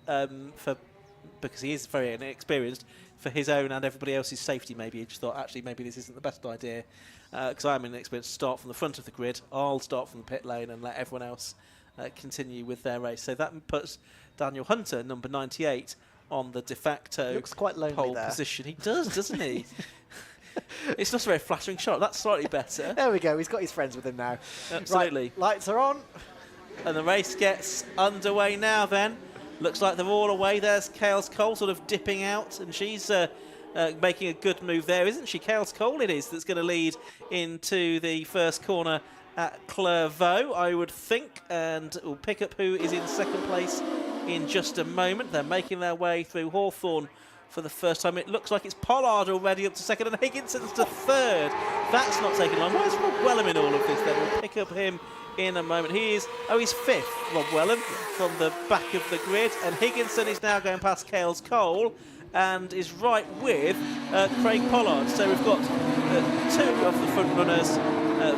because he is very inexperienced, for his own and everybody else's safety. Maybe he just thought, actually, maybe this isn't the best idea, because I'm inexperienced to start from the front of the grid. I'll start from the pit lane and let everyone else continue with their race. So that puts Daniel Hunter, number 98, on the de facto Looks quite lonely pole there. position. He does, doesn't he? It's not a very flattering shot. That's slightly better. There we go. He's got his friends with him now. Absolutely. Right, lights are on. And the race gets underway now then. Looks like they're all away. There's Cales Cole sort of dipping out, and she's making a good move there, isn't she? Cales Cole it is that's going to lead into the first corner at Clairvaux, I would think, and we'll pick up who is in second place in just a moment. They're making their way through Hawthorne for the first time. It looks like it's Pollard already up to second, and Higginson's to third. That's not taking long. Where's Rob Wellham in all of this then? We'll pick up him in a moment. He's fifth, Rob Wellham, from the back of the grid, and Higginson is now going past Cales Cole and is right with Craig Pollard. So we've got 2 of the front runners,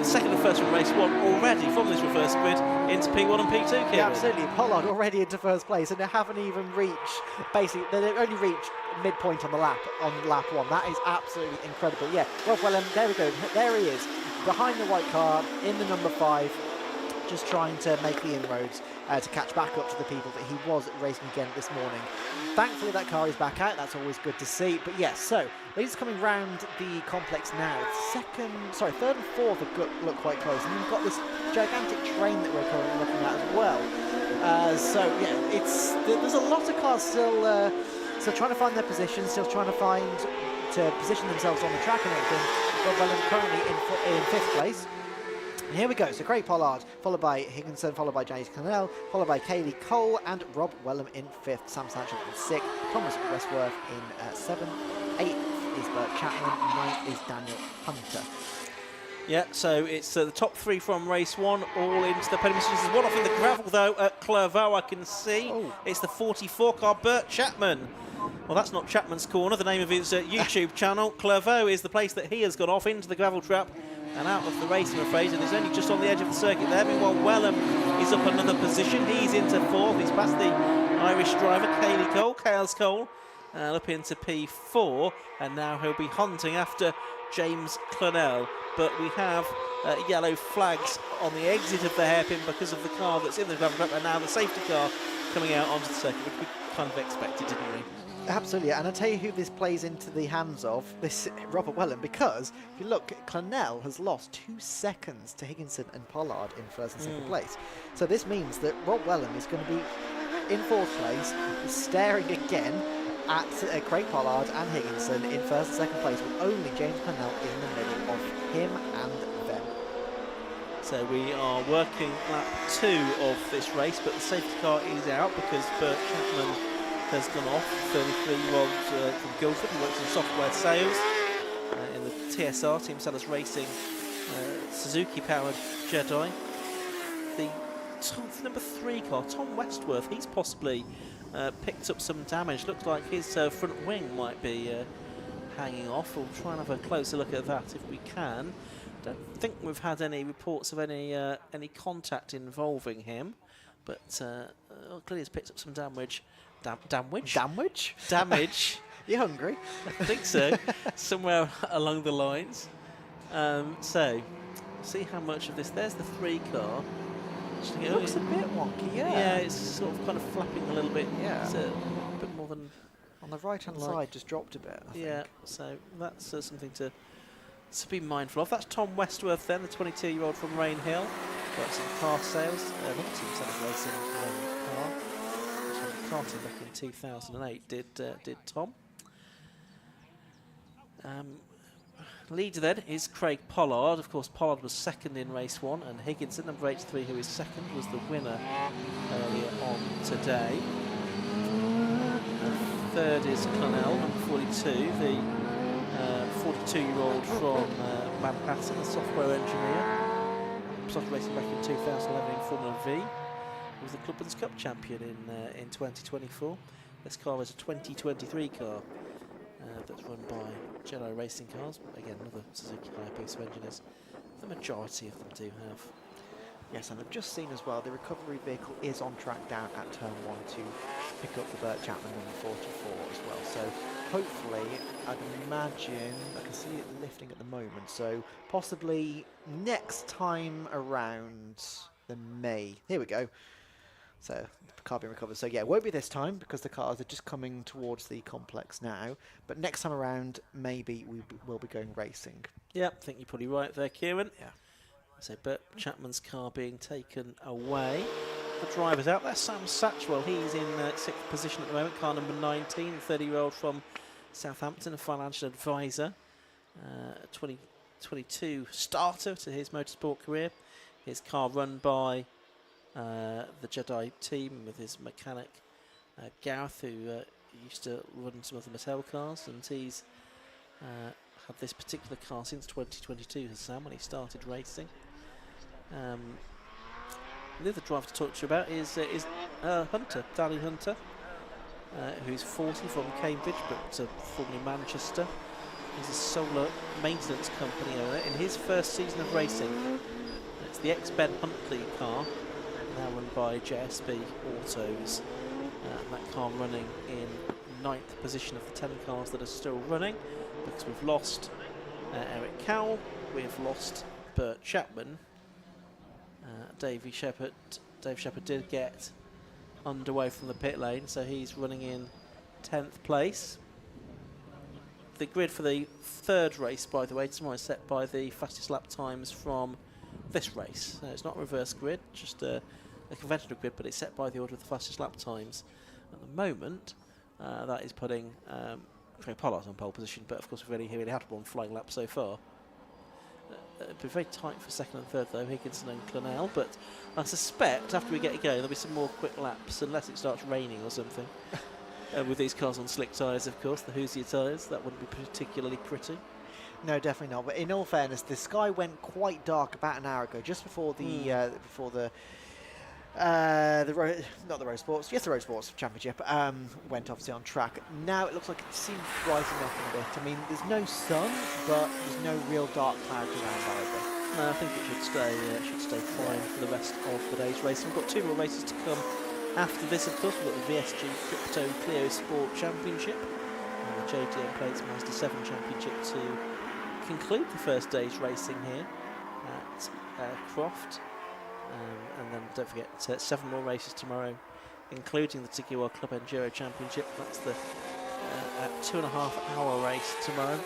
second and first from race 1 already from this reverse grid into P1 and P2. Kieran. Yeah, absolutely. Pollard already into first place, and they haven't even reached, basically, they only reached midpoint on lap 1. That is absolutely incredible. Yeah, Rob Wellham, there we go. There he is, behind the white car in the number 5, just trying to make the inroads to catch back up to the people that he was racing again this morning. Thankfully, that car is back out. That's always good to see. But yes, so leaders coming round the complex now. Third and fourth look quite close, and you've got this gigantic train that we're currently looking at as well. So yeah, there's a lot of cars still trying to find their position, still trying to position themselves on the track and everything. Rob Wellham currently in 5th place. And here we go, so Craig Pollard, followed by Higginson, followed by James Connell, followed by Kaylee Cole, and Rob Wellham in 5th, Sam Satchel in 6th, Thomas Westworth in 7th, 8th is Bert Chapman, 9th is Daniel Hunter. Yeah, so it's the top 3 from race 1, all into the podium. There's one off in the gravel, though, at Clervaux, I can see. Oh. It's the 44 car, Bert Chapman. Well, that's not Chapman's Corner, the name of his YouTube channel. Clervaux is the place that he has gone off into the gravel trap and out of the race, I'm afraid, and is only just on the edge of the circuit there. Meanwhile, Wellham is up another position. He's into 4th. He's past the Irish driver, Kales Cole, up into P4, and now he'll be hunting after James Clennell. But we have yellow flags on the exit of the hairpin because of the car that's in the gravel trap, and now the safety car coming out onto the circuit, which we kind of expected, didn't we? Absolutely, and I'll tell you who this plays into the hands of, this Robert Wellham, because if you look, Clennell has lost 2 seconds to Higginson and Pollard in 1st and 2nd place. So this means that Rob Wellham is going to be in 4th place, staring again at Craig Pollard and Higginson in 1st and 2nd place, with only James Clennell in the middle of him and them. So we are working lap 2 of this race, but the safety car is out because Bert Chapman has gone off, 33-year-old from Guildford, who works in software sales in the TSR, Team Sellers Racing, Suzuki-powered Jedi. The number 3 car, Tom Westworth, he's possibly picked up some damage. Looks like his front wing might be hanging off. We'll try and have a closer look at that if we can. Don't think we've had any reports of any contact involving him, but clearly he's picked up some damage. Damage? You hungry? I think so. Somewhere along the lines. So, see how much of this. There's the 3 car. It looks a bit wonky, yeah. Yeah, it's sort of kind of flapping a little bit. Yeah. It's a bit more than. On the right-hand side, just dropped a bit, I think. Yeah, so that's something to be mindful of. That's Tom Westworth then, the 22-year-old from Rain Hill. Works in car sales. Not Team Sellers Racing car. Karting back in 2008 did Tom. Leader then is Craig Pollard. Of course, Pollard was 2nd in race 1, and Higginson, number 83, who is 2nd, was the winner earlier on today. 3rd is Clennell, number 42, the 42-year-old from Manhattan, a software engineer. Started racing back in 2011 in Formula V. He was the Clubman's Cup champion in 2024. This car is a 2023 car that's run by Jedi Racing Cars. Again, another Suzuki Hayabusa engineers. The majority of them do have. Yes, and I've just seen as well, the recovery vehicle is on track down at turn 1 to pick up the Bert Chapman number 44 as well. So hopefully, I'd imagine, I can see it lifting at the moment, so possibly next time around the May. Here we go. So the car being recovered. So yeah, it won't be this time because the cars are just coming towards the complex now. But next time around, maybe we will be going racing. Yeah, I think you're probably right there, Kieran. Yeah. So Bert Chapman's car being taken away. The driver's out there. Sam Satchwell, he's in 6th position at the moment. Car number 19, 30-year-old from Southampton, a financial advisor. 2022 starter to his motorsport career. His car run by the Jedi team with his mechanic Gareth, who used to run some of the Mattel cars, and he's had this particular car since 2022, Sam, when he started racing. The other driver to talk to you about is Hunter, Danny Hunter, who's 40 from Cambridge, but formerly Manchester. He's a solar maintenance company owner. In his first season of racing, it's the ex-Ben Huntley car, now run by JSB Autos. That car running in 9th position of the 10 cars that are still running, because we've lost Eric Cowell, we've lost Bert Chapman, Davey Shepherd Dave Shepherd did get underway from the pit lane, so he's running in 10th place. The grid for the third race, by the way, tomorrow is set by the fastest lap times from this race. So it's not a reverse grid, just a conventional grid, but it's set by the order of the fastest lap times. At the moment, that is putting Craig Pollard on pole position, but of course we've only had one flying lap so far. It'll be very tight for second and third though, Higginson and Clennell, but I suspect after we get going there'll be some more quick laps, unless it starts raining or something. With these cars on slick tyres, of course, the Hoosier tyres, that wouldn't be particularly pretty. No, definitely not. But in all fairness, the sky went quite dark about an hour ago, just before the not the Road Sports, yes, the Road Sports Championship went obviously on track. Now it looks like it seems brightening up a bit. I mean, there's no sun, but there's no real dark clouds around either. No, I think it should stay fine for the rest of the day's race. We've got 2 more races to come. After this, of course, we've got the VSG Crypto Cleo Sport Championship and the JDM Plates Mazda 7 Championship to conclude the first day's racing here at Croft. And then don't forget 7 more races tomorrow, including the Tiki World Club Enduro Championship. That's the 2.5-hour race tomorrow,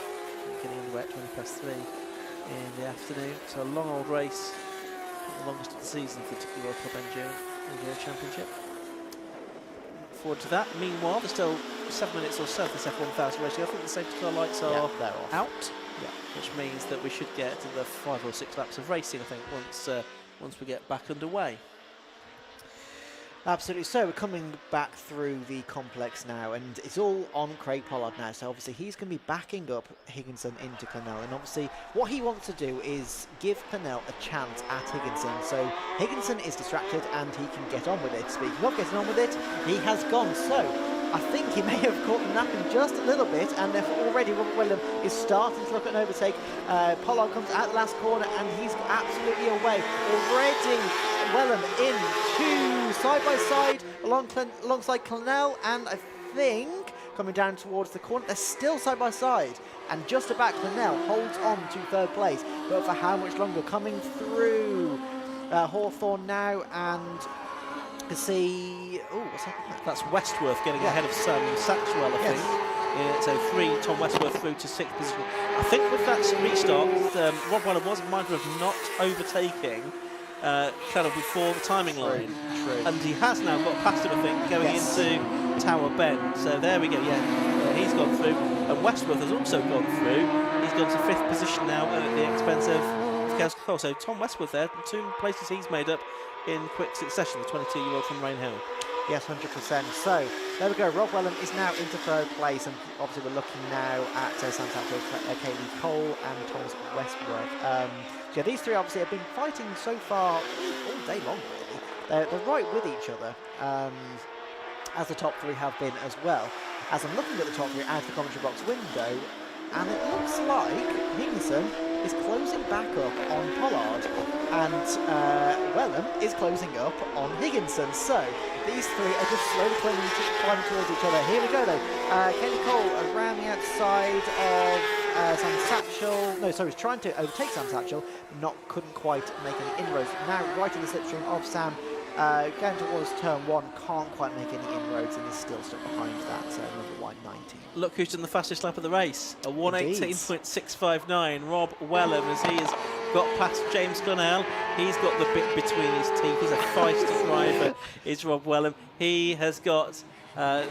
getting underway at 3:20 in the afternoon. So a long old race, the longest of the season for the Tiki World Club Enduro Championship. Look forward to that. Meanwhile, there's still 7 minutes or so of this F1000 racing. I think the safety car lights are out, which means that we should get to the 5 or 6 laps of racing, I think, once we get back underway. Absolutely. So we're coming back through the complex now, and it's all on Craig Pollard now. So obviously he's going to be backing up Higginson into Clennell, and obviously what he wants to do is give Clennell a chance at Higginson. So Higginson is distracted and he can get on with it. Speaking of getting on with it, he has gone. So I think he may have caught the napping just a little bit, and therefore already Robert William is starting to look at an overtake. Pollard comes out the last corner and he's absolutely away. Already Wellham in 2 side by side alongside Clennell, and I think coming down towards the corner, they're still side by side. And just about Clennell holds on to 3rd place, but for how much longer? Coming through Hawthorne now, and you can see, what's happening? That's Westworth getting ahead of Sam Satchwell, I think. Yeah, so 3, Tom Westworth through to 6th position. I think with that restart, Rob Wellham was mindful of not overtaking kind of before the timing line. True. And he has now got past him, I think, going into Tower Bend. So there we go, he's gone through. And Westworth has also gone through. He's gone to 5th position now at the expense of Kelsey Cole. So Tom Westworth there, 2 places he's made up in quick succession, the 22-year-old from Rainhill. Yes, 100%. So there we go. Rob Wellham is now into 3rd place, and obviously we're looking now at Sam Satchwell, Kaylee Cole, and Thomas Westworth. Yeah, these 3 obviously have been fighting so far all day long, really. They're right with each other, as the top 3 have been as well. As I'm looking at the top 3 out of the commentary box window, and it looks like Higginson is closing back up on Pollard, and Wellham is closing up on Higginson. So these 3 are just slowly climbing towards each other. Here we go though. Kaylee Cole around the outside of Sam Satchwell. No, sorry, he's trying to overtake Sam Satchwell, couldn't quite make any inroads. Now right in the slipstream of Sam, going towards turn 1, can't quite make any inroads, and is still stuck behind that number 190. Look who's done the fastest lap of the race, a 1:18.659. Rob Wellham, as he has got past James Clennell. He's got the bit between his teeth. He's a feisty driver, is Rob Wellham. He has got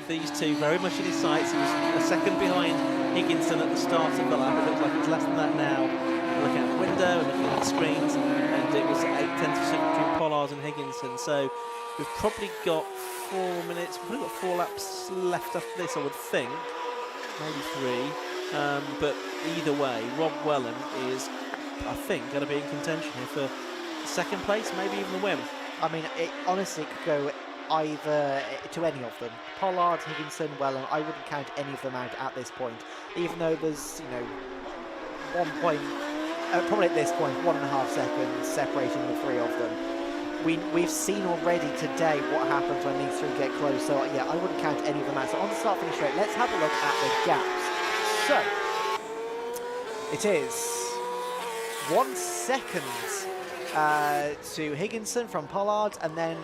these 2 very much in his sights. He was a second behind Higginson at the start of the lap. It looks like it's less than that now. Looking out the window and looking at the screens, and it was 8/10 between Pollard and Higginson. So we've probably got 4 minutes. We've probably got 4 laps left after this, I would think. Maybe 3. But either way, Rob Wellham is, I think, going to be in contention here for 2nd place, maybe even a win. I mean, it honestly could go either to any of them. Pollard, Higginson, Wellham, I wouldn't count any of them out at this point, even though there's, 1 point, probably at this point, 1.5 seconds separating the 3 of them. We've seen already today what happens when these 3 get close, so yeah, I wouldn't count any of them out. So on the start finish straight, let's have a look at the gaps. So it is 1 second to Higginson from Pollard, and then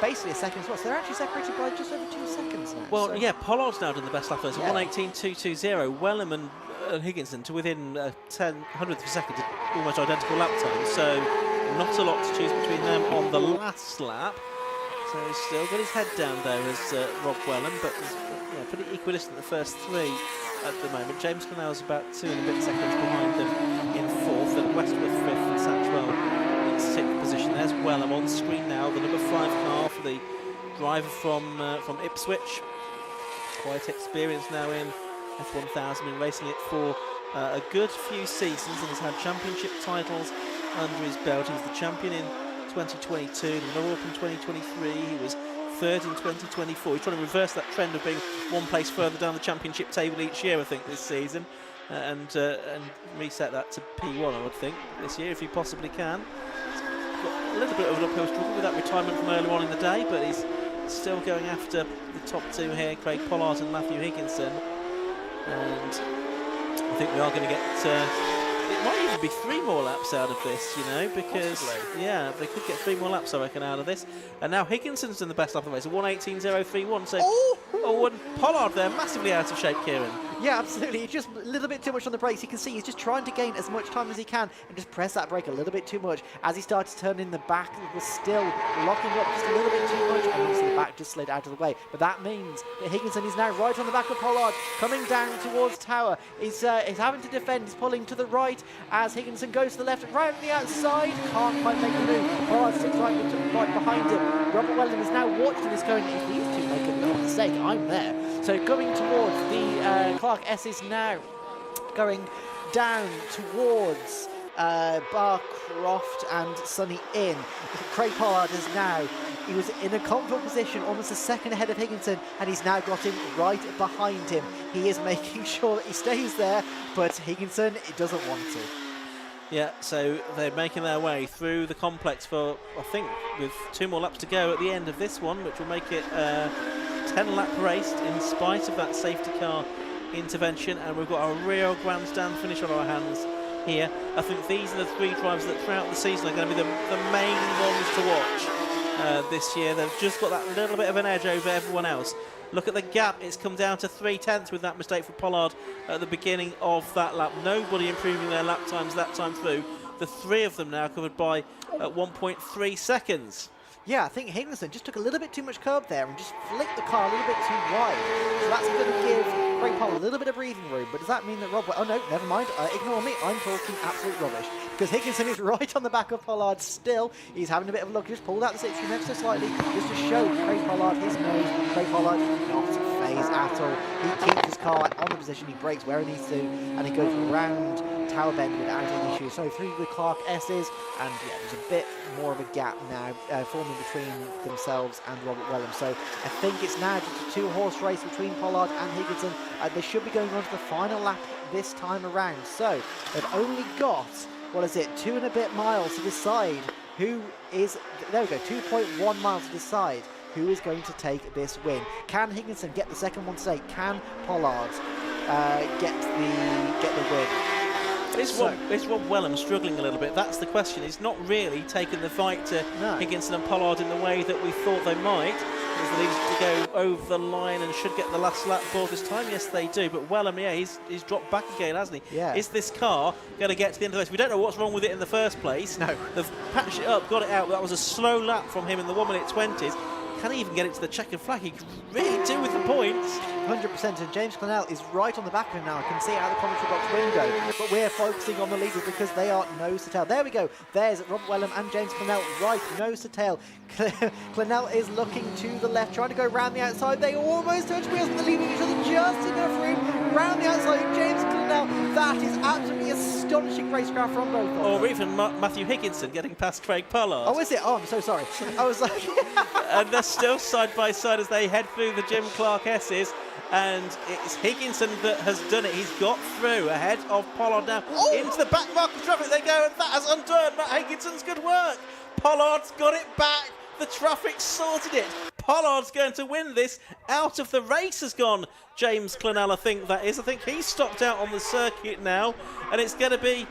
basically a second as well. So they're actually separated by just over 2 seconds now. Well, so. yeah, Pollard's now done the best lap first, Yeah. 1:18.220. Wellham and Higginson to within 1/10th of a second, almost identical lap times. So not a lot to choose between them on the last lap. So he's still got his head down there as Rob Wellham, but he's pretty equidistant the first 3 at the moment. James Clennell's about 2 and a bit seconds behind them in 4th, and Westwood 5th, and Satchwell in 6th position. There's Wellham on screen now, the number 5 car for the driver from Ipswich. Quite experienced now in F1000, been racing it for a good few seasons, and has had championship titles under his belt. He was the champion in 2022, the runner-up in 2023, he was 3rd in 2024. He's trying to reverse that trend of being one place further down the championship table each year, I think, this season, and reset that to P1, I would think, this year, if he possibly can. He's got a little bit of an uphill struggle with that retirement from earlier on in the day, but he's still going after the top 2 here, Craig Pollard and Matthew Higginson, and I think we are going to get... it might even be 3 more laps out of this, because yeah, they could get 3 more laps, I reckon, out of this. And now Higginson's done the best lap of the race, a 1:18.031. So, and Pollard there, massively out of shape, Kieran. Yeah, absolutely. It's just a little bit too much on the brakes. You can see he's just trying to gain as much time as he can and just press that brake a little bit too much. As he started to turn in the back, it was still locking up just a little bit too much, and obviously the back just slid out of the way. But that means that Higginson is now right on the back of Pollard, coming down towards Tower. He's having to defend. He's pulling to the right as Higginson goes to the left, right on the outside. Can't quite make the move. Pollard sits right behind him. Robert Weldon is now watching this going, if these two make a little mistake, I'm there. So going towards the Clark S's now, going down towards Bar Croft and Sunny Inn. Craig Pollard is now, he was in a comfortable position, almost a second ahead of Higginson, and he's now got him right behind him. He is making sure that he stays there, but Higginson, it doesn't want to. Yeah, so they're making their way through the complex for, I think, with 2 more laps to go at the end of this one, which will make it 10-lap race in spite of that safety car intervention, and we've got a real grandstand finish on our hands here. I think these are the 3 drivers that throughout the season are going to be the main ones to watch this year. They've just got that little bit of an edge over everyone else. Look at the gap, it's come down to 3/10 with that mistake for Pollard at the beginning of that lap. Nobody improving their lap times that time through. The 3 of them now covered by 1.3 seconds. Yeah, I think Higginson just took a little bit too much curb there and just flicked the car a little bit too wide. So that's going to give Craig Pollard a little bit of breathing room. But does that mean that Rob... Oh, no, never mind. Ignore me. I'm talking absolute rubbish. Because Higginson is right on the back of Pollard still. He's having a bit of a look. Just pulled out the slipstream ever so slightly just to show Craig Pollard his nose. Craig Pollard not phased at all. He keeps his car on the position. He brakes where he needs to. And he goes around Tower Bend without any issues. So through the Clark S's. And yeah, there's a bit more of a gap now forming between themselves and Robert Wellham. So I think it's now just a 2-horse race between Pollard and Higginson. They should be going on to the final lap this time around. So they've only got, 2 and a bit miles to decide who is, there we go, 2.1 miles to decide who is going to take this win. Can Higginson get the second one today? Can Pollard get the win? Is Rob Wellham struggling a little bit? That's the question. He's not really taken the fight to Higginson and Pollard in the way that we thought they might. They needed to go over the line and should get the last lap for this time. Yes, they do. But Wellham, yeah, he's dropped back again, hasn't he? Yeah. Is this car going to get to the end of the race? We don't know what's wrong with it in the first place. No. They've patched it up, got it out. That was a slow lap from him in the 1:20s. Can he even get it to the checkered flag? He could really do with the points. 100%, and James Clennell is right on the back of him now. I can see it out of the commentary box window, but we're focusing on the leaders because they are nose to tail. There we go. There's Robert Wellham and James Clennell right nose to tail. Clennell is looking to the left, trying to go around the outside. They almost touch wheels, but they're leaving each other just enough room. Round the outside, James Clennell. That is absolutely astonishing racecraft from both of them. Or even Matthew Higginson getting past Craig Pollard. Oh, is it? Oh, I'm so sorry. I was like... And they're still side by side as they head through the Jim Clark S's. And it's Higginson that has done it. He's got through ahead of Pollard now. Into the back mark of traffic they go, and that has undone Matt Higginson's good work. Pollard's got it back. The traffic sorted it. Pollard's going to win this. Out of the race has gone James Clennell, I think that is. I think he's stopped out on the circuit now. And it's going to be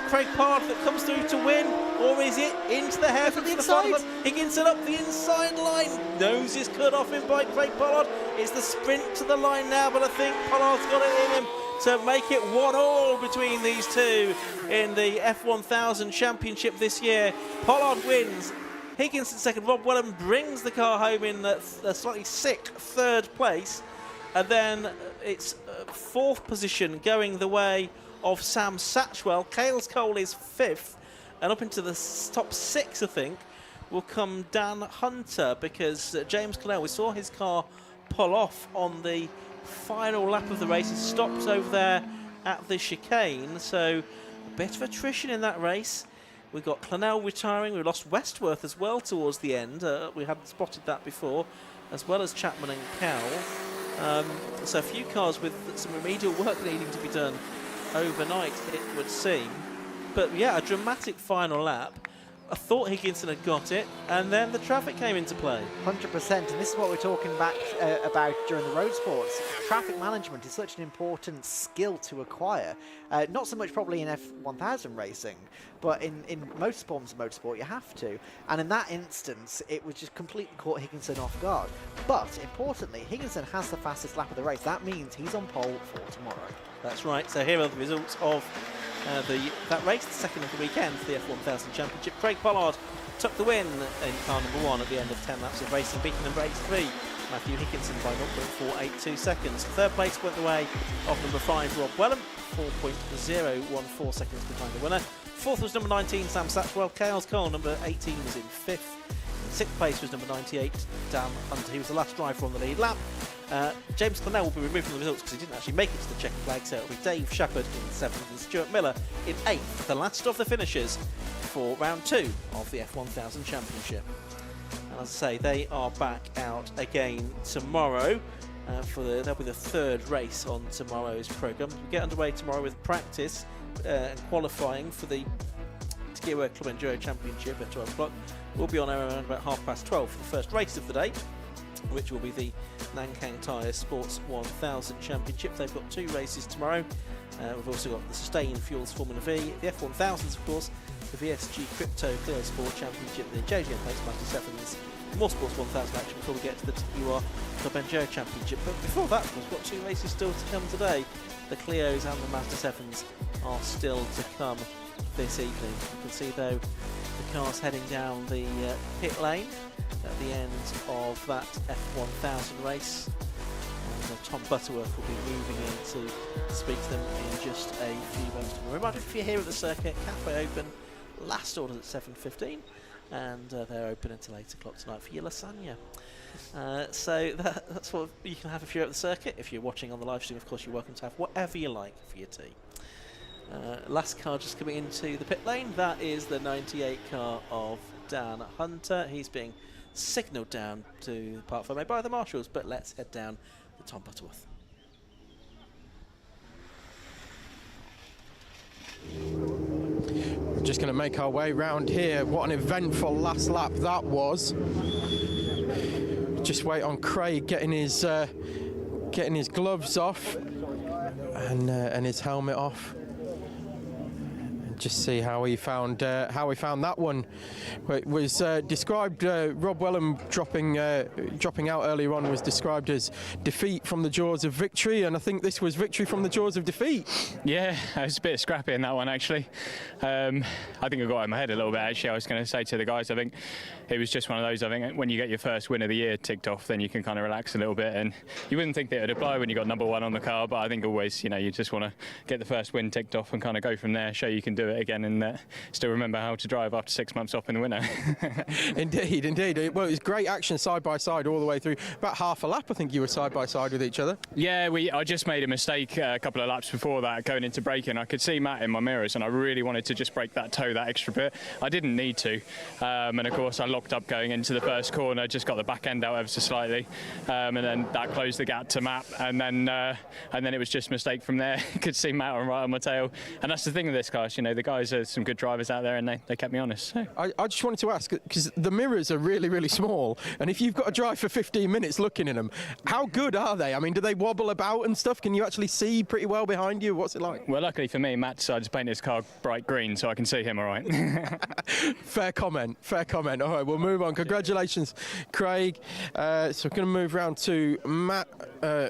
Craig Pollard that comes through to win. or is it into the hair from the inside? Higginson up the inside line. Nose is cut off him by Craig Pollard. It's the sprint to the line now, but I think Pollard's got it in him to make it 1-1 between these two in the F1000 Championship this year. Pollard wins. Higginson second. Rob Wellham brings the car home in a slightly sick third place. And then it's fourth position going the way of Sam Satchwell. Cales Cole is fifth. And up into the top six, I think, will come Dan Hunter, because James Cleo, we saw his car pull off on the final lap of the race. It stops over there at the chicane. So a bit of attrition in that race. We've got Clonell retiring. We lost Westworth as well towards the end. We hadn't spotted that before, as well as Chapman and Cowell. So a few cars with some remedial work needing to be done overnight, it would seem. But yeah, a dramatic final lap. I thought Higginson had got it, and then the traffic came into play. 100%, and this is what we're talking about during the road sports. Traffic management is such an important skill to acquire. Not so much probably in F1000 racing, but in motorsport you have to. And in that instance, it was just completely caught Higginson off guard. But importantly, Higginson has the fastest lap of the race. That means he's on pole for tomorrow. That's right. So here are the results of that race, the second of the weekend for the F1000 Championship. Craig Pollard took the win in car number 1 at the end of 10 laps of racing, beating number 83, Matthew Higginson, by 0.482 seconds. Third place went the way of number 5, Rob Wellham, 4.014 seconds behind the winner. Fourth was number 19, Sam Satchwell. Cales Cole, number 18, was in fifth. In sixth place was number 98, Dan Hunter. He was the last driver on the lead lap. James Clonell will be removed from the results because he didn't actually make it to the checkered flag, so it'll be Dave Shepherd in 7th and Stuart Miller in 8th, the last of the finishers for round 2 of the F1000 Championship. And as I say, they are back out again tomorrow. That'll be the third race on tomorrow's programme. We get underway tomorrow with practice and qualifying for the Skiway Club Enduro Championship at 12 o'clock. We'll be on air around about 12:30 for the first race of the day, which will be the Nankang Tyre Sports 1000 Championship. They've got 2 races tomorrow. We've also got the Sustain Fuels Formula V, the F1000s, of course, the VSG Crypto Cleo Sport Championship, the JGM Place Mazda 7s, more Sports 1000 action before we get to the TUR Club Enduro Championship. But before that, we've got 2 races still to come today. The Cleos and the Mazda 7s are still to come this evening. You can see, though, the cars heading down the pit lane at the end of that F1000 race. And Tom Butterworth will be moving in to speak to them in just a few moments. Reminder, if you're here at the circuit, Cafe open, last orders at 7:15, and they're open until 8 o'clock tonight for your lasagna. So that's what you can have if you're at the circuit. If you're watching on the live stream, of course, you're welcome to have whatever you like for your tea. Last car just coming into the pit lane, that is the 98 car of Dan Hunter. He's being signalled down to the park made by the marshals, but let's head down to Tom Butterworth. We're just going to make our way round here. What an eventful last lap that was. Just wait on Craig getting his gloves off and his helmet off. Just see how he found that one. It was described, Rob Wellham dropping out earlier on was described as defeat from the jaws of victory, and I think this was victory from the jaws of defeat. Yeah, it was a bit scrappy in that one, actually. I think I got in my head a little bit, actually. I was going to say to the guys, I think it was just one of those, I think when you get your first win of the year ticked off, then you can kind of relax a little bit, and you wouldn't think that it would apply when you got number 1 on the car, but I think always, you just want to get the first win ticked off and kind of go from there, show you can do it again, and still remember how to drive after 6 months off in the winter. Indeed. Well, it was great action side by side all the way through. About half a lap, I think you were side by side with each other. Yeah, I just made a mistake a couple of laps before that, going into braking. I could see Matt in my mirrors, and I really wanted to just brake that toe that extra bit. I didn't need to, and of course I locked up going into the first corner, just got the back end out ever so slightly, and then that closed the gap to Matt, and then it was just a mistake from there. Could see Matt right on my tail, and that's the thing with this car, the guys are some good drivers out there, and they kept me honest. So. I just wanted to ask, because the mirrors are really, really small, and if you've got to drive for 15 minutes looking in them, how good are they? I mean, do they wobble about and stuff? Can you actually see pretty well behind you? What's it like? Well, luckily for me, Matt decided to paint his car bright green, so I can see him all right. Fair comment, fair comment. All right, we'll move on. Congratulations, Craig. So we're going to move round to Matt,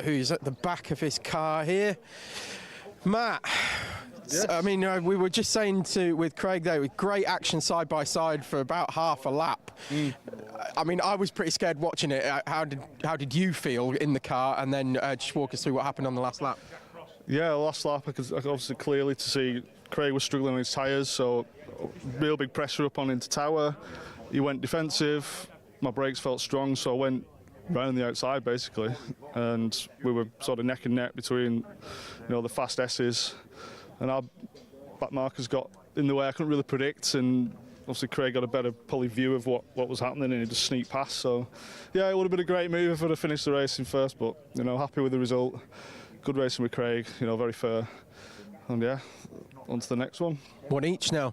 who's at the back of his car here. Matt, yes. I mean, we were just saying with Craig there, with great action side by side for about half a lap. I mean, I was pretty scared watching it. How did you feel in the car? And then just walk us through what happened on the last lap. Yeah, last lap, I could obviously clearly to see Craig was struggling on his tyres, so real big pressure up on into Tower. He went defensive. My brakes felt strong, so I went round the outside basically, and we were sort of neck and neck between, the fast S's, and our back markers got in the way. I couldn't really predict, and obviously Craig got a better probably view of what was happening, and he just sneaked past. So yeah, it would have been a great move if I'd have finished the race in first, but happy with the result. Good racing with Craig, very fair, and yeah, on to the next one. One each now.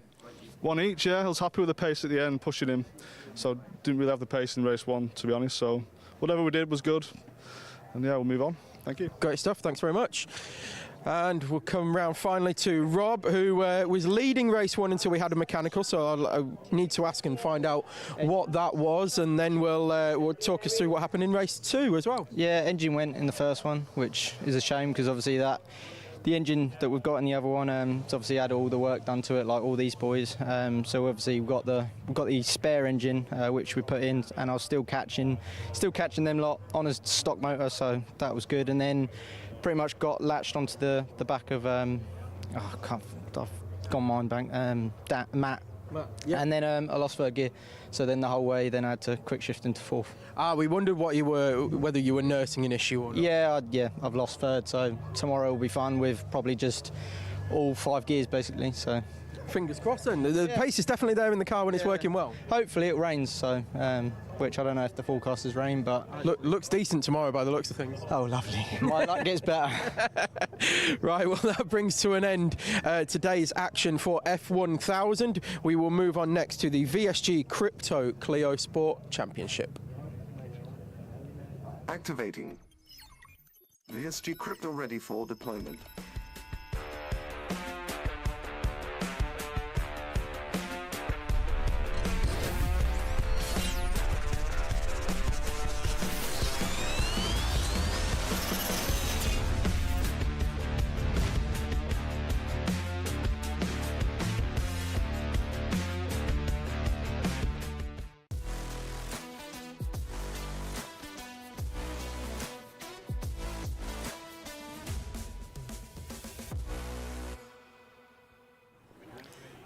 One each, yeah. I was happy with the pace at the end, pushing him, so didn't really have the pace in race one, to be honest. So whatever we did was good, and yeah, we'll move on. Thank you. Great stuff, thanks very much. And we'll come round finally to Rob, who was leading race one until we had a mechanical, so I'll need to ask and find out what that was, and then we'll talk us through what happened in race two as well. Yeah, engine went in the first one, which is a shame, because obviously the engine that we've got in the other one, it's obviously had all the work done to it, like all these boys. So obviously we've got the spare engine which we put in, and I was still catching them lot on a stock motor, so that was good. And then pretty much got latched onto the back of I've gone mind blank. Matt. Yeah. And then I lost third gear, so then the whole way then I had to quick shift into fourth. We wondered whether you were nursing an issue or not. Yeah, I've lost third, so tomorrow will be fun with probably just all 5 gears basically. So fingers crossed then. The pace is definitely there in the car when it's working well. Hopefully it rains, so which I don't know if the forecast is rain, but looks decent tomorrow by the looks of things. Oh, lovely. My luck gets better. Right, well that brings to an end today's action for F1000. We will move on next to the VSG Crypto Cleo Sport Championship. Activating. VSG Crypto ready for deployment.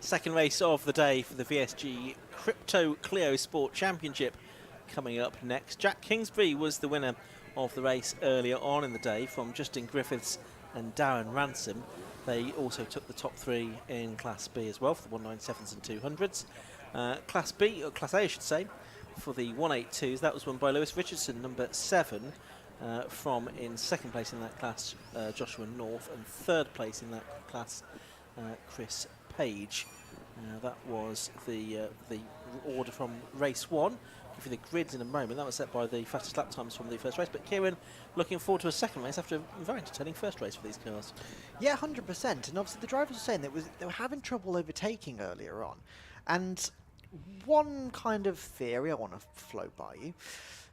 Second race of the day for the VSG Crypto Cleo Sport Championship coming up next. Jack Kingsbury was the winner of the race earlier on in the day from Justin Griffiths and Darren Ransom. They also took the top 3 in Class B as well for the 197s and 200s. Class B, or Class A I should say, for the 182s, that was won by Lewis Richardson, number 7, from in second place in that class, Joshua North, and third place in that class, Chris Page. That was the order from race 1. I'll give you the grids in a moment. That was set by the fastest lap times from the first race. But Kieran, looking forward to a second race after a very entertaining first race for these cars. Yeah, 100%. And obviously the drivers were saying that they were having trouble overtaking earlier on. And one kind of theory I want to float by you.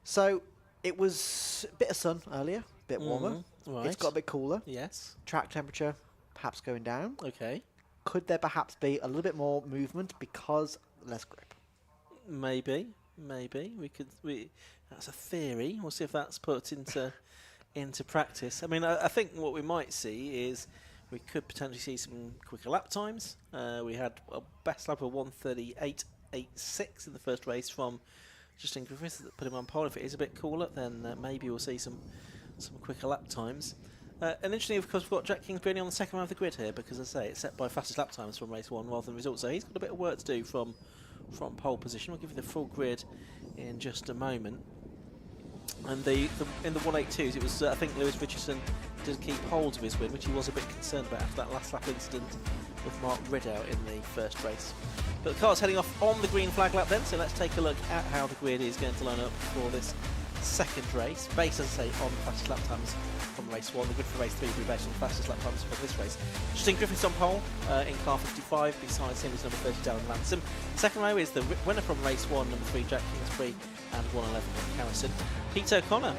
So it was a bit of sun earlier, a bit warmer. Right. It's got a bit cooler. Yes. Track temperature perhaps going down. Okay. Could there perhaps be a little bit more movement because less grip? Maybe. That's a theory. We'll see if that's put into practice. I mean, I think what we might see is we could potentially see some quicker lap times. We had a best lap of 1:38.86 in the first race from Justin Griffiths that put him on pole. If it is a bit cooler, then maybe we'll see some quicker lap times. And interestingly, of course, we've got Jack Kingsbury on the second round of the grid here because, as I say, it's set by fastest lap times from race 1 rather than results. So he's got a bit of work to do from pole position. We'll give you the full grid in just a moment. And in the 182s, it was I think Lewis Richardson didn't keep hold of his win, which he was a bit concerned about after that last lap incident with Mark Ridout in the first race. But the car's heading off on the green flag lap then, so let's take a look at how the grid is going to line up for this second race, based, as I say, on the fastest lap times from race 1. The grid for race 3 will be based on the fastest lap times for this race. Justin Griffiths on pole in car 55, besides him is number 30, Darren Ransom. Second row is the winner from race 1, number 3, Jack Kingsbury, and 111, Nick Harrison. Pete O'Connor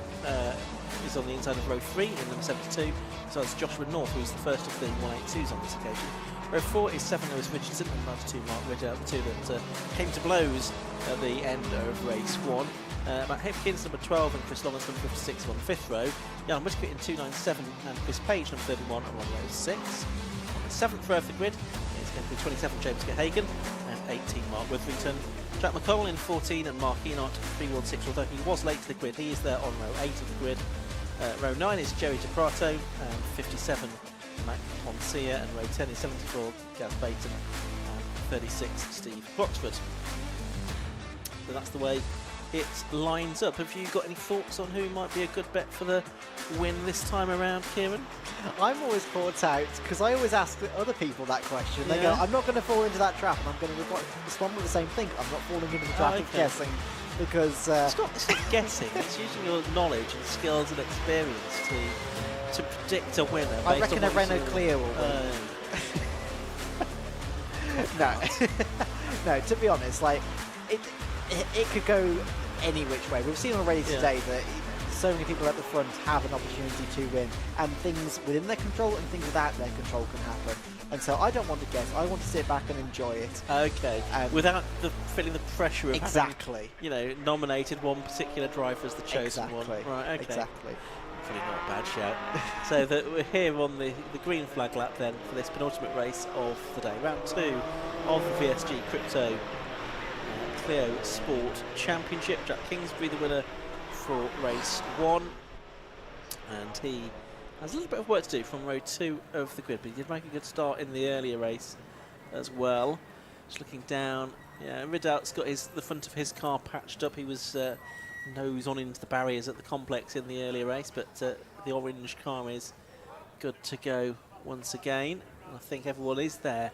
is on the inside of row 3 in number 72, so it's Joshua North, who is the first of the 182s on this occasion. Row 4 is 7 Lewis Richardson and 92 Mark Ridout, the two that came to blows at the end of race 1. Matt Hipkins, number 12, and Chris Lawrence, number 56, on the 5th row. Jan Whittaker in 297, and Chris Page, number 31, are on row 6. On the 7th row of the grid is going to be 27 James Gehagen and 18 Mark Witherington. Jack McColl in 14 and Mark Enoch 316, although he was late to the grid. He is there on row 8 of the grid. Row 9 is Jerry DePrato, and 57 Mac Poncia, and row 10 is 74 Gaz Baton, and 36 Steve Broxford. So that's the way it lines up. Have you got any thoughts on who might be a good bet for the win this time around, Kieran? I'm always caught out because I always ask other people that question. They go, I'm not going to fall into that trap, and I'm going to respond with the same thing. I'm not falling into the trap of guessing because... it's not guessing, it's using your knowledge and skills and experience to predict a winner. I reckon a Renault Cleo will win. No. No, to be honest, like, it could go any which way. We've seen already today that so many people at the front have an opportunity to win, and things within their control and things without their control can happen. And so I don't want to guess. I want to sit back and enjoy it. Okay. Without feeling the pressure of having, nominated one particular driver as the chosen one. Right. Okay. Exactly. Probably not a bad shout. So that we're here on the green flag lap then for this penultimate race of the day, round 2 of the VSG Crypto Cleo Sport Championship. Jack Kingsbury, the winner for race 1, and he has a little bit of work to do from row 2 of the grid, but he did make a good start in the earlier race as well. Just looking down, Ridout's got the front of his car patched up. He was nose on into the barriers at the complex in the earlier race, but the orange car is good to go once again. And I think everyone is there.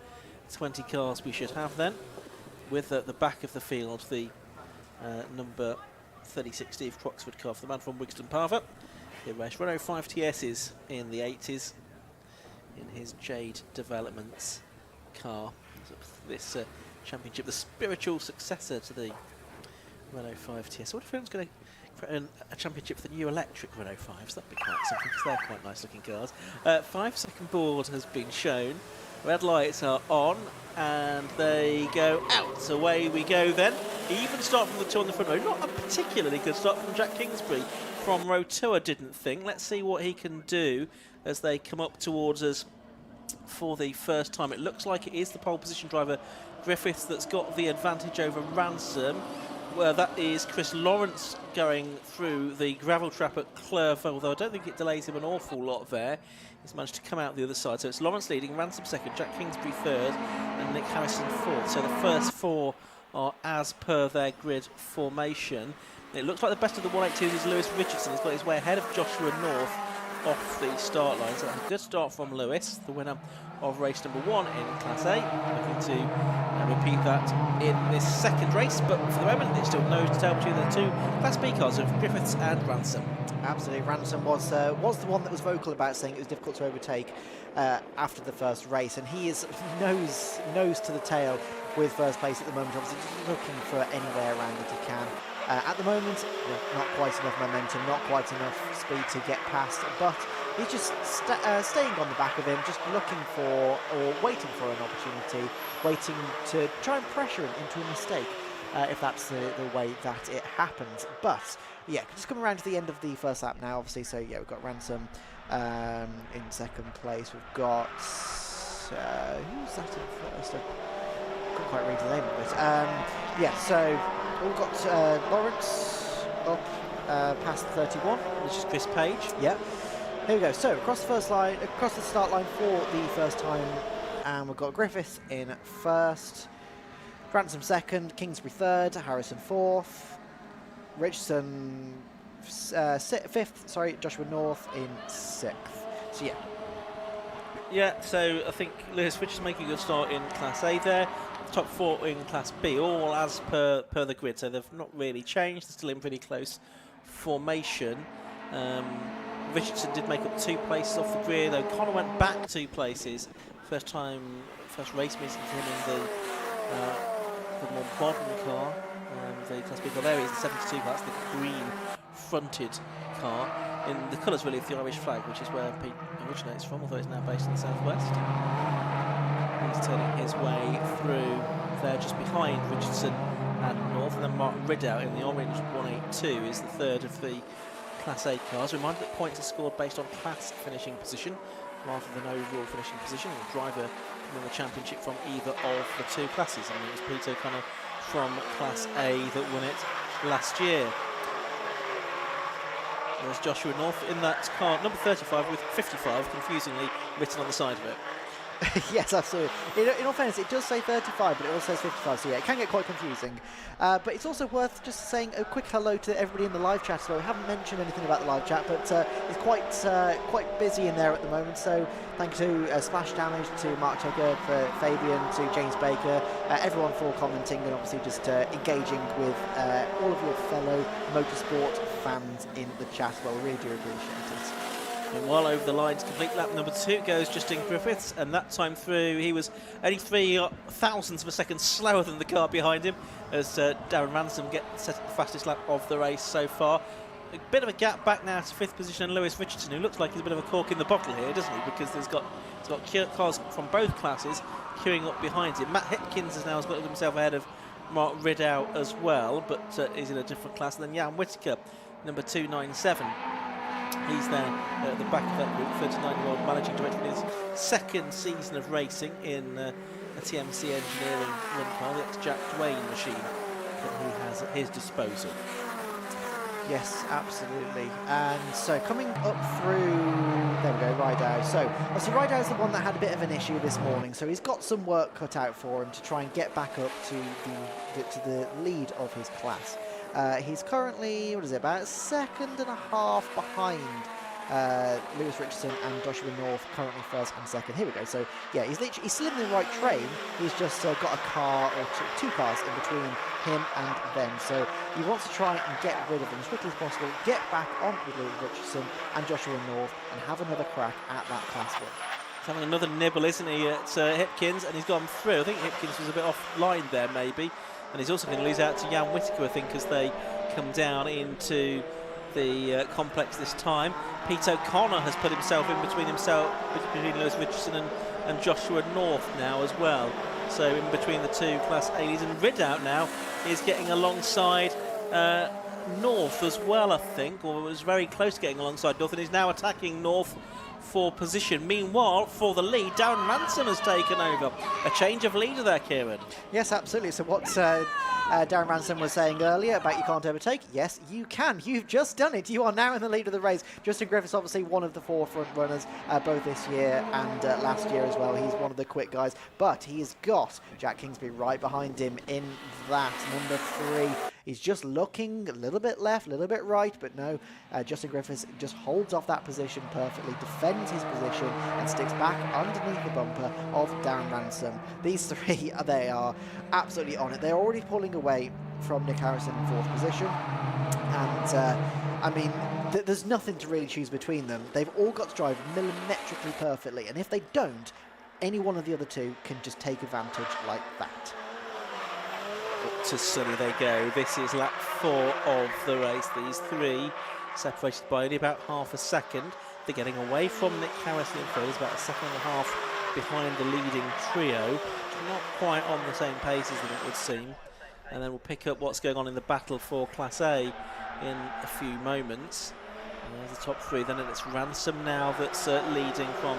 20 cars we should have then, with the back of the field, the number 36 Steve Croxford car for the man from Wigston Parva. He raced Renault 5 TSs in the 80s in his Jade Developments car. This championship, the spiritual successor to the Renault 5 TS. I wonder if anyone's going to create a championship for the new electric Renault 5s. That'd be quite something, because they're quite nice looking cars. 5-second board has been shown. Red lights are on, and they go out. Away we go then. Even start from the 2 on the front row. Not a particularly good start from Jack Kingsbury from row 2, I didn't think. Let's see what he can do as they come up towards us for the first time. It looks like it is the pole position driver Griffiths that's got the advantage over Ransom. Well, that is Chris Lawrence going through the gravel trap at Clerf, although I don't think it delays him an awful lot there. He's managed to come out the other side. So it's Lawrence leading, Ransom second, Jack Kingsbury third, and Nick Harrison fourth. So the first 4 are as per their grid formation. It looks like the best of the 182s is Lewis Richardson. He's got his way ahead of Joshua North off the start line. So that's a good start from Lewis, the winner of race number 1 in Class A. Looking to repeat that in this second race, but for the moment it's still nose to tail between the 2 Class B cars of Griffiths and Ransom. Absolutely, Ransom was the one that was vocal about saying it was difficult to overtake after the first race, and he is nose to the tail with first place at the moment, obviously just looking for any way around that he can. At the moment, not quite enough momentum, not quite enough speed to get past, but he's just staying on the back of him, just looking for or waiting for an opportunity, waiting to try and pressure him into a mistake, if that's the way that it happens. But yeah, just coming around to the end of the first lap now, obviously. So yeah, we've got Ransom in second place. We've got who's that in first? I couldn't quite read the name of it. Yeah, so we've got Lawrence up past 31, which is Chris Page. Yeah. Here we go. So across the start line for the first time, and we've got Griffiths in first, Ransom second, Kingsbury third, Harrison fourth, Richardson fifth. Sorry, Joshua North in 6th. So yeah. Yeah, so I think Lewis Richardson making a good start in Class A there. Top 4 in Class B, all as per the grid, so they've not really changed. They're still in pretty close formation. Richardson did make up 2 places off the grid. O'Connor went back 2 places. First race meeting for him in the more modern car. The Class B car there is the 72 class, the green fronted car in the colours really of the Irish flag, which is where Pete originates from, although he's now based in the southwest. He's turning his way through there just behind Richardson and North, and then Martin Ridout in the orange 182 is the third of the Class A cars. Reminder that points are scored based on class finishing position rather than overall finishing position. The driver can win the championship from either of the 2 classes. I mean, it was Pete O'Connor from Class A that won it last year. There's Joshua North in that car, number 35 with 55, confusingly written on the side of it. Yes, absolutely. In all fairness, it does say 35, but it also says 55, so yeah, it can get quite confusing. But it's also worth just saying a quick hello to everybody in the live chat as well. We haven't mentioned anything about the live chat, but it's quite busy in there at the moment. So thank you to Splash Damage, to Mark Tucker, for Fabian, to James Baker, everyone for commenting and obviously just engaging with all of your fellow motorsport fans in the chat. Well, we really do appreciate it. And while over the line to complete lap number 2 goes Justin Griffiths, and that time through he was only 3 thousandths of a second slower than the car behind him as Darren Ransom gets set at the fastest lap of the race so far. A bit of a gap back now to 5th position, and Lewis Richardson, who looks like he's a bit of a cork in the bottle here, doesn't he? Because he's got cars from both classes queuing up behind him. Matt Hipkins has now got himself ahead of Mark Ridout as well, but is in a different class than Jan Whittaker, number 297. He's there at the back of that group, 39-year-old managing director in his 2nd season of racing in a TMC engineering run car, the ex-Jack Dwayne machine that he has at his disposal. Yes, absolutely. And so coming up through, there we go, Ridout. So obviously Ridout is the one that had a bit of an issue this morning, so he's got some work cut out for him to try and get back up to the lead of his class. He's currently, about a second and a half behind Lewis Richardson and Joshua North, currently 1st and 2nd. Here we go. So yeah, he's still in the right train. He's just got a car or 2 cars in between him and them. So he wants to try and get rid of them as quickly as possible, get back on with Lewis Richardson and Joshua North, and have another crack at that class win. He's having another nibble, isn't he, at Hipkins, and he's gone through. I think Hipkins was a bit offline there, maybe. And he's also going to lose out to Jan Whittaker, I think, as they come down into the complex this time. Pete O'Connor has put himself in between Lewis Richardson and Joshua North now as well. So in between the 2 Class A leads, and Ridout now is getting alongside North as well, I think, or was very close to getting alongside North, and is now attacking North for position. Meanwhile, for the lead, Darren Ransom has taken over. A change of leader there, Kieran. Yes, absolutely. So what Darren Ransom was saying earlier about you can't overtake, yes, you can. You've just done it. You are now in the lead of the race. Justin Griffiths, obviously one of the 4 front runners, both this year and last year as well. He's one of the quick guys, but he's got Jack Kingsbury right behind him in that number 3. He's just looking a little bit left, a little bit right, but no, Justin Griffiths just holds off that position perfectly, defends his position, and sticks back underneath the bumper of Darren Ransom. These 3, they are absolutely on it. They're already pulling away from Nick Harrison in 4th position, and I mean, there's nothing to really choose between them. They've all got to drive millimetrically perfectly, and if they don't, any one of the other 2 can just take advantage like that. To Sunny they go. This is lap 4 of the race. These 3 separated by only about half a second. They're getting away from Nick Harrison in third. He's about a second and a half behind the leading trio. Not quite on the same pace as them, it would seem. And then we'll pick up what's going on in the battle for Class A in a few moments. And there's the top 3. Then it's Ransom now that's leading from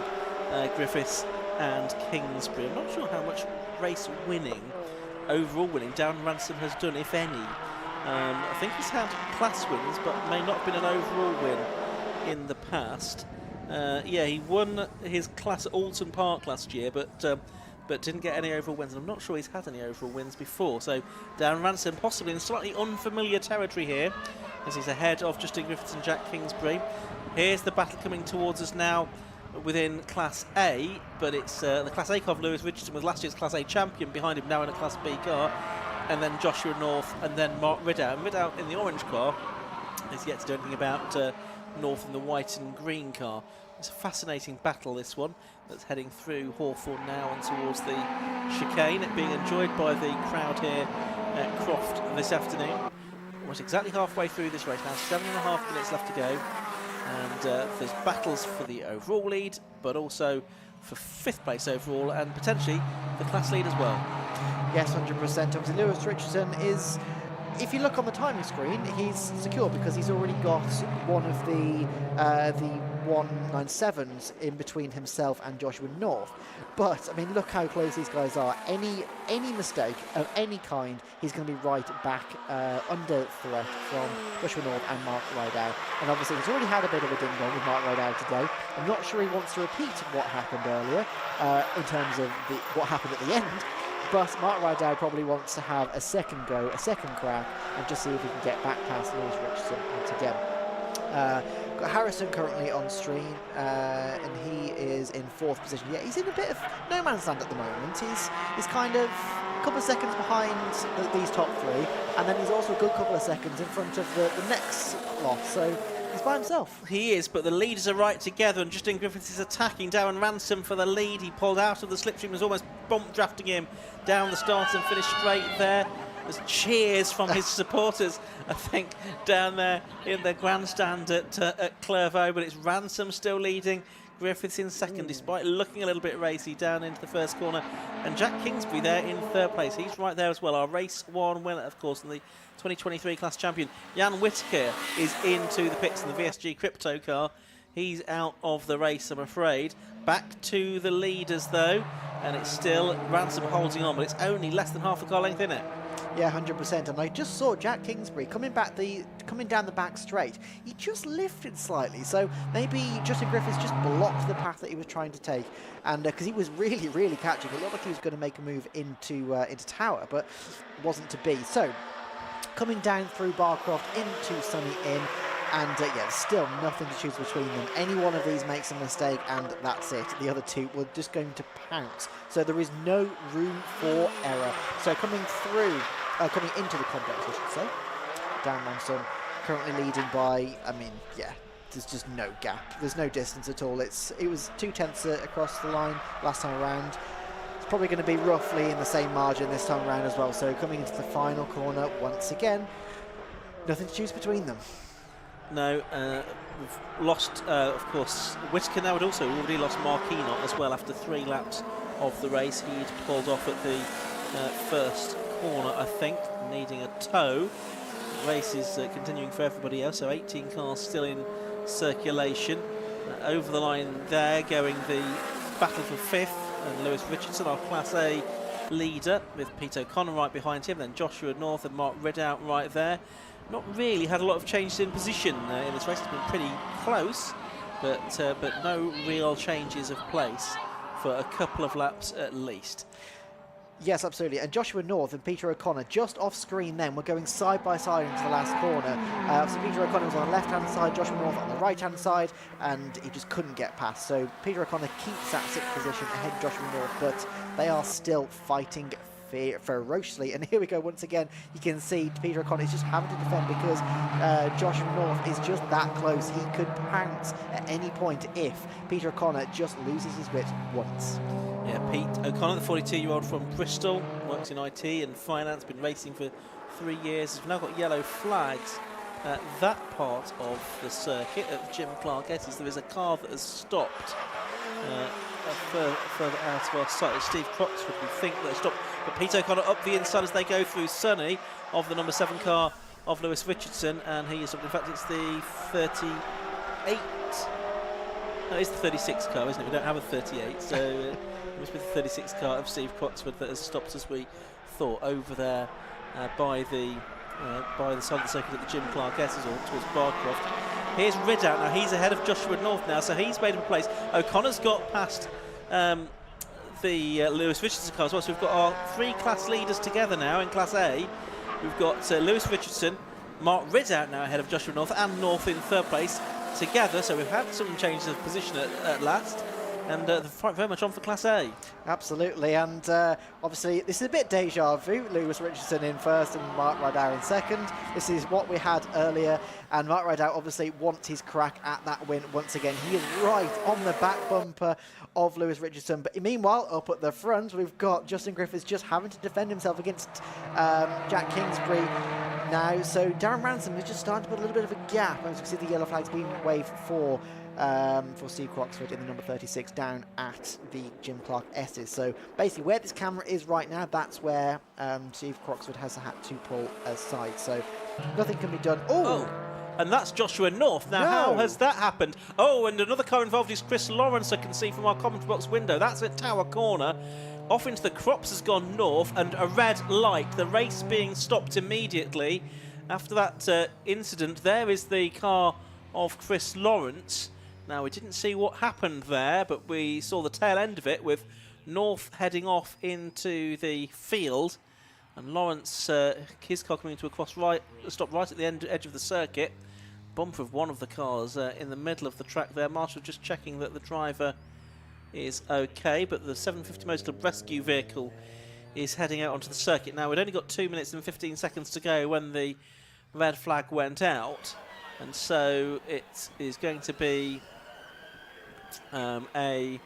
Griffiths and Kingsbury. I'm not sure how much race winning, overall winning, Darren Ransom has done, if any. I think he's had class wins, but may not have been an overall win in the past. Yeah, he won his class at Alton Park last year, but didn't get any overall wins. And I'm not sure he's had any overall wins before. So Darren Ransom possibly in slightly unfamiliar territory here as he's ahead of Justin Griffiths and Jack Kingsbury. Here's the battle coming towards us now within Class A, but it's the Class A car of Lewis Richardson with last year's Class A champion behind him now in a Class B car, and then Joshua North and then Mark Ridout. And Ridout in the orange car is yet to do anything about North in the white and green car. It's a fascinating battle, this one, that's heading through Hawthorne now and towards the chicane, being enjoyed by the crowd here at Croft this afternoon. Almost exactly halfway through this race now, 7.5 minutes left to go. And there's battles for the overall lead, but also for 5th place overall, and potentially the class lead as well. Yes, 100%. Obviously, Lewis Richardson is, if you look on the timing screen, he's secure because he's already got one of the 197s in between himself and Joshua North. But, I mean, look how close these guys are. Any mistake of any kind, he's going to be right back under threat from Joshua North and Mark Ridout. And obviously, he's already had a bit of a ding-dong with Mark Ridout today. I'm not sure he wants to repeat what happened earlier in terms of what happened at the end. But Mark Ridout probably wants to have a second go, a second crack, and just see if he can get back past Lewis Richardson once again. Got Harrison currently on stream, and he is in 4th position. Yeah, he's in a bit of no man's land at the moment. He's kind of a couple of seconds behind these top 3, and then he's also a good couple of seconds in front of the next lot. So he's by himself. He is, but the leaders are right together, and Justin Griffiths is attacking Darren Ransom for the lead. He pulled out of the slipstream, was almost bump drafting him down the start and finished straight there. There's cheers from his supporters, I think, down there in the grandstand at Clairvaux, but it's Ransom still leading. Griffiths in second, despite looking a little bit racy down into the first corner. And Jack Kingsbury there in 3rd place. He's right there as well. Our race 1 winner, of course, and the 2023 class champion. Jan Whittaker is into the pits in the VSG Crypto car. He's out of the race, I'm afraid. Back to the leaders, though, and it's still Ransom holding on, but it's only less than half a car length in it. Yeah, 100%. And I just saw Jack Kingsbury coming down the back straight. He just lifted slightly, so maybe Justin Griffiths just blocked the path that he was trying to take, and because he was really, really catching, it looked like he was going to make a move into Tower, but wasn't to be. So coming down through Barcroft into Sunny Inn. And yeah, still nothing to choose between them. Any one of these makes a mistake, and that's it. The other two were just going to pounce. So there is no room for error. So coming into the complex, I should say, Dan Manson currently leading by, I mean, yeah, there's just no gap. There's no distance at all. It was 2/10 across the line last time around. It's probably going to be roughly in the same margin this time around as well. So coming into the final corner once again, nothing to choose between them. No, we've lost, of course, Whittaker now had also already lost Mark Enoch as well after 3 laps of the race. He'd pulled off at the first corner, I think, needing a tow. The race is continuing for everybody else, so 18 cars still in circulation. Over the line there, going the battle for 5th, and Lewis Richardson, our Class A leader, with Pete O'Connor right behind him, then Joshua North and Mark Ridout right there. Not really had a lot of changes in position in this race. It's been pretty close, but no real changes of place for a couple of laps at least. Yes, absolutely. And Joshua North and Peter O'Connor just off screen then were going side by side into the last corner. So Peter O'Connor was on the left-hand side, Joshua North on the right-hand side, and he just couldn't get past. So Peter O'Connor keeps that 6th position ahead of Joshua North, but they are still fighting ferociously. And here we go once again. You can see Peter O'Connor is just having to defend because Joshua North is just that close. He could pounce at any point if Peter O'Connor just loses his wit once. Yeah, Pete O'Connor, the 42-year-old from Bristol, works in IT and finance, been racing for 3 years. Has now got yellow flags at that part of the circuit at Jim Clark Esses. There is a car that has stopped further out of our sight. Steve Croxford, we think, that has stopped. But Pete O'Connor up the inside as they go through Sunny of the number 7 car of Lewis Richardson, and he is, in fact, it's the 38. No, it's the 36 car, isn't it? We don't have a 38, so it must be the 36 car of Steve Croxford that has stopped, as we thought, over there by the side of the circuit at the Jim Clark Esses, or towards Barcroft. Here's Ridout now. He's ahead of Joshua North now, so he's made up a place. O'Connor's got past the Lewis Richardson car as well. So we've got our 3 class leaders together now in Class A. We've got Lewis Richardson, Mark Ridout now ahead of Joshua North, and North in third place together. So we've had some changes of position at last. And the fight very much on for Class A. Absolutely, and obviously this is a bit deja vu. Lewis Richardson in first and Mark Ridout in second. This is what we had earlier, and Mark Ridout obviously wants his crack at that win once again. He is right on the back bumper of Lewis Richardson, but meanwhile up at the front we've got Justin Griffiths just having to defend himself against Jack Kingsbury now. So Darren Ransom is just starting to put a little bit of a gap. As you can see, the yellow flag's being waved for Steve Croxford in the number 36 down at the Jim Clark S's. So basically where this camera is right now, that's where Steve Croxford has had to pull aside. So nothing can be done. Oh! And that's Joshua North. Now, how has that happened? Oh, and another car involved is Chris Lawrence, I can see from our commentary box window. That's at Tower Corner. Off into the crops has gone North, and a red light. The race being stopped immediately. After that incident, there is the car of Chris Lawrence. Now, we didn't see what happened there, but we saw the tail end of it with North heading off into the field. And Lawrence, his car coming into a stop right at the edge of the circuit. Bumper of one of the cars in the middle of the track there. Marshall just checking that the driver is okay, but the 750 Motor Club rescue vehicle is heading out onto the circuit. Now, we'd only got 2 minutes and 15 seconds to go when the red flag went out. And so it is going to be a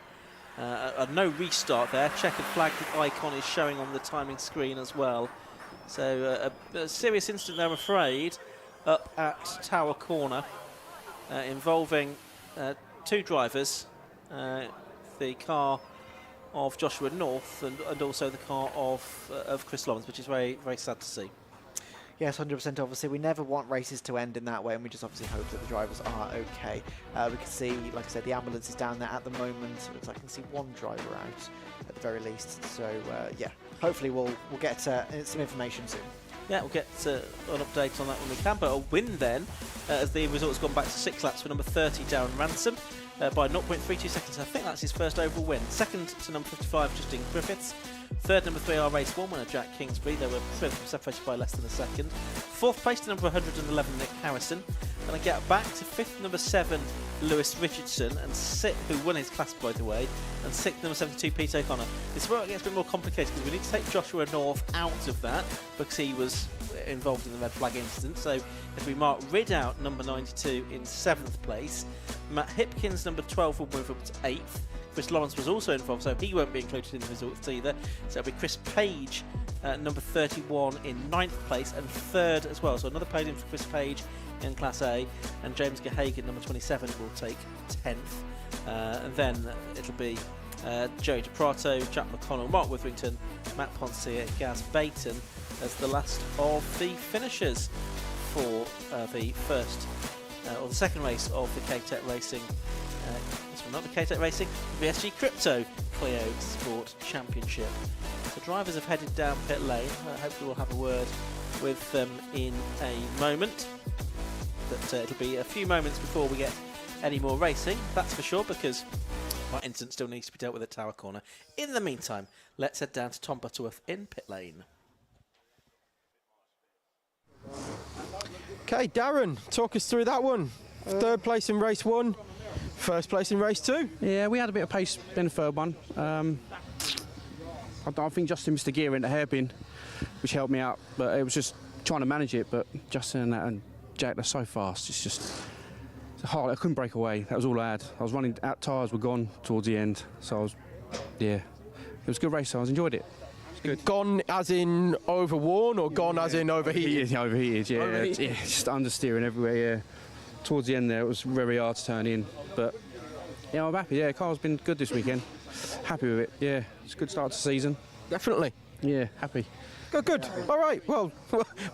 no restart there. Checkered flag icon is showing on the timing screen as well. So a serious incident there, I'm afraid, up at Tower Corner involving two drivers, the car of Joshua North and also the car of Chris Lawrence, which is very, very sad to see. Yes, 100%. Obviously, we never want races to end in that way, and we just obviously hope that the drivers are okay. We can see, like I said, the ambulance is down there at the moment. Looks like I can see one driver out at the very least. So, yeah, hopefully we'll get some information soon. Yeah, we'll get an update on that when we can. But a win then, as the results gone back to 6 laps for number 30, Darren Ransom, by 0.32 seconds. I think that's his first overall win. Second to number 55, Justin Griffiths. Third, number 3, race 1 winner Jack Kingsbury. They were separated by less than a second. Fourth place to number 111, Nick Harrison. Then I get back to fifth, number 7, Lewis Richardson, and who won his class, by the way, and sixth, number 72, Pete O'Connor. This is where it gets a bit more complicated because we need to take Joshua North out of that because he was involved in the red flag incident. So if we mark Ridout, number 92, in 7th place, Matt Hipkins, number 12, will move up to 8th. Chris Lawrence was also involved, so he won't be included in the results either. So it'll be Chris Page, number 31, in 9th place, and 3rd as well. So another podium for Chris Page in Class A, and James Gahagan, number 27, will take 10th. And then it'll be Joey DePrato, Jack McConnell, Mark Witherington, Matt Ponce, and Gaz Baton as the last of the finishers for the first or the second race of the K-Tech Racing. Not the K-Tech Racing, the VSG Crypto Cleo Sport Championship. The drivers have headed down pit lane. Hopefully we'll have a word with them in a moment. But it'll be a few moments before we get any more racing, that's for sure, because that incident still needs to be dealt with at Tower Corner. In the meantime, let's head down to Tom Butterworth in pit lane. Okay, Darren, talk us through that one. Third place in race 1. First place in race 2. Yeah, we had a bit of pace in the third one. I think Justin missed the gear in the hairpin, which helped me out, but it was just trying to manage it. But Justin and Jack, they're so fast. It's just hard. I couldn't break away. That was all I had. I was running out, tyres were gone towards the end. So it was a good race. So I enjoyed it. Good. Gone as in overworn or gone as in overheated? Overheated, yeah. Overheated. Yeah, just understeering everywhere, yeah. Towards the end there, it was very hard to turn in, but yeah, I'm happy. Yeah, the car's been good this weekend. Happy with it. Yeah, it's a good start to the season. Definitely. Yeah, happy. Good. All right. Well,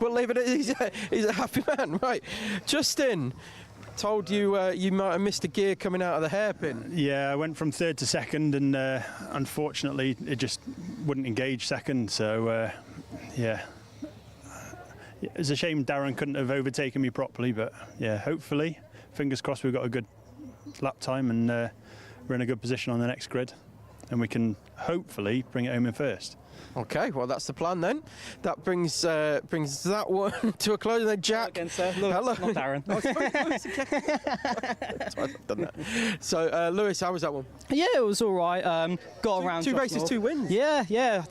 we'll leave it at he's a happy man, right? Justin, told you you might have missed a gear coming out of the hairpin. Yeah, I went from 3rd to 2nd, and unfortunately, it just wouldn't engage 2nd. So yeah. It's a shame Darren couldn't have overtaken me properly, but yeah, hopefully, fingers crossed, we've got a good lap time and we're in a good position on the next grid, and we can hopefully bring it home in first. Okay, well that's the plan then. That brings that one to a close. And then Jack. Again, sir. Hello. Not Darren. Oh, sorry, Lewis again. That's why I've done that. So, Lewis, how was that one? Yeah, it was all right. Got around. Two Josh races, North. 2 wins. Yeah.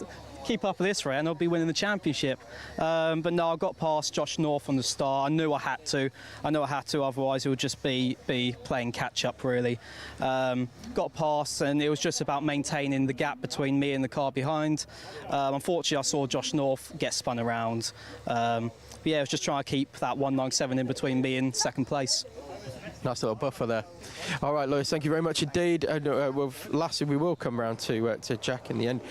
Keep up with this rate and I'll be winning the championship. But no, I got past Josh North on the start. I knew I had to, otherwise it would just be playing catch up really. Got past and it was just about maintaining the gap between me and the car behind. Unfortunately, I saw Josh North get spun around. But yeah, I was just trying to keep that 197 in between me and second place. Nice little buffer there. All right, Lewis, thank you very much indeed. Lastly, we will come round to Jack in the end.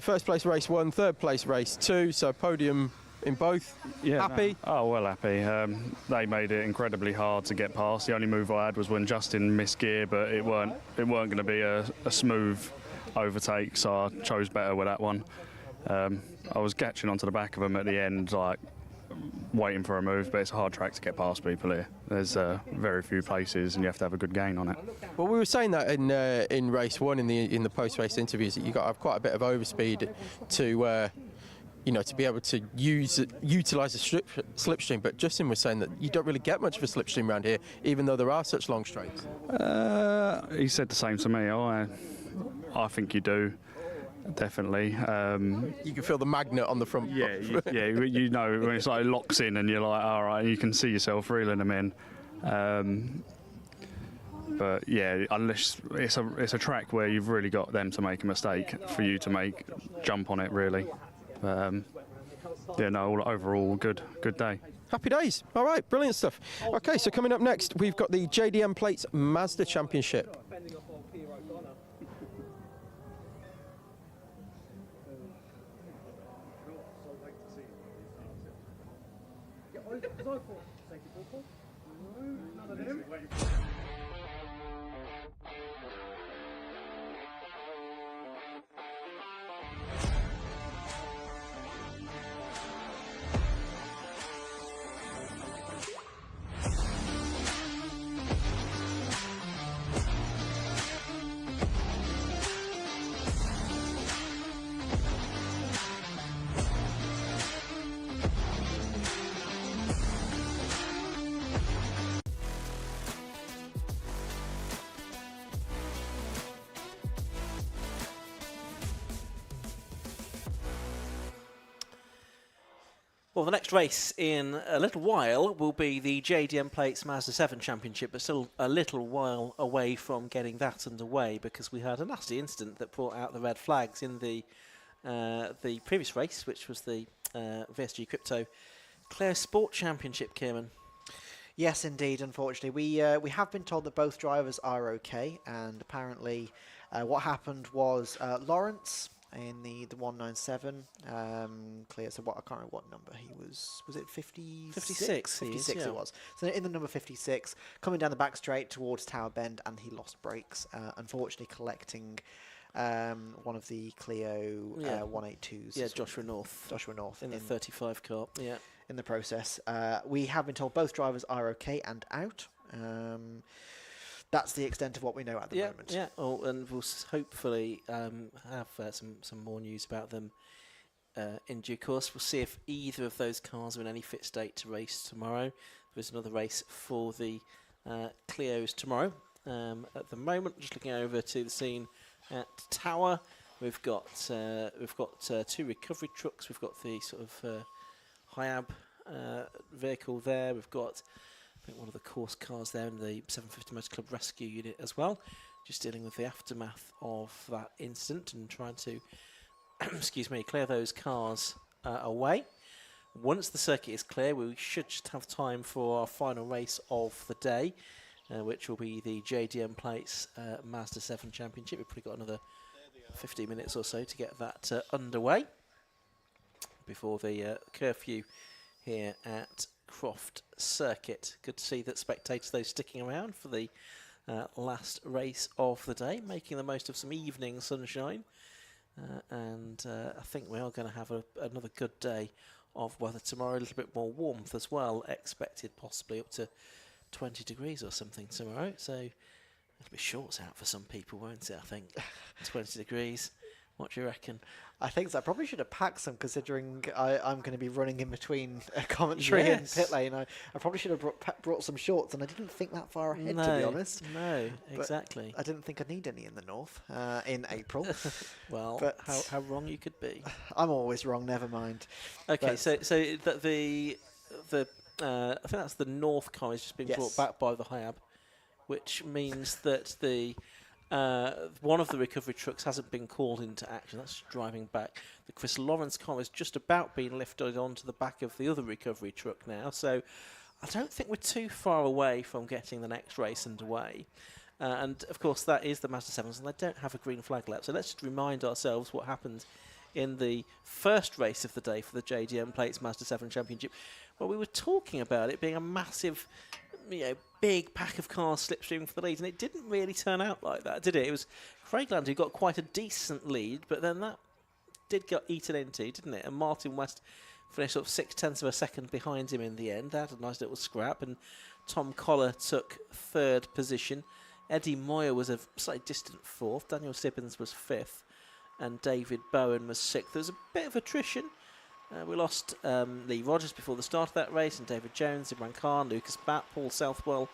First place race 1, third place race 2, so podium in both. Yeah, happy? No. Oh, well happy. They made it incredibly hard to get past. The only move I had was when Justin missed gear, but it weren't going to be a smooth overtake, so I chose better with that one. I was catching onto the back of them at the end, like waiting for a move, but it's a hard track to get past people here. There's very few places and you have to have a good gain on it. Well, we were saying that in race 1 in the post-race interviews that you got to have quite a bit of overspeed to to be able to utilise the slipstream, but Justin was saying that you don't really get much of a slipstream around here, even though there are such long straights. He said the same to me. I think you do. Definitely. You can feel the magnet on the front. Yeah, you know when it's like locks in and you're like, all right, you can see yourself reeling them in. But yeah, unless it's a track where you've really got them to make a mistake for you to jump on it really. Overall good day. Happy days. All right, brilliant stuff. Okay, so coming up next, we've got the JDM Plates Mazda Championship. Well, the next race in a little while will be the JDM Plates Mazda 7 Championship, but still a little while away from getting that underway because we had a nasty incident that brought out the red flags in the previous race, which was the VSG Crypto Cleo Sport Championship, Kieran. Yes, indeed. Unfortunately, we have been told that both drivers are okay, and apparently, what happened was Lawrence in the 197 clear. So what, I can't remember what number he was. Was it 56? 56. 56 it was. So in the number 56, coming down the back straight towards Tower Bend, and he lost brakes. Unfortunately, collecting one of the Cleo 182s. Yeah, Joshua North. In the 35 car. Yeah. In the process, we have been told both drivers are okay and out. That's the extent of what we know at the moment. Yeah, and we'll hopefully have some more news about them in due course. We'll see if either of those cars are in any fit state to race tomorrow. There's another race for the Cleos tomorrow. At the moment, just looking over to the scene at Tower, we've got 2 recovery trucks. We've got the sort of Hiab vehicle there. We've got one of the course cars there in the 750 Motor Club rescue unit as well, just dealing with the aftermath of that incident and trying to clear those cars away. Once the circuit is clear, we should just have time for our final race of the day, which will be the JDM Plates Mazda 7 Championship. We've probably got another 15 minutes or so to get that underway before the curfew here at Croft Circuit. Good to see that spectators, though, sticking around for the last race of the day, making the most of some evening sunshine. And I think we are going to have another good day of weather tomorrow. A little bit more warmth as well, expected possibly up to 20 degrees or something tomorrow. So it'll be shorts out for some people, won't it? I think 20 degrees. What do you reckon? I think so. I probably should have packed some, considering I'm going to be running in between commentary and pit lane. I probably should have brought some shorts, and I didn't think that far ahead, to be honest. No, But exactly. I didn't think I'd need any in the north in April. Well, but how wrong you could be. I'm always wrong. Never mind. Okay, But- so the I think that's the north car is just being brought back by the Hayab, which means that the one of the recovery trucks hasn't been called into action. That's driving back. The Chris Lawrence car is just about being lifted onto the back of the other recovery truck now. So I don't think we're too far away from getting the next race underway. And of course, that is the Mazda 7s, and they don't have a green flag lap. So let's just remind ourselves what happened in the first race of the day for the JDM Plates Mazda 7 Championship. Well, we were talking about it being a massive, big pack of cars slipstreaming for the lead, and it didn't really turn out like that, did it? It was Craigland who got quite a decent lead, but then that did get eaten into, didn't it? And Martin West finished up 0.6 of a second behind him in the end. They had a nice little scrap, and Tom Collar took third position. Eddie Moyer was a slightly distant fourth. Daniel Sibbins was fifth, and David Bowen was sixth. There was a bit of attrition. We lost Lee Rogers before the start of that race, and David Jones, Imran Khan, Lucas Batt, Paul Southwell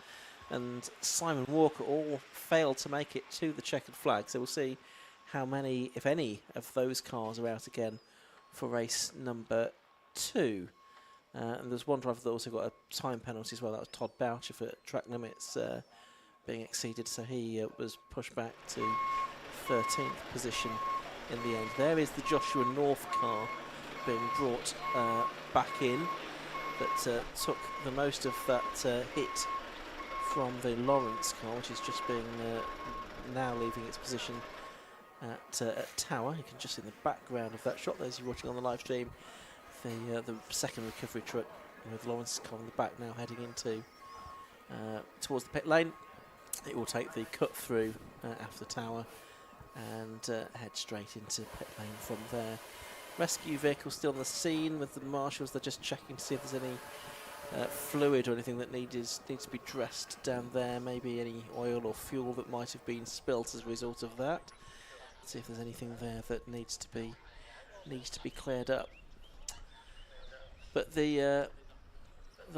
and Simon Walker all failed to make it to the checkered flag. So we'll see how many, if any, of those cars are out again for race number 2. And there's one driver that also got a time penalty as well. That was Todd Boucher for track limits being exceeded. So he was pushed back to 13th position in the end. There is the Joshua North car being brought back in that took the most of that hit from the Lawrence car, which is just being now leaving its position at Tower. You can just see in the background of that shot, those of you watching on the live stream, the second recovery truck with Lawrence car in the back now heading into towards the pit lane. It will take the cut through after Tower and head straight into pit lane from there. Rescue vehicle still on the scene with the marshals. They're just checking to see if there's any fluid or anything that needs to be dressed down there. Maybe any oil or fuel that might have been spilt as a result of that. Let's see if there's anything there that needs to be cleared up. But the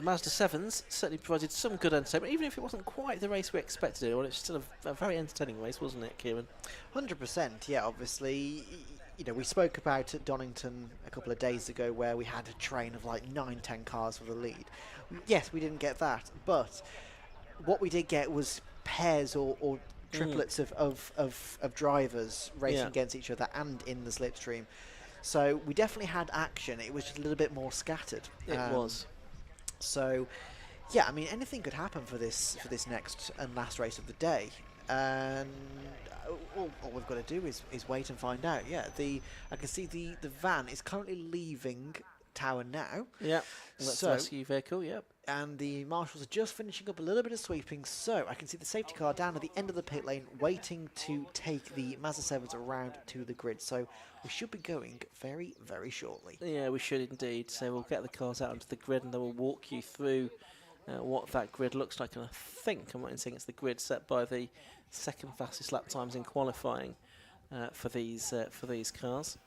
Mazda 7s certainly provided some good entertainment, even if it wasn't quite the race we expected it. Well, it's still a very entertaining race, wasn't it, Kieran? 100%, yeah, obviously. We spoke about at Donington a couple of days ago where we had a train of like 9-10 cars for the lead. Yes, we didn't get that, but what we did get was pairs or triplets of drivers racing against each other and in the slipstream. So we definitely had action. It was just a little bit more scattered. It was. So, yeah, I mean, anything could happen for this next and last race of the day. And all we've got to do is wait and find out. Yeah, I can see the van is currently leaving Tower now. Yeah, that's the rescue vehicle, yep. And the marshals are just finishing up a little bit of sweeping, so I can see the safety car down at the end of the pit lane waiting to take the Mazda 7s around to the grid. So we should be going very, very shortly. Yeah, we should indeed. So we'll get the cars out onto the grid and then we'll walk you through what that grid looks like. And I think, I'm right in saying it's the grid set by the second fastest lap times in qualifying for these cars.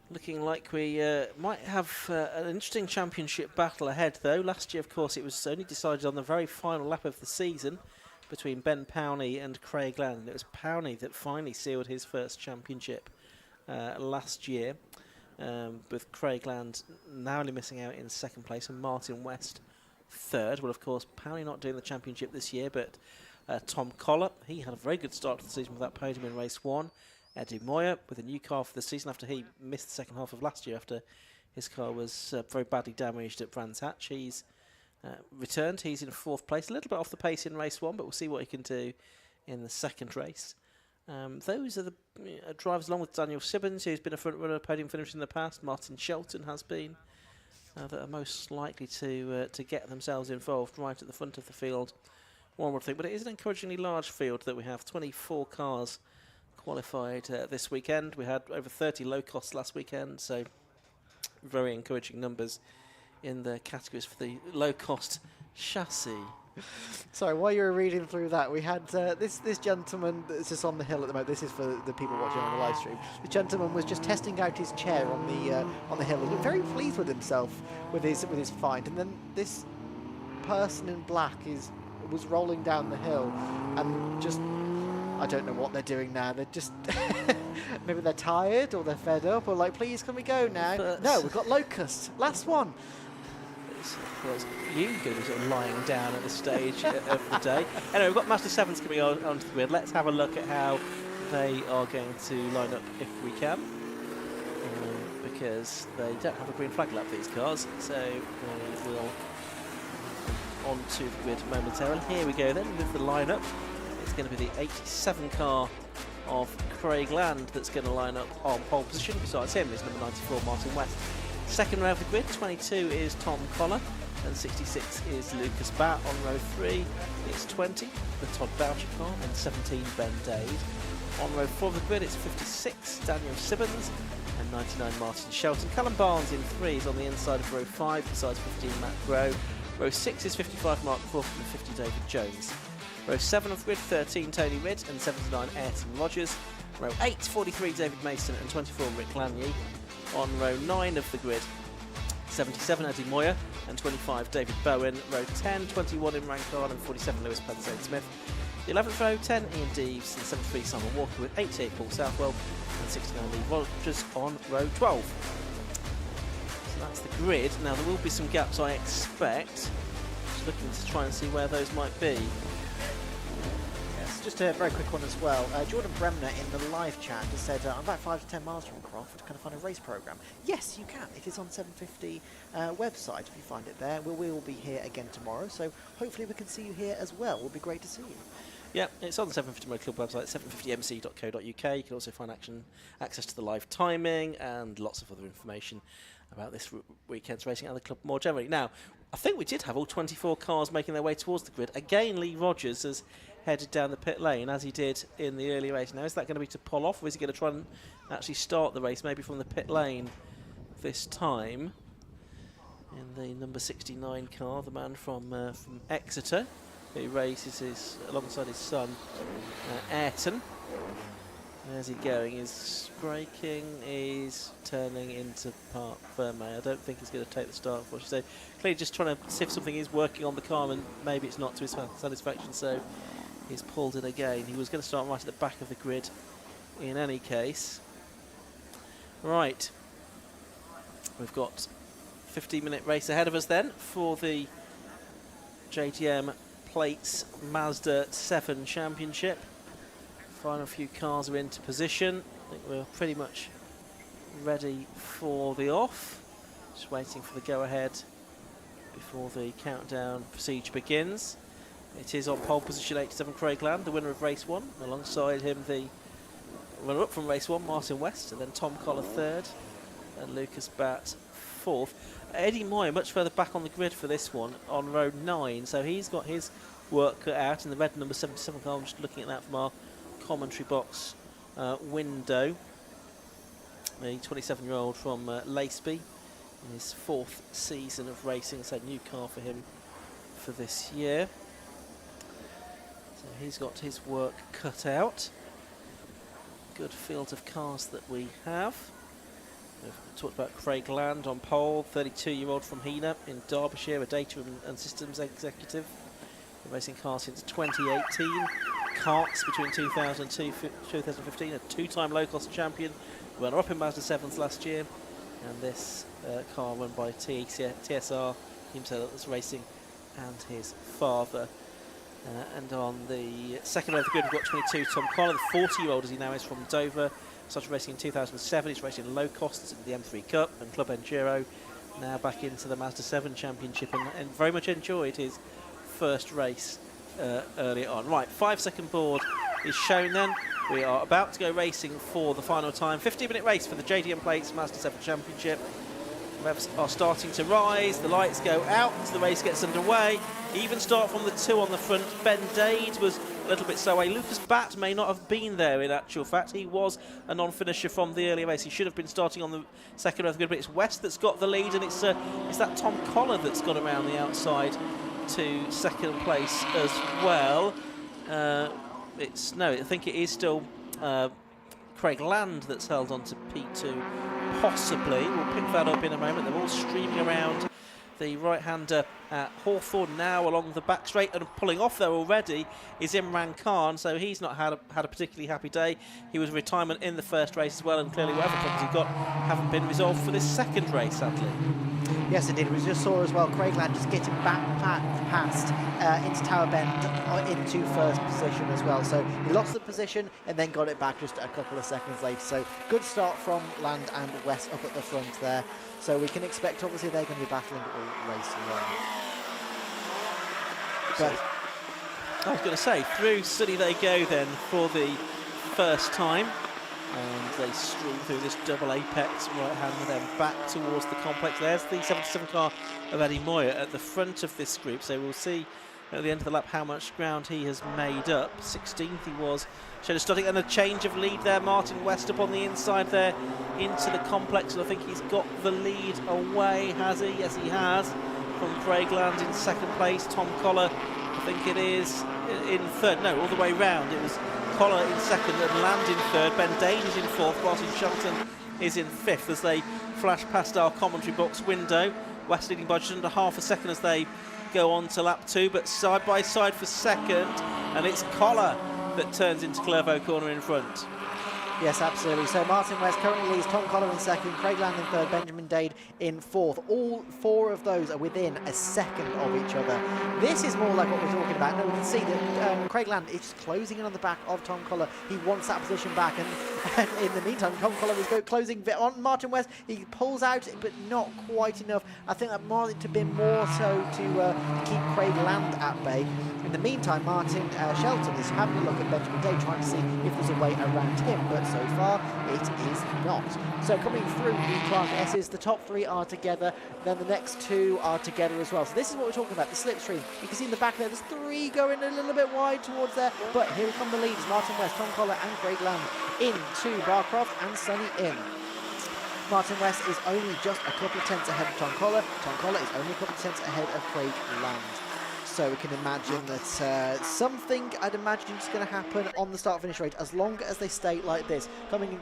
Looking like we might have an interesting championship battle ahead, though. Last year, of course, it was only decided on the very final lap of the season between Ben Powney and Craig Land. It was Powney that finally sealed his first championship last year, with Craig Land narrowly missing out in second place and Martin West third. Well, of course, Powney not doing the championship this year, but Tom Collar, he had a very good start to the season with that podium in race 1. Eddie Moyer with a new car for the season after he missed the second half of last year after his car was very badly damaged at Brands Hatch. He's returned. He's in 4th place, a little bit off the pace in race 1, but we'll see what he can do in the second race. Those are the drivers, along with Daniel Sibbins, who's been a front runner podium finisher in the past. Martin Shelton has been, that are most likely to get themselves involved right at the front of the field, one would think. But it is an encouragingly large field that we have, 24 cars qualified this weekend. We had over 30 low costs last weekend, so very encouraging numbers in the categories for the low cost chassis Sorry, while you were reading through that, we had this gentleman that's just on the hill at the moment. This is for the people watching on the live stream. The gentleman was just testing out his chair on the hill. He looked very pleased with himself with his find. And then this person in black was rolling down the hill, and just, I don't know what they're doing now. They're just maybe they're tired or they're fed up or like, please can we go now? No, we've got Locust. Last one. Well, you going to be sort of lying down at this stage of the day. Anyway, we've got Mazda 7s coming onto the grid. Let's have a look at how they are going to line up if we can. Because they don't have a green flag lap, these cars. So we will onto the grid momentarily. Here we go then with the lineup. It's going to be the 87 car of Craig Land that's going to line up on pole position. Besides him is number 94 Martin West. Second row of the grid, 22 is Tom Connor, and 66 is Lucas Batt. On row 3, it's 20, the Todd Boucher car, and 17, Ben Dade. On row 4 of the grid, it's 56, Daniel Sibbons, and 99, Martin Shelton. Callum Barnes in 3 is on the inside of row 5, besides 15, Matt Grow. Row 6 is 55, Mark Crawford, and 50, David Jones. Row 7 of the grid, 13, Tony Ridd, and 79, Ayrton Rogers. Row 8, 43, David Mason, and 24, Rick Lanier. On row 9 of the grid, 77 Eddie Moyer and 25 David Bowen. Row 10, 21 Imran Khan and 47 Lewis Penzone Smith. The 11th row, 10 Ian Deeves and 73 Simon Walker with 88 Paul Southwell and 69 Lee Rogers on row 12. So that's the grid. Now there will be some gaps, I expect. Just looking to try and see where those might be. Just a very quick one as well. Jordan Bremner in the live chat has said, I'm about 5 to 10 miles from Croft. Can I find a race programme? Yes, you can. It is on 750 website. If you find it there, we will be here again tomorrow. So hopefully we can see you here as well. It will be great to see you. Yeah, it's on the 750 Motor Club website, 750mc.co.uk. You can also find access to the live timing and lots of other information about this weekend's racing and the club more generally. Now, I think we did have all 24 cars making their way towards the grid. Again, Lee Rogers has headed down the pit lane as he did in the early race. Now, is that going to be to pull off, or is he going to try and actually start the race maybe from the pit lane this time? In the number 69 car, the man from Exeter, who races alongside his son, Ayrton. Where's he going? He's braking, he's turning into Park Ferme. I don't think he's going to take the start, unfortunately. So clearly just trying to see if something is working on the car, and maybe it's not to his satisfaction, so he's pulled it again. He was going to start right at the back of the grid in any case. Right. We've got a 15-minute race ahead of us then for the JDM Plates Mazda 7 Championship. Final few cars are into position. I think we're pretty much ready for the off. Just waiting for the go-ahead before the countdown procedure begins. It is on pole position 87 Craig Land, the winner of race 1. Alongside him, the runner-up from race 1, Martin West, and then Tom Collar 3rd, and Lucas Batt 4th. Eddie Moyer much further back on the grid for this one, on row 9, so he's got his work cut out in the red number 77 car. I'm just looking at that from our commentary box window. A 27-year-old from Laceby, in his 4th season of racing, so new car for him for this year. So he's got his work cut out. Good field of cars that we have. We've talked about Craig Land on pole, 32-year-old from Heanor in Derbyshire, a data and systems executive. Been racing cars since 2018. Karts between 2002 and 2015, a 2-time low-cost champion, runner-up in Mazda 7s last year, and this car run by TSR himself that's racing, and his father. And on the second row of the grid, we've got 22 Tom Collar, the 40-year-old as he now is from Dover. Started racing in 2007. He's racing low costs in the M3 Cup and Club Enduro. Now back into the Mazda 7 Championship, and very much enjoyed his first race earlier on. Right, 5-second board is shown then. We are about to go racing for the final time. 15-minute race for the JDM Plates Mazda 7 Championship. Revs are starting to rise, the lights go out as the race gets underway. Even start from the 2 on the front. Ben Dade was a little bit slow away. Lucas Batt may not have been there in actual fact. He was a non-finisher from the earlier race. He should have been starting on the second row of the grid, but it's West that's got the lead, and it's that Tom Collar that's got around the outside to second place as well. I think it is still Craig Land that's held on to P2, possibly. We'll pick that up in a moment. They're all streaming around the right-hander at Hawthorne now along the back straight, and pulling off there already is Imran Khan, so he's not had a particularly happy day. He was a retirement in the first race as well, and clearly whatever problems he got haven't been resolved for this second race, sadly. Yes, indeed. We just saw as well Craig Land just getting back past into Tower Bend into first position as well. So he lost the position and then got it back just a couple of seconds later. So good start from Land and West up at the front there. So we can expect, obviously, they're going to be battling all race long. But I was going to say, through Sunny they go then for the first time. And they stream through this double apex right hand and then back towards the complex. There's the 77 car of Eddie Moyer at the front of this group, so we'll see at the end of the lap how much ground he has made up. 16th he was. Starting and a change of lead there. Martin West up on the inside there into the complex, and I think he's got the lead away, has he? Yes, he has. From Craig Land in second place. Tom Collar, I think it is, in third. No, all the way round. It was Collar in second and Land in third. Ben Dane is in fourth. Martin Shelton is in fifth as they flash past our commentary box window. West leading by just under half a second as they go on to lap 2, but side by side for second, and it's Collar that turns into Clervaux corner in front. Yes, absolutely. So Martin West currently leads, Tom Collar in second, Craig Land in third, Benjamin Dade in fourth. All four of those are within a second of each other. This is more like what we're talking about. Now we can see that Craig Land is just closing in on the back of Tom Collar. He wants that position back, and in the meantime, Tom Collar is closing on Martin West. He pulls out, but not quite enough. I think that might have been more so to keep Craig Land at bay. In the meantime, Martin Shelton is having a look at Benjamin Day, trying to see if there's a way around him, but so far it is not. So coming through the Clark S's, the top three are together, then the next two are together as well. So this is what we're talking about, the slipstream. You can see in the back there, there's three going a little bit wide towards there, but here come the leaders, Martin West, Tom Collar and Craig Land into Barcroft and Sunny in. Martin West is only just a couple of tenths ahead of Tom Collar. Tom Collar is only a couple of tenths ahead of Craig Land. So we can imagine that something, I'd imagine, is going to happen on the start-finish rate as long as they stay like this. Coming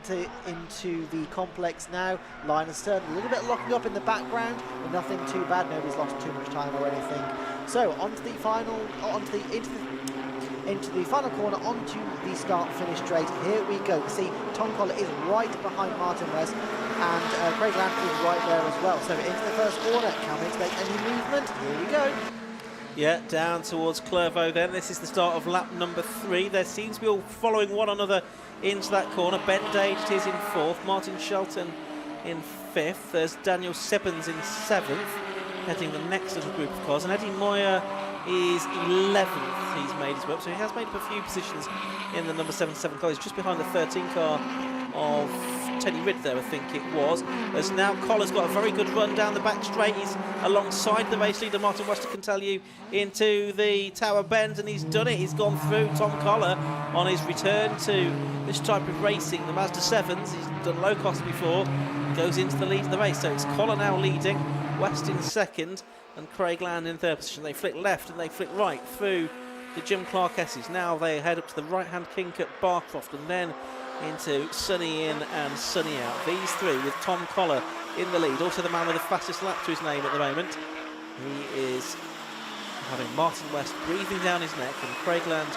into the complex now, Linus Stern a little bit locking up in the background, but nothing too bad. Nobody's lost too much time or anything. So onto the final, into the final corner, onto the start-finish straight. Here we go. You see, Tom Collar is right behind Martin West, and Craig Land is right there as well. So into the first corner, can we expect any movement? Here we go. Yeah, down towards Clervaux then. This is the start of lap number 3. There seems to be all following one another into that corner. Ben Dade is in 4th, Martin Shelton in 5th. There's Daniel Sibbons in 7th, heading the next little group of cars. And Eddie Moyer is 11th. He's made his way up, so he has made up a few positions in the number 77 car. He's just behind the 13 car of Teddy Ridd there, I think it was. As now Collar's got a very good run down the back straight. He's alongside the race leader, Martin West, can tell you, into the Tower Bend, and he's done it. He's gone through Tom Collar on his return to this type of racing. The Mazda 7s, he's done low cost before, goes into the lead of the race. So it's Collar now leading, West in second, and Craig Land in third position. They flick left and they flick right through the Jim Clark S's. Now they head up to the right-hand kink at Barcroft, and then into Sunny in and Sunny out. These three with Tom Collar in the lead. Also the man with the fastest lap to his name at the moment. He is having Martin West breathing down his neck, and Craig Land,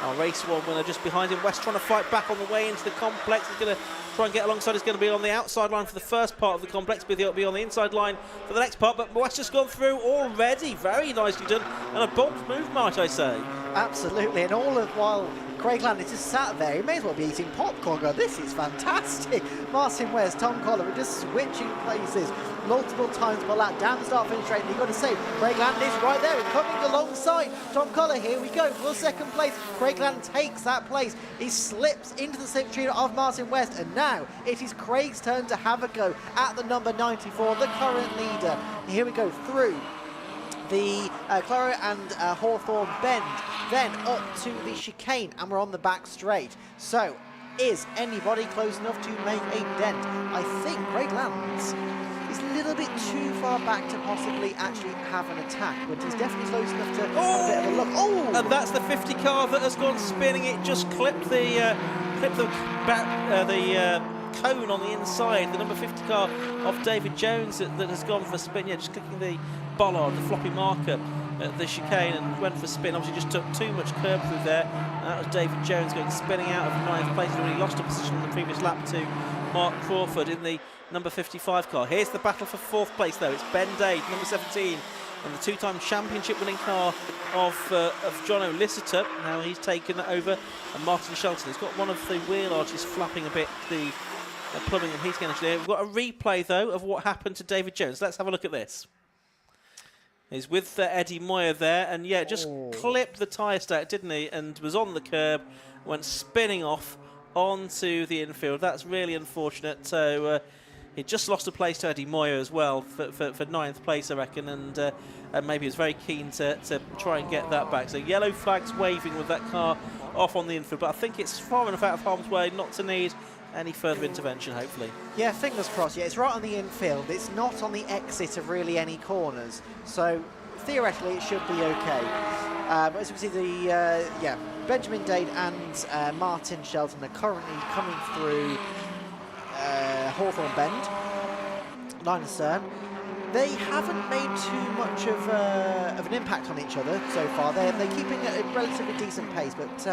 our race 1 winner, just behind him. West trying to fight back on the way into the complex. He's going to try and get alongside. He's going to be on the outside line for the first part of the complex, but he'll be on the inside line for the next part. But West has gone through already. Very nicely done, and a bold move, might I say. Absolutely, and all the while Craig Land is just sat there. He may as well be eating popcorn. Go, this is fantastic. Martin West, Tom Collar are just switching places multiple times per lap down the start-finish straight. And you've got to say, Craig Land is right there, coming alongside Tom Collar. Here we go for second place. Craig Land takes that place. He slips into the slipstream of Martin West, and now it is Craig's turn to have a go at the number 94, the current leader. Here we go through the Clara and Hawthorne Bend, then up to the chicane, and we're on the back straight. So, is anybody close enough to make a dent? I think Craig Land is a little bit too far back to possibly actually have an attack, but he's definitely close enough to have a bit of a look. Oh! And that's the 50 car that has gone spinning. It just clipped the cone on the inside. The number 50 car of David Jones that has gone for a spin. Yeah, just clicking the bollard, the floppy marker at the chicane, and went for a spin. Obviously just took too much curb through there. And that was David Jones going spinning out of 9th place. He'd already lost a position in the previous lap to Mark Crawford in the number 55 car. Here's the battle for 4th place though. It's Ben Dade, number 17, and the 2-time championship winning car of John O'Lissitor. Now he's taken that over, and Martin Shelton has got one of the wheel arches flapping a bit, the plumbing, and he's going to. We've got a replay though of what happened to David Jones. Let's have a look at this. He's with Eddie Moyer there, and yeah, just clipped the tyre stack, didn't he? And was on the curb, went spinning off onto the infield. That's really unfortunate. So he just lost a place to Eddie Moyer as well for 9th place, I reckon, and maybe he was very keen to try and get that back. So yellow flags waving with that car off on the infield, but I think it's far enough out of harm's way not to need any further intervention, hopefully. Yeah, fingers crossed. Yeah, it's right on the infield. It's not on the exit of really any corners. So theoretically, it should be okay. But as we see, Benjamin Dade and Martin Shelton are currently coming through Hawthorne Bend, line astern. They haven't made too much of an impact on each other so far. They're keeping a relatively decent pace, but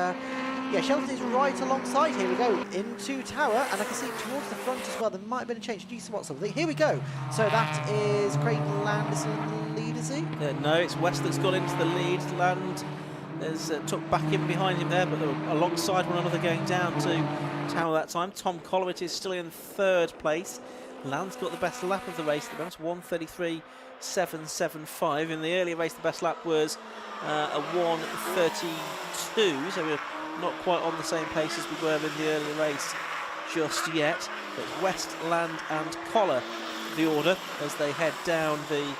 yeah, Shelton is right alongside. Here we go into Tower, and I can see towards the front as well. There might have been a change. Do you see what's something? Here we go. So that is Craig Landison in the lead, is he? No, it's West that's got into the lead. Land has took back in behind him there, but they were alongside one another going down to Tower that time. Tom Collowit is still in 3rd place. Land's got the best lap of the race. The best 1:33.775. In the earlier race, the best lap was a 1:32. So we're not quite on the same pace as we were in the earlier race just yet. But West, Land and Collar the order as they head down the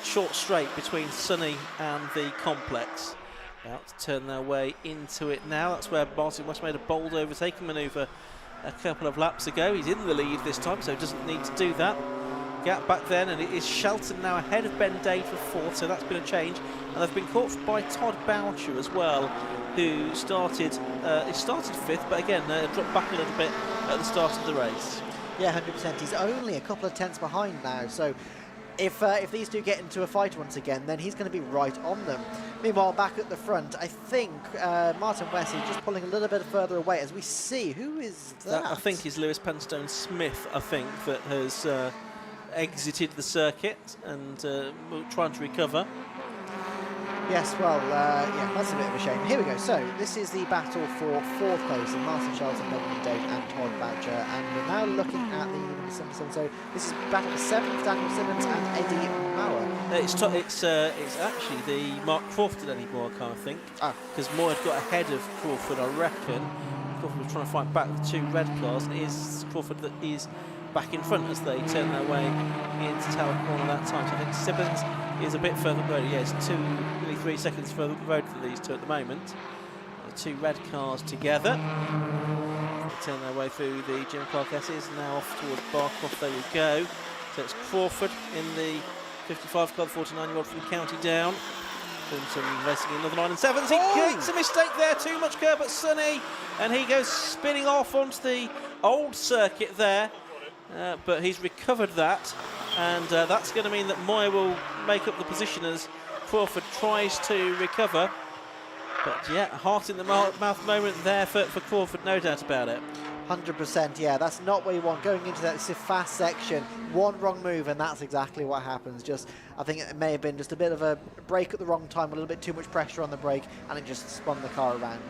short straight between Sunny and the complex. About to turn their way into it now. That's where Martin West made a bold overtaking manoeuvre a couple of laps ago. He's in the lead this time, so doesn't need to do that. Gap back then, and it is Shelton now ahead of Ben Dade for 4th, so that's been a change. And they've been caught by Todd Boucher as well, who started 5th, but again dropped back a little bit at the start of the race. Yeah, 100%. He's only a couple of tenths behind now, so if these two get into a fight once again, then he's going to be right on them. Meanwhile, back at the front, I think Martin West is just pulling a little bit further away as we see. Who is that? I think is Lewis Penstone Smith, I think, that has exited the circuit and trying to recover. Yes, well, yeah, that's a bit of a shame. Here we go. So this is the battle for 4th place, and Martin Shelton, Benjamin Dade and Todd Boucher, and we're now looking at the Simpson. So this is battle for 7th, Daniel Simmons and Eddie Mauer. It's actually the Mark Crawford and Eddie Moore car, I think, because Moore had got ahead of Crawford, I reckon. Crawford was trying to fight back with 2 red cars, and it is Crawford that is back in front as they turn their way into Tower Corner that time. So I think Simmons is a bit further road. Yeah, it's nearly 3 seconds further road for these two at the moment. The 2 red cars together. They turn their way through the Jim Clark S's, now off towards Barcroft. There we go. So it's Crawford in the 55 car, the 49-year-old from County Down. Clinton racing another 9 and 7s. He makes a mistake there, too much curb at Sunny, and he goes spinning off onto the old circuit there. But he's recovered that, and that's going to mean that Moyer will make up the position as Crawford tries to recover. But yeah, heart in the mouth moment there for Crawford, no doubt about it. 100%, yeah, that's not what you want. Going into that fast section, one wrong move and that's exactly what happens. Just, I think it may have been just a bit of a brake at the wrong time, a little bit too much pressure on the brake, and it just spun the car around.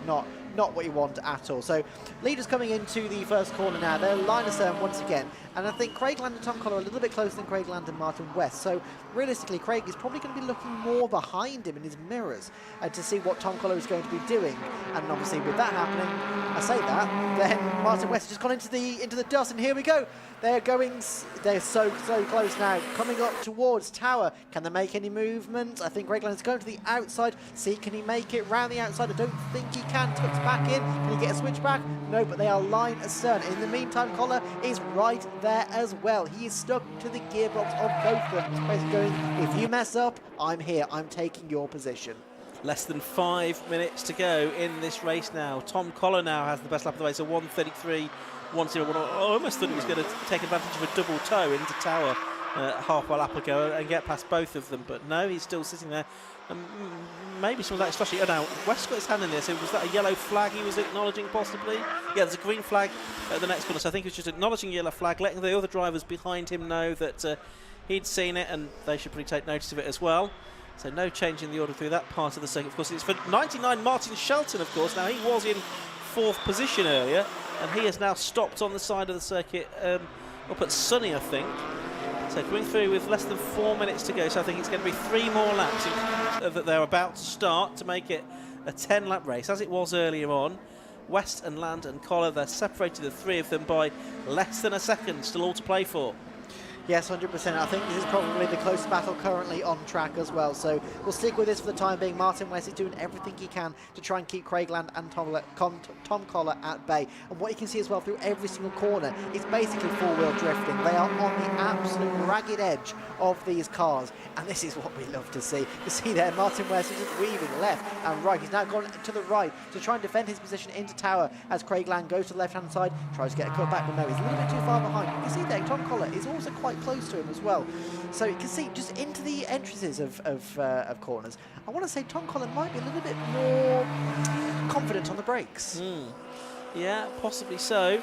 Not what you want at all. So leaders coming into the first corner now. They're line astern once again, and I think Craig Land and Tom Collar are a little bit closer than Craig Land and Martin West. So realistically, Craig is probably going to be looking more behind him in his mirrors to see what Tom Collar is going to be doing. And obviously, with that happening, I say that, then Martin West has just gone into the dust. And here we go. They're so close now, coming up towards Tower. Can they make any movement? I think Craig Land is going to the outside. See, can he make it round the outside? I don't think he can. Tuck's back in. Can he get a switch back? No, but they are line astern. In the meantime, Collar is right there as well. He is stuck to the gearbox of both of them. He's basically going, if you mess up, I'm here. I'm taking your position. Less than 5 minutes to go in this race now. Tom Collar now has the best lap of the race, so 1:33, 1:01. I almost thought he was going to take advantage of a double toe into Tower half a lap ago and get past both of them, but no, he's still sitting there. Maybe some of that is flashy. Oh, now, West got his hand in there, so was that a yellow flag he was acknowledging possibly? Yeah, there's a green flag at the next corner, so I think he was just acknowledging a yellow flag, letting the other drivers behind him know that he'd seen it, and they should probably take notice of it as well. So no change in the order through that part of the circuit. Of course, it's for 99 Martin Shelton, of course. Now, he was in 4th position earlier, and he has now stopped on the side of the circuit up at Sunny, I think. So coming through with less than 4 minutes to go, so I think it's going to be 3 more laps that they're about to start to make it a 10-lap race, as it was earlier on. West and Land and Collar, they're separated, the 3 of them, by less than a second, still all to play for. Yes, 100%. I think this is probably the closest battle currently on track as well. So we'll stick with this for the time being. Martin West is doing everything he can to try and keep Craig Land and Tom Collar at bay. And what you can see as well through every single corner is basically four-wheel drifting. They are on the absolute ragged edge of these cars. And this is what we love to see. You see there, Martin West is just weaving left and right. He's now gone to the right to try and defend his position into Tower as Craig Land goes to the left-hand side, tries to get a cut back, but no, he's a little bit too far behind. You can see there, Tom Collar is also quite close to him as well. So you can see just into the entrances of corners. I want to say Tom Collar might be a little bit more confident on the brakes. Yeah, possibly so.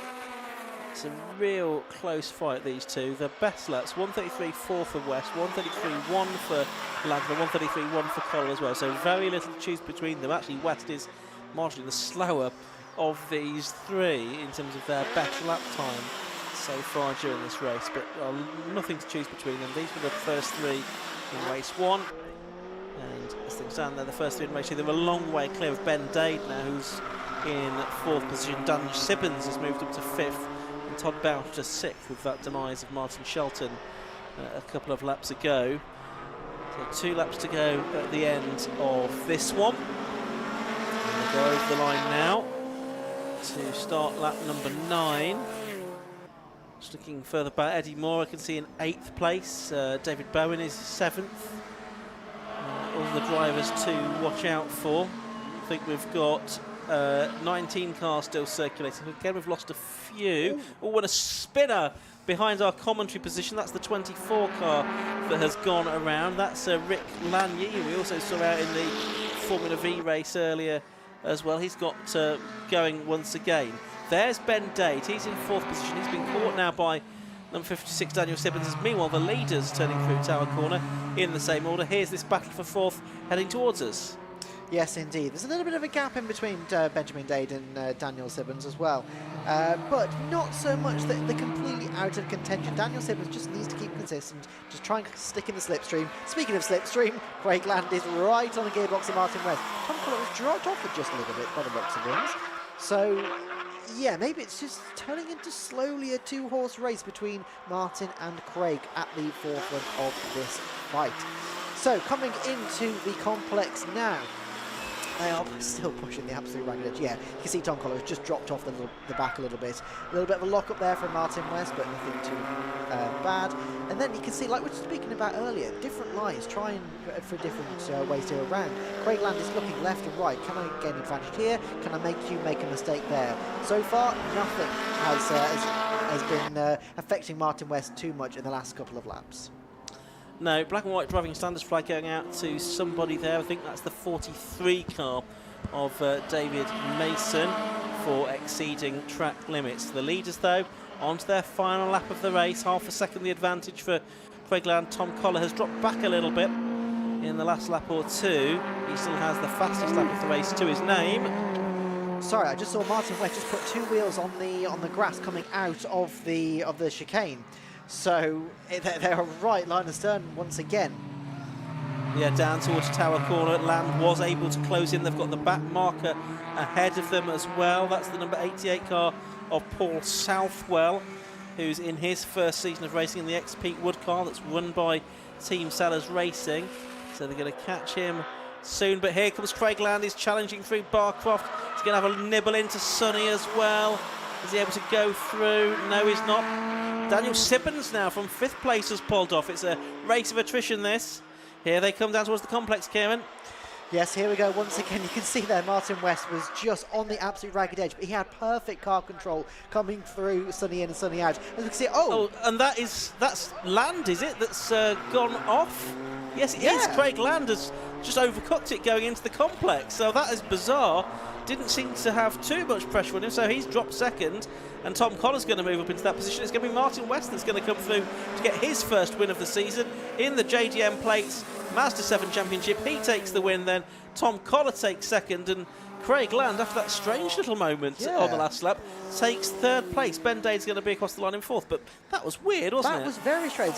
It's a real close fight, these two. The best laps, 1:33.4 for West, 1:33.1 for Landner, 1:33.1 for Collar as well. So very little to choose between them. Actually, West is marginally the slower of these 3 in terms of their best lap time so far during this race, but nothing to choose between them. These were the first 3 in race 1, and as things stand, they're the first 3 in race 2. They're a long way clear of Ben Dade now, who's in 4th position. Daniel Sibbons has moved up to 5th, and Todd Bouch to 6th with that demise of Martin Shelton a couple of laps ago. So 2 laps to go at the end of this one. And we'll go over the line now to start lap number 9. Just looking further back, Eddie Moore I can see in 8th place. David Bowen is 7th. All the drivers to watch out for. I think we've got 19 cars still circulating. Again, we've lost a few. Oh, what a spinner behind our commentary position. That's the 24 car that has gone around. That's Rick Lanier, who we also saw out in the Formula V race earlier as well. He's got going once again. There's Ben Dade, he's in 4th position. He's been caught now by number 56, Daniel Sibbons. Meanwhile, the leaders turning through Tower Corner in the same order. Here's this battle for 4th heading towards us. Yes, indeed. There's a little bit of a gap in between Benjamin Dade and Daniel Sibbons as well. But not so much that they're completely out of contention. Daniel Sibbons just needs to keep consistent, just try and stick in the slipstream. Speaking of slipstream, Craig Land is right on the gearbox of Martin West. Tom Collar was dropped off for just a little bit by the looks of things. So, yeah, maybe it's just turning into slowly a 2-horse race between Martin and Craig at the forefront of this fight. So, coming into the complex now. They are still pushing the absolute ragged edge. Yeah, you can see Tom Collar has just dropped off the back a little bit. A little bit of a lock-up there from Martin West, but nothing too bad. And then you can see, like we were speaking about earlier, different lines, trying for different ways to go around. Craig Land is looking left and right. Can I gain advantage here? Can I make you make a mistake there? So far, nothing has been affecting Martin West too much in the last couple of laps. No, black and white driving standards flag going out to somebody there. I think that's the 43 car of David Mason for exceeding track limits. The leaders, though, onto their final lap of the race. Half a second the advantage for Craig Land. Tom Collar has dropped back a little bit in the last lap or 2. He still has the fastest lap of the race to his name. Sorry, I just saw Martin West just put 2 wheels on the grass coming out of the chicane. So they are right line astern once again. Yeah, down towards Tower Corner. Land was able to close in. They've got the back marker ahead of them as well. That's the number 88 car of Paul Southwell, who's in his first season of racing in the ex-Pete Wood car that's run by Team Sellers Racing. So they're going to catch him soon. But here comes Craig Land. He's challenging through Barcroft. He's going to have a nibble into Sonny as well. Is he able to go through? No, he's not. Daniel Sibbons now from 5th place has pulled off. It's a race of attrition, this. Here they come down towards the complex, Kieran. Yes, here we go once again. You can see there Martin West was just on the absolute ragged edge, but he had perfect car control coming through Sonny in and Sonny out. As you can see, and that's Land, is it? That's gone off? Yes, it is. Craig Land has just overcooked it going into the complex. So that is bizarre. Didn't seem to have too much pressure on him, so he's dropped second. And Tom Collar's going to move up into that position. It's going to be Martin West that's going to come through to get his first win of the season in the JDM Plates Mazda 7 Championship. He takes the win then. Tom Collar takes second, and Craig Land, after that strange little moment on the last lap, takes 3rd place. Ben Dade's going to be across the line in 4th, but that was weird, wasn't it? That was very strange.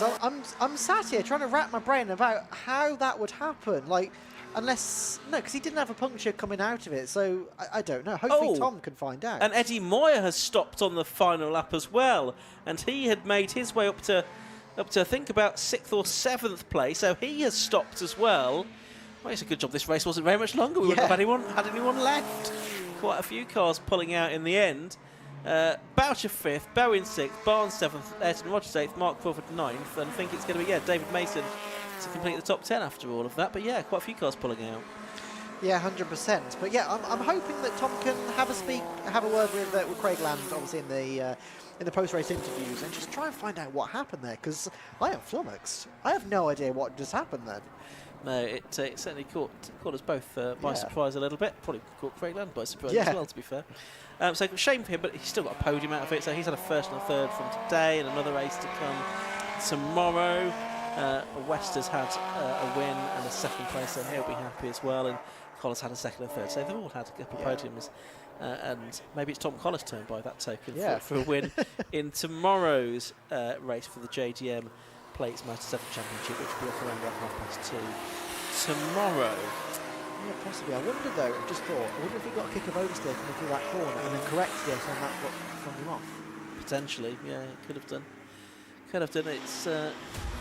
I'm sat here trying to wrap my brain about how that would happen. Like, unless... No, because he didn't have a puncture coming out of it, so I don't know. Hopefully Tom can find out. And Eddie Moyer has stopped on the final lap as well, and he had made his way up to I think about 6th or 7th place, so he has stopped as well. Well, it's a good job this race wasn't very much longer. We wouldn't have had anyone left. Quite a few cars pulling out in the end. Boucher 5th, Bowen 6th, Barnes 7th, Ayrton Rogers 8th, Mark Crawford 9th, and I think it's going to be David Mason to complete the top 10 after all of that. But yeah, quite a few cars pulling out. Yeah, 100%. But yeah, I'm hoping that Tom can have a word with Craig Land, obviously in the post-race interviews, and just try and find out what happened there, because I am flummoxed. I have no idea what just happened then. No, it certainly caught us both by surprise a little bit. Probably caught Craig Land by surprise as well, to be fair. So shame for him, but he's still got a podium out of it. So he's had a 1st and a 3rd from today, and another race to come tomorrow. West has had a win and a 2nd place, so he'll be happy as well. And Collar's had a 2nd and 3rd, so they've all had a couple of podiums. And maybe it's Tom Collar's turn by that token for a win in tomorrow's race for the JDM Plates Mazda 7 Championship, which will be off around about 2:30 tomorrow. Yeah, possibly. I wonder though, I just thought, I wonder if he got a kick of oversteer coming through that corner and then corrected it, and that got from him off. Potentially, yeah, it could have done. Could have done. It's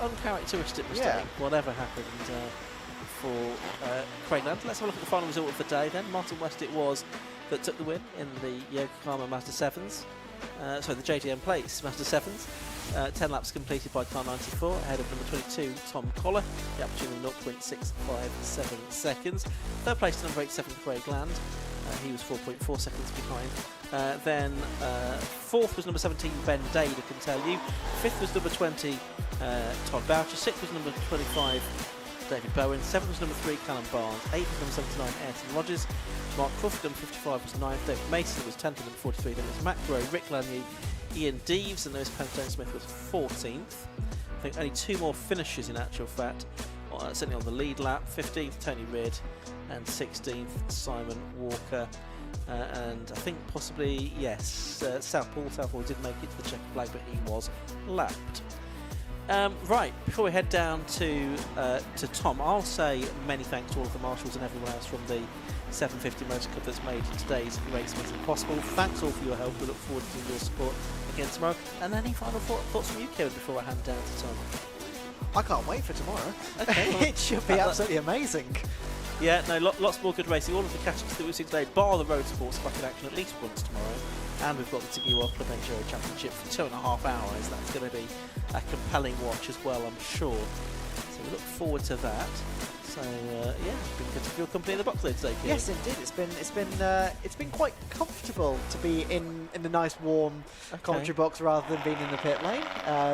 uncharacteristic mistake, whatever happened for Craig Land. Let's have a look at the final result of the day then. Martin West it was that took the win in the Yokohama Mazda 7s. The JDM Plates Mazda 7s. 10 laps completed by car 94, ahead of number 22, Tom Collar, the opportunity of 0.657 seconds. 3rd place to number 87, Craig Land. He was 4.4 seconds behind. Then 4th was number 17, Ben Dade, I can tell you. 5th was number 20, Todd Boucher. 6th was number 25, David Bowen. 7th was number 3, Callum Barnes. 8th was number 79, Ayrton Rogers. Mark Crawford, number 55, was 9th. David Mason was 10th, number 43. Then it was Matt Rowe, Rick Lanier, Ian Deeves, and Lewis Pentone Smith was 14th. I think only 2 more finishes in actual fact, certainly on the lead lap. 15th, Tony Ridd, and 16th, Simon Walker. And I think possibly, Southpaw did make it to the checkered flag, but he was lapped. Right, before we head down to Tom, I'll say many thanks to all of the marshals and everyone else from the 750 Motor Club that's made today's race possible. Thanks all for your help. We look forward to your support again tomorrow. And any final thoughts from you, Kieran, before I hand down to Tom? I can't wait for tomorrow. Okay, well, it should be absolutely amazing. Yeah, no, lots more good racing. All of the categories that we've seen today, bar the road sports, back in action at least once tomorrow. And we've got the Tiki World Club Enduro Championship for 2.5 hours. That's going to be a compelling watch as well, I'm sure. So we look forward to that. So it's been good to feel company in the box today, Kieran. Yes, indeed. It's been quite comfortable to be in the nice warm commentary box rather than being in the pit lane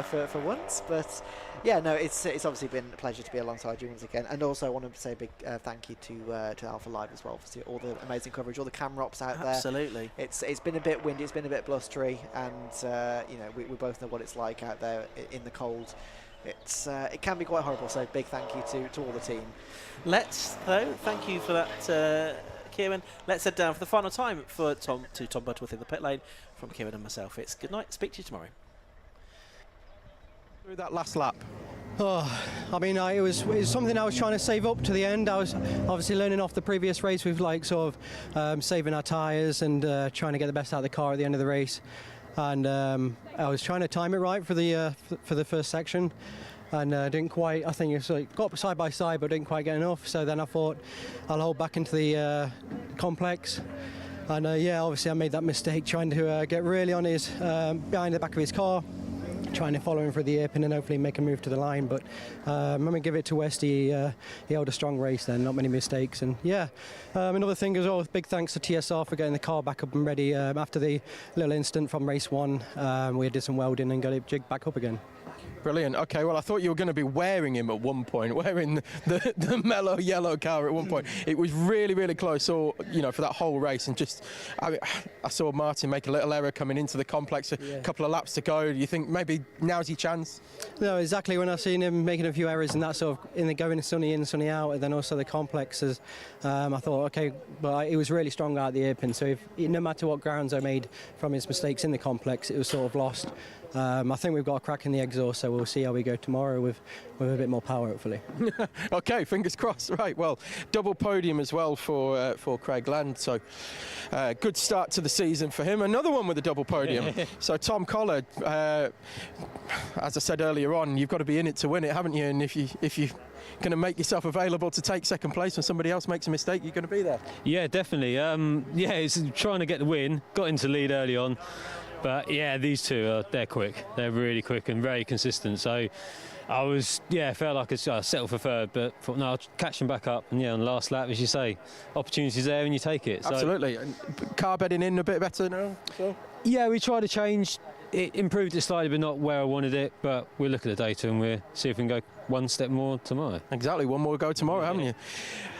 for once. But yeah, no, it's obviously been a pleasure to be alongside you once again. And also, I want to say a big thank you to Alpha Live as well for all the amazing coverage, all the camera ops out there. Absolutely. It's been a bit windy, it's been a bit blustery, and we both know what it's like out there in the cold. It can be quite horrible, so big thank you to all the team. Thank you for that, Kieran. Let's head down for the final time for Tom Butterworth in the pit lane. From Kieran and myself, it's good night. Speak to you tomorrow. Through that last lap. It was something I was trying to save up to the end. I was obviously learning off the previous race with saving our tyres and trying to get the best out of the car at the end of the race. And I was trying to time it right for the first section, and didn't quite. I think it got side by side, but didn't quite get enough. So then I thought I'll hold back into the complex, And obviously I made that mistake trying to get really on his behind the back of his car, trying to follow him through the airpin and hopefully make a move to the line. But I'm going to give it to West. He held a strong race then, not many mistakes. And another thing as well, big thanks to TSR for getting the car back up and ready after the little incident from race 1. We did some welding and got it jigged back up again. Brilliant. Okay, well, I thought you were going to be wearing him at one point, wearing the mellow yellow car at one point. It was really, really close, for that whole race. And I saw Martin make a little error coming into the complex, a couple of laps to go. Do you think maybe now's your chance? No, exactly. When I've seen him making a few errors and that sort of in the going sunny in, sunny out, and then also the complexes, I thought, okay, but he was really strong out the airpin. So no matter what grounds I made from his mistakes in the complex, it was sort of lost. I think we've got a crack in the exhaust, so we'll see how we go tomorrow with a bit more power, hopefully. Okay, fingers crossed. Right, well, double podium as well for Craig Land. So good start to the season for him. Another one with a double podium. So Tom Collard, as I said earlier on, you've got to be in it to win it, haven't you? And if you going to make yourself available to take second place when somebody else makes a mistake, you're going to be there. Yeah, definitely. It's trying to get the win. Got into lead early on. But yeah, these two, they're quick. They're really quick and very consistent. So I felt like I settled for third, but thought, no, I'll catch them back up. And on the last lap, as you say, opportunities there and you take it. Absolutely. And car bedding in a bit better now? So. Yeah, we tried to change. It improved it slightly, but not where I wanted it. But we'll look at the data and we'll see if we can go one step more tomorrow. Exactly, one more go tomorrow, haven't you?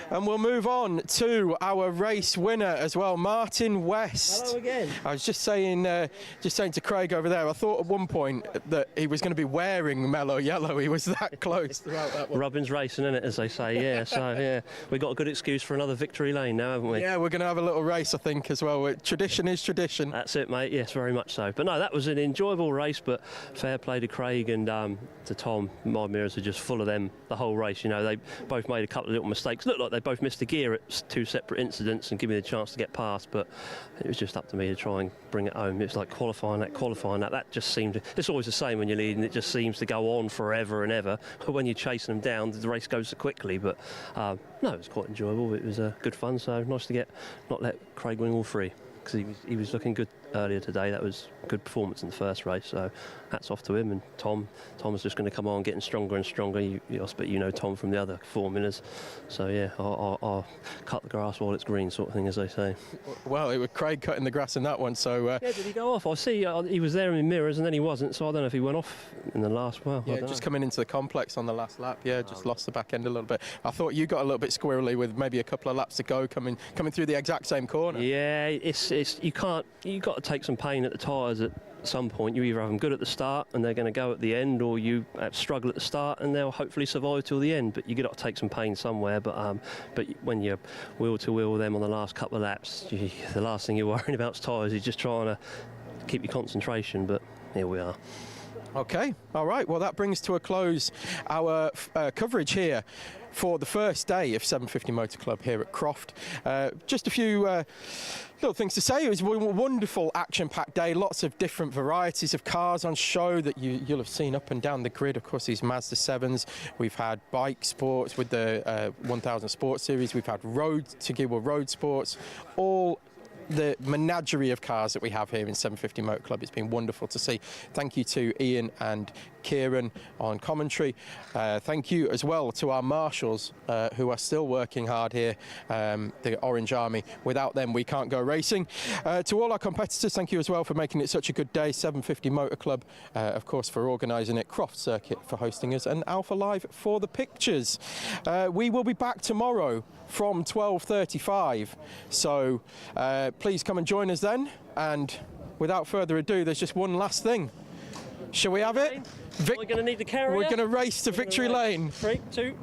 And we'll move on to our race winner as well, Martin West. Hello again. I was just saying to Craig over there, I thought at one point that he was going to be wearing mellow yellow. He was that close throughout that one. Robin's racing, isn't it, as they say? Yeah. So we've got a good excuse for another victory lane now, haven't we? Yeah, we're going to have a little race, I think, as well. Tradition is tradition. That's it, mate. Yes, very much so. But no, that was an enjoyable race. But fair play to Craig and to Tom. My mirrors are just full of them the whole race. They both made a couple of little mistakes. Looked like they both missed the gear at two separate incidents and give me the chance to get past, but it was just up to me to try and bring it home. It's like qualifying that. That just seemed to, it's always the same when you're leading. It just seems to go on forever and ever. But when you're chasing them down, the race goes so quickly. But no, it was quite enjoyable. It was good fun. So nice to not let Craig win all three, because he was looking good earlier today. That was a good performance in the first race, so hats off to him. And Tom's just going to come on getting stronger and stronger. I bet you know Tom from the other formulas, so yeah, I'll cut the grass while it's green, sort of thing, as they say. Well, it was Craig cutting the grass in that one, so yeah, did he go off? I see he was there in mirrors and then he wasn't, so I don't know if he went off in the last just coming into the complex on the last lap. Lost the back end a little bit. I thought you got a little bit squirrely with maybe a couple of laps to go coming through the exact same corner. Yeah, you've got to take some pain at the tyres at some point. You either have them good at the start and they're going to go at the end, or you struggle at the start and they'll hopefully survive till the end. But you've got to take some pain somewhere. But when you're wheel to wheel with them on the last couple of laps, the last thing you're worrying about is tyres. You're just trying to keep your concentration. But here we are. Okay, all right. Well, that brings to a close our coverage here for the first day of 750 Motor Club here at Croft. Just a few little things to say. It was a wonderful action-packed day. Lots of different varieties of cars on show that you'll have seen up and down the grid. Of course, these Mazda 7s. We've had bike sports with the 1000 Sport Series. We've had road sports. All the menagerie of cars that we have here in 750 Motor Club. It's been wonderful to see. Thank you to Ian and Kieran on commentary. Thank you as well to our marshals who are still working hard here, the Orange Army. Without them, we can't go racing. To all our competitors, thank you as well for making it such a good day. 750 Motor Club, of course, for organising it. Croft Circuit for hosting us, and Alpha Live for the pictures. We will be back tomorrow from 12:35. So please come and join us then. And without further ado, there's just one last thing. Shall we have it? We're going to need the carrier. We're going to race to victory lane. 3, 2.